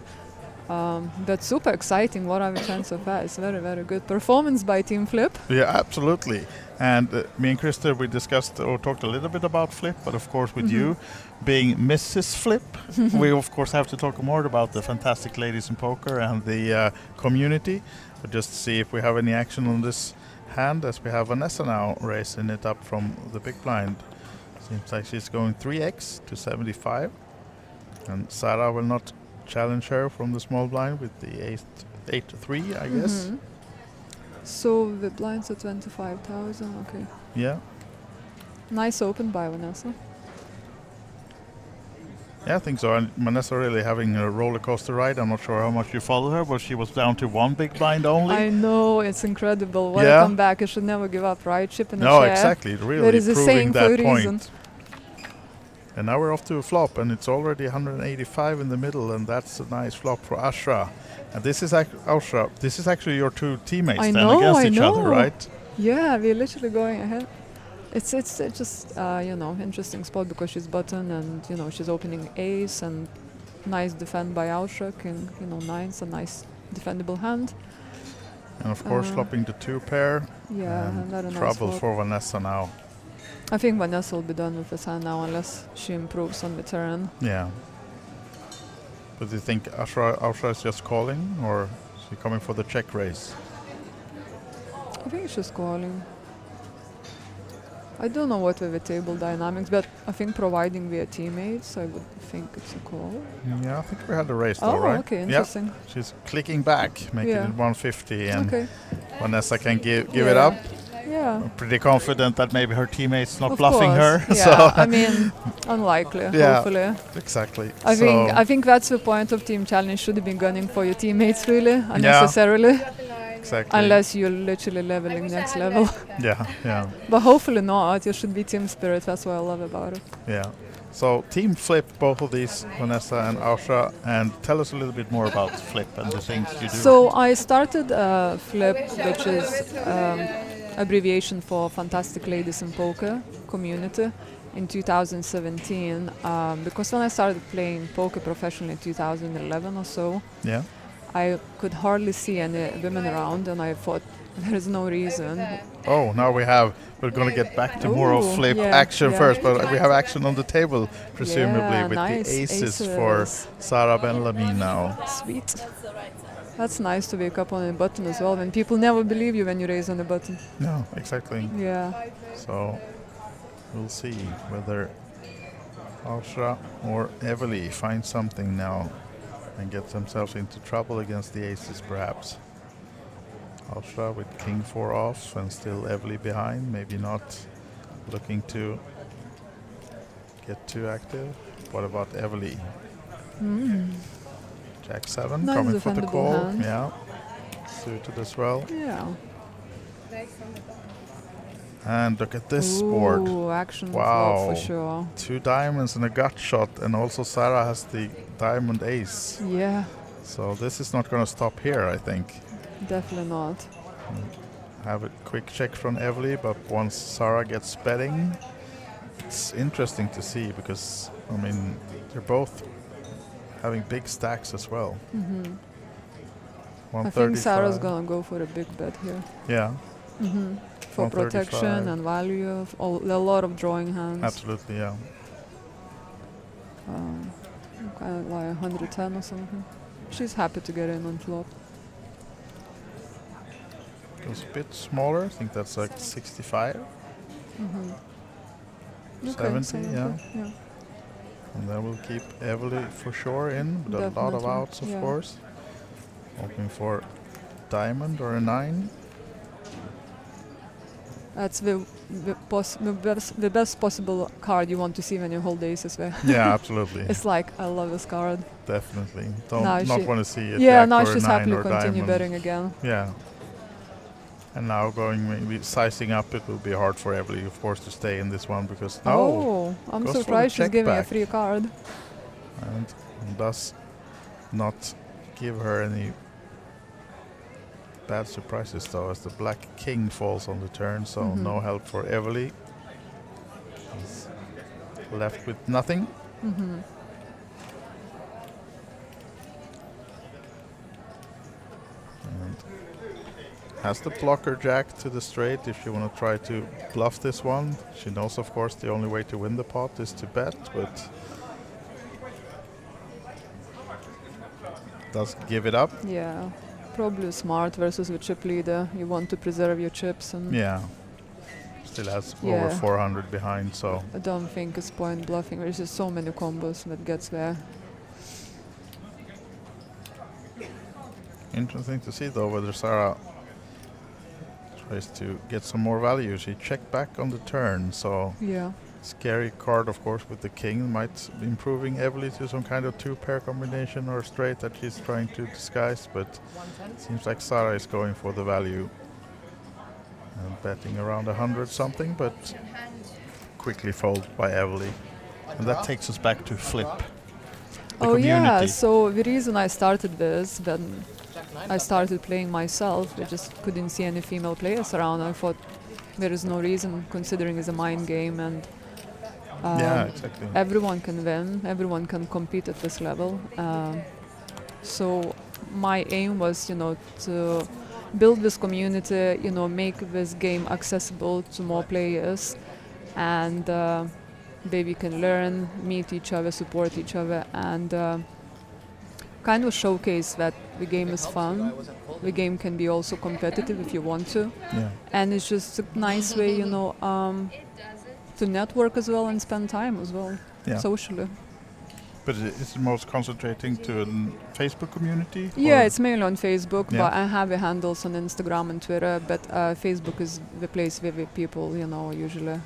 But super exciting. What are the chances of that? It's very, very good performance by Team Flip. Yeah, absolutely. And me and Krister, we discussed or talked a little bit about Flip, but of course with you being Mrs. Flip, we of course have to talk more about the fantastic ladies in poker and the community. But just to see if we have any action on this hand, as we have Vanessa now raising it up from the big blind. Seems like she's going 3x to 75. And Sarah will not challenge her from the small blind with the 8-3, I guess. So the blinds are 25,000, okay. Yeah. Nice open by Vanessa. Yeah, I think so. And Vanessa really having a roller coaster ride. I'm not sure how much you followed her, but she was down to 1 big blind only. I know, it's incredible. What a comeback. You should never give up, right? Chip in the No, chair. exactly. Really there is a proving saying that for a point. reason. And now we're off to a flop, and it's already 185 in the middle, and that's a nice flop for Ashra. And this is Ashra. This is actually your 2 teammates against each other, right? Yeah, we're literally going ahead. It's just interesting spot because she's button, and she's opening ace, and nice defend by Ashra, and 9's a nice defendable hand. And of course flopping the 2 pair. Yeah, and trouble for Vanessa now. I think Vanessa will be done with this hand now unless she improves on the turn. Yeah. But do you think Ausra is just calling, or is she coming for the check raise? I think she's calling. I don't know what were the table dynamics, but I think providing we are teammates, I would think it's a call. Yeah, I think we had a raise though, right? Okay, interesting. Yeah. She's clicking back, making it 150, and okay. Vanessa can give it up. Yeah. I'm pretty confident that maybe her teammates not Of bluffing course. her. Yeah, So I mean, unlikely, hopefully. Exactly. I think that's the point of team challenge. Should have been gunning for your teammates really, unnecessarily. Exactly. Unless you're literally leveling next level. Yeah. But hopefully not. You should be team spirit. That's what I love about it. Yeah. So team flip, both of these, Vanessa and Ausra, and tell us a little bit more about flip and the things you do. So I started flip, which is abbreviation for Fantastic Ladies in Poker community, in 2017, because when I started playing poker professionally in 2011 or so, I could hardly see any women around, and I thought there is no reason. Oh, now we're going to get back to more of flip action first, but we have action on the table, presumably, with nice. the aces for Sarah Ben-Lamin now. Sweet. That's nice to wake up on a button as well, when people never believe you when you raise on a button. No, exactly. Yeah. So we'll see whether Ausra or Evely find something now and get themselves into trouble against the aces, perhaps. Ausra with king 4 off and still Evely behind, maybe not looking to get too active. What about Evely? Jack 7 Nice coming for the call. hand. Yeah, suited as well. Yeah. And look at this board. Action wow, for sure. 2 diamonds and a gut shot, and also Sarah has the diamond ace. Yeah. So this is not going to stop here, I think. Definitely not. Have a quick check from Evely, but once Sarah gets betting, it's interesting to see because, I mean, they're both having big stacks as well. I think Sarah's gonna go for a big bet here. Yeah. For protection and value of a lot of drawing hands. Absolutely, yeah. Kind of like 110 or something. She's happy to get in on flop. Goes a bit smaller. I think that's like 65. 70, yeah. And then we'll keep Evely for sure in with a lot of outs, of course. Hoping for diamond or a 9. That's the best possible card you want to see when you hold aces there. Yeah, absolutely. It's like, I love this card. Definitely. Not want to see it. Yeah, jack now or she's a 9 happily or continue diamond. betting again. Yeah. And now going maybe sizing up, it will be hard for Evely, of course, to stay in this one because I'm surprised she's giving a free card. And does not give her any bad surprises though, as the black king falls on the turn, so no help for Evely. He's left with nothing. And has the blocker jack to the straight if you want to try to bluff this one. She knows, of course, the only way to win the pot is to bet, but does give it up. Yeah, probably smart versus the chip leader. You want to preserve your chips and still has over 400 behind, so I don't think it's point bluffing. There's just so many combos that gets there. Interesting to see though whether Sarah tries to get some more value. She checked back on the turn, so scary card, of course, with the king. Might be improving Evely to some kind of 2-pair combination or straight that she's trying to disguise, but it seems like Sarah is going for the value and betting around 100 something, but quickly fold by Evely. And that takes us back to flip. The community. So the reason I started this, then I started playing myself. I just couldn't see any female players around. I thought there is no reason, considering it's a mind game, and exactly. Everyone can win, everyone can compete at this level. So my aim was, to build this community, make this game accessible to more players, and baby can learn, meet each other, support each other, and kind of showcase that the game is fun. The game can be also competitive if you want to, and it's just a nice way, to network as well and spend time as well, socially. But it's most concentrating to a Facebook community? Yeah, it's mainly on Facebook, but I have the handles on Instagram and Twitter, but Facebook is the place where the people, usually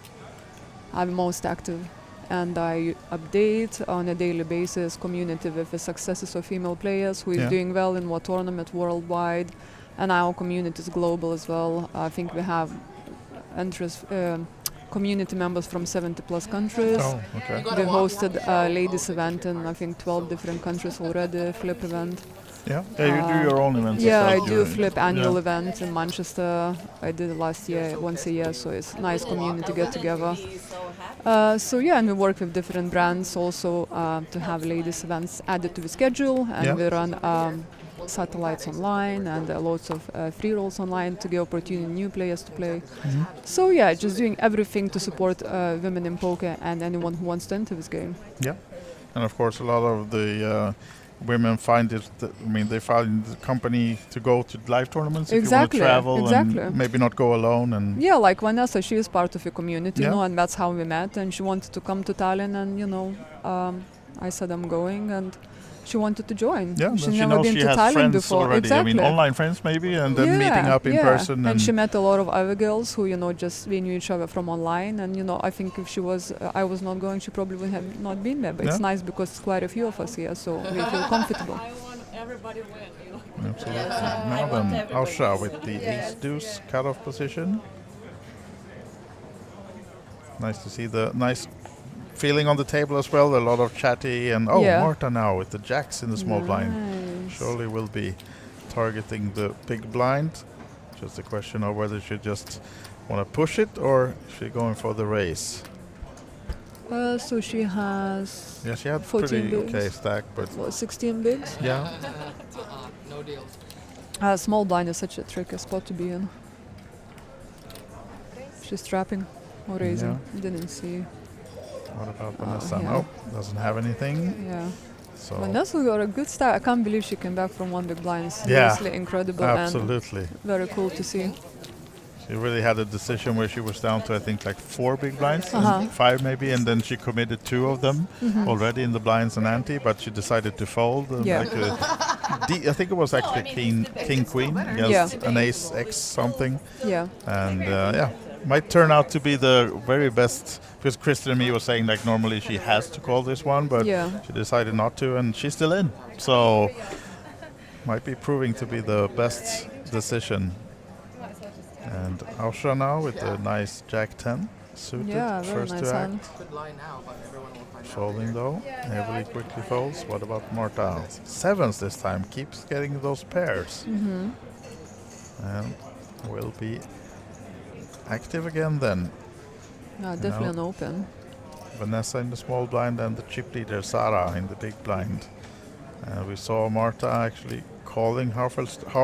are most active. And I update on a daily basis community with the successes of female players, who is doing well in what tournament worldwide, and our community is global as well. I think we have community members from 70 plus countries. Oh, okay. We hosted a ladies event in I think 12 different countries already, flip event. Yeah, you do your own events. Yeah, I do flip annual event in Manchester. I did it last year, once a year, so it's nice community get together. And we work with different brands also to have ladies events added to the schedule, and we run satellites online and lots of free rolls online to give opportunity new players to play. So just doing everything to support women in poker and anyone who wants to enter this game. Yeah, and of course a lot of the women find it. They find the company to go to live tournaments if you want to travel and maybe not go alone. And like Vanessa, she is part of a community, and that's how we met. And she wanted to come to Tallinn, and I said I'm going, and she wanted to join. Yeah, she's she never knows been she to has Tallinn friends before. already. Exactly. Online friends maybe, and then meeting up in person. And she met a lot of other girls who, just we knew each other from online. And I think if she was, I was not going, she probably would have not been there. But it's nice because it's quite a few of us here, so we feel comfortable. I want everybody win. Absolutely. Now then, Ausha with the ace-deuce cutoff position. Nice to see the nice feeling on the table as well. A lot of chatty and Marta now with the jacks in the small blind. Surely will be targeting the big blind. Just a question of whether she just want to push it or she going for the raise. So she has. Yeah, she had 14 pretty bigs. okay stack, but 16 bigs. Yeah. No deal. Small blind is such a tricky spot to be in. She's trapping or raising. Didn't see. What about Vanessa? No, doesn't have anything. Yeah. So Vanessa got a good start. I can't believe she came back from one big blind. It's seriously incredible. Absolutely. And very cool to see. She really had a decision where she was down to I think like 4 big blinds, 5 maybe, and then she committed 2 of them already in the blinds and ante, but she decided to fold. And I think it was actually king queen against an ace x something. Yeah. And might turn out to be the very best, because Kristen and me was saying like normally she has to call this one, but she decided not to, and she's still in. So might be proving to be the best decision. And Ausha now with a nice Jack 10 suited first nice to hand. act. Could lie now, but everyone will find out. Folding though, heavily quickly folds. What about Marta? 7s this time, keeps getting those pairs. And will be active again then. Definitely an open. Vanessa in the small blind and the chip leader Sara in the big blind. We saw Marta actually calling half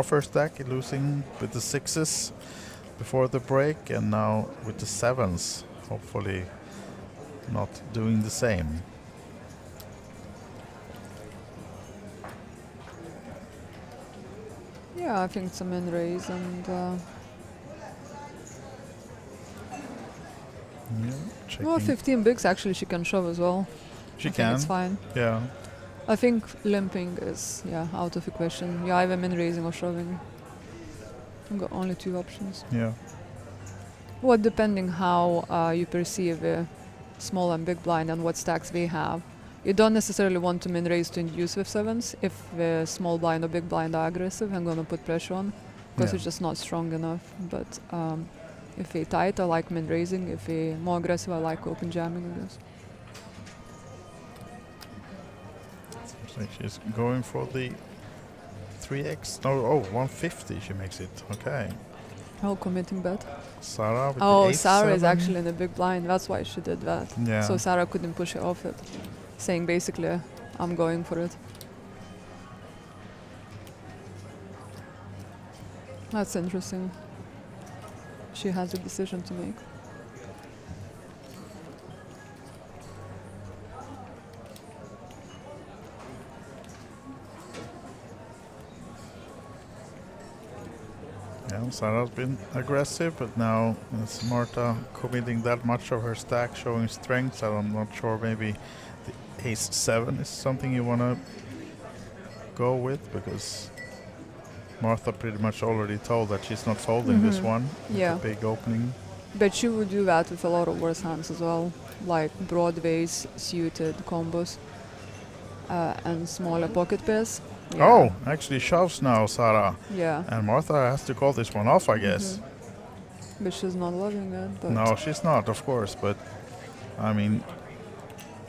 her stack, losing with the 6s before the break, and now with the 7s, hopefully not doing the same. Yeah, I think it's a min raise, and well, 15 bigs actually she can shove as well. She I can. think it's fine. Yeah. I think limping is out of the question. Yeah, either min raising or shoving. I've got only 2 options. Yeah. Well, depending how you perceive a small and big blind and what stacks they have. You don't necessarily want to min raise to induce with 7s. If the small blind or big blind are aggressive, I'm gonna put pressure on because it's just not strong enough. But if they tight, I like min raising. If they more aggressive, I like open jamming, I guess. So she's going for the 3x. No, 150 she makes it. Okay. Oh, committing bet. Sarah with the 8, Sarah is 7. actually in a big blind. That's why she did that. Yeah. So Sarah couldn't push it off it, saying basically, I'm going for it. That's interesting. She has a decision to make. Well, Sarah's been aggressive, but now it's Marta committing that much of her stack, showing strength. So I'm not sure, maybe the ace-7 is something you want to go with, because Martha pretty much already told that she's not folding this one. Yeah. It's a big opening. But she would do that with a lot of worse hands as well, like broadways, suited combos, and smaller pocket pairs. Yeah. Oh, actually shoves now, Sarah. Yeah. And Martha has to call this one off, I guess. But she's not loving it. But No, she's not, of course, but I mean,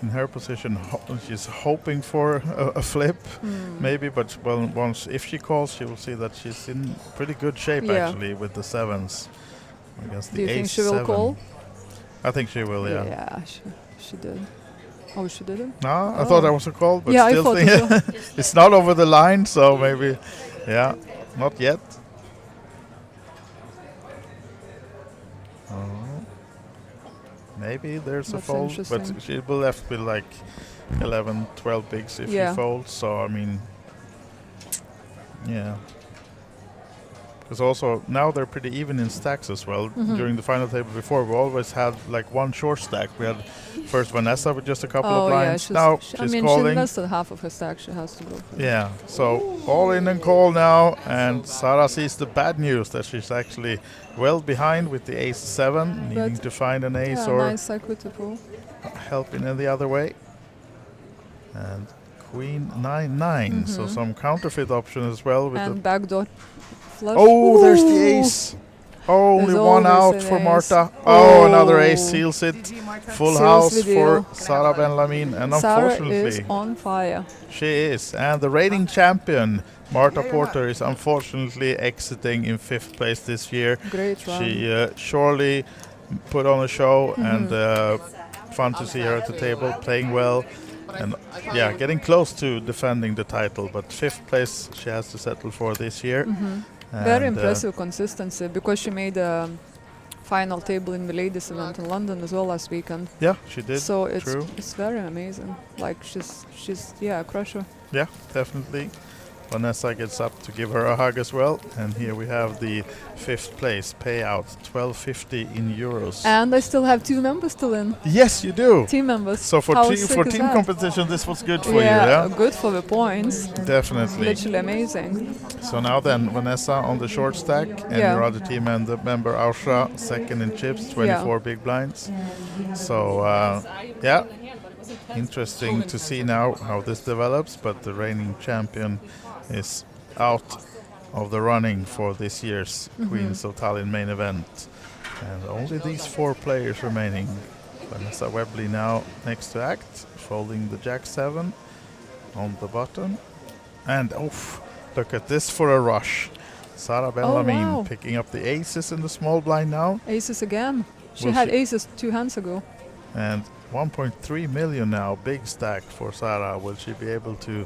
in her position, she's hoping for a flip, maybe, but well, once if she calls, she will see that she's in pretty good shape, actually, with the 7s. I guess the do you think she ace-7. will call? I think she will, yeah. Yeah, she did. Oh, she didn't? No, I thought that was a call, but yeah, still I thought think it's not over the line, so maybe, yeah, not yet. Maybe there's a fold, but she'll be left with like 11, 12 bigs if he folds, so I mean, yeah. Because also now they're pretty even in stacks as well. During the final table before, we always had like one short stack. We had first Vanessa with just a couple of blinds. Now she's I mean, calling. she invested half of her stack. She has to go for it. Yeah, so all in and call now, and Sarah sees the bad news that she's actually well behind with the ace-7, needing to find an ace or nice equity pool. helping in the other way. And queen 9-9, so some counterfeit option as well with and the backdoor flush. Oh, there's the ace. Only There's one out always for an Marta. ace. Oh, another ace seals it. Full Seals house the for deal. Sarah Ben-Lamin. And Sarah unfortunately, is on fire. she is. And the reigning champion, Marta Porter, is unfortunately exiting in 5th place this year. Great run. She surely put on a show, and fun to see her at the table, playing well. And yeah, getting close to defending the title, but 5th place she has to settle for this year. Very impressive consistency, because she made a final table in the ladies event in London as well last weekend. Yeah, she did. So True. it's very amazing. Like she's a crusher. Yeah, definitely. Vanessa gets up to give her a hug as well, and here we have the 5th place payout, 1250 in euros. And I still have 2 members still in. Yes, you do. Team members. So for How sick is team that? competition, this was good for you, yeah? Good for the points. Definitely. Literally amazing. So now then, Vanessa on the short stack, and your other team member Ausra, 2nd in chips, 24 big blinds. So yeah, interesting to see now how this develops, but the reigning champion is out of the running for this year's Queens of Tallinn main event. And only these 4 players remaining. Vanessa Webley now next to act, folding the Jack-7 on the button. And look at this for a rush. Sarah Ben-Lamin picking up the aces in the small blind now. Aces again. She had aces 2 hands ago. And 1.3 million now, big stack for Sarah. Will she be able to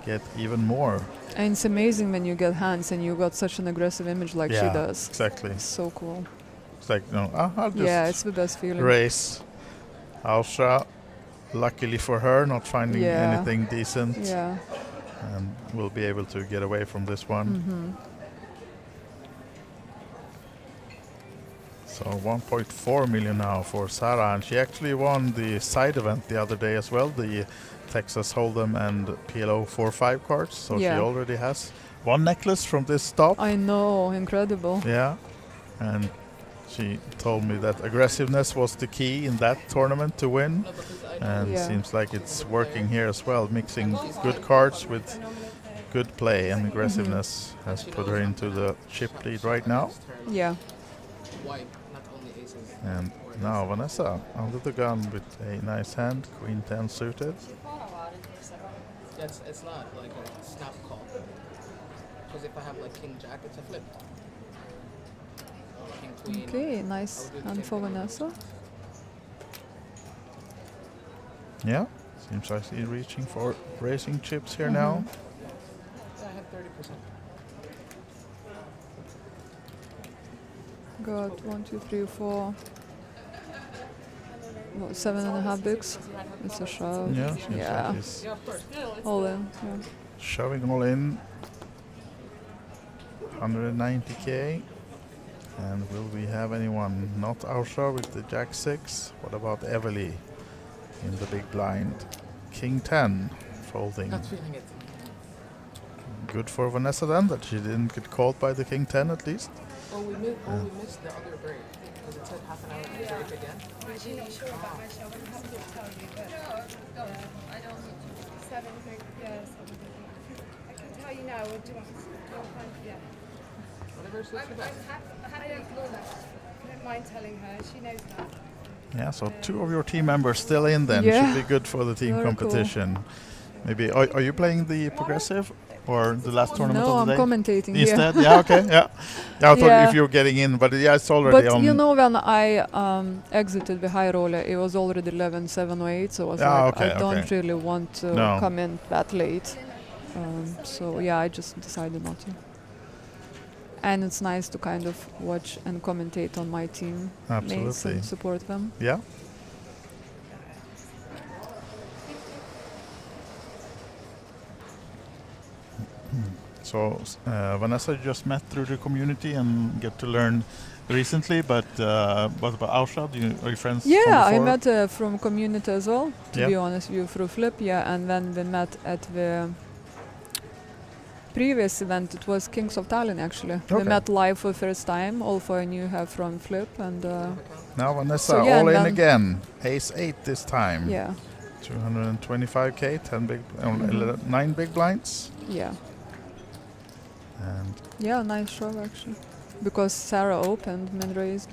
get even more? And it's amazing when you get hands and you got such an aggressive image like she does. Exactly. It's so cool. It's like, no, I'll just it's the best feeling. race. Ausra, luckily for her, not finding anything decent. Yeah. And will be able to get away from this one. So 1.4 million now for Sarah, and she actually won the side event the other day as well, the Texas Hold'em and PLO 4-5 cards. So she already has 1 necklace from this stop. I know, incredible. Yeah, and she told me that aggressiveness was the key in that tournament to win, and seems like it's working here as well, mixing good cards with good play, and aggressiveness has put her into the chip lead right now. Yeah. And now Vanessa under the gun with a nice hand, Queen 10 suited. It's not like a snap call. Because if I have like King Jack, it's a flip. King Queen. Okay, nice hand for Vanessa. Yeah, seems like she's reaching for racing chips here now. Yeah, I have 30%. Got 1, 2, 3, 4. 7.5 bigs. It's a shove. Yeah, seems like he's all in. Yeah. shoving all in. 190k. And will we have anyone? Not Ausha with the Jack 6. What about Evely in the big blind? King 10 folding. Not feeling it. Good for Vanessa then, that she didn't get called by the King 10 at least. Oh, we missed the other break. Because it said half an hour break again. I'm actually not sure about myself. I'm happy to tell you, but I don't need to. 7 big, yeah, 7 big. I can tell you now. What do you want? Yeah. Whatever suits you best. I don't mind telling her. She knows that. Yeah, so 2 of your team members still in then. Yeah. Should be good for the team Very competition. Maybe, are you playing the progressive or the last tournament No, of the day? I'm commentating here. Instead? Yeah, okay, yeah. Yeah, I thought Yeah. if you're getting in, but yeah, it's already But on. you know, when I exited the high roller, it was already 11, 7 or 8, so I was like, okay, I don't okay. really want to No. come in that late. So yeah, I just decided not to. And it's nice to kind of watch and commentate on my team mates Absolutely. and support them. Yeah. So Vanessa, you just met through the community and get to learn recently, but what about Ausha? Are you friends from Yeah, I before? met from community as well, to Yeah. be honest with you, through Flip, yeah, and then we met at the previous event. It was Kings of Tallinn, actually. We Okay. met live for the first time, all for knew her from Flip, and Now Vanessa, So, yeah, all and in then- again. Ace 8 this time. yeah, 225k, 10 big, Mhm. 9 big blinds. yeah, And yeah, nice show actually, because Sarah opened, min raised.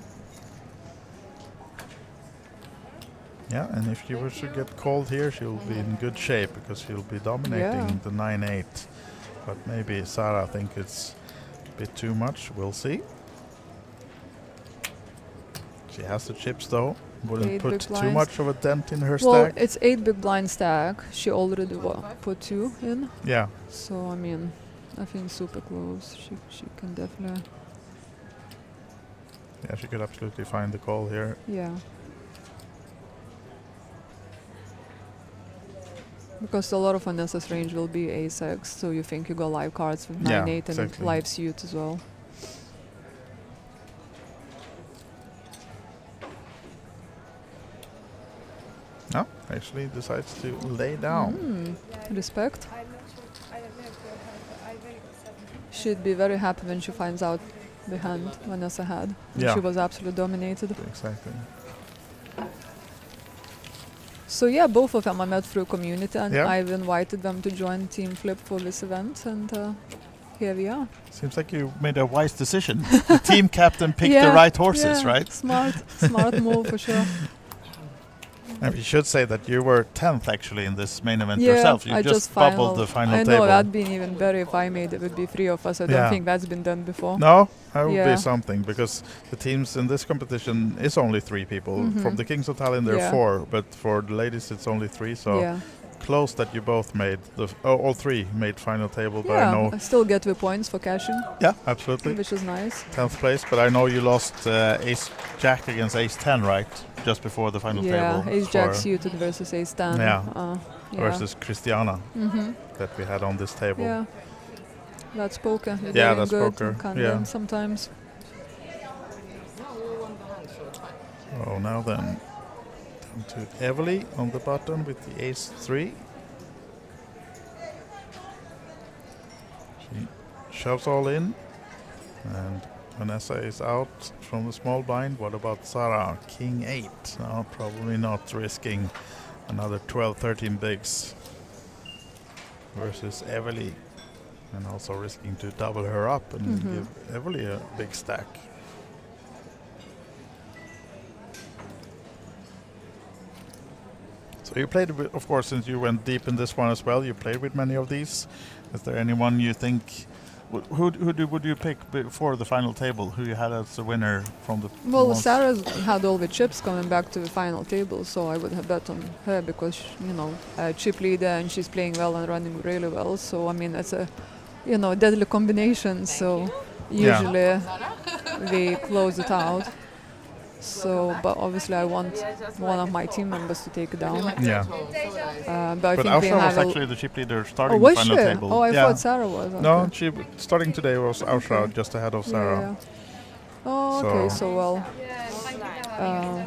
yeah, and if you were to get called here, she'll be in good shape because she'll be dominating Yeah. the 9-8. But maybe Sarah, I think it's a bit too much. We'll see. She has the chips though. Wouldn't 8 put big too blinds. much of a dent in her Well, stack. it's 8 big blind stack. She already put 2 in. Yeah. So I mean, I think super close. She can definitely. Yeah, she could absolutely find the call here. Yeah. Because a lot of Vanessa's range will be ace-x, so you think you got live cards with 9-8 Yeah, and exactly. live suit as well. No, actually decides to lay down. Respect. I'm not sure. I don't know if we'll have, but I've only got 7. She'd be very happy when she finds out the hand Vanessa had. And Yeah. She was absolutely dominated. Exactly. So yeah, both of them I met through community, and Yeah. I've invited them to join Team Flip for this event, and here we are. Seems like you made a wise decision. The team captain picked the Yeah, right horses, yeah, right? Smart move for sure. And we should say that you were 10th actually in this main event Yeah, yourself. You I just bubbled the final I table. know that'd been even better if I made it. Would be 3 of us. I don't Yeah. think that's been done before. No, that would Yeah. be something because the teams in this competition is only 3 people. Mhm. From the Kings of Tallinn there are Yeah. 4, but for the ladies it's only 3. So Yeah. close that you both made all 3 made final table. But I Yeah, know, I still get the points for cashing, yeah, absolutely. which is nice. 10th place, but I know you lost Ace Jack against Ace 10, right? Just before the final Yeah, table. Ace Jack for- suited versus Ace 10. Yeah. Yeah. versus Christiana Mhm. that we had on this table. Yeah. That's poker. You're Yeah, doing that's good. poker, Can yeah. win sometimes. Oh, now then, down to Evely on the button with the Ace 3. She shoves all in, and Vanessa is out from the small blind. What about Sarah? King 8. No, probably not risking another 12, 13 bigs versus Evely, and also risking to double her up and Mhm. give Evely a big stack. So you played with, of course, since you went deep in this one as well, you played with many of these. Is there anyone you think, would you pick before the final table? Who you had as the winner from the Well, ones- Sarah had all the chips coming back to the final table, so I would have bet on her because, you know, a chip leader and she's playing well and running really well. So, I mean, it's a, you know, deadly combination. So, Yeah. usually we close it out. So, but obviously I want one of my team members to take it down. Yeah. But I But think they Ausha have was a actually the chip leader starting Oh, was the final she? table. Oh, I Yeah. thought Sarah was. No, okay. starting today was Ausha just ahead of Yeah, Sarah. yeah. Oh, So- okay, so well. Yeah,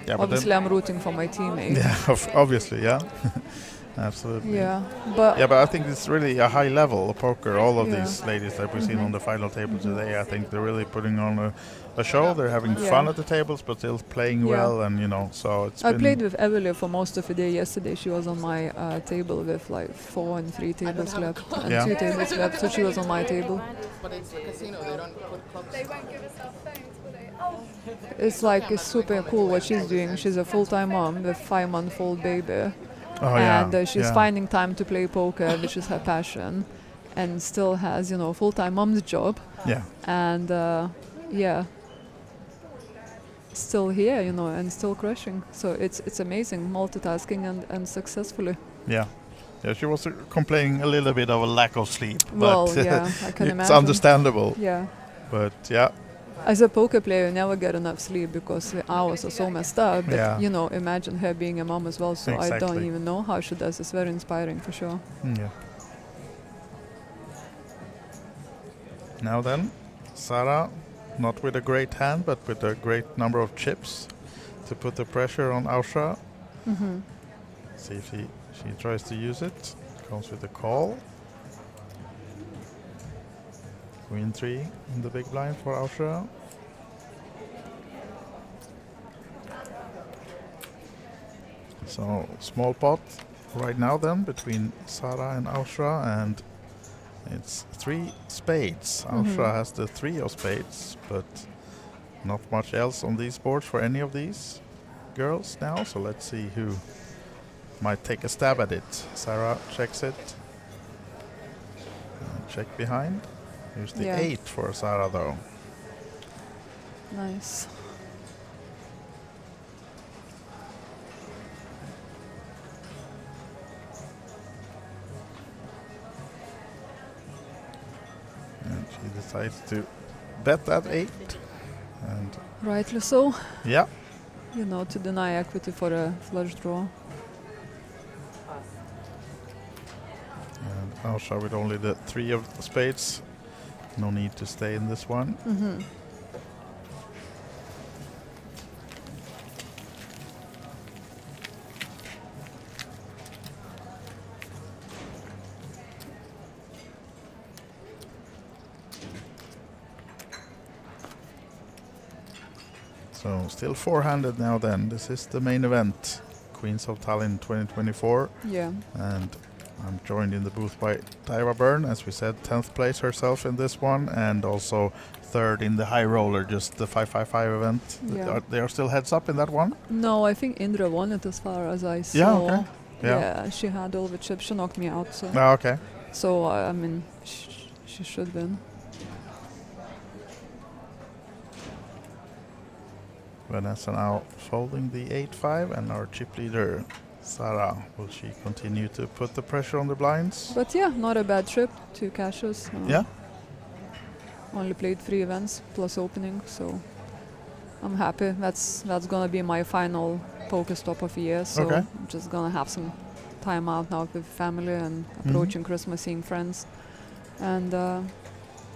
but Obviously, then- I'm rooting for my teammate. Yeah, obviously, yeah. Absolutely. Yeah, but Yeah, but I think it's really a high level of poker. All of Yeah. these ladies that we've seen on the final table today, I think they're really putting on a show. They're having Yeah. fun at the tables, but still playing Yeah. well, and so it's I been. played with Evelie for most of the day yesterday. She was on my table with like 4 and 3 tables left and Yeah. 2 tables left, so she was on my table. But it's a casino, they don't put clubs. They won't give us our phones, will they? Oh. It's like it's super cool what she's doing. She's a full-time mom with 5-month-old baby, Oh, yeah, and she's yeah. finding time to play poker, which is her passion, and still has full-time mom's job. Yeah. And yeah, still here, and still crushing. So it's amazing, multitasking and successfully. Yeah. Yeah, she was complaining a little bit of a lack of sleep. Well, but yeah, I can it's imagine. understandable. Yeah. But yeah. As a poker player, you never get enough sleep because the hours are so messed up. But Yeah. Imagine her being a mom as well. So I don't Exactly. even know how she does. It's very inspiring for sure. Yeah. Now then, Sarah, not with a great hand, but with a great number of chips to put the pressure on Ausha. Mhm. See if she tries to use it. Comes with a call. Queen 3 in the big blind for Ausha. So small pot right now then between Sarah and Ausha, and it's 3 spades. Ausha has the 3 of spades, but not much else on these boards for any of these girls now. So let's see who might take a stab at it. Sarah checks it. Check behind. Here's the Yeah. 8 for Sarah though. Nice. And she decides to bet that 8. And Rightly so. yeah. To deny equity for a flush draw. And Ausha with only the 3 of spades. No need to stay in this one. Mm-hmm. So still 4-handed now then. This is the main event. Queens of Tallinn 2024. Yeah. And I'm joined in the booth by Taiva Byrne, as we said, 10th place herself in this one, and also 3rd in the high roller, just the 555 event. Yeah. They are still heads up in that one? No, I think Indra won it as far as I saw. Yeah, okay. Yeah. Yeah, she had all the chips. She knocked me out. So. Ah, okay. So I mean, she should win. Vanessa now folding the 8-5, and our chip leader, Sarah, will she continue to put the pressure on the blinds? But yeah, not a bad trip. 2 cashes. Yeah. Only played 3 events plus opening, so I'm happy. That's gonna be my final poker stop of the year. So Okay. I'm just gonna have some time out now with family and approaching Christmas, seeing friends, and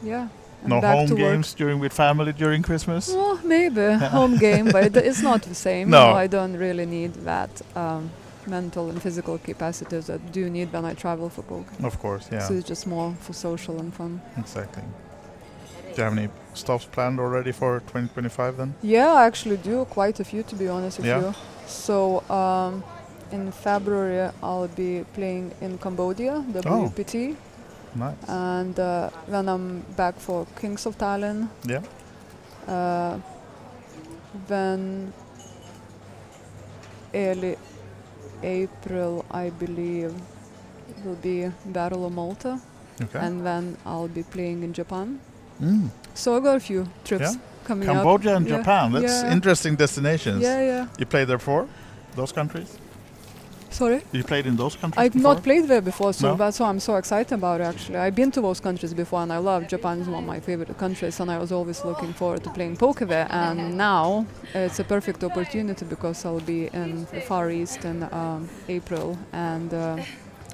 yeah. And No back home to work. games with family during Christmas? Well, maybe home game, but it's not the same. No. I don't really need that mental and physical capacities that I do need when I travel for poker. Of course, yeah. So it's just more for social and fun. Exactly. Do you have any stops planned already for 2025 then? Yeah, I actually do quite a few, to be honest with Yeah. you. So in February I'll be playing in Cambodia, WPT. Nice. And when I'm back for Kings of Tallinn. Yeah. Then early April, I believe, will be Battle of Malta. Okay. And then I'll be playing in Japan. Mm. So I got a few trips coming up. Cambodia and Yeah. Japan, that's Yeah. interesting destinations. Yeah, yeah. You played there before? Those countries? Sorry? You played in those countries I've before? not played there before, so No? that's why I'm so excited about it, actually. I've been to those countries before, and I love Japan. Is one of my favorite countries, and I was always looking forward to playing poker there. And now it's a perfect opportunity because I'll be in the Far East in April, and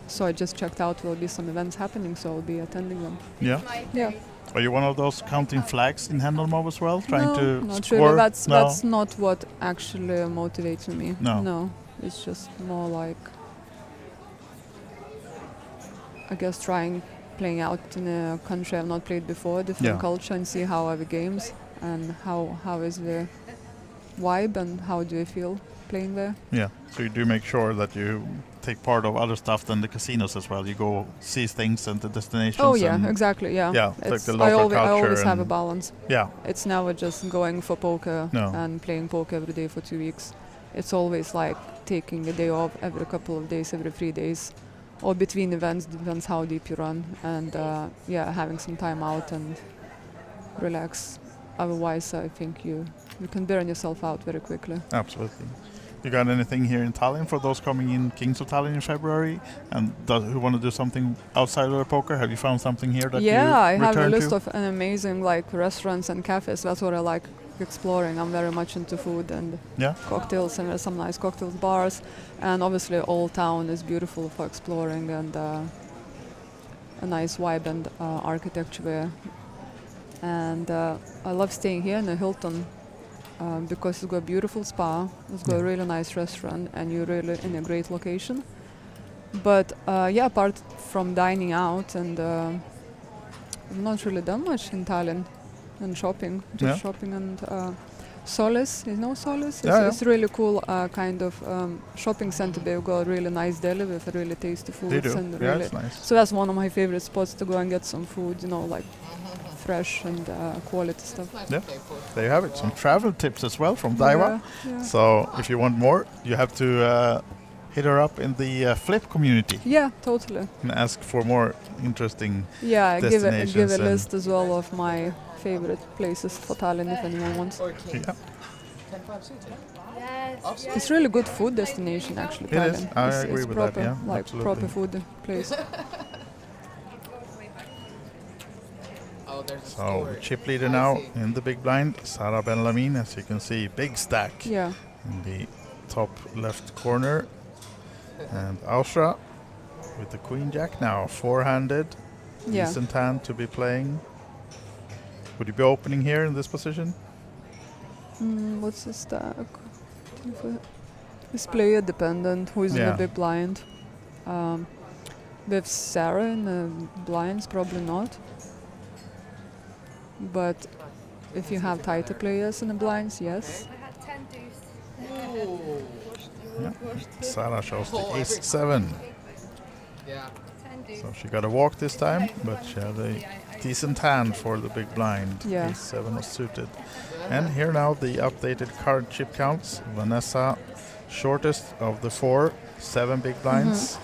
so I just checked out. Will be some events happening, so I'll be attending them. Yeah. Yeah. Are you one of those counting flags in Handelmob as well, trying No, to not score? really. No? That's not what actually motivates me. No. It's just more like, I guess, playing out in a country I've not played before, different culture, and see how are the games and how is the vibe and how do you feel playing there. Yeah, so you do make sure that you take part of other stuff than the casinos as well. You go see things and the destinations. Oh yeah, and exactly. Yeah, yeah, like It's, the local culture. I always have a and- balance. Yeah, It's never just going for poker No. and playing poker every day for 2 weeks. It's always like taking a day off every couple of days, every 3 days, or between events, depends how deep you run, and having some time out and relax. Otherwise, I think you can burn yourself out very quickly. absolutely. You got anything here in Tallinn for those coming in Kings of Tallinn in February and who want to do something outside of the poker? Have you found something here that you I have a return list to? of an amazing restaurants and cafes. That's what I like exploring. I'm very much into food and cocktails, and there's some nice cocktails bars. And obviously, Old Town is beautiful for exploring, and a nice vibe and architecture there. And I love staying here in the Hilton because it's got a beautiful spa, it's got a really nice restaurant, and you're really in a great location. But apart from dining out, and I've not really done much in Tallinn and shopping, just shopping and Solis. You know Solis? It's really cool kind of shopping center. They've got a really nice deli with really tasty foods. They do. And Yeah, really it's nice. So that's one of my favorite spots to go and get some food, like fresh and quality stuff. Yeah, there you have it. Some travel tips as well from Daiwa. Yeah. So if you want more, you have to hit her up in the flip community. Yeah, totally. And ask for more interesting Yeah, destinations. give a and- list as well of my favorite places for Tallinn if anyone wants. Yeah. Yes. It's really good food destination actually. It is. Tallinn. I It's agree with proper, that. Yeah, like absolutely. proper food place. Oh, there's a So steward. chip leader now in the big blind, Sarah Ben-Lamin, as you can see, big stack Yeah. in the top left corner. And Ausra with the queen jack now, four-handed, Yeah. decent hand to be playing. Would you be opening here in this position? What's the stack? It's player dependent. Who is in the Yeah. big blind? With Sarah in the blinds, probably not. But if you have tighter players in the blinds, yes. I had 10 deuce. Yeah. Sarah shows the ace-7. Yeah. 10 deuce. So she got a walk this time, but she had a decent hand for the big blind. Yeah. Ace-7 was suited. And here now the updated card chip counts. Vanessa, shortest of the four, 7 big blinds.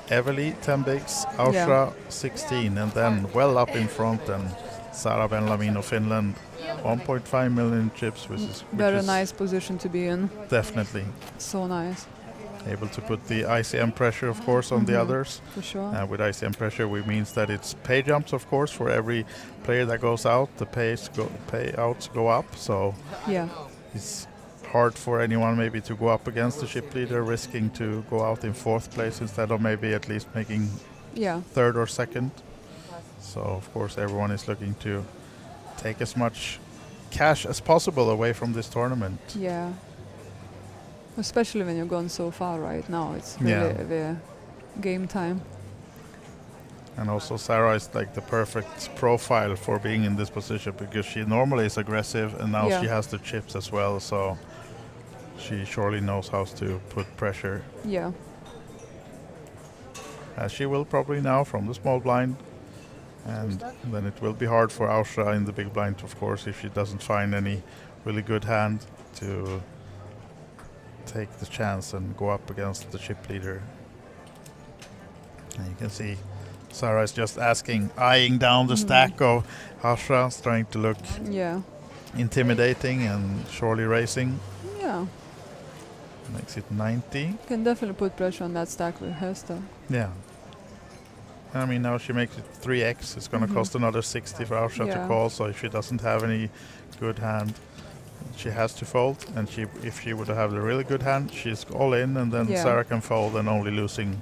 Everly, 10 bigs. Ausra, 16. And then well up in front, and Sarah Ben-Lamin of Finland, 1.5 million chips, which Very is nice position to be in. definitely So nice. able to put the ICM pressure, of course, on the others. For sure. With ICM pressure, we means that it's pay jumps, of course, for every player that goes out. The payouts go up, so Yeah. it's hard for anyone maybe to go up against the chip leader, risking to go out in 4th place instead of maybe at least making Yeah. 3rd or 2nd. So of course everyone is looking to take as much cash as possible away from this tournament. Yeah. Especially when you've gone so far right now. It's really the game time. And also Sarah is like the perfect profile for being in this position because she normally is aggressive and now she has the chips as well, so she surely knows how to put pressure. Yeah. As she will probably now from the small blind. And then it will be hard for Ausra in the big blind, of course, if she doesn't find any really good hand to take the chance and go up against the chip leader. And you can see Sarah is just eyeing down the stack of Ausra, trying to look intimidating and surely racing. Yeah. Makes it 90. You can definitely put pressure on that stack with her stuff. Yeah. I mean, now she makes it 3x. It's going to cost another 60 for Ausra to call. So if she doesn't have any good hand, she has to fold. And if she would have a really good hand, she's all in. And then Sarah can fold and only losing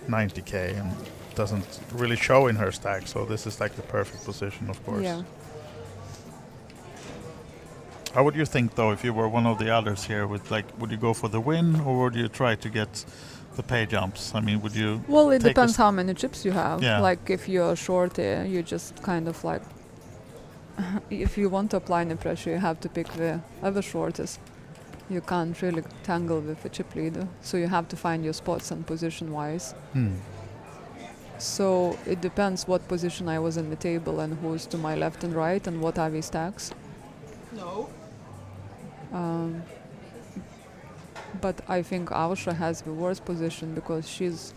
90k. And doesn't really show in her stack. So this is like the perfect position, of course. Yeah. How would you think, though, if you were one of the others here? Would you go for the win, or would you try to get the pay jumps? I mean, would you? Well, it depends how many chips you have. Yeah. Like if you're short, you just kind of like, if you want to apply any pressure, you have to pick the ever shortest. You can't really tangle with a chip leader, so you have to find your spots and position-wise. So it depends what position I was in the table and who's to my left and right and what are the stacks. No. But I think Ausha has the worst position because she's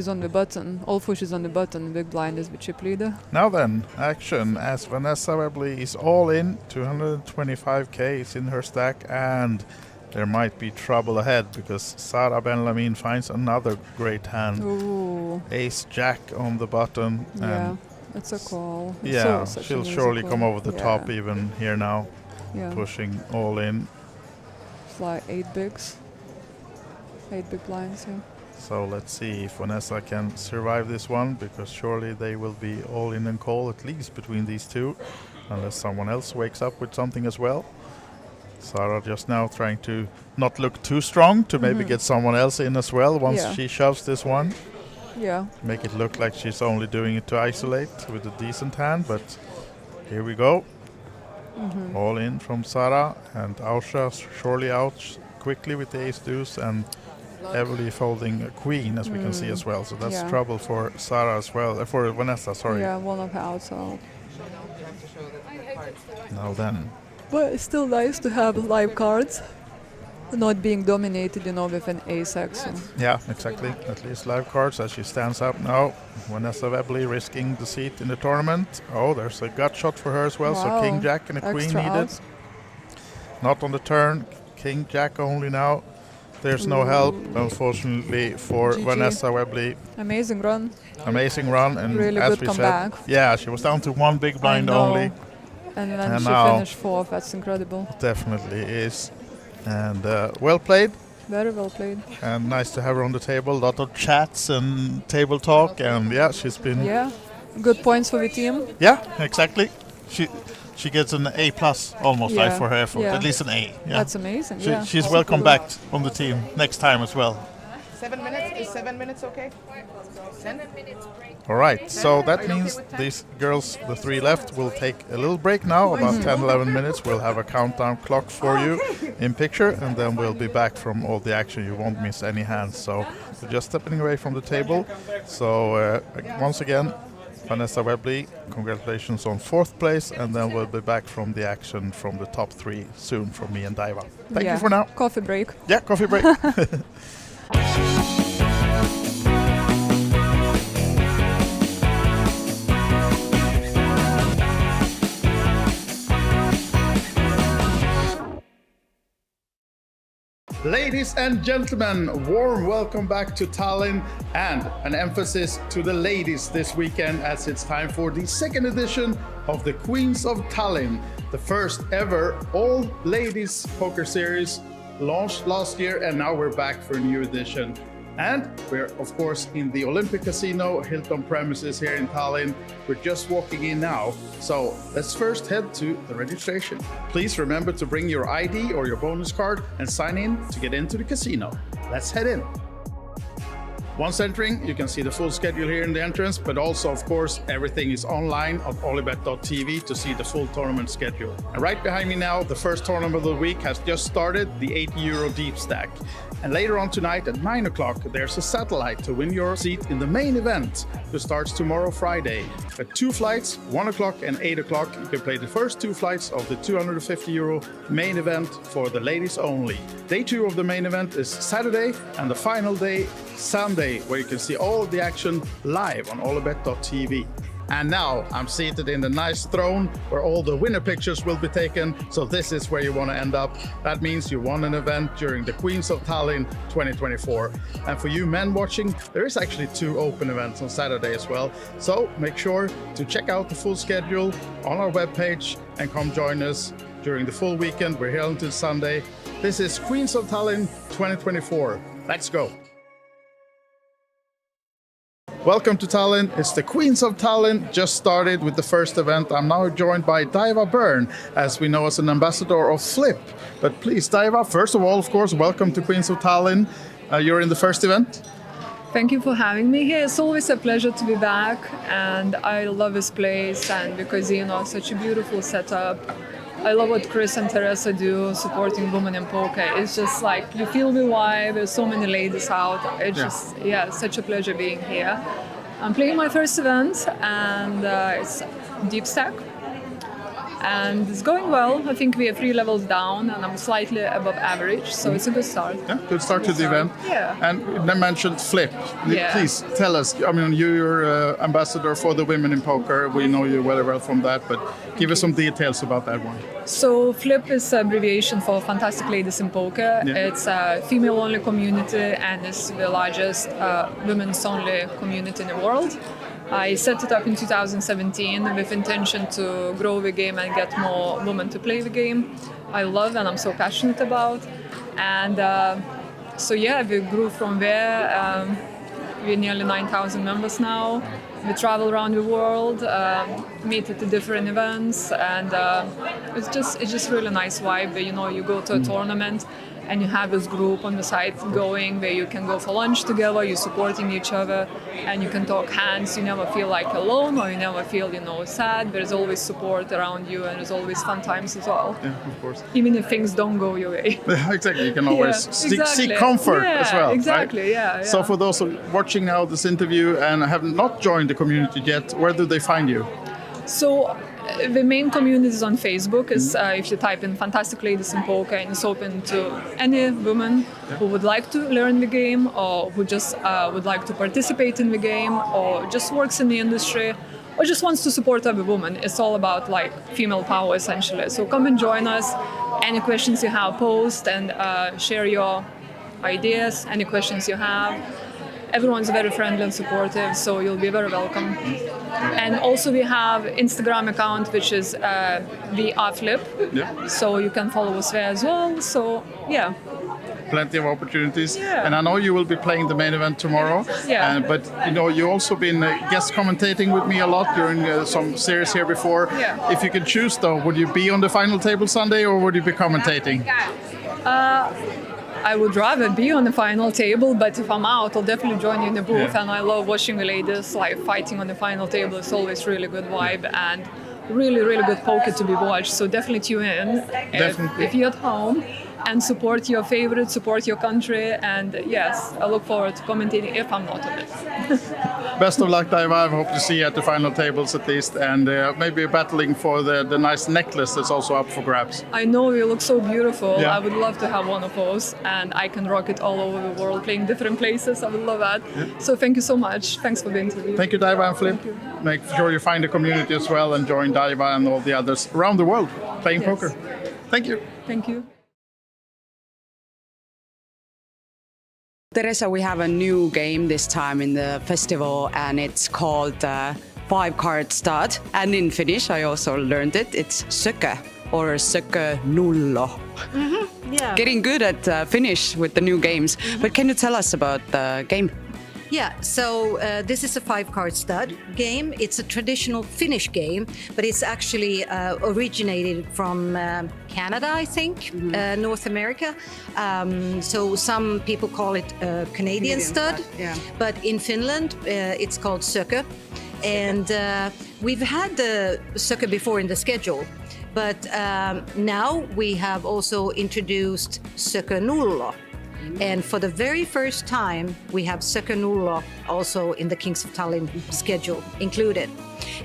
on the button. Although she's on the button, big blind is the chip leader. Now then, action as Vanessa Webley is all in. 225k is in her stack, and there might be trouble ahead because Sara Ben-Lamin finds another great hand. Ooh. Ace Jack on the button. Yeah, And it's a call. It's yeah, such she'll an easy surely call. come over the Yeah. top even here now, Yeah. pushing all in. It's like 8 bigs. 8 big blinds, yeah. So let's see if Vanessa can survive this one, because surely they will be all in and call at least between these two, unless someone else wakes up with something as well. Sara just now trying to not look too strong to maybe get someone else in as well once she shoves this one. Yeah. Make it look like she's only doing it to isolate with a decent hand, but here we go. All in from Sara, and Ausha surely out quickly with the ace deuce, and heavily folding a queen, as we can see as well. So that's trouble for Sara as well, for Vanessa, sorry. Yeah, one of her outs out. Now then. But it's still nice to have live cards, not being dominated, with an ace action. Yeah, exactly. At least live cards as she stands up now. Vanessa Webley risking the seat in the tournament. Oh, there's a gut shot for her as well. So King Jack and a queen Extra needed. outs. Not on the turn. King Jack only now. There's no help, unfortunately, for GG. Vanessa Webley. Amazing run. Amazing run, and Really as good we comeback. said, yeah, she was down to one big blind I know. only. And then And she now- finished 4th. That's incredible. Definitely is. And well played, Very well played. and nice to have her on the table. A lot of chats and table talk, and yeah, she's been. Yeah. Good points for the team. Yeah, exactly. She gets an A plus almost like Yeah, for her effort, yeah. at least an A. Yeah. That's amazing. She's Super welcome good. back on the team next time as well. 7 minutes? Is 7 minutes okay? 10 minutes break. All right, so that means these girls, the 3 left, will take a little break now, about 10-11 minutes. We'll have a countdown clock for you in picture, and then we'll be back from all the action. You won't miss any hands. So we're just stepping away from the table. So once again, Vanessa Webley, congratulations on 4th place, and then we'll be back from the action from the top 3 soon from me and Daiva. Thank you for now. Coffee break. Yeah, coffee break. Ladies and gentlemen, warm welcome back to Tallinn, and an emphasis to the ladies this weekend, as it's time for the 2nd edition of the Queens of Tallinn, the first ever all ladies poker series launched last year, and now we're back for a new edition. And we're, of course, in the Olympic Casino Hilton premises here in Tallinn. We're just walking in now. So let's first head to the registration. Please remember to bring your ID or your bonus card and sign in to get into the casino. Let's head in. Once entering, you can see the full schedule here in the entrance, but also, of course, everything is online on OlyBet.tv to see the full tournament schedule. And right behind me now, the first tournament of the week has just started, the €80 deep stack. And later on tonight at 9 o'clock, there's a satellite to win your seat in the main event, which starts tomorrow, Friday. At 2 flights, 1 o'clock and 8 o'clock, you can play the first 2 flights of the €250 main event for the ladies only. Day 2 of the main event is Saturday, and the final day, Sunday, where you can see all the action live on OlyBet.tv. And now I'm seated in the nice throne where all the winner pictures will be taken. So this is where you want to end up. That means you won an event during the Queens of Tallinn 2024. And for you men watching, there is actually 2 open events on Saturday as well. So make sure to check out the full schedule on our webpage and come join us during the full weekend. We're here until Sunday. This is Queens of Tallinn 2024. Let's go. Welcome to Tallinn. It's the Queens of Tallinn. Just started with the first event. I'm now joined by Daiva Byrne, as we know as an ambassador of Flip. But please, Daiva, first of all, of course, welcome to Queens of Tallinn. You're in the first event. Thank you for having me here. It's always a pleasure to be back, and I love this place, and because such a beautiful setup. I love what Chris and Teresa do, supporting women in poker. It's just like you feel the vibe. There's so many ladies out. It's just such a pleasure being here. I'm playing my first event, and it's deep stack. And it's going well. I think we are 3 levels down, and I'm slightly above average, so it's a good start. Yeah, good start to the event. Yeah. And they mentioned Flip. Yeah. Please tell us. I mean, you're ambassador for the women in poker. We know you very well from that, but give us some details about that one. So Flip is an abbreviation for Fantastic Ladies in Poker. Yeah. It's a female-only community, and it's the largest women's-only community in the world. I set it up in 2017 with intention to grow the game and get more women to play the game. I love and I'm so passionate about. And we grew from there. We're nearly 9,000 members now. We travel around the world, meet at the different events, and it's just really nice vibe. You go to a tournament and you have this group on the side going where you can go for lunch together, you're supporting each other, and you can talk hands. You never feel like alone, or you never feel sad. There's always support around you, and there's always fun times as well. Yeah, of course. Even if things don't go your way. Exactly, you can always seek comfort as well. Exactly, right? yeah. So for those watching now this interview and have not joined the community yet, where do they find you? So the main community is on Facebook. If you type in Fantastic Ladies in Poker, and it's open to any woman who would like to learn the game, or who just would like to participate in the game, or just works in the industry, or just wants to support other women. It's all about female power essentially. So come and join us. Any questions you have, post and share your ideas, any questions you have. Everyone's very friendly and supportive, so you'll be very welcome. And also we have Instagram account, which is @flip. Yeah. So you can follow us there as well. So yeah. Plenty of opportunities. Yeah. And I know you will be playing the main event tomorrow. Yeah. But you also been guest commentating with me a lot during some series here before. Yeah. If you could choose though, would you be on the final table Sunday or would you be commentating? I would rather be on the final table, but if I'm out, I'll definitely join you in the booth. Yeah. And I love watching the ladies fighting on the final table. It's always really good vibe and really, really good poker to be watched. So definitely tune in if you're at home, and support your favorite, support your country. And yes, I look forward to commentating if I'm not on it. Best of luck, Daiva. I hope to see you at the final tables at least, and maybe battling for the nice necklace that's also up for grabs. I know you look so beautiful. Yeah. I would love to have one of those, and I can rock it all over the world, playing different places. I would love that. Yeah. So thank you so much. Thanks for the interview. Thank you, Daiva and Flip. Make sure you find the community as well and join Daiva and all the others around the world playing poker. Thank you. Thank you. Teresa, we have a new game this time in the festival, and it's called 5-card stud. And in Finnish, I also learned it. It's sökö, or sökö nullo. Yeah. Getting good at Finnish with the new games. But can you tell us about the game? Yeah, so this is a 5-card stud game. It's a traditional Finnish game, but it's actually originated from Canada, I think, North America. So some people call it Canadian stud, but in Finland it's called sökö. And we've had the sökö before in the schedule, but now we have also introduced sökö nullo. And for the very first time, we have sökö nullo also in the Kings of Tallinn schedule included.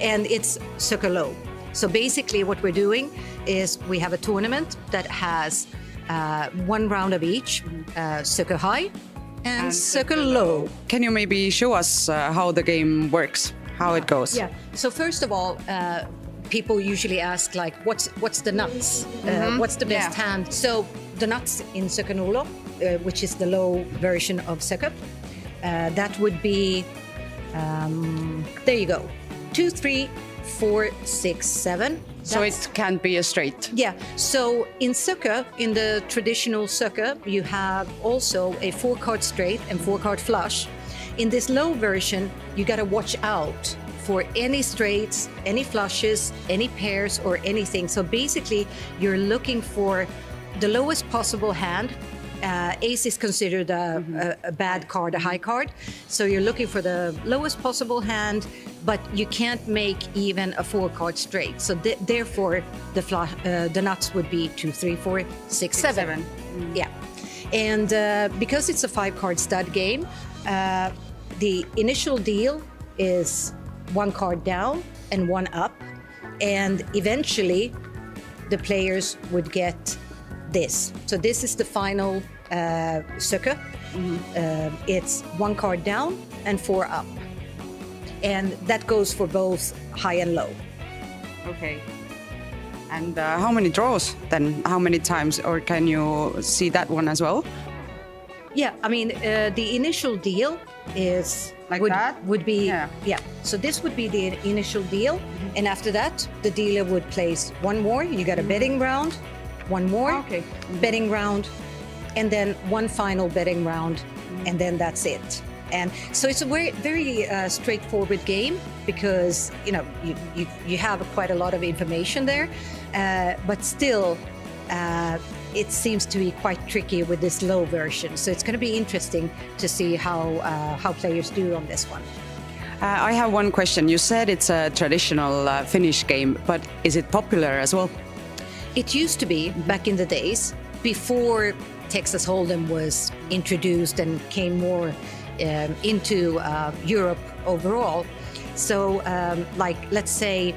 And it's sökö low. So basically what we're doing is we have a tournament that has 1 round of each, sökö high and sökö low. Can you maybe show us how the game works, how it goes? Yeah. So first of all, people usually ask what's the nuts? What's the best hand? So the nuts in sökö nullo, which is the low version of sökö, that would be, there you go, 2, 3, 4, 6, 7. So it can't be a straight. Yeah. So in sökö, in the traditional sökö, you have also a 4-card straight and 4-card flush. In this low version, you got to watch out for any straights, any flushes, any pairs, or anything. So basically, you're looking for the lowest possible hand. Ace is considered a bad card, a high card. So you're looking for the lowest possible hand, but you can't make even a 4-card straight. So therefore, the nuts would be 2, 3, 4, 6, 7. Yeah. And because it's a 5-card stud game, the initial deal is 1 card down and 1 up. And eventually, the players would get this. So this is the final sucker. It's 1 card down and 4 up. And that goes for both high and low. Okay. And how many draws then? How many times? Or can you see that one as well? Yeah, I mean, the initial deal is would be yeah. So this would be the initial deal, and after that, the dealer would place 1 more. You got a betting round, 1 more betting round, and then 1 final betting round, and then that's it. And so it's a very straightforward game because you have quite a lot of information there, but still. It seems to be quite tricky with this low version. So it's going to be interesting to see how players do on this one. I have one question. You said it's a traditional Finnish game, but is it popular as well? It used to be back in the days before Texas Hold'em was introduced and came more into Europe overall. So like let's say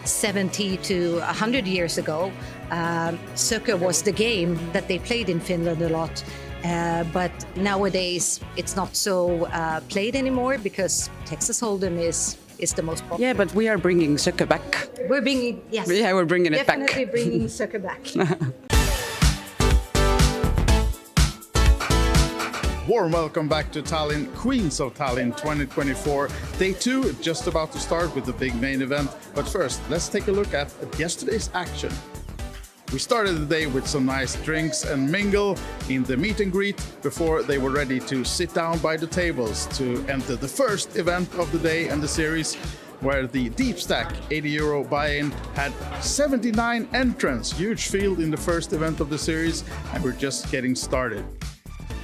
70 to 100 years ago, Soccer was the game that they played in Finland a lot. But nowadays, it's not so played anymore because Texas Hold'em is the most popular. Yeah, but we are bringing Soccer back. We're bringing, yes. Yeah, we're bringing it back. Definitely bringing Soccer back. Warm welcome back to Tallinn, Queens of Tallinn 2024. Day 2 just about to start with the big main event. But first, let's take a look at yesterday's action. We started the day with some nice drinks and mingle in the meet and greet before they were ready to sit down by the tables to enter the first event of the day and the series, where the deep stack 80 euro buy-in had 79 entrants. Huge field in the first event of the series, and we're just getting started.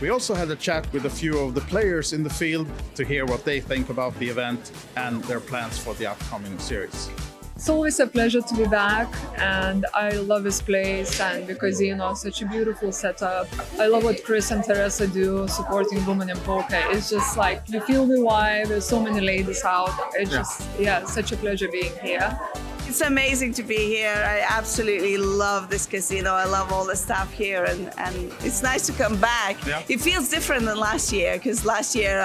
We also had a chat with a few of the players in the field to hear what they think about the event and their plans for the upcoming series. It's always a pleasure to be back, and I love this place, and because such a beautiful setup. I love what Chris and Teresa do, supporting women in poker. It's just like you feel the vibe. There's so many ladies out. It's just such a pleasure being here. It's amazing to be here. I absolutely love this casino. I love all the staff here, and it's nice to come back. Yeah. It feels different than last year because last year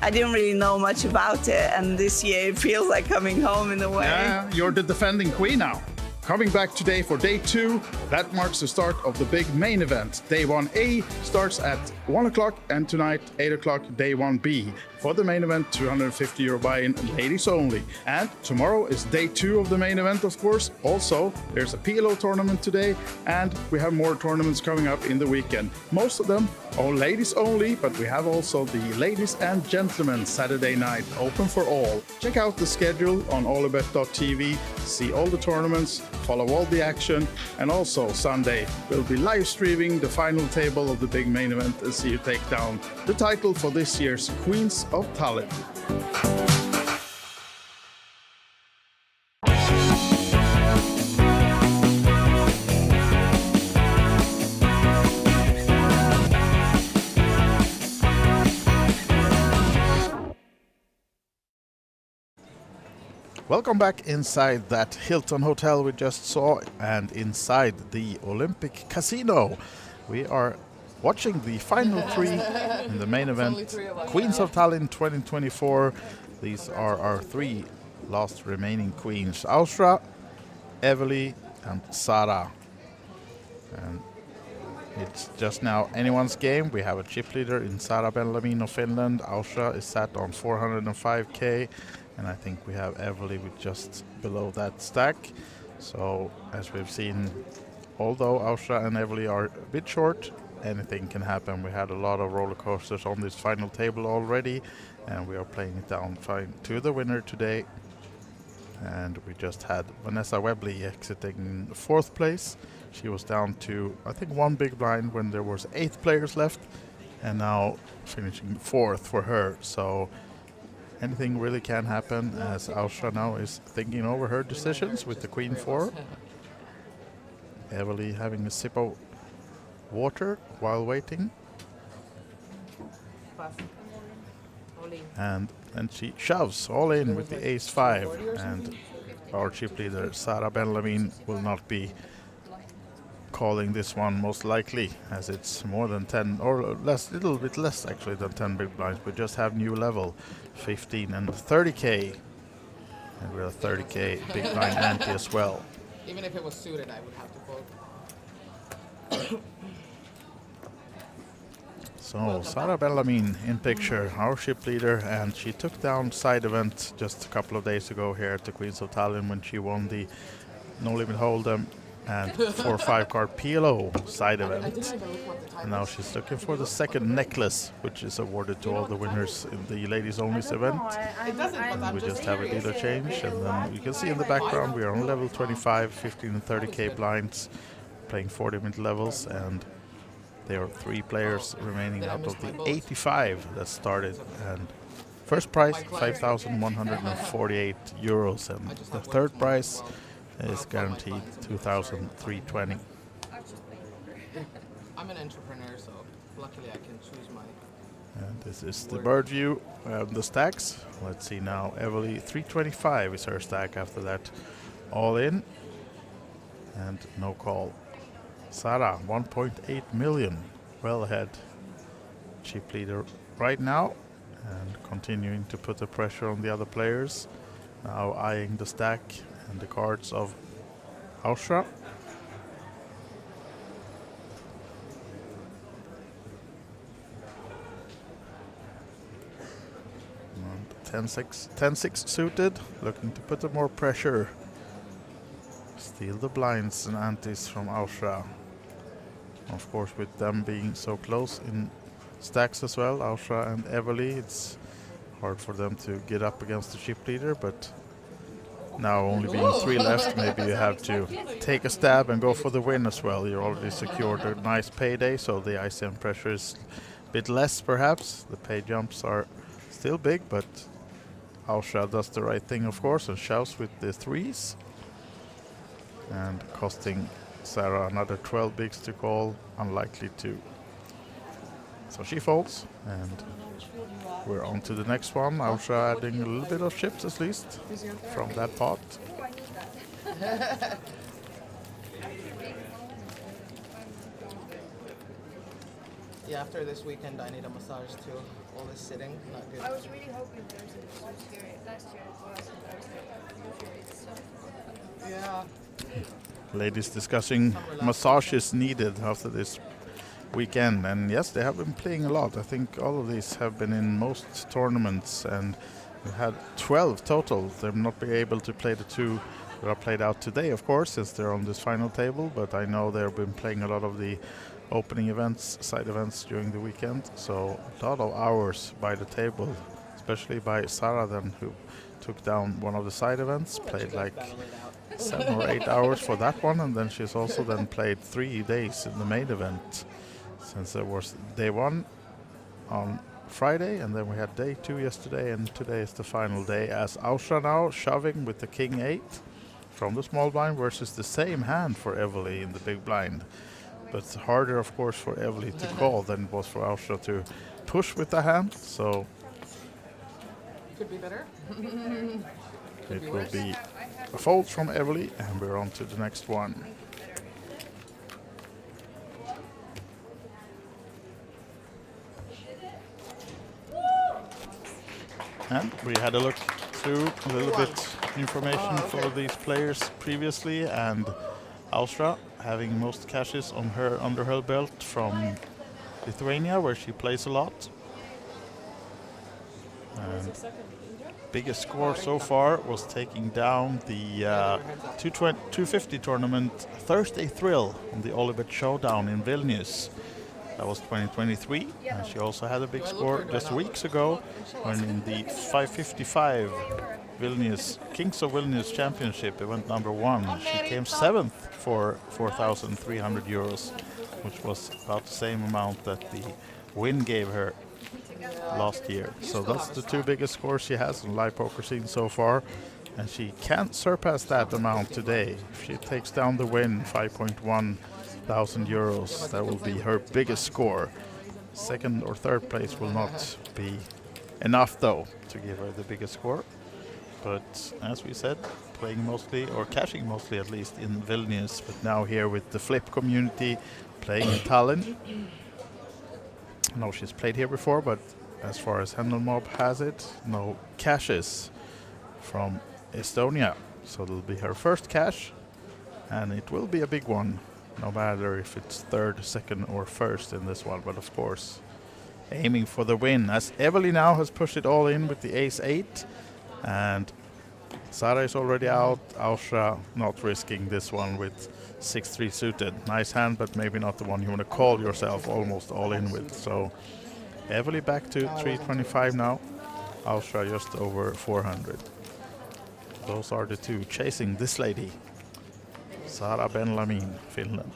I didn't really know much about it, and this year it feels like coming home in a way. Yeah, you're the defending queen now. Coming back today for day 2, that marks the start of the big main event. Day 1A starts at 1 o'clock, and tonight 8 o'clock day 1B. For the main event, 250 euro buy-in, ladies only. And tomorrow is day 2 of the main event, of course. Also, there's a PLO tournament today, and we have more tournaments coming up in the weekend. Most of them are ladies only, but we have also the ladies and gentlemen Saturday night open for all. Check out the schedule on OlyBet.tv, see all the tournaments, follow all the action, and also Sunday we'll be live streaming the final table of the big main event and see you take down the title for this year's Queens of Tallinn. Welcome back inside that Hilton hotel we just saw and inside the Olympic Casino. We are watching the final 3 in the main event, Queens of Tallinn 2024. These are our 3 last remaining queens, Ausra, Eveli and Sara. And it's just now anyone's game. We have a chip leader in Sara Benjamin of Finland. Ausra is sat on 405k. And I think we have Eveli with just below that stack. So as we've seen, although Ausra and Eveli are a bit short, anything can happen. We had a lot of roller coasters on this final table already, and we are playing it down to the winner today. And we just had Vanessa Webley exiting 4th place. She was down to, I think, 1 big blind when there was 8 players left, and now finishing 4th for her. So anything really can happen, as Austra now is thinking over her decisions with the Queen 4. Evely having a sip of water while waiting. And then she shoves all in with the ace 5, and our chip leader Sara Benjamin will not be calling this one most likely, as it's more than 10 or less, little bit less actually than 10 big blinds. We just have new level 15 and 30k, and we're a 30k big blind ante as well. Even if it was suited, I would have to fold. So Sara Benjamin in picture, our ship leader, and she took down side event just a couple of days ago here at the Queens of Tallinn when she won the No Limit Hold'em and 4-5 card PLO side event. And now she's looking for the second necklace, which is awarded to all the winners in the ladies only event. And we just have a dealer change, and then you can see in the background we are on level 25, 15 and 30k blinds, playing 40 mid levels, and there are 3 players remaining out of the 85 that started. And first prize 5,148 euros, and the third prize is guaranteed 2,320. I'm an entrepreneur, so luckily I can choose my. And this is the bird view of the stacks. Let's see now. Evely 325 is her stack. After that, all in and no call. Sara 1.8 million, well ahead. Chip leader right now, and continuing to put the pressure on the other players. Now eyeing the stack and the cards of Austra. 10-6 suited, looking to put more pressure. Steal the blinds and antes from Austra. Of course, with them being so close in stacks as well, Austra and Evely, it's hard for them to get up against the chip leader, but now only being 3 left, maybe you have to take a stab and go for the win as well. You already secured a nice payday, so the ICM pressure is a bit less perhaps. The pay jumps are still big, but Austra does the right thing, of course, and shoves with the 3s. And costing Sara another 12 bigs to call, unlikely to. So she folds, and we're on to the next one. Austra adding a little bit of chips at least from that pot. Yeah, after this weekend I need a massage too. All this sitting, not good. I was really hoping there was a massage here last year as well, so I was like, usually it's so fun. Yeah. Ladies discussing massages needed after this weekend, and yes, they have been playing a lot. I think all of these have been in most tournaments, and we had 12 total. They'll not be able to play the 2 that are played out today, of course, since they're on this final table, but I know they've been playing a lot of the opening events, side events during the weekend, so a lot of hours by the table, especially by Sara then, who took down one of the side events, played like 7 or 8 hours for that one, and then she's also then played 3 days in the main event, since there was day 1 on Friday, and then we had day 2 yesterday, and today is the final day, as Austra now shoving with the king 8 from the small blind versus the same hand for Evely in the big blind. But it's harder, of course, for Evely to call than it was for Austra to push with the hand, so Could be better. it will be a fold from Evely, and we're on to the next one. And we had a look through a little bit information for these players previously, and Austra having most cashes on her under her belt from Lithuania, where she plays a lot. And biggest score so far was taking down the 250 tournament Thursday Thrill on the OlyBet Showdown in Vilnius. That was 2023. And she also had a big score just weeks ago when in the 555 Vilnius Kings of Vilnius Championship event number 1. She came 7th for 4,300 euros, which was about the same amount that the win gave her last year. So that's the 2 biggest scores she has in live poker scene so far, and she can't surpass that amount today. If she takes down the win, 5.1 thousand euros, that will be her biggest score. Second or third place will not be enough though to give her the biggest score. But as we said, playing mostly, or cashing mostly at least, in Vilnius, but now here with the flip community, playing in Tallinn. No, she's played here before, but as far as Handel Mob has it, no cashes from Estonia. So it'll be her first cash, and it will be a big one, no matter if it's third, second, or first in this one. But of course, aiming for the win, as Evely now has pushed it all in with the ace-8, and Sara is already out. Ausra not risking this one with 6-3 suited. Nice hand, but maybe not the one you want to call yourself almost all in with. So Evely back to 325 now. Ausra just over 400. Those are the 2 chasing this lady. Sara Ben-Lamin, Finland.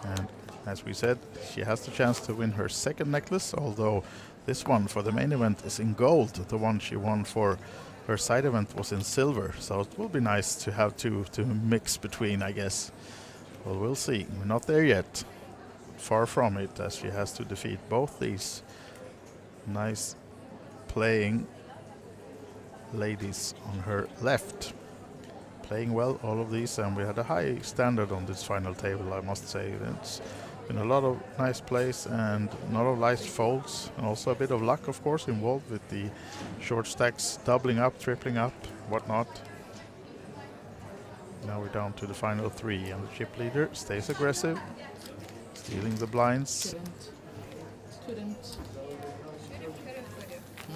And as we said, she has the chance to win her second necklace, although this one for the main event is in gold. The one she won for her side event was in silver, so it will be nice to have 2 to mix between, I guess. Well, we'll see. We're not there yet. Far from it, as she has to defeat both these nice playing ladies on her left. Playing well, all of these, and we had a high standard on this final table, I must say. It's been a lot of nice plays and a lot of nice folds, and also a bit of luck, of course, involved with the short stacks doubling up, tripling up, whatnot. Now we're down to the final 3, and the chip leader stays aggressive, stealing the blinds.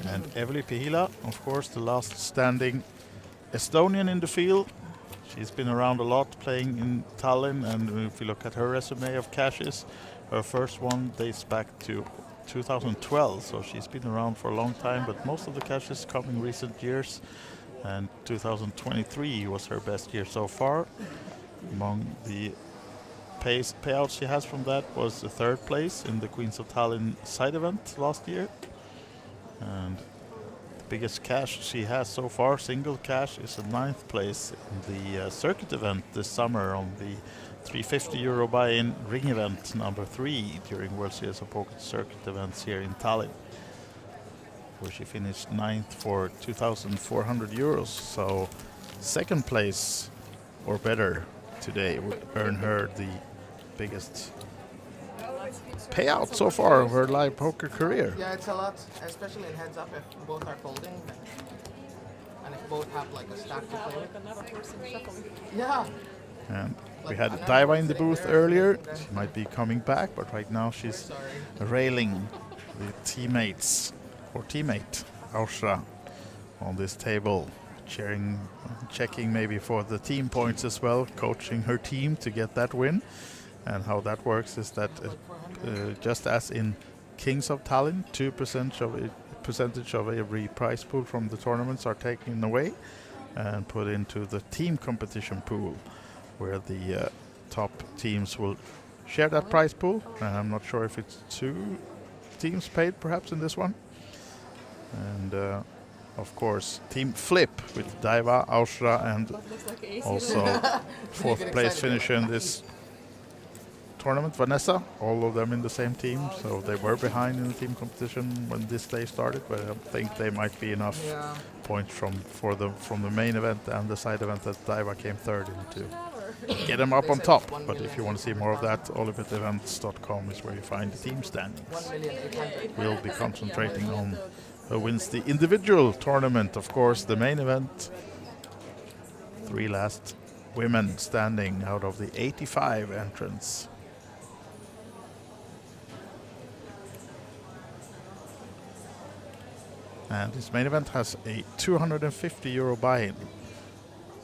And Evely Pihila, of course, the last standing Estonian in the field. She's been around a lot playing in Tallinn, and if you look at her resume of cashes, her first one dates back to 2012, so she's been around for a long time, but most of the cashes come in recent years, and 2023 was her best year so far. Among the payouts she has from that was the 3rd place in the Queens of Tallinn side event last year. And the biggest cash she has so far, single cash, is a 9th place in the circuit event this summer on the 350 euro buy-in ring event number 3 during World Series of Poker circuit events here in Tallinn, where she finished 9th for 2,400 euros. So 2nd place or better today would earn her the biggest payout so far of her live poker career. Yeah, it's a lot, especially in heads up if both are folding and if both have like a stack to play with. Yeah. And we had Daiva in the booth earlier. She might be coming back, but right now she's railing the teammates, or teammate Ausra, on this table, cheering, checking maybe for the team points as well, coaching her team to get that win. And how that works is that just as in Kings of Tallinn, 2% of every prize pool from the tournaments are taken away and put into the team competition pool, where the top teams will share that prize pool. And I'm not sure if it's 2 teams paid perhaps in this one. And of course, Team Flip with Daiva, Ausra, and also 4th place finisher in this tournament, Vanessa, all of them in the same team, so they were behind in the team competition when this day started, but I think they might be enough points from the main event and the side event that Daiva came 3rd in to get them up on top. But if you want to see more of that, OlyBetEvents.com is where you find the team standings. We'll be concentrating on who wins the individual tournament, of course, the main event. 3 last women standing out of the 85 entrants. And this main event has a 250 euro buy-in.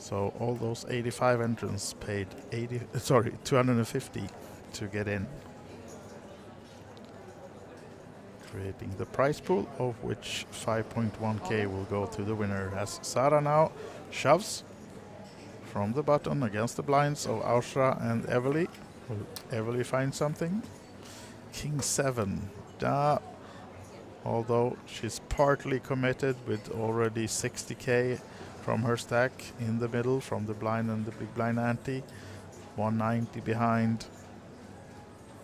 So all those 85 entrants paid 250 to get in. Creating the prize pool, of which 5.1k will go to the winner, as Sara now shoves from the button against the blinds of Ausra and Evely. Will Evely find something? King 7. Although she's partly committed with already 60k from her stack in the middle, from the blind and the big blind ante. 190 behind.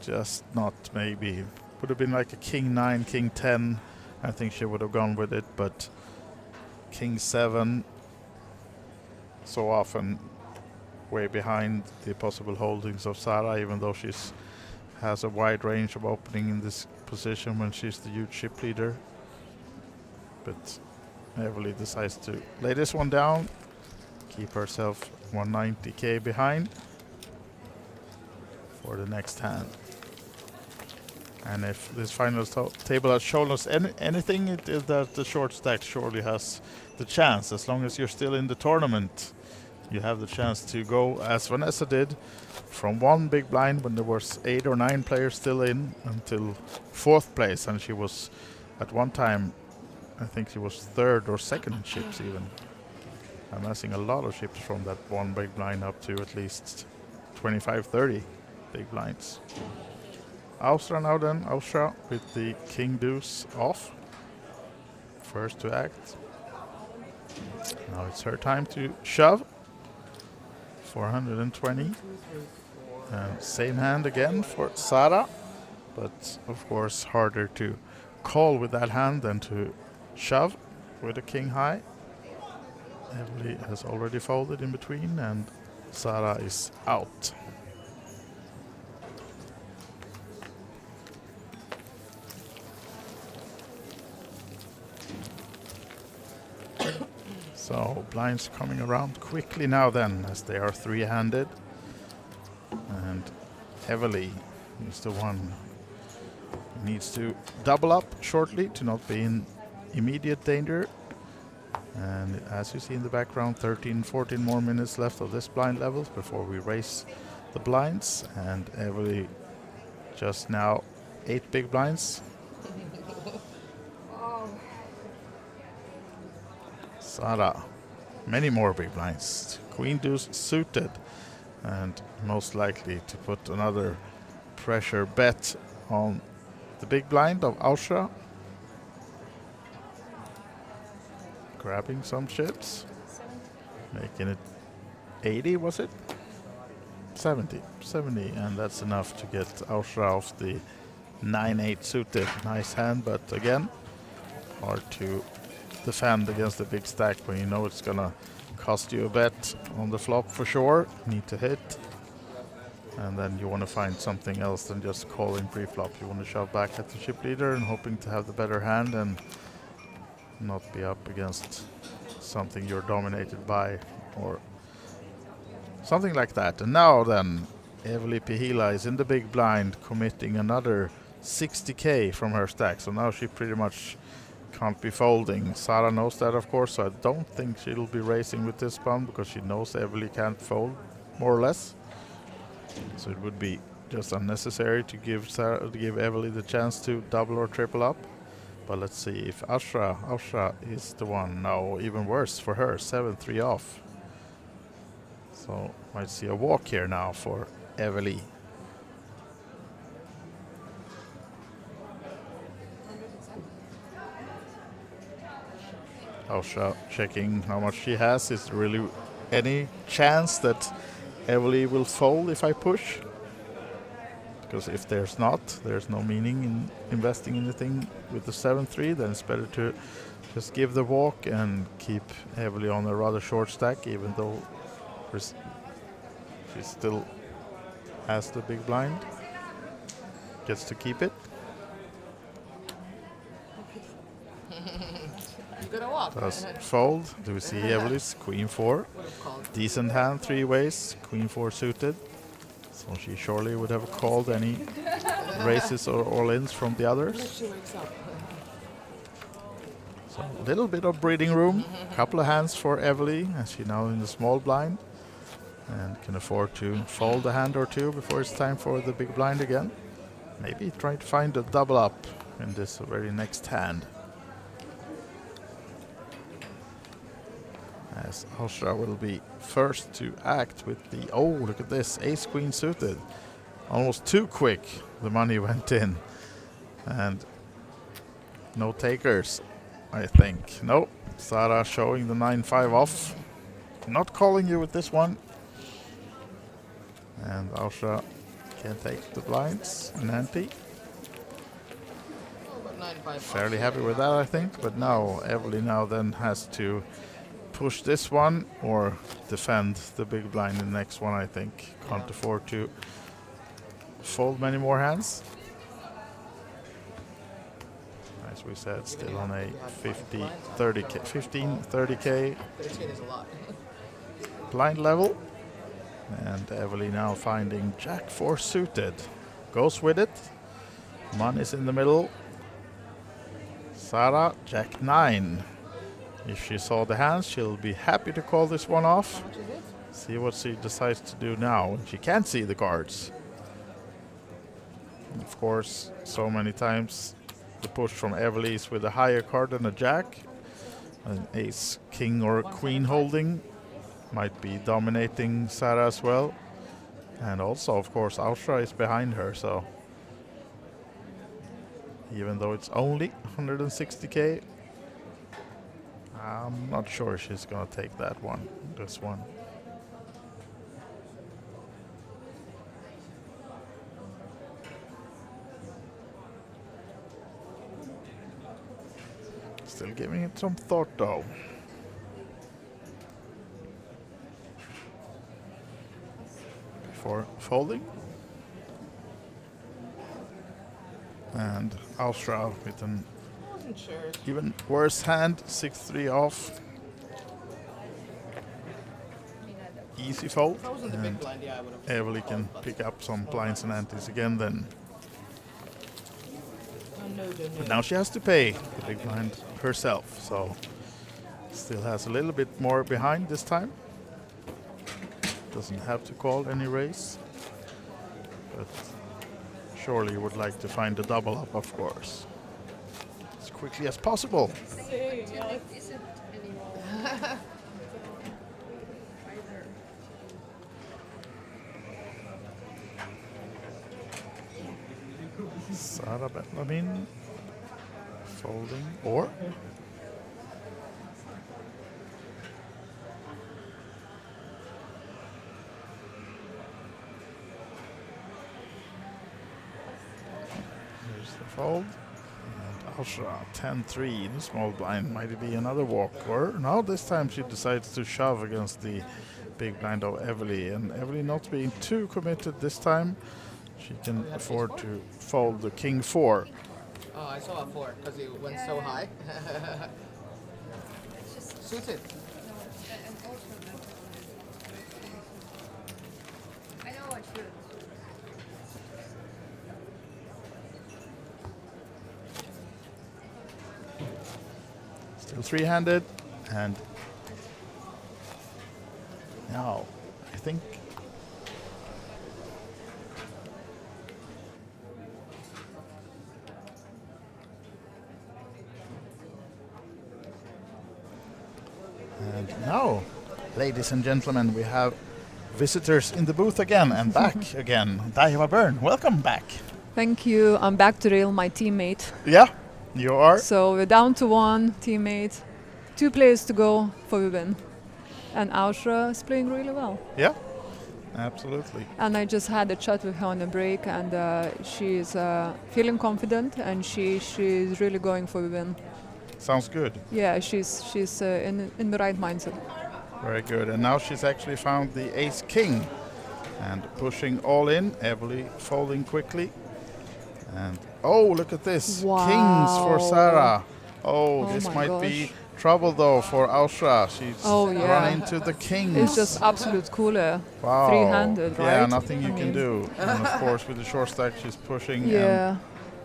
Just not maybe. Would have been like a King 9, King 10. I think she would have gone with it, but King 7 so often way behind the possible holdings of Sara, even though she's has a wide range of opening in this position when she's the huge chip leader. But Evely decides to lay this one down, keep herself 190k behind for the next hand. And if this final table has shown us anything, it is that the short stack surely has the chance. As long as you're still in the tournament, you have the chance to go, as Vanessa did, from one big blind when there was 8 or 9 players still in, until 4th place. And she was, at one time, I think she was 3rd or 2nd in chips even. Amassing a lot of chips from that one big blind up to at least 25, 30 big blinds. Ausra now then, Ausra with the King Deuce off. First to act. Now it's her time to shove. 420. And same hand again for Sara. But of course harder to call with that hand than to shove with a King High. Evely has already folded in between and Sara is out. So blinds coming around quickly now then, as they are three-handed. And Evely is the one who needs to double up shortly to not be in immediate danger. And as you see in the background, 13, 14 more minutes left of this blind level before we raise the blinds. And Evely just now 8 big blinds. Sara, many more big blinds. Queen Deuce suited, and most likely to put another pressure bet on the big blind of Ausra. Grabbing some chips, making it 80, was it? 70, and that's enough to get Ausra off the 9-8 suited. Nice hand, but again, hard to defend against the big stack when you know it's gonna cost you a bet on the flop for sure. Need to hit, and then you want to find something else than just calling pre-flop. You want to shove back at the chip leader and hoping to have the better hand and not be up against something you're dominated by or something like that. And now then, Evely Pihila is in the big blind, committing another 60k from her stack. So now she pretty much can't be folding. Sara knows that, of course, so I don't think she'll be racing with this one because she knows Evely can't fold, more or less. So it would be just unnecessary to give Evely the chance to double or triple up. But let's see if Ausra is the one now. Even worse for her, 7-3 off. So might see a walk here now for Evely. Ausra checking how much she has. Is there really any chance that Evely will fold if I push? Because if there's not, there's no meaning in investing anything with the 7-3. Then it's better to just give the walk and keep Evely on a rather short stack, even though she still has the big blind. Gets to keep it. Does fold. Do we see Evely's Queen 4? Decent hand, 3 ways. Queen 4 suited. So she surely would have called any raises or all-ins from the others. So a little bit of breathing room. A couple of hands for Evely, as she now in the small blind. And can afford to fold a hand or two before it's time for the big blind again. Maybe try to find a double up in this very next hand. As Ausra will be first to act with the, oh, look at this, ace queen suited. Almost too quick, the money went in. And no takers, I think. No, Sara showing the 9-5 off. Not calling you with this one. And Ausra can take the blinds, an ante. Fairly happy with that, I think. But now, Evely now then has to push this one or defend the big blind in the next one, I think. Can't afford to fold many more hands. As we said, still on a 15-30k 13 is a lot. blind level. And Evely now finding Jack 4 suited. Goes with it. Money's in the middle. Sara, Jack 9. If she saw the hands, she'll be happy to call this one off. See what she decides to do now. She can't see the cards. Of course, so many times the push from Evely is with a higher card than a jack. An ace, king or queen holding might be dominating Sara as well. And also, of course, Ausra is behind her, so even though it's only 160k, I'm not sure she's gonna take that one, this one. Still giving it some thought though. Before folding. And Ausra with an even worse hand, 6-3 off. Easy fold. And Evely can pick up some blinds and antes again then. But now she has to pay the big blind herself, so still has a little bit more behind this time. Doesn't have to call any raise, but surely would like to find the double up, of course, as quickly as possible. Sara Betlamin folding or here's the fold. And Ausra 10-3 in the small blind. Might be another walk, or no, this time she decides to shove against the big blind of Evely, and Evely not being too committed this time. She can afford to fold the king 4. Oh, I saw a 4 because it went so high. Suited. I know what you. Still three-handed, and now I think and now, ladies and gentlemen, we have visitors in the booth again and back again. Daiva Byrne, welcome back. Thank you. I'm back to rail my teammate. Yeah, you are. So we're down to one teammate. 2 players to go for the win. And Ausra is playing really well. Yeah, absolutely. And I just had a chat with her on a break, and she's feeling confident, and she's really going for the win. Sounds good. Yeah, she's in the right mindset. Very good. And now she's actually found the ace king and pushing all in. Evely folding quickly. And oh, look at this. Wow. Kings for Sara. Oh, this my might be gosh. trouble though for Ausra. She's run into the kings. It's just absolute cooler. Wow. 3-handed, right? Yeah, nothing you can do. And of course with the short stack she's pushing. Yeah. And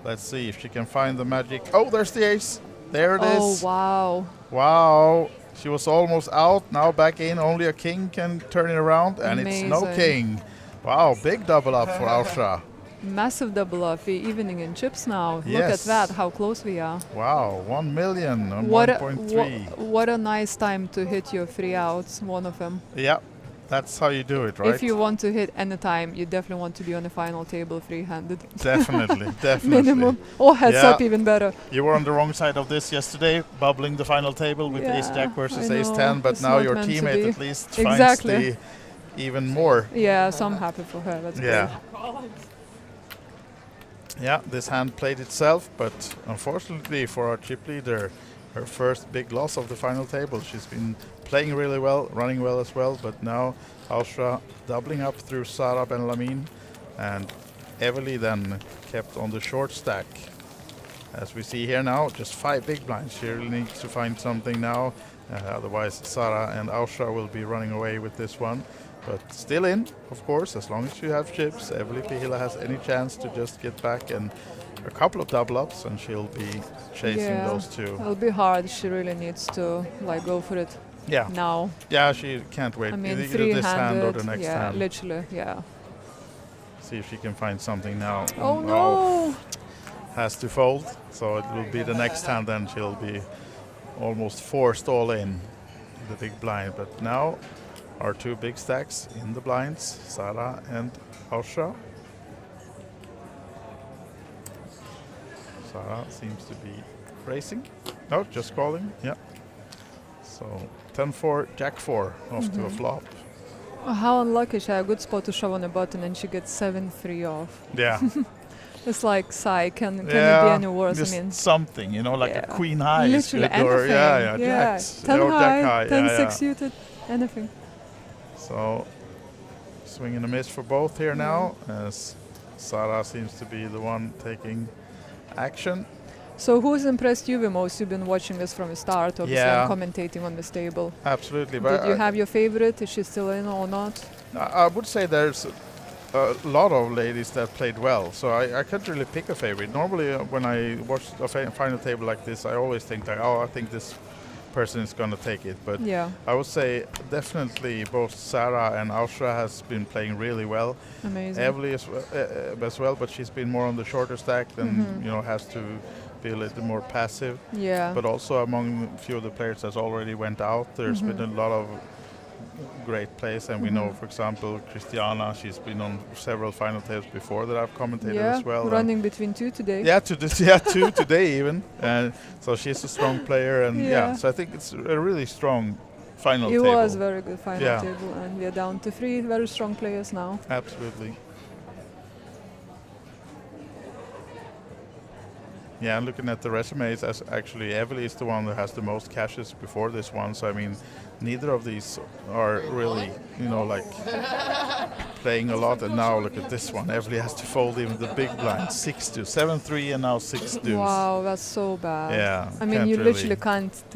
let's see if she can find the magic. Oh, there's the ace. There it Oh, is. wow. Wow. She was almost out. Now back in. Only a king can turn it around. And it's no Amazing. king. Wow. Big double up for Austra. Massive double up, evening in chips now. Look at Yes. that, how close we are. Wow. 1 million on What 1.3. what a nice time to hit your 3 outs, one of them. Yeah. That's how you do it, right? If you want to hit any time, you definitely want to be on the final table free-handed. Definitely, definitely. Minimum. Or heads Yeah. up, even better. You were on the wrong side of this yesterday, bubbling the final table with Yeah, Ace Jack versus I Ace know. 10, but It's now not your meant to teammate be. at least Exactly. finds the even more. Yeah, so I'm happy for her. That's Yeah. great. Yeah, this hand played itself, but unfortunately for our chip leader, her first big loss of the final table. She's been playing really well, running well as well, but now Austra doubling up through Sara Ben-Lamin, and Evely then kept on the short stack. As we see here now, just 5 big blinds. She really needs to find something now, otherwise Sara and Austra will be running away with this one. But still in, of course, as long as you have chips. Evely Pihila has any chance to just get back and a couple of double ups, and she'll be chasing Yeah, those two. it'll be hard. She really needs to like go for it. Yeah. Now. Yeah, she can't wait. I mean, Either this hand or the next yeah, hand. literally, yeah. See if she can find something now. Oh no! Has to fold, so it will be the next hand. Then she'll be almost forced all in the big blind. But now our 2 big stacks in the blinds, Sara and Austra. Sara seems to be racing. No, just calling. Yeah. So 10-4, Jack-4 off to a flop. Oh, how unlucky. She had a good spot to shove on the button and she gets 7-3 off. Yeah. It's like, sigh, can it be Yeah, any worse? just I mean, something, you know, like a yeah. queen high is Literally good, or anything. yeah, Yeah, jacks, 10 or high, jack high, 10 yeah, 6 yeah. suited, anything. So swing and a miss for both here now, as Sara seems to be the one taking action. So who's impressed you the most? You've been watching this from the start, obviously, Yeah. and commentating on this table. Absolutely, but Did you have your favorite? Is she still in or not? I would say there's a lot of ladies that played well, so I can't really pick a favorite. Normally, when I watch a final table like this, I always think like, oh, I think this person is going to take it. But Yeah. I would say definitely both Sara and Austra has been playing really well. Amazing. Evely as well, but she's been more on the shorter stack than has to be a little more passive. Yeah. But also among a few of the players that's already went out, there's been a lot of great plays, and we know, for example, Christiana, she's been on several final tables before that I've commentated Yeah, as well. running between 2 today. Yeah, two today even, and so she's a strong player, and Yeah. so I think it's a really strong final It table. was very good final Yeah. table, and we are down to 3 very strong players now. Absolutely. Yeah, and looking at the resumes, as actually Evely is the one that has the most cashes before this one. So I mean, neither of these are really, like playing a lot. And now look at this one. Evely has to fold even the big blind, 6-2, 7-3, and now 6 deuce. Wow, that's so bad. Yeah, I mean, can't you really- literally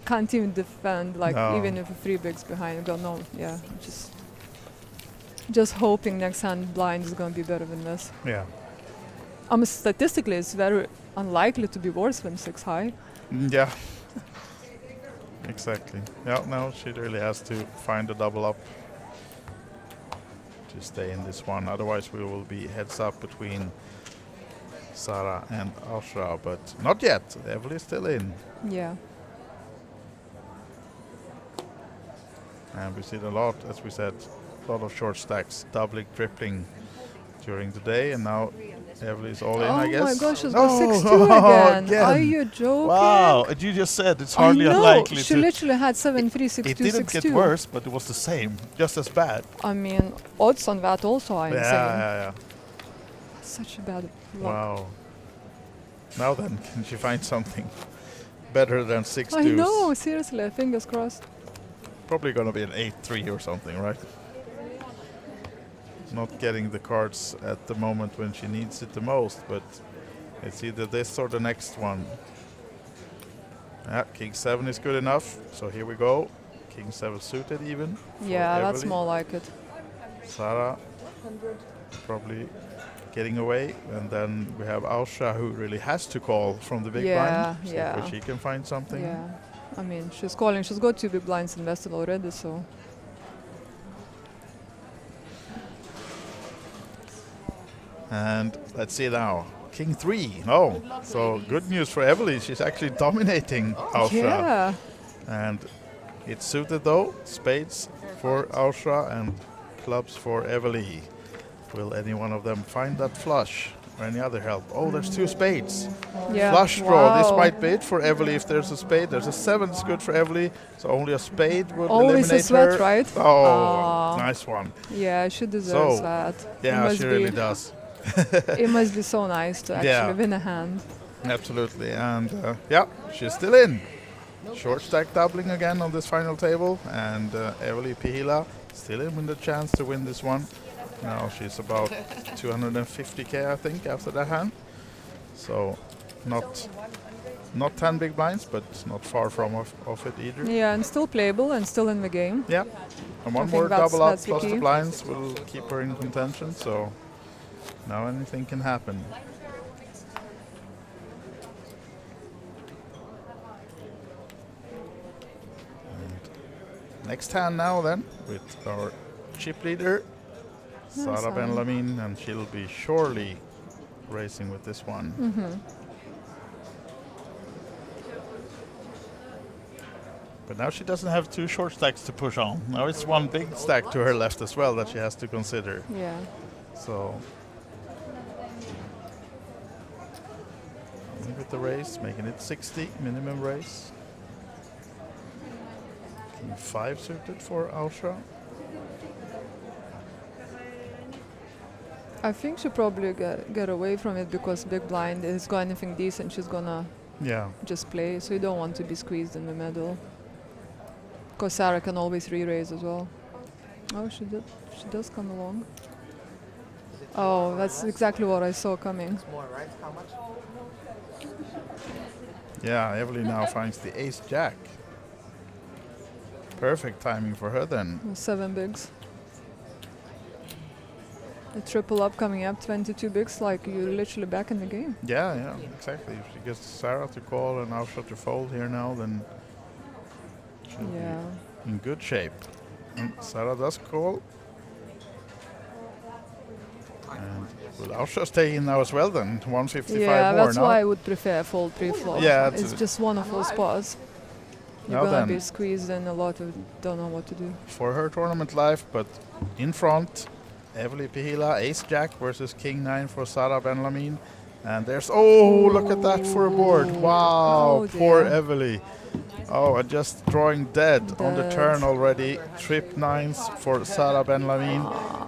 can't even defend, like No. even if 3 bigs behind. You go, no, yeah, just hoping next hand blind is gonna be better than this. Yeah. Statistically, it's very unlikely to be worse than 6 high. Yeah. Exactly. Yeah, now she really has to find a double up to stay in this one. Otherwise, we will be heads up between Sara and Austra, but not yet. Evely is still in. Yeah. And we've seen a lot, as we said, a lot of short stacks, doubling, tripling during the day, and now Evely is all in, I guess. Oh my gosh, she's No! got 6-2 again. Again. Are you joking? Wow, and you just said it's hardly I know. unlikely She to... literally had 7-3, 6-2, 6-2. It didn't get worse, but it was the same, just as bad. I mean, odds on that also are insane. Yeah. Such a bad luck. Wow. Now then, can she find something better than 6 I deuce? know, seriously, fingers crossed. Probably going to be an 8-3 or something, right? Not getting the cards at the moment when she needs it the most, but it's either this or the next one. King 7 is good enough, so here we go. King 7 suited even. Yeah, that's Evely. more like it. Sara probably getting away. And then we have Ausra, who really has to call from the big blind. So if she can find something. Yeah, I mean, she's calling. She's got 2 big blinds invested already, so. And let's see now. King 3. Oh, so good news for Evely. She's actually dominating Ausra. Yeah. And it's suited though. Spades for Ausra and clubs for Evely. Will any one of them find that flush or any other help? Oh, there's 2 spades. Yeah. Flush draw. This Wow. might be it for Evely if there's a spade. There's a 7. It's good for Evely. So only a spade would Always eliminate a sweat, her. right? Oh, nice one. Yeah, she deserves So, that. yeah, she really does. It must be so nice to actually win a hand. Absolutely, and yeah, she's still in. Short stack doubling again on this final table, and Evely Pihila still in with the chance to win this one. Now she's about 250k, I think, after that hand. So not 10 big blinds, but not far from off it either. Yeah, and still playable and still in the game. Yeah, and one more double up plus the blinds will keep her in contention. So. Now anything can happen. And next hand now then with our chip leader, Sara Ben-Lamin, and she'll be surely racing with this one. But now she doesn't have 2 short stacks to push on. Now it's 1 big stack to her left as well that she has to consider. Yeah. So with the race, making it 60 minimum race. King 5 suited for Ausra. I think she'll probably get away from it because big blind has got anything decent, she's gonna just play. So you don't want to be squeezed in the middle. Because Sarah can always re-raise as well. Oh, she does come along. Oh, that's exactly what I saw coming. More, right? How much? Yeah, Evely now finds the ace jack. Perfect timing for her then. 7 bigs. A triple up coming up, 22 bigs, like you're literally back in the game. Yeah, exactly. If she gets Sarah to call and Ausra to fold here now, then she'll be in good shape. And Sarah does call. And will Ausra stay in now as well then? 155 yeah, more that's now. why I would prefer fold pre-flop. Yeah, it's just one of those spots. You're gonna be squeezed and a lot of don't know what to do. For her tournament life, but in front, Evely Pihila, ace jack versus king 9 for Sara Ben-Lamin. And there's, look at that for a board. Wow, poor Evely. Oh, and just drawing dead on the turn already. Trip 9s for Sara Ben-Lamin.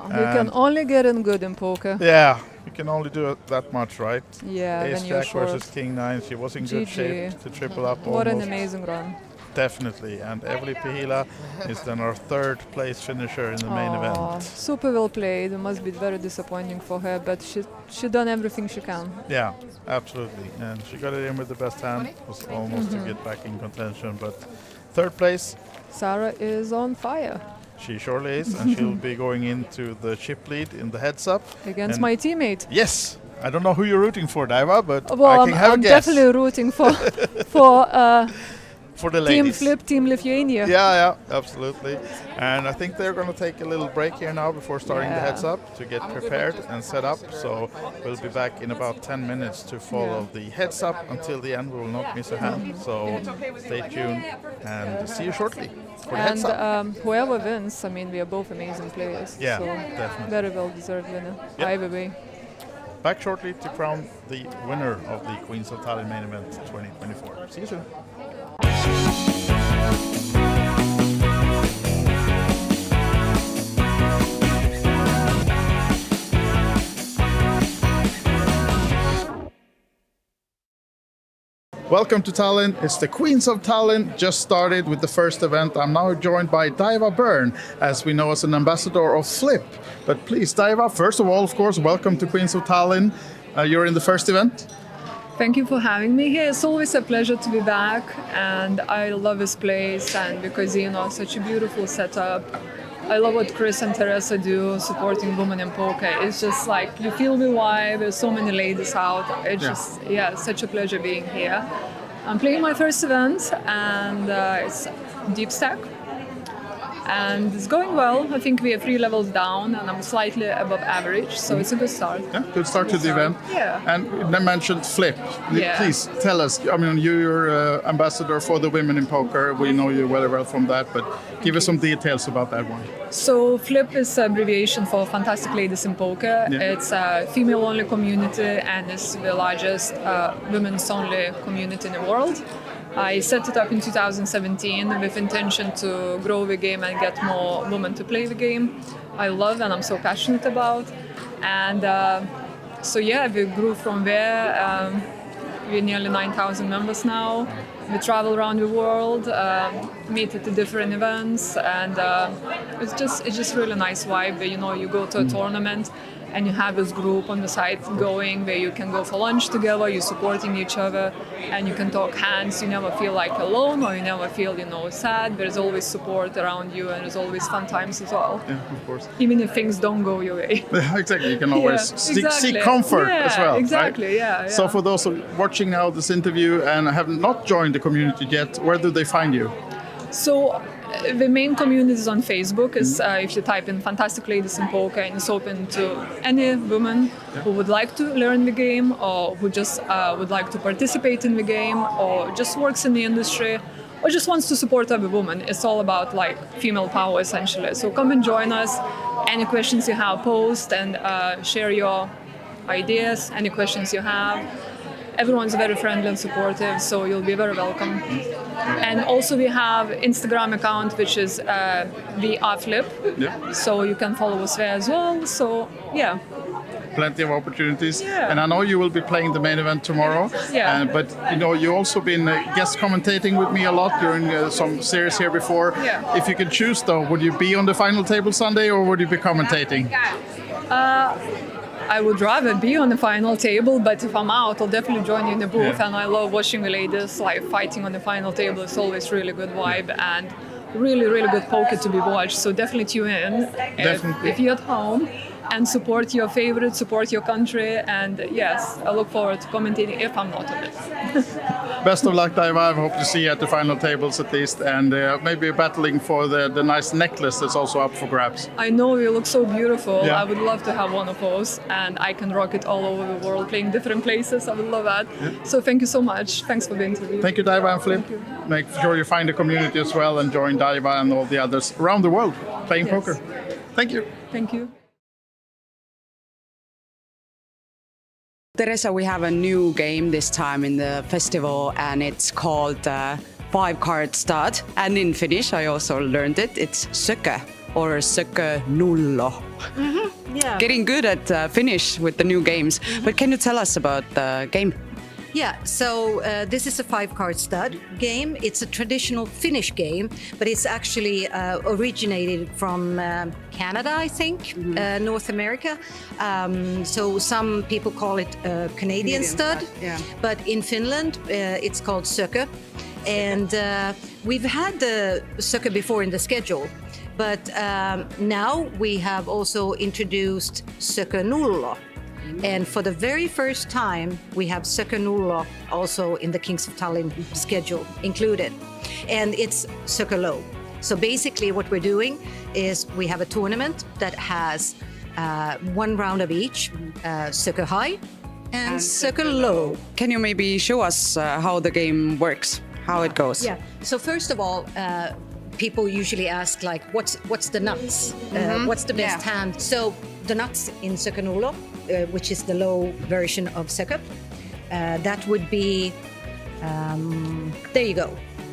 You can only get in good in poker. Yeah, you can only do it that much, right? Yeah, ace when you're jack short. versus king 9. She was in good shape to triple up What almost. an amazing run. Definitely, and Evely Pihila is then our 3rd place finisher in the main event. Super well played. It must be very disappointing for her, but she done everything she can. Yeah, absolutely, and she got it in with the best hand. Was almost to get back in contention, but 3rd place. Sarah is on fire. She surely is, and she'll be going into the chip lead in the heads up against my teammate. Yes, I don't know who you're rooting for, Daiva, but well, I can have a guess. I'm definitely rooting for for the Team ladies. Flip, Team Lithuania. Yeah, absolutely. And I think they're going to take a little break here now before starting the heads up to get prepared and set up. So we'll be back in about 10 minutes to follow the heads up until the end. We will not miss a hand. So stay tuned and see you shortly for the heads up. Whoever wins, I mean, we are both amazing players. Yeah, so definitely. Very well deserved winner. Either way. Back shortly to crown the winner of the Queens of Tallinn main event 2024. See you soon. Welcome to Tallinn. It's the Queens of Tallinn, just started with the first event. I'm now joined by Daiva Byrne, as we know as an ambassador of Flip. But please, Daiva, first of all, of course, welcome to Queens of Tallinn. You're in the first event. Thank you for having me here. It's always a pleasure to be back, and I love this place, and because such a beautiful setup. I love what Chris and Teresa do supporting women in poker. It's just like you feel the vibe. There's so many ladies out. It's just such a pleasure being here. I'm playing my first event and it's deep stack. And it's going well. I think we are 3 levels down and I'm slightly above average, so it's a good start. Yeah, good start to the event. Yeah. And they mentioned Flip. Yeah. Please tell us, I mean, you're ambassador for the women in poker. We know you very well from that, but give us some details about that one. So Flip is an abbreviation for Fantastic Ladies in Poker. Yeah. It's a female-only community and it's the largest women's-only community in the world. I set it up in 2017 with intention to grow the game and get more women to play the game. I love and I'm so passionate about. And so yeah, we grew from there. We're nearly 9,000 members now. We travel around the world, meet at the different events, and it's just really nice vibe. You know, you go to a tournament and you have this group on the side going where you can go for lunch together, you're supporting each other, and you can talk hands. You never feel like alone or you never feel, you know, sad. There's always support around you and there's always fun times as well. Yeah, of course. Even if things don't go your way. Exactly, you can always seek comfort as well. Exactly, right? yeah. So for those watching now this interview and have not joined the community yet, where do they find you? So the main community is on Facebook. Is if you type in Fantastic Ladies in Poker, and it's open to any woman who would like to learn the game or who just would like to participate in the game or just works in the industry or just wants to support other women. It's all about like female power essentially. So come and join us. Any questions you have, post and share your ideas, any questions you have. Everyone's very friendly and supportive, so you'll be very welcome. And also we have Instagram account, which is @flip. Yeah. So you can follow us there as well. So yeah. Plenty of opportunities. Yeah. And I know you will be playing the main event tomorrow. Yeah. But you know, you also been guest commentating with me a lot during some series here before. Yeah. If you could choose though, would you be on the final table Sunday or would you be commentating? I would rather be on the final table, but if I'm out, I'll definitely join you in the booth. Yeah. And I love watching the ladies like fighting on the final table. It's always really good vibe and really, really good poker to be watched. So definitely tune in if you're at home and support your favorite, support your country. And yes, I look forward to commentating if I'm not on it. Best of luck, Daiva. I hope to see you at the final tables at least, and maybe battling for the nice necklace that's also up for grabs. I know you look so beautiful. Yeah. I would love to have one of those, and I can rock it all over the world, playing different places. I would love that. Yeah. So thank you so much. Thanks for the interview. Thank you, Daiva and Flip. Make sure you find the community as well and join Daiva and all the others around the world playing poker. Thank you. Thank you. Teresa, we have a new game this time in the festival and it's called 5-card stud. And in Finnish, I also learned it. It's sökö or sökö nullo. Yeah. Getting good at Finnish with the new games. But can you tell us about the game? Yeah, so this is a 5-card stud game. It's a traditional Finnish game, but it's actually originated from Canada, I think, North America. So some people call it Canadian stud, but in Finland it's called sökö. And we've had the sökö before in the schedule, but now we have also introduced sökö nullo. And for the very first time, we have sökö nullo also in the Kings of Tallinn schedule included. And it's sökö low. So basically what we're doing is we have a tournament that has one round of each, sökö high and sökö low. Can you maybe show us how the game works, how it goes? Yeah. So first of all, people usually ask like, what's the nuts? What's the best hand? So the nuts in sökö nullo, which is the low version of sökö, that would be, there you go,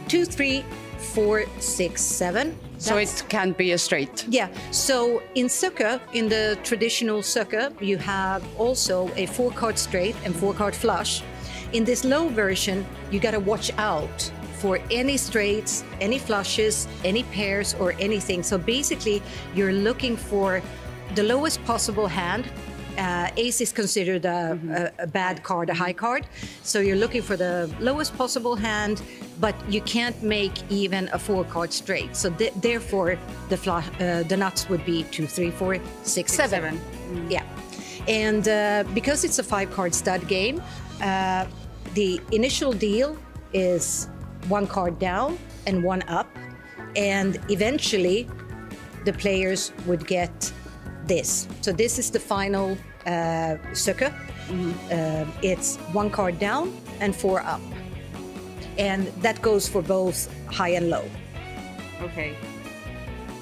2, 3, 4, 6, 7. So it can't be a straight. Yeah. So in sökö, in the traditional sökö, you have also a 4-card straight and 4-card flush. In this low version, you got to watch out for any straights, any flushes, any pairs, or anything. So basically, you're looking for the lowest possible hand Ace is considered a bad card, a high card. So you're looking for the lowest possible hand, but you can't make even a 4-card straight. So therefore, the nuts would be 2, 3, 4, 6, 7. Yeah. And because it's a 5-card stud game, the initial deal is 1 card down and 1 up. And eventually, the players would get this. So this is the final sucker. It's 1 card down and 4 up. And that goes for both high and low. Okay.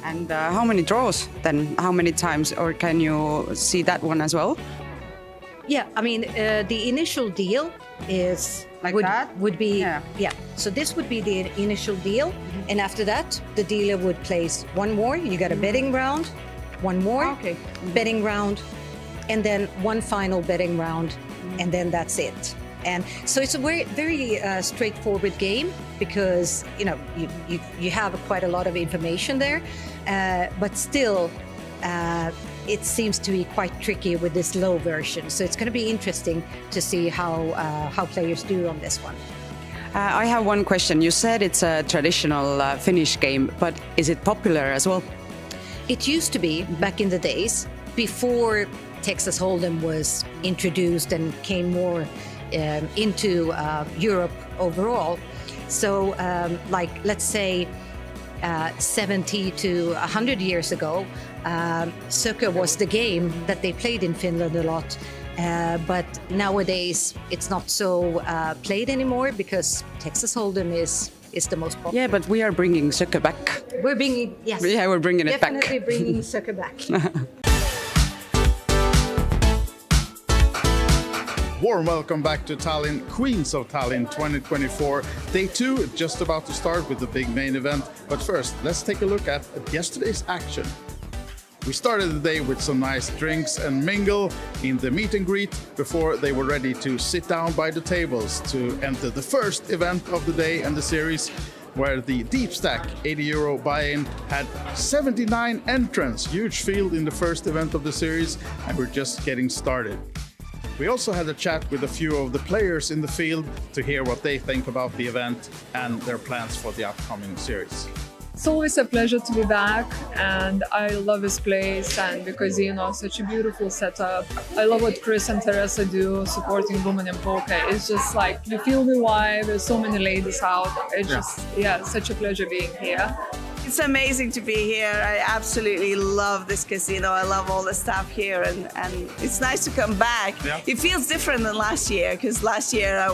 And how many draws then? How many times? Or can you see that one as well? Yeah, I mean, the initial deal is would be yeah. So this would be the initial deal, and after that, the dealer would place 1 more. You got a betting round, 1 more betting round, and then 1 final betting round, and then that's it. And so it's a very straightforward game because you have quite a lot of information there, but still. It seems to be quite tricky with this low version. So it's going to be interesting to see how players do on this one. I have one question. You said it's a traditional Finnish game, but is it popular as well? It used to be back in the days before Texas Hold'em was introduced and came more into Europe overall. So let's say 70 to 100 years ago, Sucker was the game that they played in Finland a lot. But nowadays, it's not so played anymore because Texas Hold'em is the most popular. Yeah, but we are bringing Sucker back. We're bringing, yes. Yeah, we're bringing it back. Definitely bringing Sucker back. Warm welcome back to Tallinn, Queens of Tallinn 2024. Day 2 just about to start with the big main event. But first, let's take a look at yesterday's action. We started the day with some nice drinks and mingle in the meet and greet before they were ready to sit down by the tables to enter the first event of the day and the series, where the deep stack 80 euro buy-in had 79 entrants. Huge field in the first event of the series, and we're just getting started. We also had a chat with a few of the players in the field to hear what they think about the event and their plans for the upcoming series. It's always a pleasure to be back, and I love this place and the casino, such a beautiful setup. I love what Chris and Teresa do, supporting women in poker. It's just like, you feel the vibe, there's so many ladies out. It's such a pleasure being here. It's amazing to be here. I absolutely love this casino. I love all the staff here, and it's nice to come back. Yeah. It feels different than last year, because last year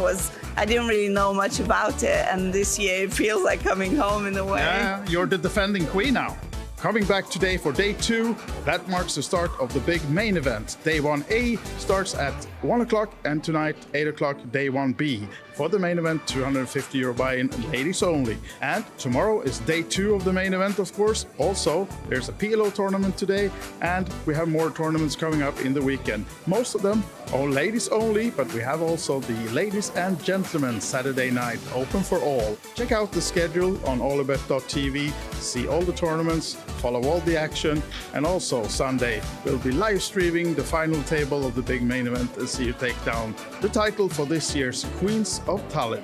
I didn't really know much about it, and this year it feels like coming home in a way. Yeah, you're the defending queen now. Coming back today for day 2, that marks the start of the big main event. Day 1A starts at 1 o'clock, and tonight 8 o'clock, day 1B. For the main event, 250 euro buy-in, ladies only. And tomorrow is day 2 of the main event, of course. Also, there's a PLO tournament today, and we have more tournaments coming up in the weekend. Most of them are ladies only, but we have also the ladies and gentlemen Saturday night open for all. Check out the schedule on OlyBet.tv, see all the tournaments, follow all the action, and also Sunday we'll be live streaming the final table of the big main event and see you take down the title for this year's Queens of Tallinn.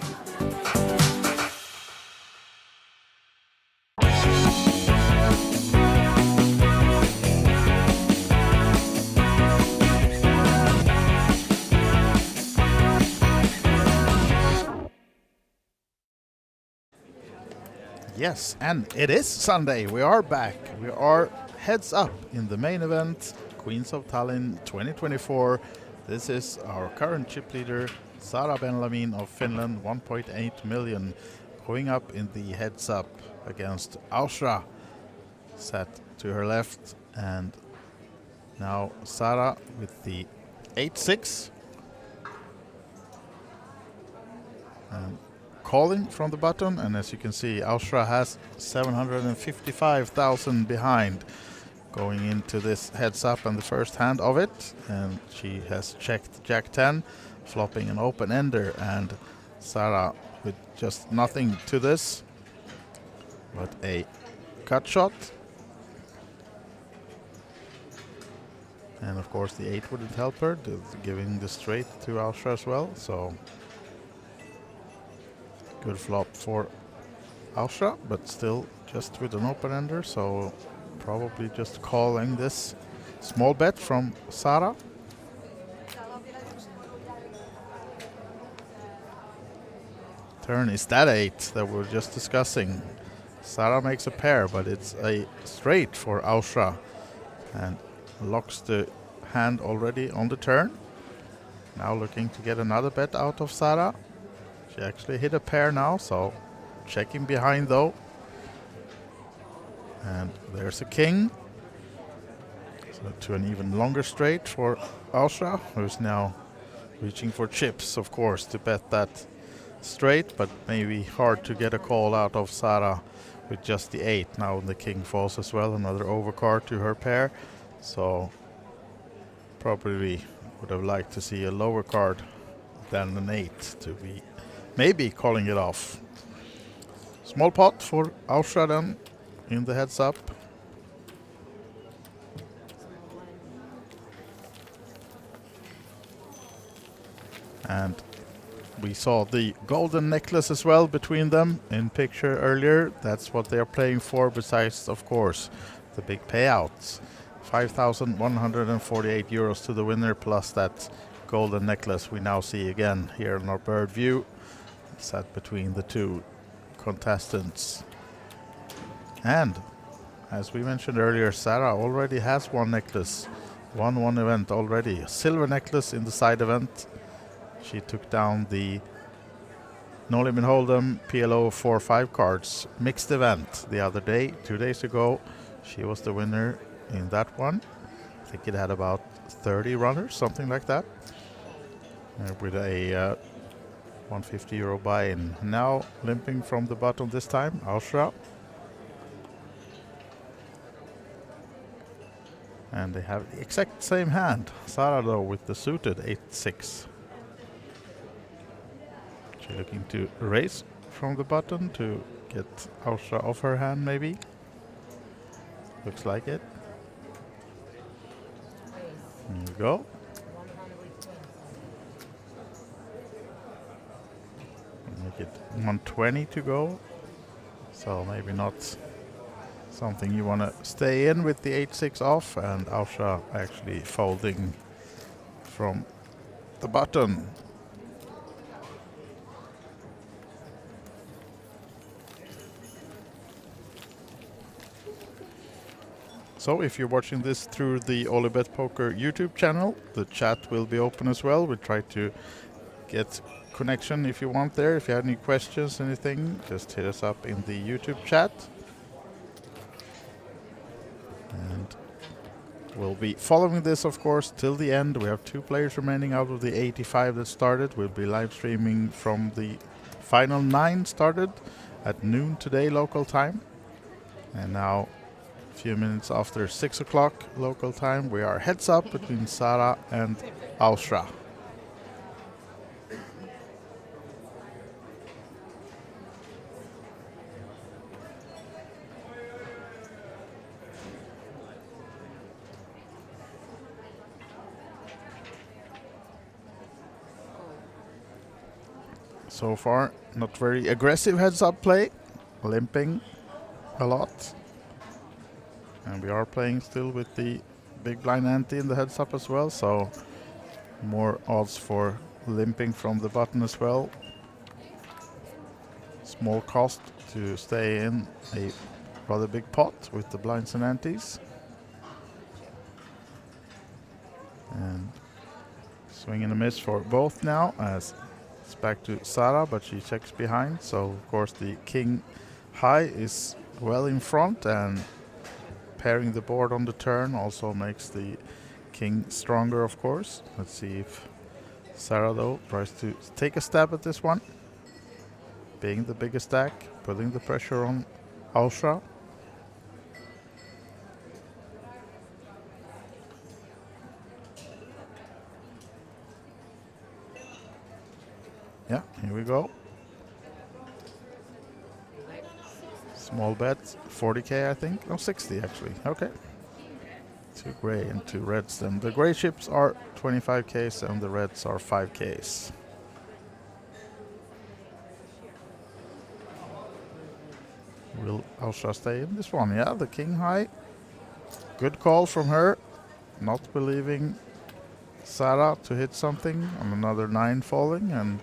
Yes, and it is Sunday. We are back. We are heads up in the main event, Queens of Tallinn 2024. This is our current chip leader, Sara Benlamin of Finland, 1.8 million, going up in the heads up against Ausra, set to her left, and now Sara with the 8-6. And calling from the button, and as you can see, Ausra has 755,000 behind going into this heads up and the first hand of it, and she has checked Jack 10, flopping an open ender, and Sara with just nothing to this but a cut shot. And of course the 8 wouldn't help her, giving the straight to Austra as well. So good flop for Austra, but still just with an open ender. So probably just calling this small bet from Sara. Turn is that 8 that we were just discussing. Sara makes a pair, but it's a straight for Austra and locks the hand already on the turn. Now looking to get another bet out of Sara. She actually hit a pair now, so checking behind though. And there's a king. So to an even longer straight for Austra, who's now reaching for chips, of course, to bet that straight, but maybe hard to get a call out of Sara with just the 8. Now the king falls as well, another overcard to her pair. So probably would have liked to see a lower card than an 8 to be maybe calling it off. Small pot for Austra then in the heads up. And we saw the golden necklace as well between them in picture earlier. That's what they are playing for, besides, of course, the big payouts. 5,148 euros to the winner, plus that golden necklace we now see again here in our bird view, set between the two contestants. And as we mentioned earlier, Sara already has one necklace, won one event already, a silver necklace in the side event. She took down the No Limit Hold'em PLO 4-5 cards mixed event the other day, 2 days ago. She was the winner in that one. I think it had about 30 runners, something like that, with a 150 euro buy-in. Now limping from the bottom this time, Austra. And they have the exact same hand. Sara though with the suited 8-6. She's looking to raise from the button to get Austra off her hand maybe. Looks like it. Here we go. Make it 120 to go. So maybe not something you want to stay in with the 8-6 off, and Austra actually folding from the button. So if you're watching this through the OlyBet Poker YouTube channel, the chat will be open as well. We try to get connection if you want there. If you have any questions, anything, just hit us up in the YouTube chat. And we'll be following this, of course, till the end. We have 2 players remaining out of the 85 that started. We'll be live streaming from the final 9 started at noon today local time. And now, a few minutes after 6 o'clock local time, we are heads up between Sara and Austra. So far, not very aggressive heads-up play, limping a lot. And we are playing still with the big blind ante in the heads-up as well, so more odds for limping from the button as well. Small cost to stay in a rather big pot with the blinds and antes. And swing and a miss for both now, as it's back to Sara, but she checks behind. So of course the king high is well in front, and pairing the board on the turn also makes the king stronger, of course. Let's see if Sara though tries to take a stab at this one, being the biggest stack, putting the pressure on Austra. Yeah, here we go. Small bet, 40k I think. No, 60 actually. Okay. 2 gray and 2 reds. Then the gray chips are 25Ks and the reds are 5Ks. Will Ausra stay in this one? Yeah, the king high. Good call from her. Not believing Sarah to hit something on another 9 falling and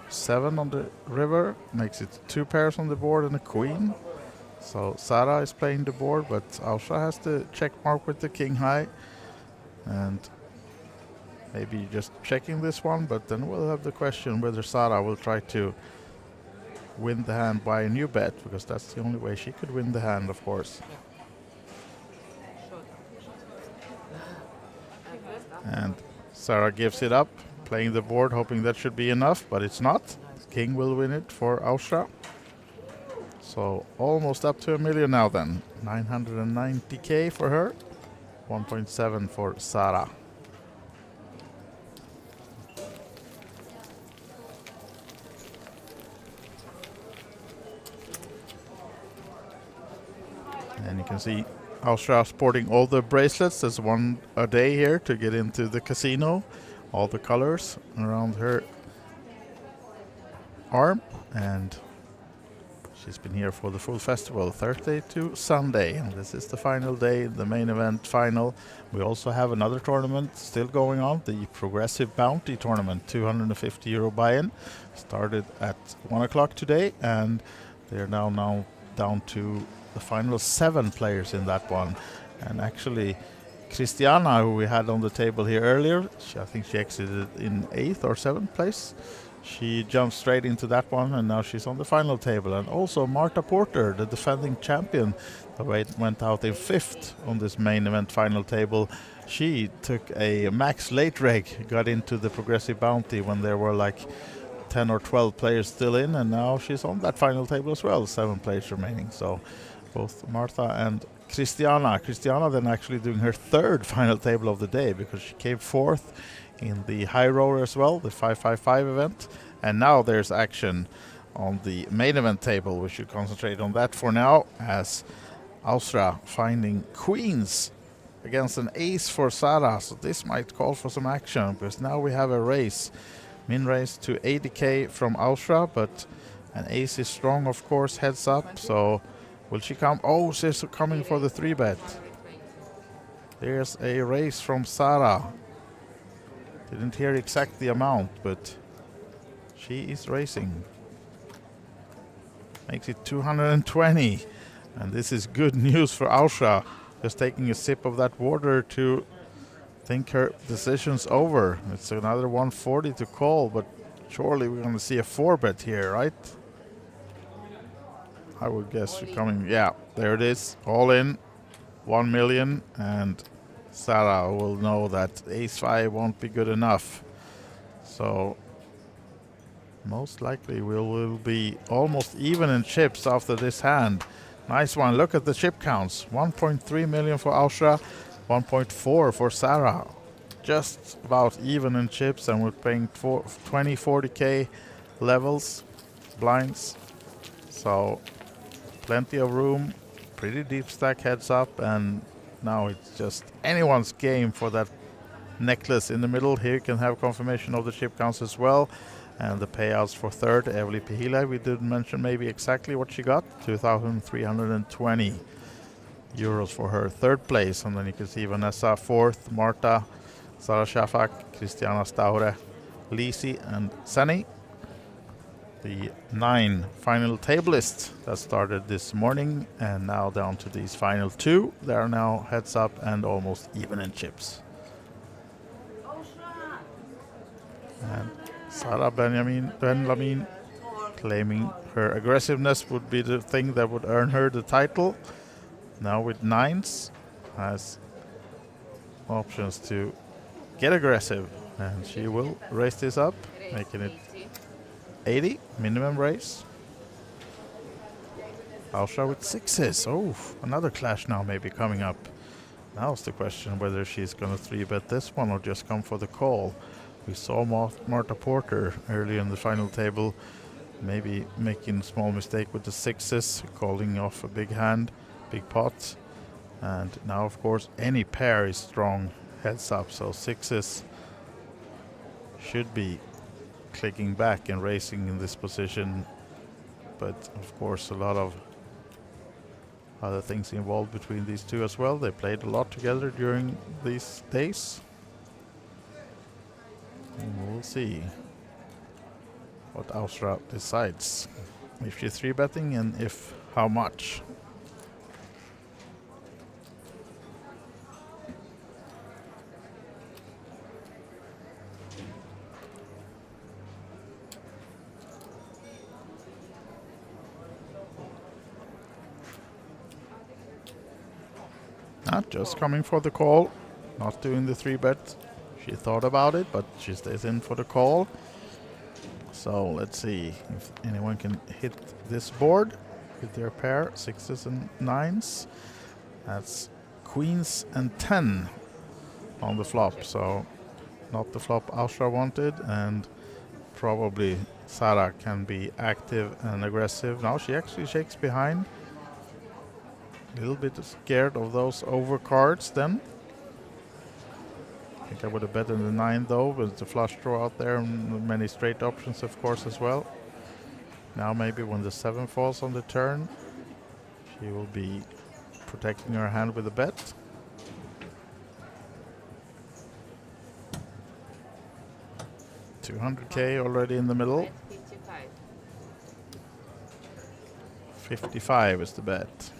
7 on the river. Makes it 2 pairs on the board and a queen. So Sarah is playing the board, but Ausra has the check mark with the king high. And maybe just checking this one, but then we'll have the question whether Sarah will try to win the hand by a new bet, because that's the only way she could win the hand, of course. And Sarah gives it up, playing the board, hoping that should be enough, but it's not. King will win it for Ausra. So almost up to $1 million now then. 990K for her, 1.7 for Sarah. And you can see Ausra sporting all the bracelets. There's one a day here to get into the casino. All the colors around her arm. And she's been here for the full festival, Thursday to Sunday. And this is the final day, the main event final. We also have another tournament still going on, the Progressive Bounty Tournament, €250 buy-in. Started at 1 o'clock today, and they're now down to the final 7 players in that one. And actually Christiana, who we had on the table here earlier, I think she exited in 8th or 7th place. She jumped straight into that one, and now she's on the final table. And also Marta Porter, the defending champion, went out in 5th on this main event final table. She took a max late reg, got into the Progressive Bounty when there were like 10 or 12 players still in, and now she's on that final table as well, 7 players remaining. So both Marta and Christiana then actually doing her 3rd final table of the day, because she came 4th in the high roller as well, the 555 event. And now there's action on the main event table. We should concentrate on that for now, as Ausra finding queens against an ace for Sarah. So this might call for some action, because now we have a race. Min race to 80K from Ausra, but an ace is strong, of course, heads up. So will she come? Oh, she's coming for the 3-bet. There's a raise from Sarah. Didn't hear exact the amount, but she is racing. Makes it 220. And this is good news for Ausra. Just taking a sip of that water to think her decision's over. It's another 140 to call, but surely we're going to see a 4-bet here, right? I would guess you're coming. Yeah, there it is. All in. 1 million. And Sarah will know that ace-5 won't be good enough. So most likely we will be almost even in chips after this hand. Nice one. Look at the chip counts. 1.3 million for Ausra, 1.4 for Sarah. Just about even in chips, and we're paying 20, 40K levels, blinds. So plenty of room, pretty deep stack heads up, and now it's just anyone's game for that necklace in the middle. Here you can have confirmation of the chip counts as well. And the payouts for 3rd, Eveli Pihila, we didn't mention maybe exactly what she got. 2,320 euros for her 3rd place. And then you can see Vanessa 4th, Marta, Sarah Shafak, Christiana Staure, Lisi, and Sani. The 9 final table list that started this morning, and now down to these final 2. They are now heads up and almost even in chips. And Sarah Benjamin claiming her aggressiveness would be the thing that would earn her the title. Now with 9s, has options to get aggressive, and she will raise this up, making it 80 minimum raise. Ausra with 6s. Oh, another clash now maybe coming up. Now's the question whether she's going to 3-bet this one or just come for the call. We saw Marta Porter early in the final table, maybe making a small mistake with the 6s, calling off a big hand, big pot. And now, of course, any pair is strong heads up, so sixes should be clicking back and racing in this position. But of course, a lot of other things involved between these two as well. They played a lot together during these days. And we'll see what Austria decides. If she's 3-betting and if how much. Not just coming for the call, not doing the 3-bet. She thought about it, but she stays in for the call. So let's see if anyone can hit this board with their pair, sixes and nines. That's queens and 10 on the flop, so not the flop Austria wanted, and probably Sara can be active and aggressive. Now she actually shakes behind. A little bit scared of those over cards then. I think I would have bet on the 9 though, with the flush draw out there and many straight options of course as well. Now maybe when the 7 falls on the turn, she will be protecting her hand with a bet. $200K already in the middle. 55 is the bet.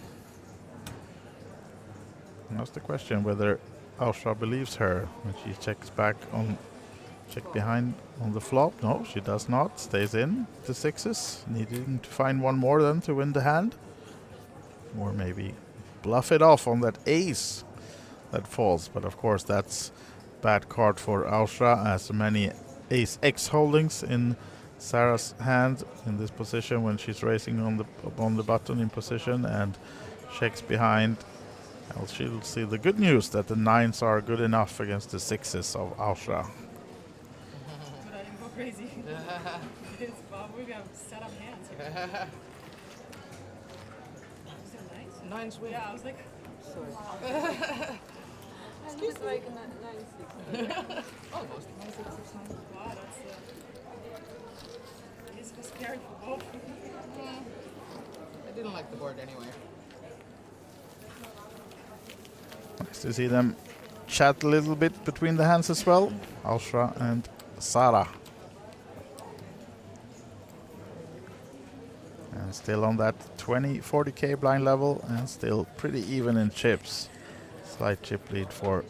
That's the question, whether Austria believes her when she checks back on, check behind on the flop. No, she does not. Stays in the sixes, needing to find one more then to win the hand. Or maybe bluff it off on that ace that falls. But of course that's bad card for Austria, as many ace X holdings in Sarah's hand in this position when she's racing on the button in position and checks behind. Well, she'll see the good news that the 9s are good enough against the 6s of Austria. Go crazy. We're gonna set up hands here. Nines win. Yeah, I was like, Sorry. excuse me. Like 9-6. Almost. Wow, that's this was scary for both. I didn't like the board anyway. Nice to see them chat a little bit between the hands as well, Austria and Sara. And still on that 20-40K blind level and still pretty even in chips. Slight chip lead for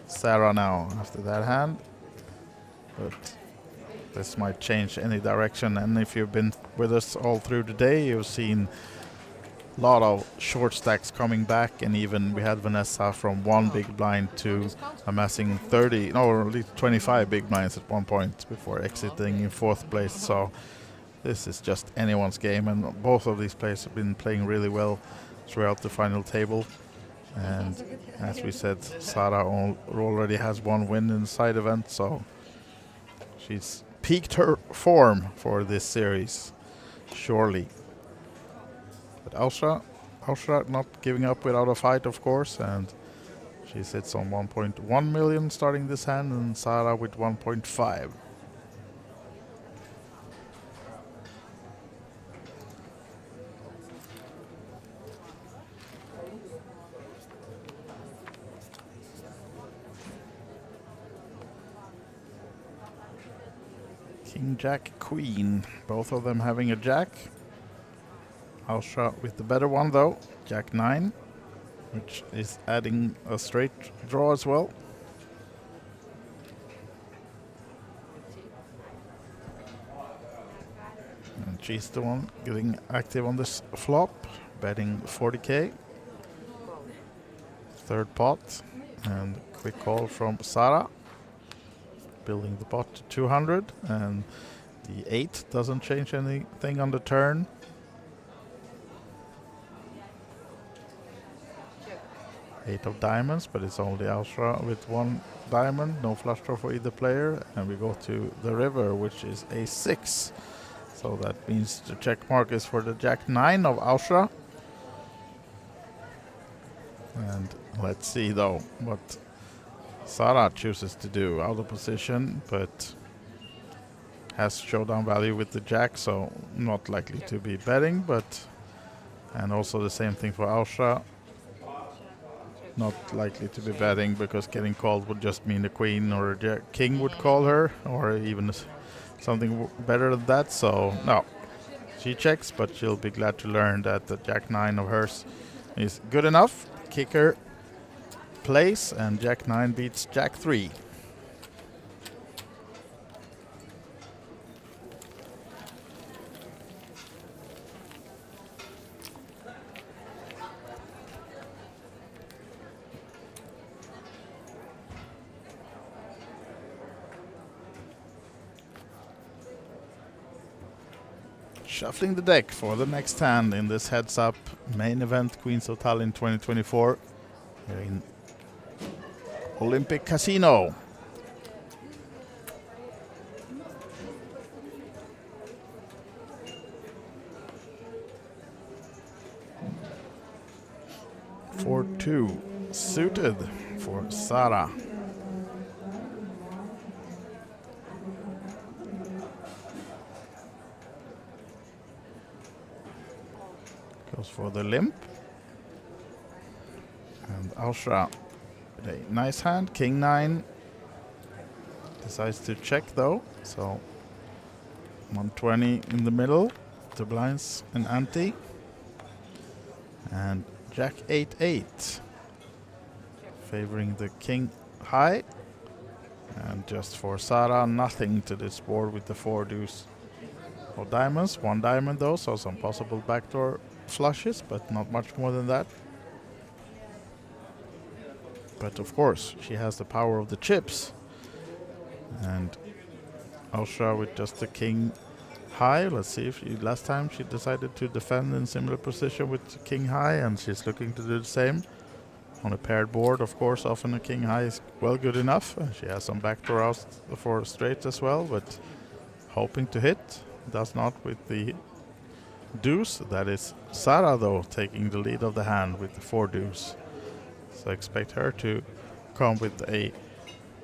Sara now after that hand. But this might change any direction, and if you've been with us all through the day, you've seen a lot of short stacks coming back, and even we had Vanessa from 1 big blind to amassing 30, no, or at least 25 big blinds at one point before exiting in 4th place. So this is just anyone's game, and both of these players have been playing really well throughout the final table. And as we said, Sara already has 1 win in the side event, so she's peaked her form for this series, surely. But Austria not giving up without a fight, of course, and she sits on 1.1 million starting this hand, and Sara with 1.5. King, Jack, Queen, both of them having a Jack. Austria with the better one though, Jack 9, which is adding a straight draw as well. And she's the one getting active on this flop, betting 40K. 3rd pot, and quick call from Sara. Building the pot to 200, and the 8 doesn't change anything on the turn. Eight of diamonds, but it's only Austria with 1 diamond, no flush draw for either player, and we go to the river, which is a 6. So that means the check mark is for the Jack 9 of Austria. And let's see though what Sara chooses to do. Out of position, but has showdown value with the jack, so not likely to be betting. But and also the same thing for Ausra. Not likely to be betting because getting called would just mean the queen or a king would call her, or even something better than that. So no, she checks, but she'll be glad to learn that the jack 9 of hers is good enough. Kicker plays, and jack 9 beats jack 3. Shuffling the deck for the next hand in this heads-up main event, Queens of Tallinn 2024, here in Olympic Casino. For 2 suited for Sara. Goes for the limp. And Ausra with a nice hand, king 9. Decides to check though, so 120 in the middle, 2 blinds and ante. And jack 8-8, favoring the king high. And just for Sara, nothing to this board with the 4 deuce of diamonds. 1 diamond though, so some possible backdoor flushes, but not much more than that. But of course, she has the power of the chips. And Ausra with just the king high. Let's see if last time she decided to defend in similar position with king high, and she's looking to do the same. On a paired board, of course, often a king high is well good enough. She has some backdoor outs for straight as well, but hoping to hit. Does not with the deuce. That is Sara though taking the lead of the hand with the 4 deuce. So I expect her to come with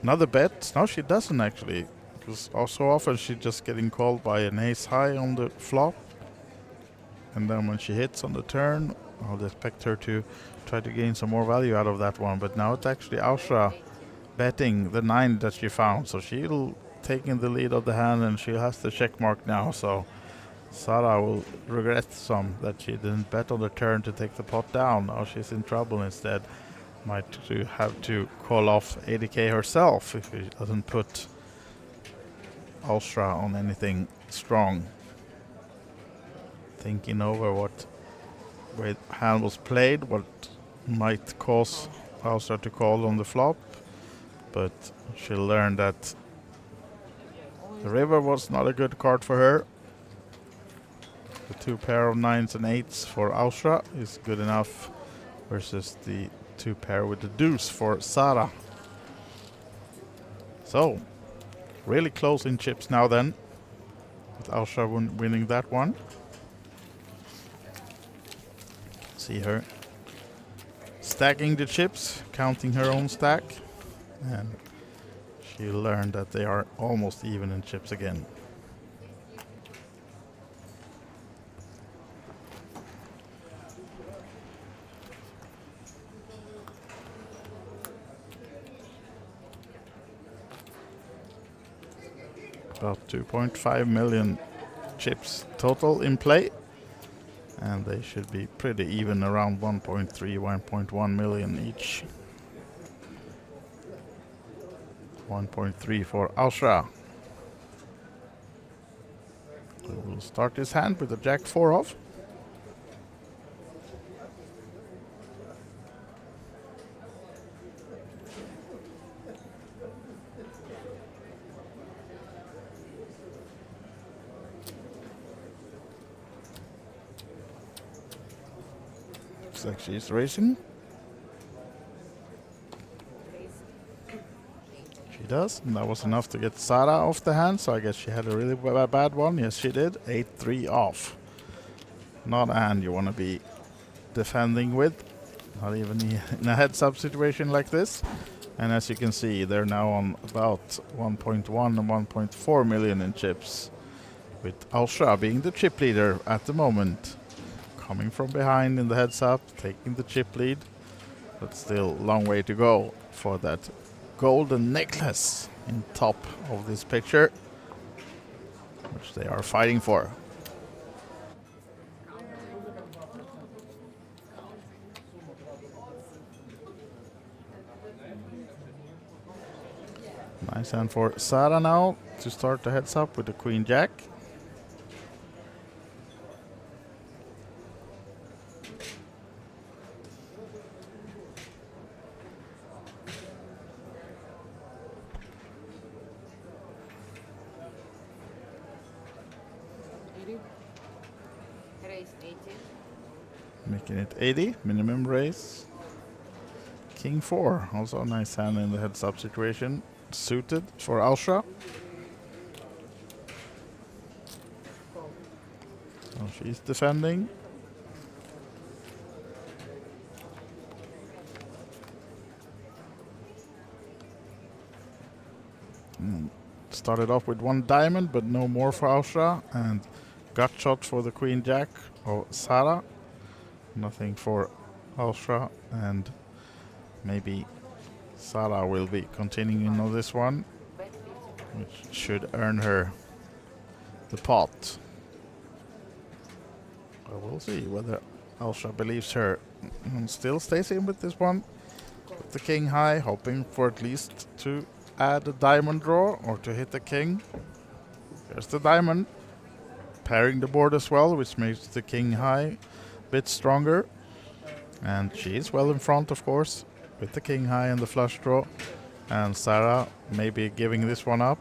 another bet. No, she doesn't actually, because so often she's just getting called by an ace high on the flop, and then when she hits on the turn, I'll expect her to try to gain some more value out of that one. But now it's actually Ausra betting the 9 that she found, so she'll taking the lead of the hand, and she has the check mark now. So Sara will regret some that she didn't bet on the turn to take the pot down. Now she's in trouble instead. Might have to call off 80k herself if she doesn't put Ausra on anything strong. Thinking over what way hand was played, what might cause Ausra to call on the flop, but she'll learn that the river was not a good card for her. The 2 pair of 9s and 8s for Ausra is good enough versus the 2 pair with the deuce for Sara. So, really close in chips now then, with Ausra winning that one. See her stacking the chips, counting her own stack, and she learned that they are almost even in chips again. About 2.5 million chips total in play, and they should be pretty even, around 1.3, 1.1 million each. 1.3 for Ausra. We will start his hand with the jack 4 off. Looks like she's racing. She does, and that was enough to get Sara off the hand, so I guess she had a really bad one. Yes, she did. 8-3 off. Not a hand you want to be defending with. not even in a heads-up situation like this. And as you can see, they're now on about 1.1 and 1.4 million in chips, with Austra being the chip leader at the moment. Coming from behind in the heads-up, taking the chip lead, but still a long way to go for that golden necklace in top of this picture, which they are fighting for. Nice hand for Sara now to start the heads up with the Queen Jack. Making it 80, minimum raise. King 4, also a nice hand in the heads up situation. Suited for Austra. So she's defending. Started off with 1 diamond, but no more for Austra. And gut shot for the Queen Jack of Sara. Nothing for Austra, and maybe Sara will be continuing on this one, which should earn her the pot. But we'll see whether Austra believes her and still stays in with this one. With the king high, hoping for at least to add a diamond draw or to hit the king. There's the diamond, pairing the board as well, which makes the king high a bit stronger. And she is well in front, of course, with the king high and the flush draw. And Sara maybe giving this one up.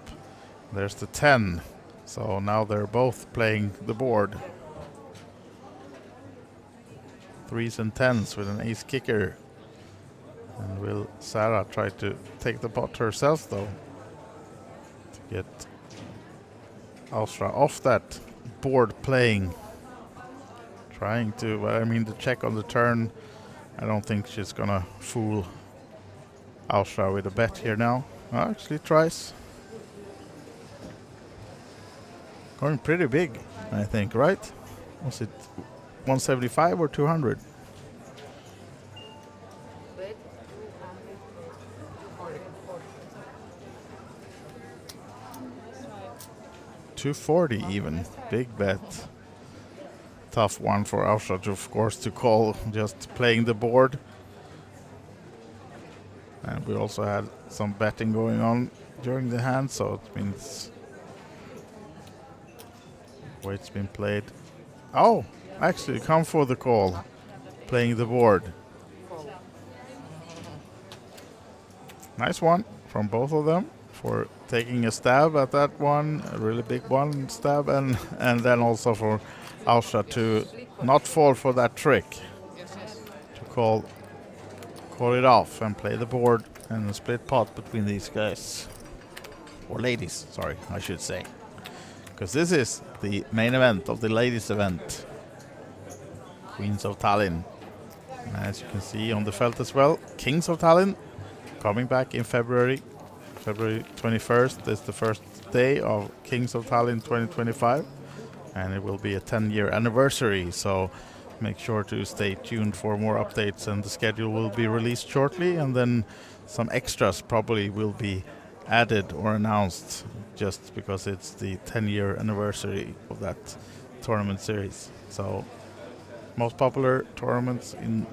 There's the 10. So now they're both playing the board. 3s and 10s with an ace kicker. And will Sara try to take the pot herself, though, to get Austra off that board playing? Trying to, I mean, the check on the turn. I don't think she's gonna fool Austra with a bet here now. Actually tries. Going pretty big, I think, right? Was it 175 or 200? 240 even. Big bet. Tough one for Austra, of course, to call, just playing the board. And we also had some betting going on during the hand, so it means weight's been played. Oh, actually come for the call, playing the board. Nice one from both of them for taking a stab at that one, a really big one stab, and then also for Austra to not fall for that trick, to call it off and play the board and a split pot between these guys, or ladies, sorry, I should say, because this is the main event of the ladies event, Queens of Tallinn. And as you can see on the felt as well, Kings of Tallinn coming back in February 21st is the first day of Kings of Tallinn 2025. And it will be a 10-year anniversary, so make sure to stay tuned for more updates, and the schedule will be released shortly, and then some extras probably will be added or announced just because it's the 10-year anniversary of that tournament series. So most popular tournaments in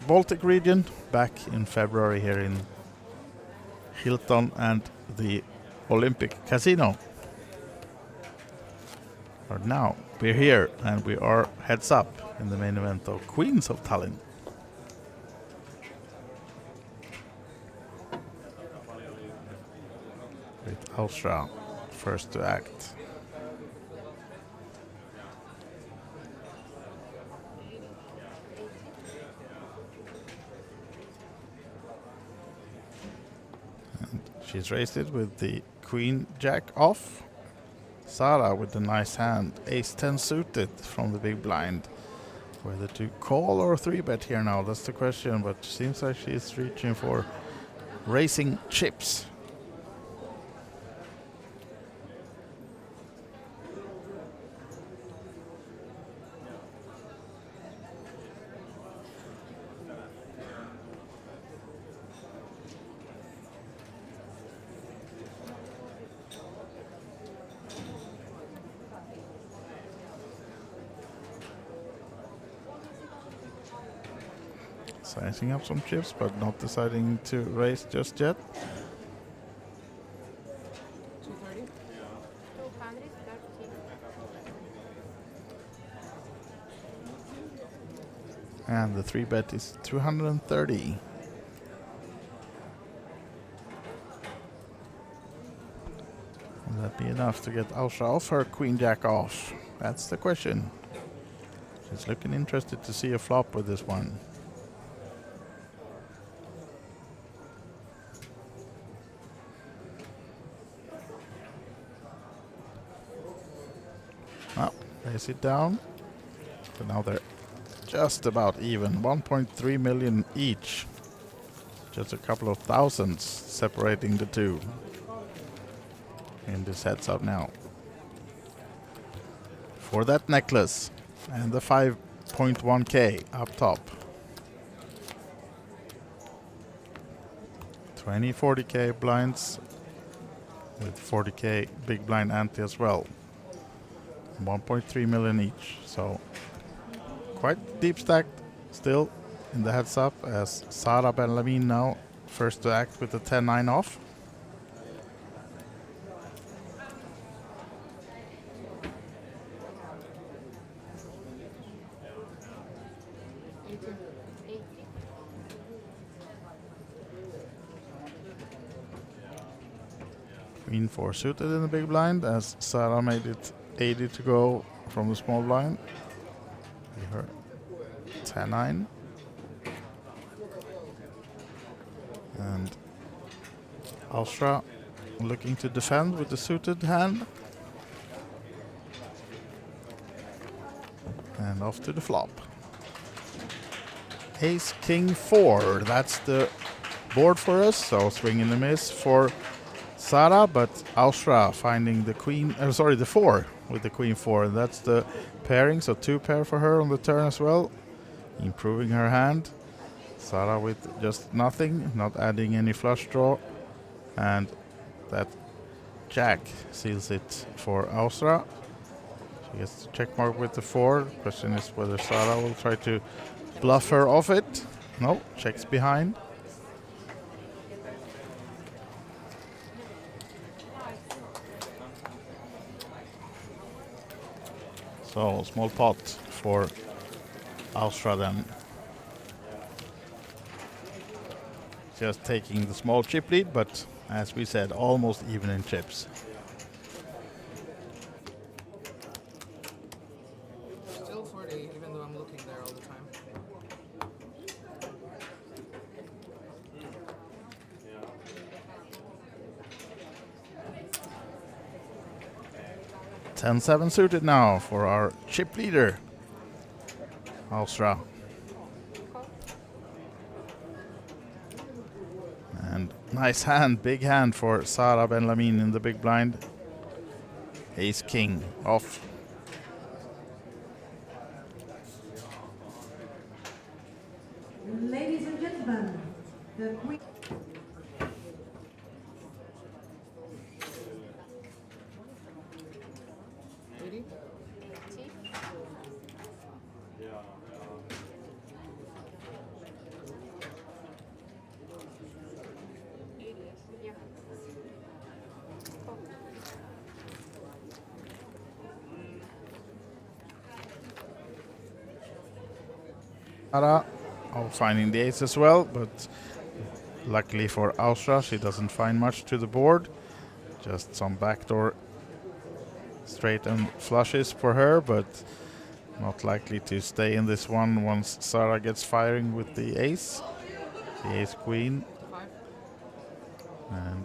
Baltic region back in February here in Hilton and the Olympic Casino. But now we're here and we are heads up in the main event of Queens of Tallinn. With Austra first to act. And she's raised it with the Queen Jack off. Sara with a nice hand, ace 10 suited from the big blind. Whether to call or 3-bet here now, that's the question, but seems like she's reaching for racing chips. Sizing up some chips, but not deciding to race just yet. 230. 230. And the 3-bet is 230. Will that be enough to get Ausra off her Queen Jack off? That's the question. She's looking interested to see a flop with this one. Oh, lays it down. So now they're just about even. 1.3 million each. Just a couple of thousands separating the two. And this heads up now. For that necklace. And the 5.1k up top. 20, 40k blinds. With 40k big blind ante as well. 1.3 million each, so quite deep stacked still in the heads up as Sara Ben-Lamin now first to act with the 10-9 off. Queen 4 suited in the big blind as Sara made it 80 to go from the small blind. Her 10-9. And Ausra looking to defend with the suited hand. And off to the flop. Ace King 4. That's the board for us. So swing and a miss for Sara, but Ausra finding the queen, the 4 with the Queen 4. That's the pairing, so 2 pair for her on the turn as well. Improving her hand. Sara with just nothing, not adding any flush draw. And that Jack seals it for Ausra. She gets the check mark with the 4. Question is whether Sara will try to bluff her off it. No, checks behind. So, small pot for Ausra then. Just taking the small chip lead, but as we said, almost even in chips. Still 40, even though I'm looking there all the time. Yeah. 10-7 suited now for our chip leader, Ausra. And nice hand, big hand for Sara Ben-Lamin in the big blind. Ace King off. Ladies and gentlemen, the Queen. Sara finding the ace as well, but luckily for Ausra, she doesn't find much to the board. Just some backdoor straight and flushes for her, but not likely to stay in this one once Sara gets firing with the ace. The ace queen. And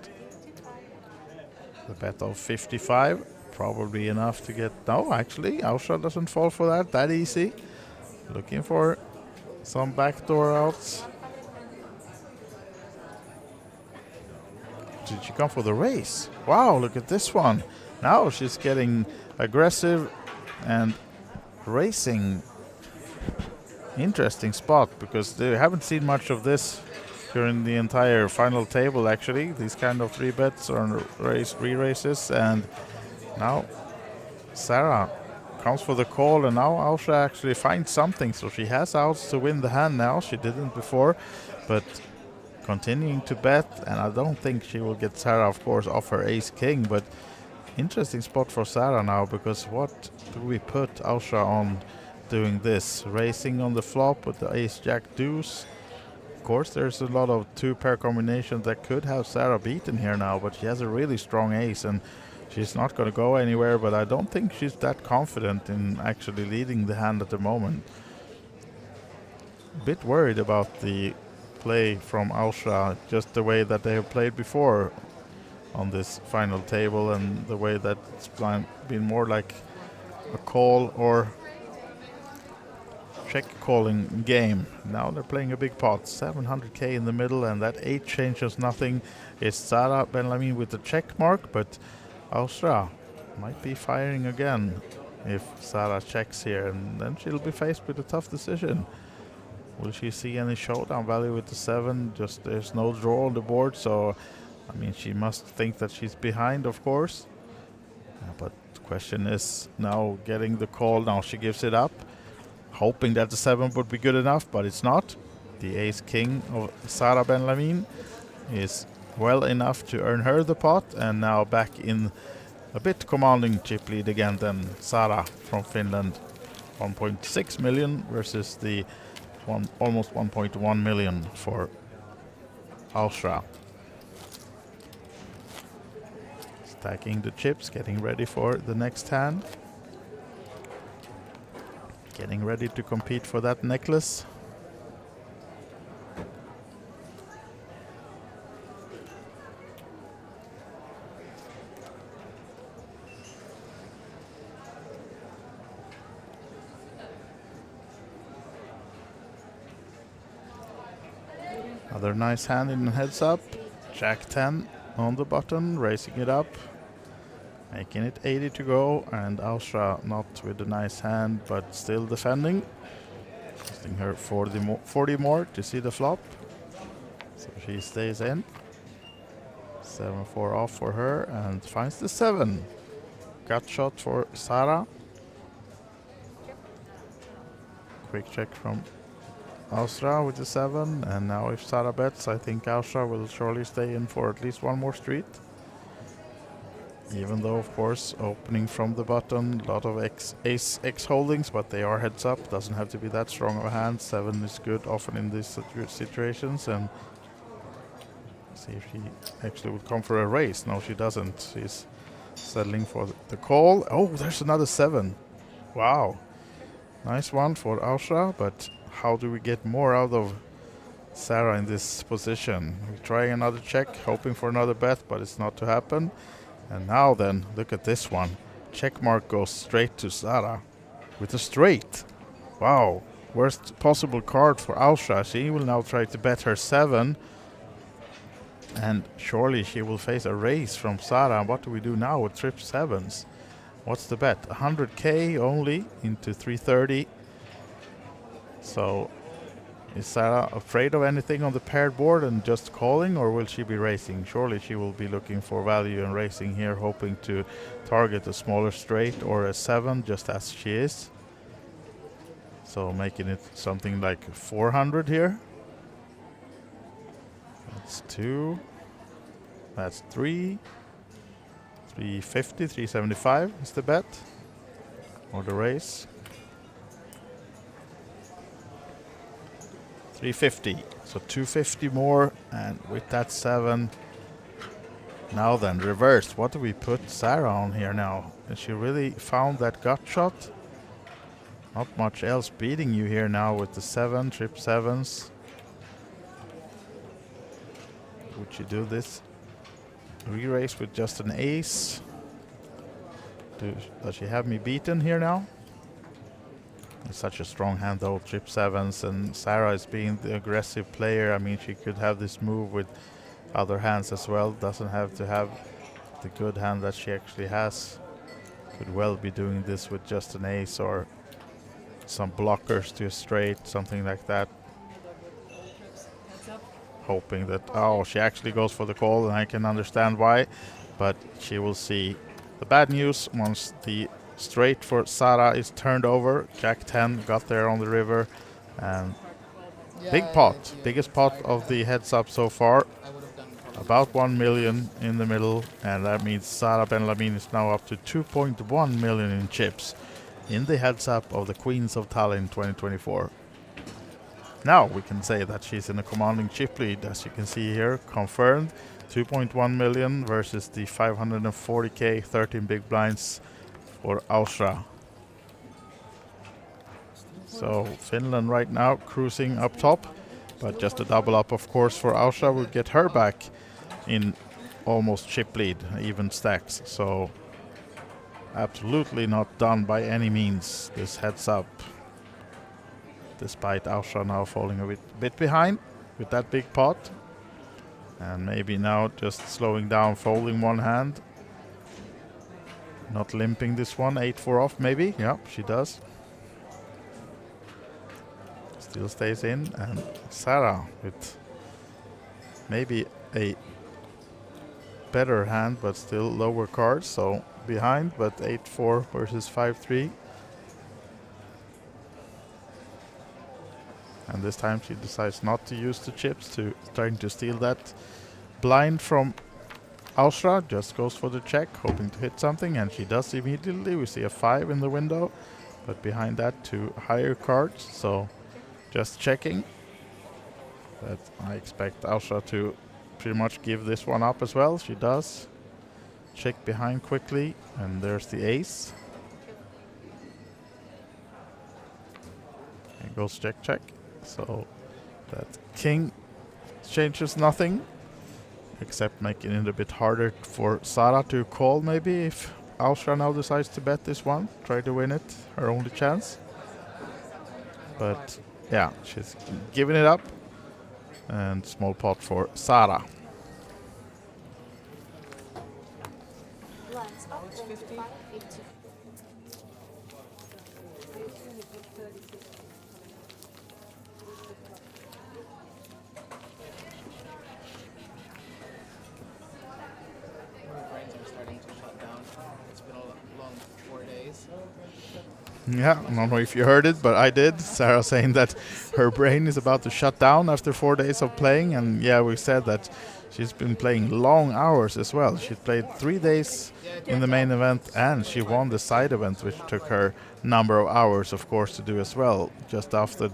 the bet of 55, probably enough to get... No, actually, Ausra doesn't fall for that easy. Looking for some backdoor outs. Did she come for the race? Wow, look at this one. Now she's getting aggressive and racing. Interesting spot, because they haven't seen much of this during the entire final table actually. These kind of 3-bets or re-races, and now Sarah comes for the call, and now Ausra actually finds something, so she has outs to win the hand now. She didn't before, but continuing to bet, and I don't think she will get Sarah, of course, off her ace-king, but interesting spot for Sarah now, because what do we put Ausra on doing this? Racing on the flop with the ace-jack deuce. Of course, there's a lot of 2-pair combinations that could have Sarah beaten here now, but she has a really strong ace, and she's not going to go anywhere, but I don't think she's that confident in actually leading the hand at the moment. A bit worried about the play from Ausra, just the way that they have played before on this final table, and the way that it's been more like a call or check calling game. Now they're playing a big pot, 700k in the middle, and that 8 changes nothing. It's Sarah Benlamin with the check mark, but Ausra might be firing again if Sarah checks here, and then she'll be faced with a tough decision. Will she see any showdown value with the 7? Just there's no draw on the board, so I mean she must think that she's behind, of course. But the question is now getting the call. Now she gives it up, hoping that the 7 would be good enough, but it's not. The ace-king of Sarah Benlamin is well enough to earn her the pot, and now back in a bit commanding chip lead again than Sarah from Finland. 1.6 million versus the almost 1.1 million for Ausra. Stacking the chips, getting ready for the next hand. Getting ready to compete for that necklace. Another nice hand in heads up. Jack 10 on the button, raising it up. Making it 80 to go, and Ausra not with a nice hand, but still defending. Costing her 40 more to see the flop. So she stays in. 7-4 off for her, and finds the 7. Gut shot for Sarah. Quick check from Ausra with the 7, and now if Sarah bets, I think Ausra will surely stay in for at least one more street. Even though, of course, opening from the button, a lot of ace X holdings, but they are heads up. Doesn't have to be that strong of a hand. 7 is good often in these situations, and see if she actually would come for a raise. No, she doesn't. She's settling for the call. Oh, there's another 7. Wow. Nice one for Ausra, but how do we get more out of Sarah in this position? We're trying another check, hoping for another bet, but it's not to happen. And now then, look at this one. Check mark goes straight to Sarah with a straight. Wow, worst possible card for Ausra. She will now try to bet her 7. And surely she will face a raise from Sarah. What do we do now with trip 7s? What's the bet? 100k only into 330. So is Sarah afraid of anything on the paired board and just calling, or will she be racing? Surely she will be looking for value and racing here, hoping to target a smaller straight or a 7, just as she is. So making it something like 400 here. That's 2. That's 3. 350, 375 is the bet. Or the race. 350, so 250 more, and with that 7. Now then, reversed. What do we put Sarah on here now? Has she really found that gut shot? Not much else beating you here now with the 7, trip 7s. Would she do this re-race with just an ace? Does she have me beaten here now? It's such a strong hand though, chip sevens, and Sarah is being the aggressive player. I mean, she could have this move with other hands as well. Doesn't have to have the good hand that she actually has. Could well be doing this with just an ace or some blockers to a straight, something like that. Hoping that, oh, she actually goes for the call, and I can understand why, but she will see the bad news once the straight for Sara is turned over. Jack 10 got there on the river, and big pot, biggest pot of the heads up so far. About 1 million in the middle, and that means Sara Ben-Lamin is now up to 2.1 million in chips in the heads up of the Queens of Tallinn 2024. Now we can say that she's in a commanding chip lead, as you can see here, confirmed 2.1 million versus the 540k 13 big blinds for Ausra. So Finland right now cruising up top, but just a double up of course for Ausra will get her back in almost chip lead, even stacks. So absolutely not done by any means, this heads up, despite Ausra now falling a bit behind with that big pot, and maybe now just slowing down, folding one hand, not limping this one. 8-4 off maybe. Yeah, she does. Still stays in, and Sara with maybe a better hand but still lower cards, so behind, but 8-4 versus 5-3. And this time she decides not to use the chips, to trying to steal that blind from Ausra. Just goes for the check, hoping to hit something, and she does immediately. We see a 5 in the window, but behind that 2 higher cards, so just checking. But I expect Ausra to pretty much give this one up as well. She does. Check behind quickly, and there's the ace. And goes check, check. So that king changes nothing, except making it a bit harder for Sara to call maybe, if Ausra now decides to bet this one, try to win it, her only chance. But yeah, she's giving it up, and small pot for Sara. Yeah, I don't know if you heard it, but I did. Sarah saying that her brain is about to shut down after 4 days of playing. And yeah, we said that she's been playing long hours as well. She played 3 days in the main event, and she won the side event, which took her number of hours, of course, to do as well. Just after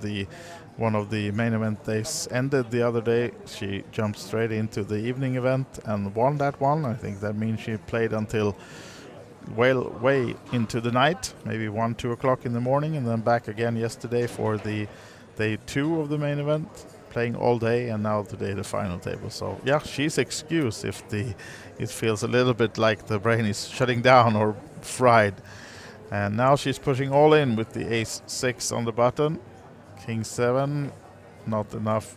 one of the main event days ended the other day, she jumped straight into the evening event and won that one. I think that means she played until way into the night, maybe 1-2 o'clock in the morning, and then back again yesterday for the day 2 of the main event, playing all day, and now today the final table. So yeah, she's excused if it feels a little bit like the brain is shutting down or fried. And now she's pushing all in with the ace 6 on the button, king 7, not enough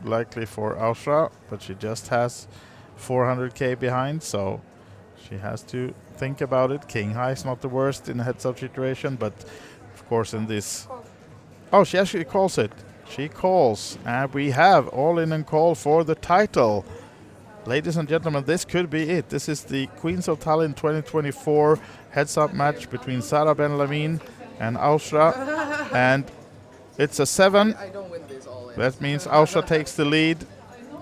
likely for Ausra, but she just has 400k behind, so she has to think about it. King high is not the worst in a heads-up situation, but of course in this... Oh, she actually calls it. She calls, and we have all in and call for the title. Ladies and gentlemen, this could be it. This is the Queens of Tallinn 2024 heads-up match between Sara Ben-Lamin and Ausra, and it's a 7. That means Ausra takes the lead,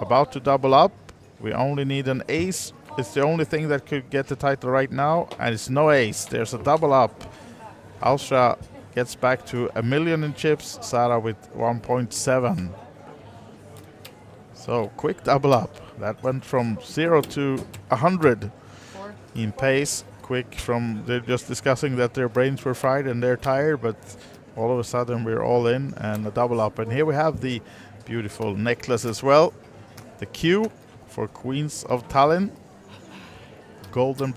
about to double up. We only need an ace. It's the only thing that could get the title right now, and it's no ace. There's a double up. Ausra gets back to 1 million in chips, Sara with 1.7. So quick double up. That went from 0 to 100 in pace. Quick from, they're just discussing that their brains were fried and they're tired, but all of a sudden we're all in and a double up. And here we have the beautiful necklace as well. The Q for Queens of Tallinn. Golden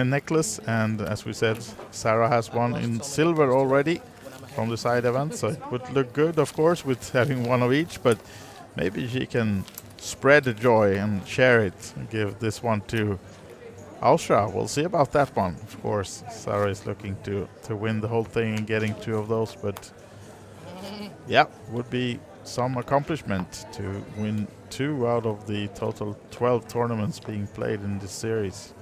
necklace, and as we said, Sara has one in silver already, from the side event, so it would look good, of course, with having one of each, but maybe she can spread the joy and share it and give this one to Austria. We'll see about that one. Of course, Sarah is looking to win the whole thing and getting 2 of those, but yeah, would be some accomplishment to win 2 out of the total 12 tournaments being played in this series.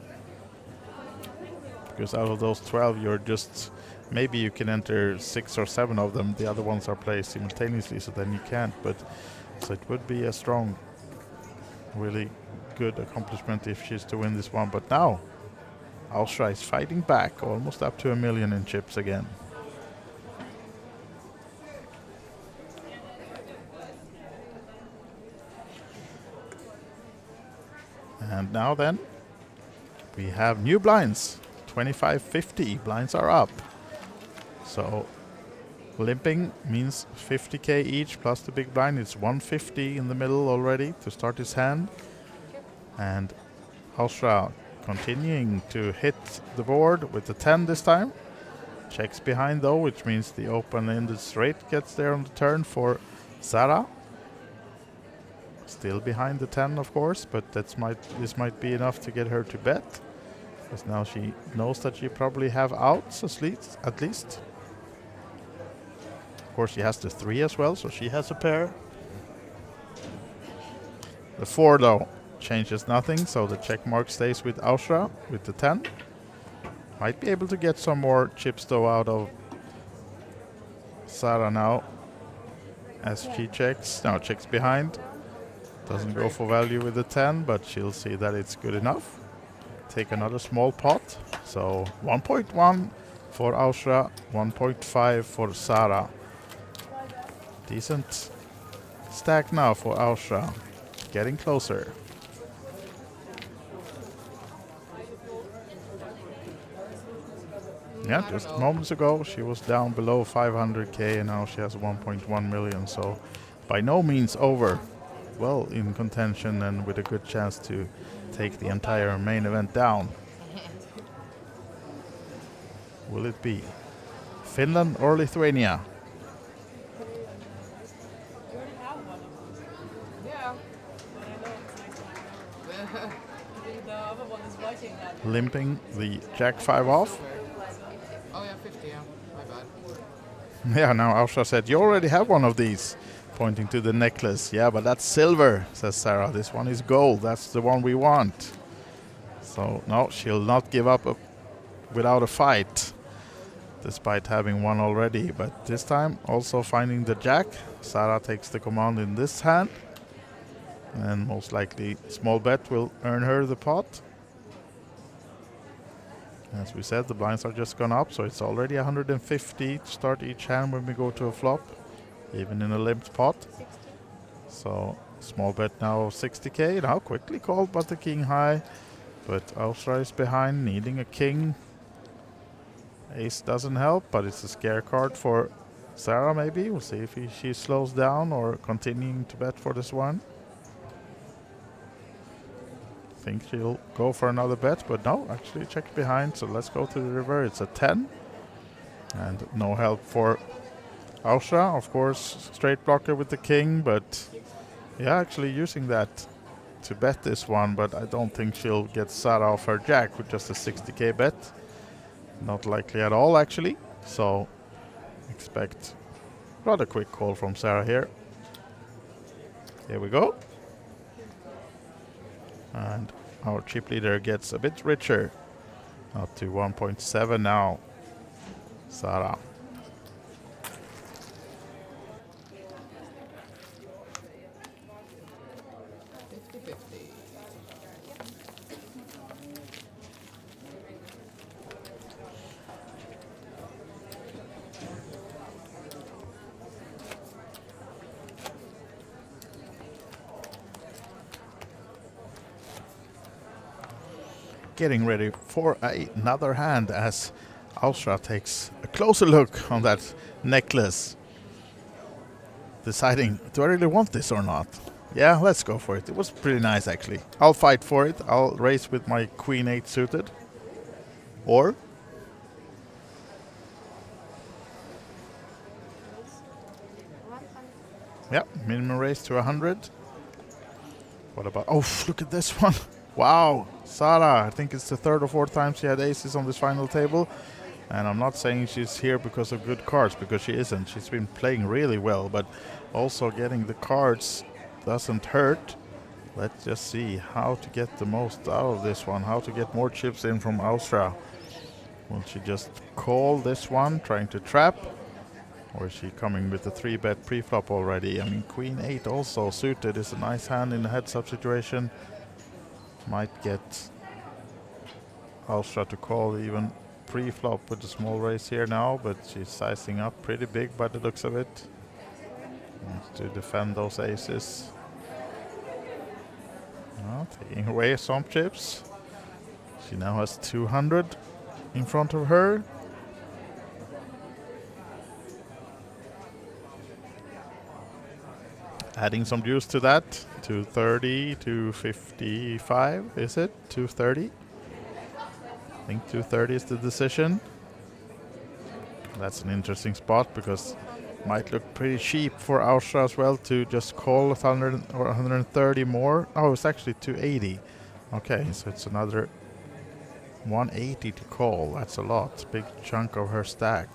Because out of those 12, you're just, maybe you can enter 6 or 7 of them. The other ones are played simultaneously, so then you can't. But so it would be a strong, really good accomplishment if she's to win this one. But now, Austria is fighting back, almost up to 1 million in chips again. And now then, we have new blinds. 25.50 blinds are up. So limping means 50k each plus the big blind. It's 150 in the middle already to start his hand. And Austria continuing to hit the board with the 10 this time. Checks behind though, which means the open-ended straight gets there on the turn for Sarah. Still behind the 10, of course, but this might be enough to get her to bet. Because now she knows that she probably have outs at least. Of course, she has the 3 as well, so she has a pair. The 4, though, changes nothing, so the check mark stays with Austria with the 10. Might be able to get some more chips, though, out of Sarah now. As she checks. Now checks behind. Doesn't go for value with the 10, but she'll see that it's good enough. Take another small pot. So 1.1 for Austria, 1.5 for Sarah. Decent stack now for Austria. Getting closer. Yeah, just moments ago she was down below 500k and now she has 1.1 million. So by no means over. Well in contention and with a good chance to take the entire main event down. Will it be Finland or Lithuania? Yeah. The other one is watching that. Limping the Jack 5 off. Oh yeah, 50, yeah. My bad. Yeah, now Austria said, you already have one of these. Pointing to the necklace. Yeah, but that's silver, says Sarah. This one is gold. That's the one we want. So, no, she'll not give up without a fight. Despite having one already. But this time, also finding the jack. Sarah takes the command in this hand. And most likely, small bet will earn her the pot. As we said, the blinds are just gone up. So it's already 150 to start each hand when we go to a flop. Even in a limped pot. So small bet now of 60k. Now quickly called but the king high. But Austria is behind, needing a king. Ace doesn't help, but it's a scare card for Sarah maybe. We'll see if she slows down or continuing to bet for this one. Think she'll go for another bet, but no, actually check behind. So let's go to the river. It's a 10. And no help for Austria, of course, straight blocker with the king, but yeah, actually using that to bet this one, but I don't think she'll get Sarah off her jack with just a 60k bet. Not likely at all, actually. So expect rather quick call from Sarah here. Here we go. And our chip leader gets a bit richer. Up to 1.7 now. Sarah. Getting ready for another hand as Austria takes a closer look on that necklace. Deciding, do I really want this or not? Yeah, let's go for it. It was pretty nice actually. I'll fight for it. I'll race with my Queen 8 suited. Or Yeah, minimum raise to 100. What about... Oh, look at this one. Wow, Sara. I think it's the third or fourth time she had aces on this final table. And I'm not saying she's here because of good cards, because she isn't. She's been playing really well, but also getting the cards doesn't hurt. Let's just see how to get the most out of this one, how to get more chips in from Austria. Will she just call this one, trying to trap? Or is she coming with a 3-bet pre-flop already? I mean, Queen 8 also suited is a nice hand in a heads-up situation. Might get Austria to call even pre-flop with a small raise here now, but she's sizing up pretty big by the looks of it. Wants to defend those aces. Well, taking away some chips. She now has 200 in front of her. Adding some juice to that. 230, 255, is it? 230? I think 230 is the decision. That's an interesting spot because it might look pretty cheap for Austria as well to just call 100 or 130 more. Oh, it's actually 280. Okay, so it's another 180 to call. That's a lot. Big chunk of her stack.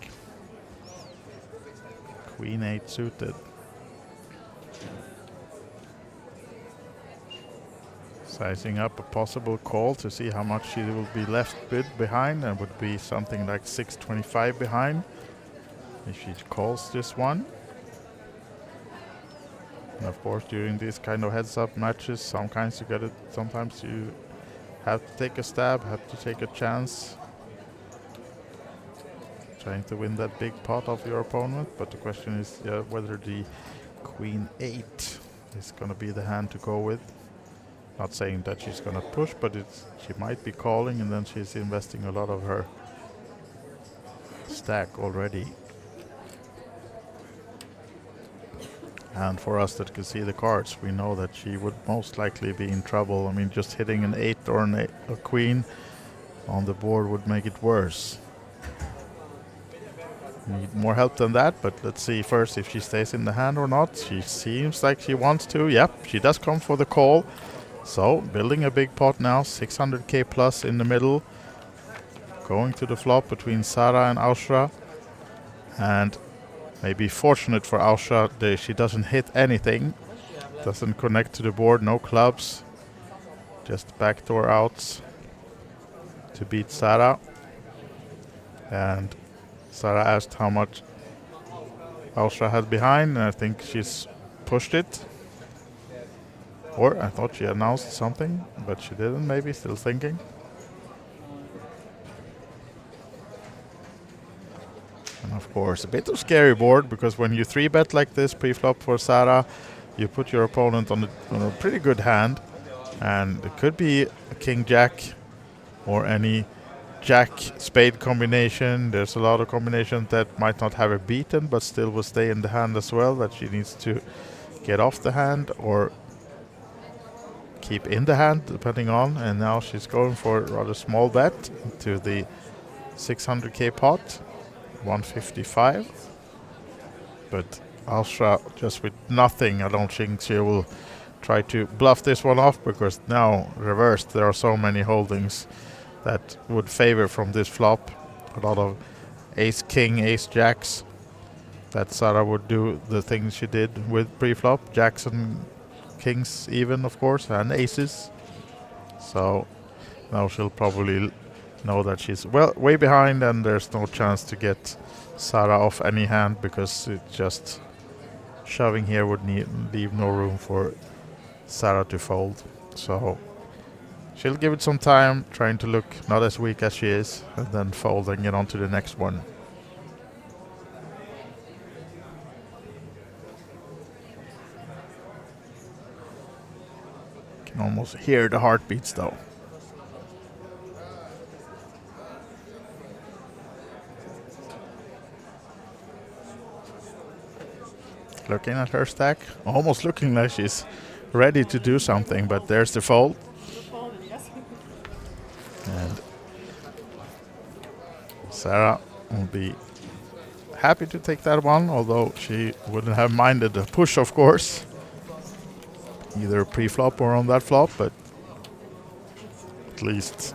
Queen 8 suited. Sizing up a possible call to see how much she will be left with behind, and would be something like 625 behind if she calls this one. And of course, during these kind of heads-up matches, sometimes you have to take a stab, have to take a chance, trying to win that big pot of your opponent. But the question is whether the Queen 8 is going to be the hand to go with. Not saying that she's going to push, but she might be calling, and then she's investing a lot of her stack already. And for us that can see the cards, we know that she would most likely be in trouble. I mean, just hitting an 8 or a queen on the board would make it worse. Need more help than that, but let's see first if she stays in the hand or not. She seems like she wants to. Yep, she does come for the call. So, building a big pot now, 600k plus in the middle. Going to the flop between Sara and Austria. And maybe fortunate for Austria, she doesn't hit anything. Doesn't connect to the board, no clubs. Just backdoor outs to beat Sara. And Sara asked how much Austria had behind, and I think she's pushed it. Or I thought she announced something, but she didn't, maybe, still thinking. And of course, a bit of scary board, because when you 3-bet like this pre-flop for Sara, you put your opponent on a pretty good hand. And it could be a king-jack or any jack-spade combination. There's a lot of combinations that might not have her beaten, but still will stay in the hand as well, that she needs to get off the hand or keep in the hand, depending on. And now she's going for a rather small bet to the 600k pot, 155. But Austria just with nothing, I don't think she will try to bluff this one off, because now reversed there are so many holdings that would favor from this flop. A lot of ace king, ace jacks, that Sara would do the things she did with pre-flop, jacks and kings even, of course, and aces. So now she'll probably know that she's way behind, and there's no chance to get Sara off any hand, because it's just shoving here would leave no room for Sara to fold. So she'll give it some time, trying to look not as weak as she is, and then fold and get on to the next one. Can almost hear the heartbeats though. Looking at her stack, almost looking like she's ready to do something, but there's the fold. And Sara will be happy to take that one, although she wouldn't have minded a push, of course. Either pre-flop or on that flop, but at least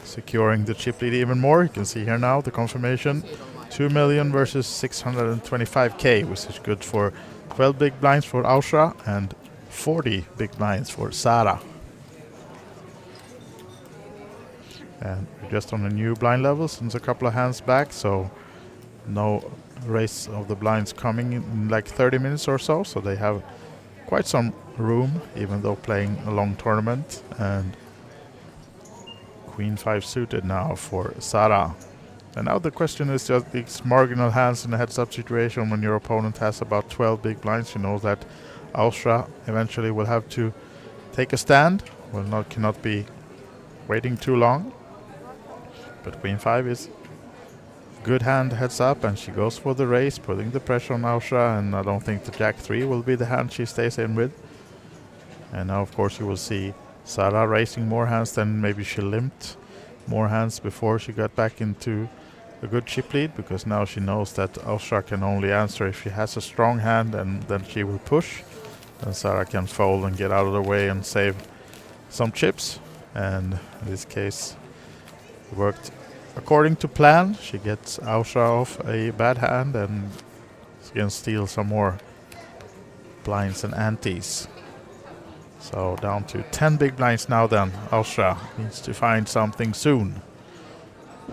securing the chip lead even more. You can see here now the confirmation. 2 million versus 625k, which is good for 12 big blinds for Ausra and 40 big blinds for Sara. And we're just on a new blind level since a couple of hands back, so no race of the blinds coming in like 30 minutes or so, so they have quite some room, even though playing a long tournament. And Queen 5 suited now for Sara. And now the question is just these marginal hands in a heads-up situation when your opponent has about 12 big blinds. You know that Ausra eventually will have to take a stand. Cannot be waiting too long. But Queen 5 is good hand heads up, and she goes for the race, putting the pressure on Ausra, and I don't think the Jack 3 will be the hand she stays in with. And now of course you will see Sara racing more hands than maybe she limped more hands before she got back into a good chip lead, because now she knows that Ausra can only answer if she has a strong hand, and then she will push. And Sara can fold and get out of the way and save some chips. And in this case it worked according to plan. She gets Ausra off a bad hand and she can steal some more blinds and antes. So down to 10 big blinds now then. Ausra needs to find something soon.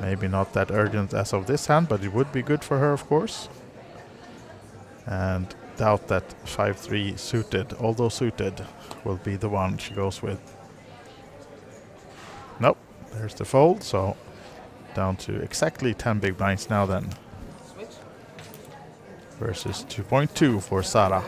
Maybe not that urgent as of this hand, but it would be good for her, of course. And doubt that 5-3 suited, although suited, will be the one she goes with. Nope, there's the fold, so down to exactly 10 big blinds now then. Versus 2.2 for Sara.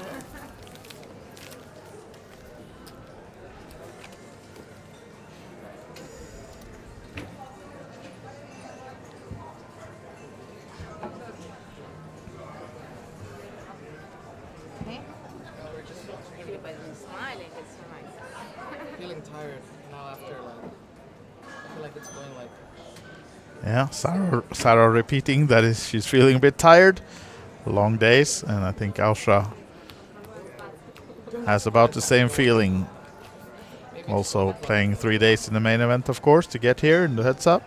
Feeling tired now after I feel like it's going like. Yeah, Sara repeating that she's feeling a bit tired. Long days, and I think Ausra has about the same feeling. Also playing 3 days in the main event, of course, to get here in the heads up.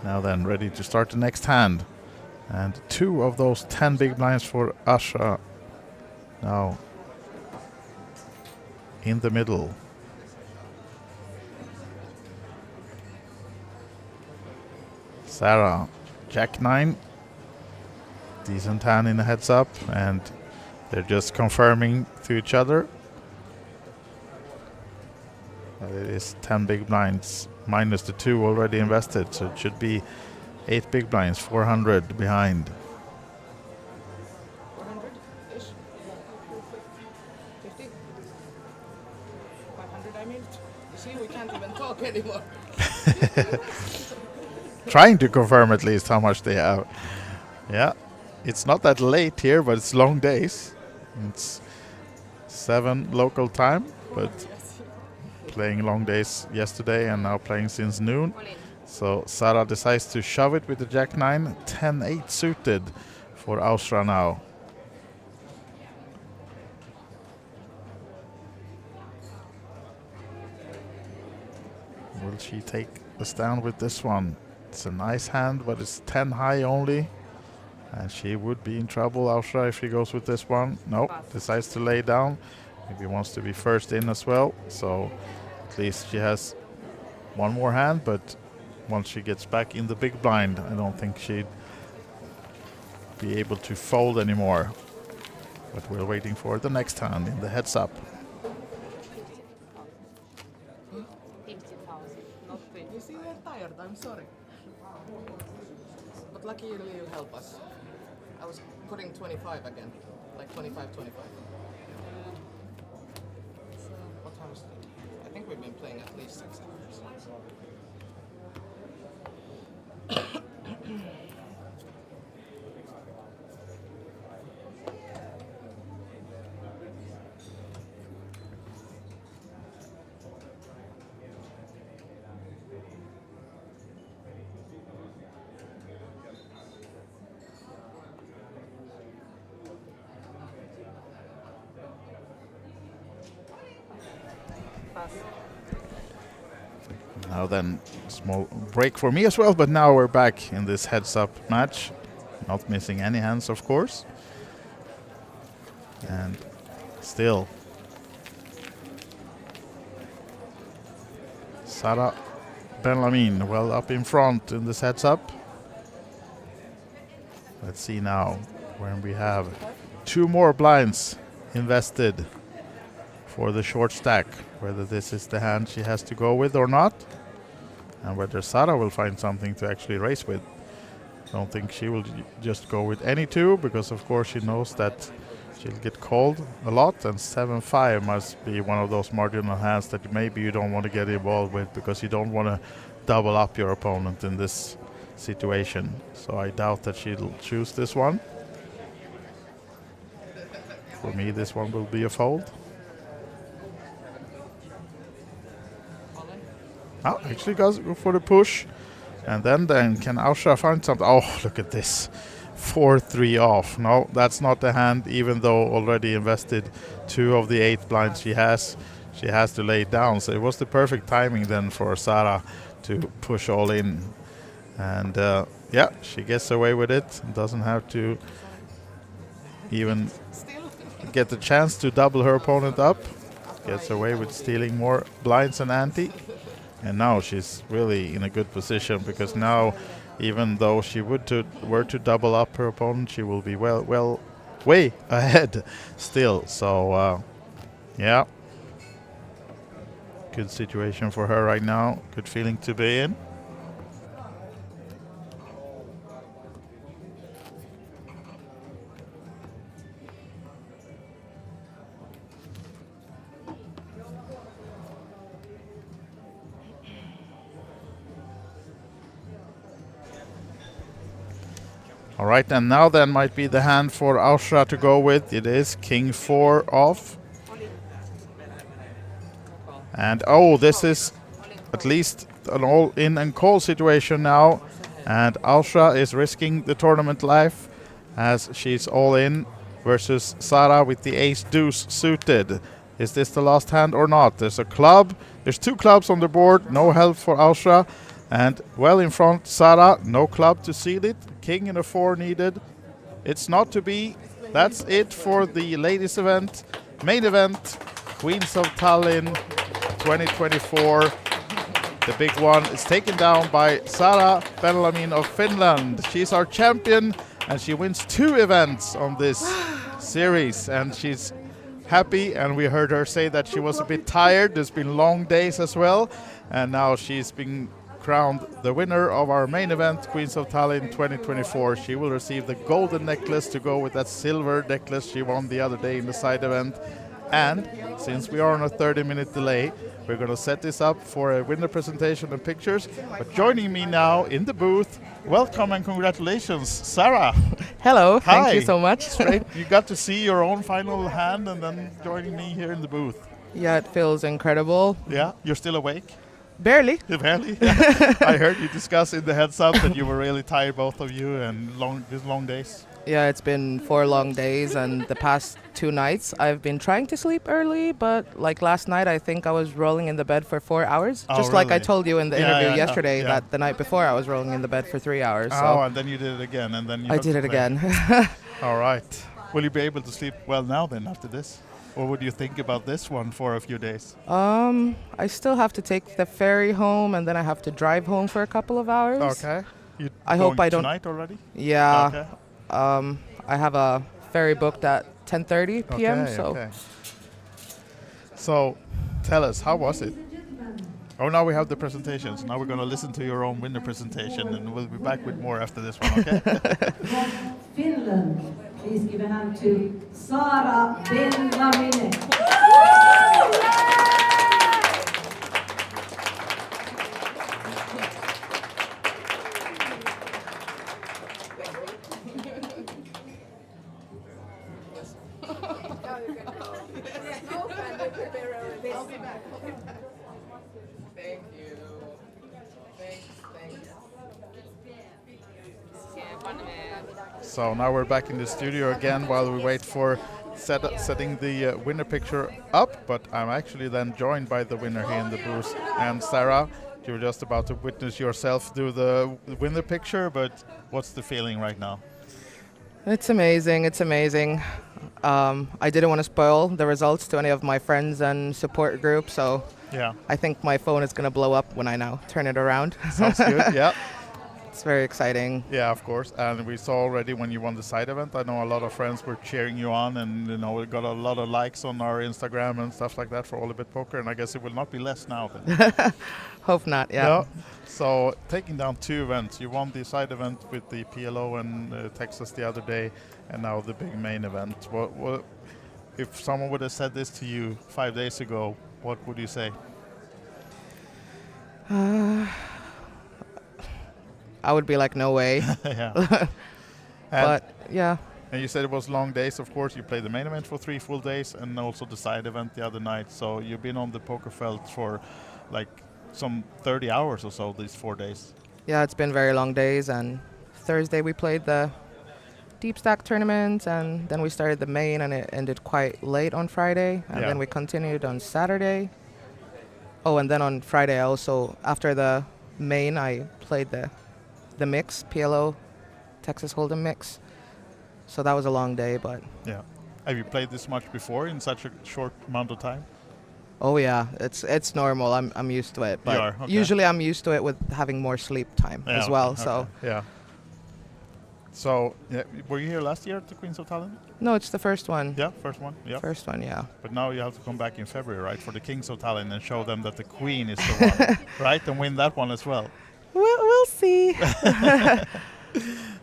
Now then, ready to start the next hand. And 2 of those 10 big blinds for Ausra now in the middle. Sara, Jack 9. Decent hand in the heads up, and they're just confirming to each other that it is 10 big blinds minus the 2 already invested, so it should be 8 big blinds, 400 behind. 400-ish? 50? 500, I mean? You see, we can't even talk anymore. Trying to confirm at least how much they have. Yeah, it's not that late here, but it's long days. It's 7 local time, but playing long days yesterday and now playing since noon. So Sara decides to shove it with the Jack 9, 10-8 suited for Ausra now. Will she take the stand with this one? It's a nice hand, but it's 10 high only. And she would be in trouble, Ausra, if she goes with this one. Nope, decides to lay down. Maybe wants to be first in as well. So at least she has one more hand, but once she gets back in the big blind, I don't think she'd be able to fold anymore. But we're waiting for the next hand in the heads up. You see, we're tired, I'm sorry. But luckily you help us. I was putting 25 again, like 25. So what time is it? I think we've been playing at least 6 hours. Now then, small break for me as well, but now we're back in this heads-up match. Not missing any hands, of course. And still, Sara Benjamin well up in front in this heads-up. Let's see now when we have 2 more blinds invested for the short stack, whether this is the hand she has to go with or not, and whether Sara will find something to actually race with. I don't think she will just go with any 2, because of course she knows that she'll get called a lot, and 7-5 must be one of those marginal hands that maybe you don't want to get involved with, because you don't want to double up your opponent in this situation. So I doubt that she'll choose this one. For me, this one will be a fold. Oh, actually goes for the push. And then can Ausra find something? Oh, look at this. 4-3 off. No, that's not the hand, even though already invested 2 of the 8 blinds she has. She has to lay it down. So it was the perfect timing then for Sara to push all in. And yeah, she gets away with it. Doesn't have to even get the chance to double her opponent up. Gets away with stealing more blinds and ante. And now she's really in a good position, because now, even though she were to double up her opponent, she will be way ahead still. So yeah, good situation for her right now. Good feeling to be in. All right, and now then might be the hand for Ausra to go with. It is King 4 off. And oh, this is at least an all-in and call situation now. And Ausra is risking the tournament life as she's all in versus Sara with the ace deuce suited. Is this the last hand or not? There's a club. There's 2 clubs on the board. No help for Ausra. And well in front, Sara, no club to seal it. King and a 4 needed. It's not to be. That's it for the ladies event. Main event, Queens of Tallinn 2024. The big one is taken down by Sara Benjamin of Finland. She's our champion, and she wins 2 events on this series. And she's happy, and we heard her say that she was a bit tired. There's been long days as well. And now she's been crowned the winner of our main event, Queens of Tallinn 2024. She will receive the golden necklace to go with that silver necklace she won the other day in the side event. And since we are on a 30-minute delay, we're going to set this up for a winner presentation and pictures. But joining me now in the booth, welcome and congratulations, Sara. Hello, Hi. thank you so much. Great. You got to see your own final hand and then joining me here in the booth. Yeah, it feels incredible. Yeah, you're still awake? Barely. Barely. I heard you discuss in the heads up that you were really tired, both of you, and these long days. Yeah, it's been 4 long days, and the past 2 nights I've been trying to sleep early, but like last night I think I was rolling in the bed for 4 hours. Oh, just really? like I told you in the interview yesterday, yeah. that the night before I was rolling in the bed for 3 hours. Oh, So and then you did it again, and then you I had did to it play. again. All right. Will you be able to sleep well now then after this? Or would you think about this one for a few days? I still have to take the ferry home, and then I have to drive home for a couple of hours. Okay. You I hope I don't. tonight already? Yeah. Okay. I have a ferry booked at 10:30 p.m. Okay, so. okay. So, tell us, how was it? Oh, now we have the presentations. Now we're going to listen to your own winner presentation, and we'll be back with more after this one, okay? Finland, please give a hand to Sara Benjamin. Thank you. Thanks. So now we're back in the studio again while we wait for setting the winner picture up, but I'm actually then joined by the winner here in the booth. And Sarah, you're just about to witness yourself do the winner picture, but what's the feeling right now? It's amazing. It's amazing. I didn't want to spoil the results to any of my friends and support group, so yeah, I think my phone is going to blow up when I now turn it around. Sounds good, yeah. It's very exciting. Yeah, of course. And we saw already when you won the side event, I know a lot of friends were cheering you on, and we got a lot of likes on our Instagram and stuff like that for OlyBet Poker, and I guess it will not be less now then. Hope not, yeah. No? So taking down 2 events, you won the side event with the PLO and Texas the other day, and now the big main event. What if someone would have said this to you 5 days ago, what would you say? I would be like, no way. Yeah. But yeah. And you said it was long days, of course. You played the main event for 3 full days and also the side event the other night. So you've been on the poker field for like some 30 hours or so these 4 days. Yeah, it's been very long days, and Thursday we played the deep stack tournament, and then we started the main, and it ended quite late on Friday, and then we continued on Saturday. Oh, and then on Friday also, after the main, I played the mix, PLO, Texas Hold'em mix. So that was a long day, but... Yeah. Have you played this much before in such a short amount of time? Oh yeah, it's normal. I'm used to it, but you are? Okay. usually I'm used to it with having more sleep time as well. Okay. So yeah. So were you here last year at the Queens of Tallinn? No, it's the first one. Yeah, first one. Yeah. First one, yeah. But now you have to come back in February, right, for the Kings of Tallinn and show them that the Queen is the one, right, and win that one as well. We'll see.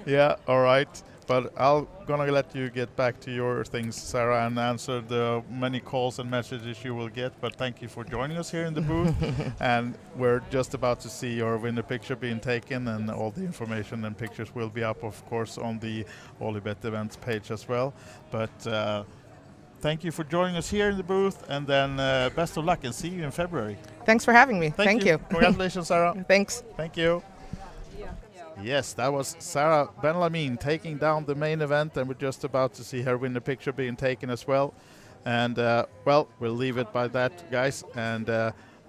Yeah, all right. But I'm gonna let you get back to your things, Sarah, and answer the many calls and messages you will get. But thank you for joining us here in the booth. And we're just about to see your winner picture being taken, and all the information and pictures will be up, of course, on the OlyBet events page as well. But thank you for joining us here in the booth, and then best of luck, and see you in February. Thanks for having me. Thank you. Congratulations, Sarah. Thanks. Thank you. Yes, that was Sarah Benlamin taking down the main event, and we're just about to see her winner picture being taken as well. And well, we'll leave it by that, guys, and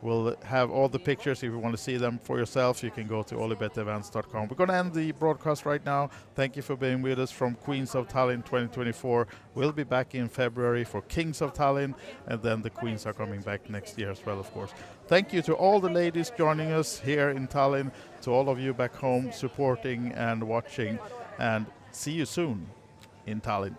we'll have all the pictures. If you want to see them for yourself, you can go to olybetevents.com. We're going to end the broadcast right now. Thank you for being with us from Queens of Tallinn 2024. We'll be back in February for Kings of Tallinn, and then the Queens are coming back next year as well, of course. Thank you to all the ladies joining us here in Tallinn, to all of you back home supporting and watching, and see you soon in Tallinn.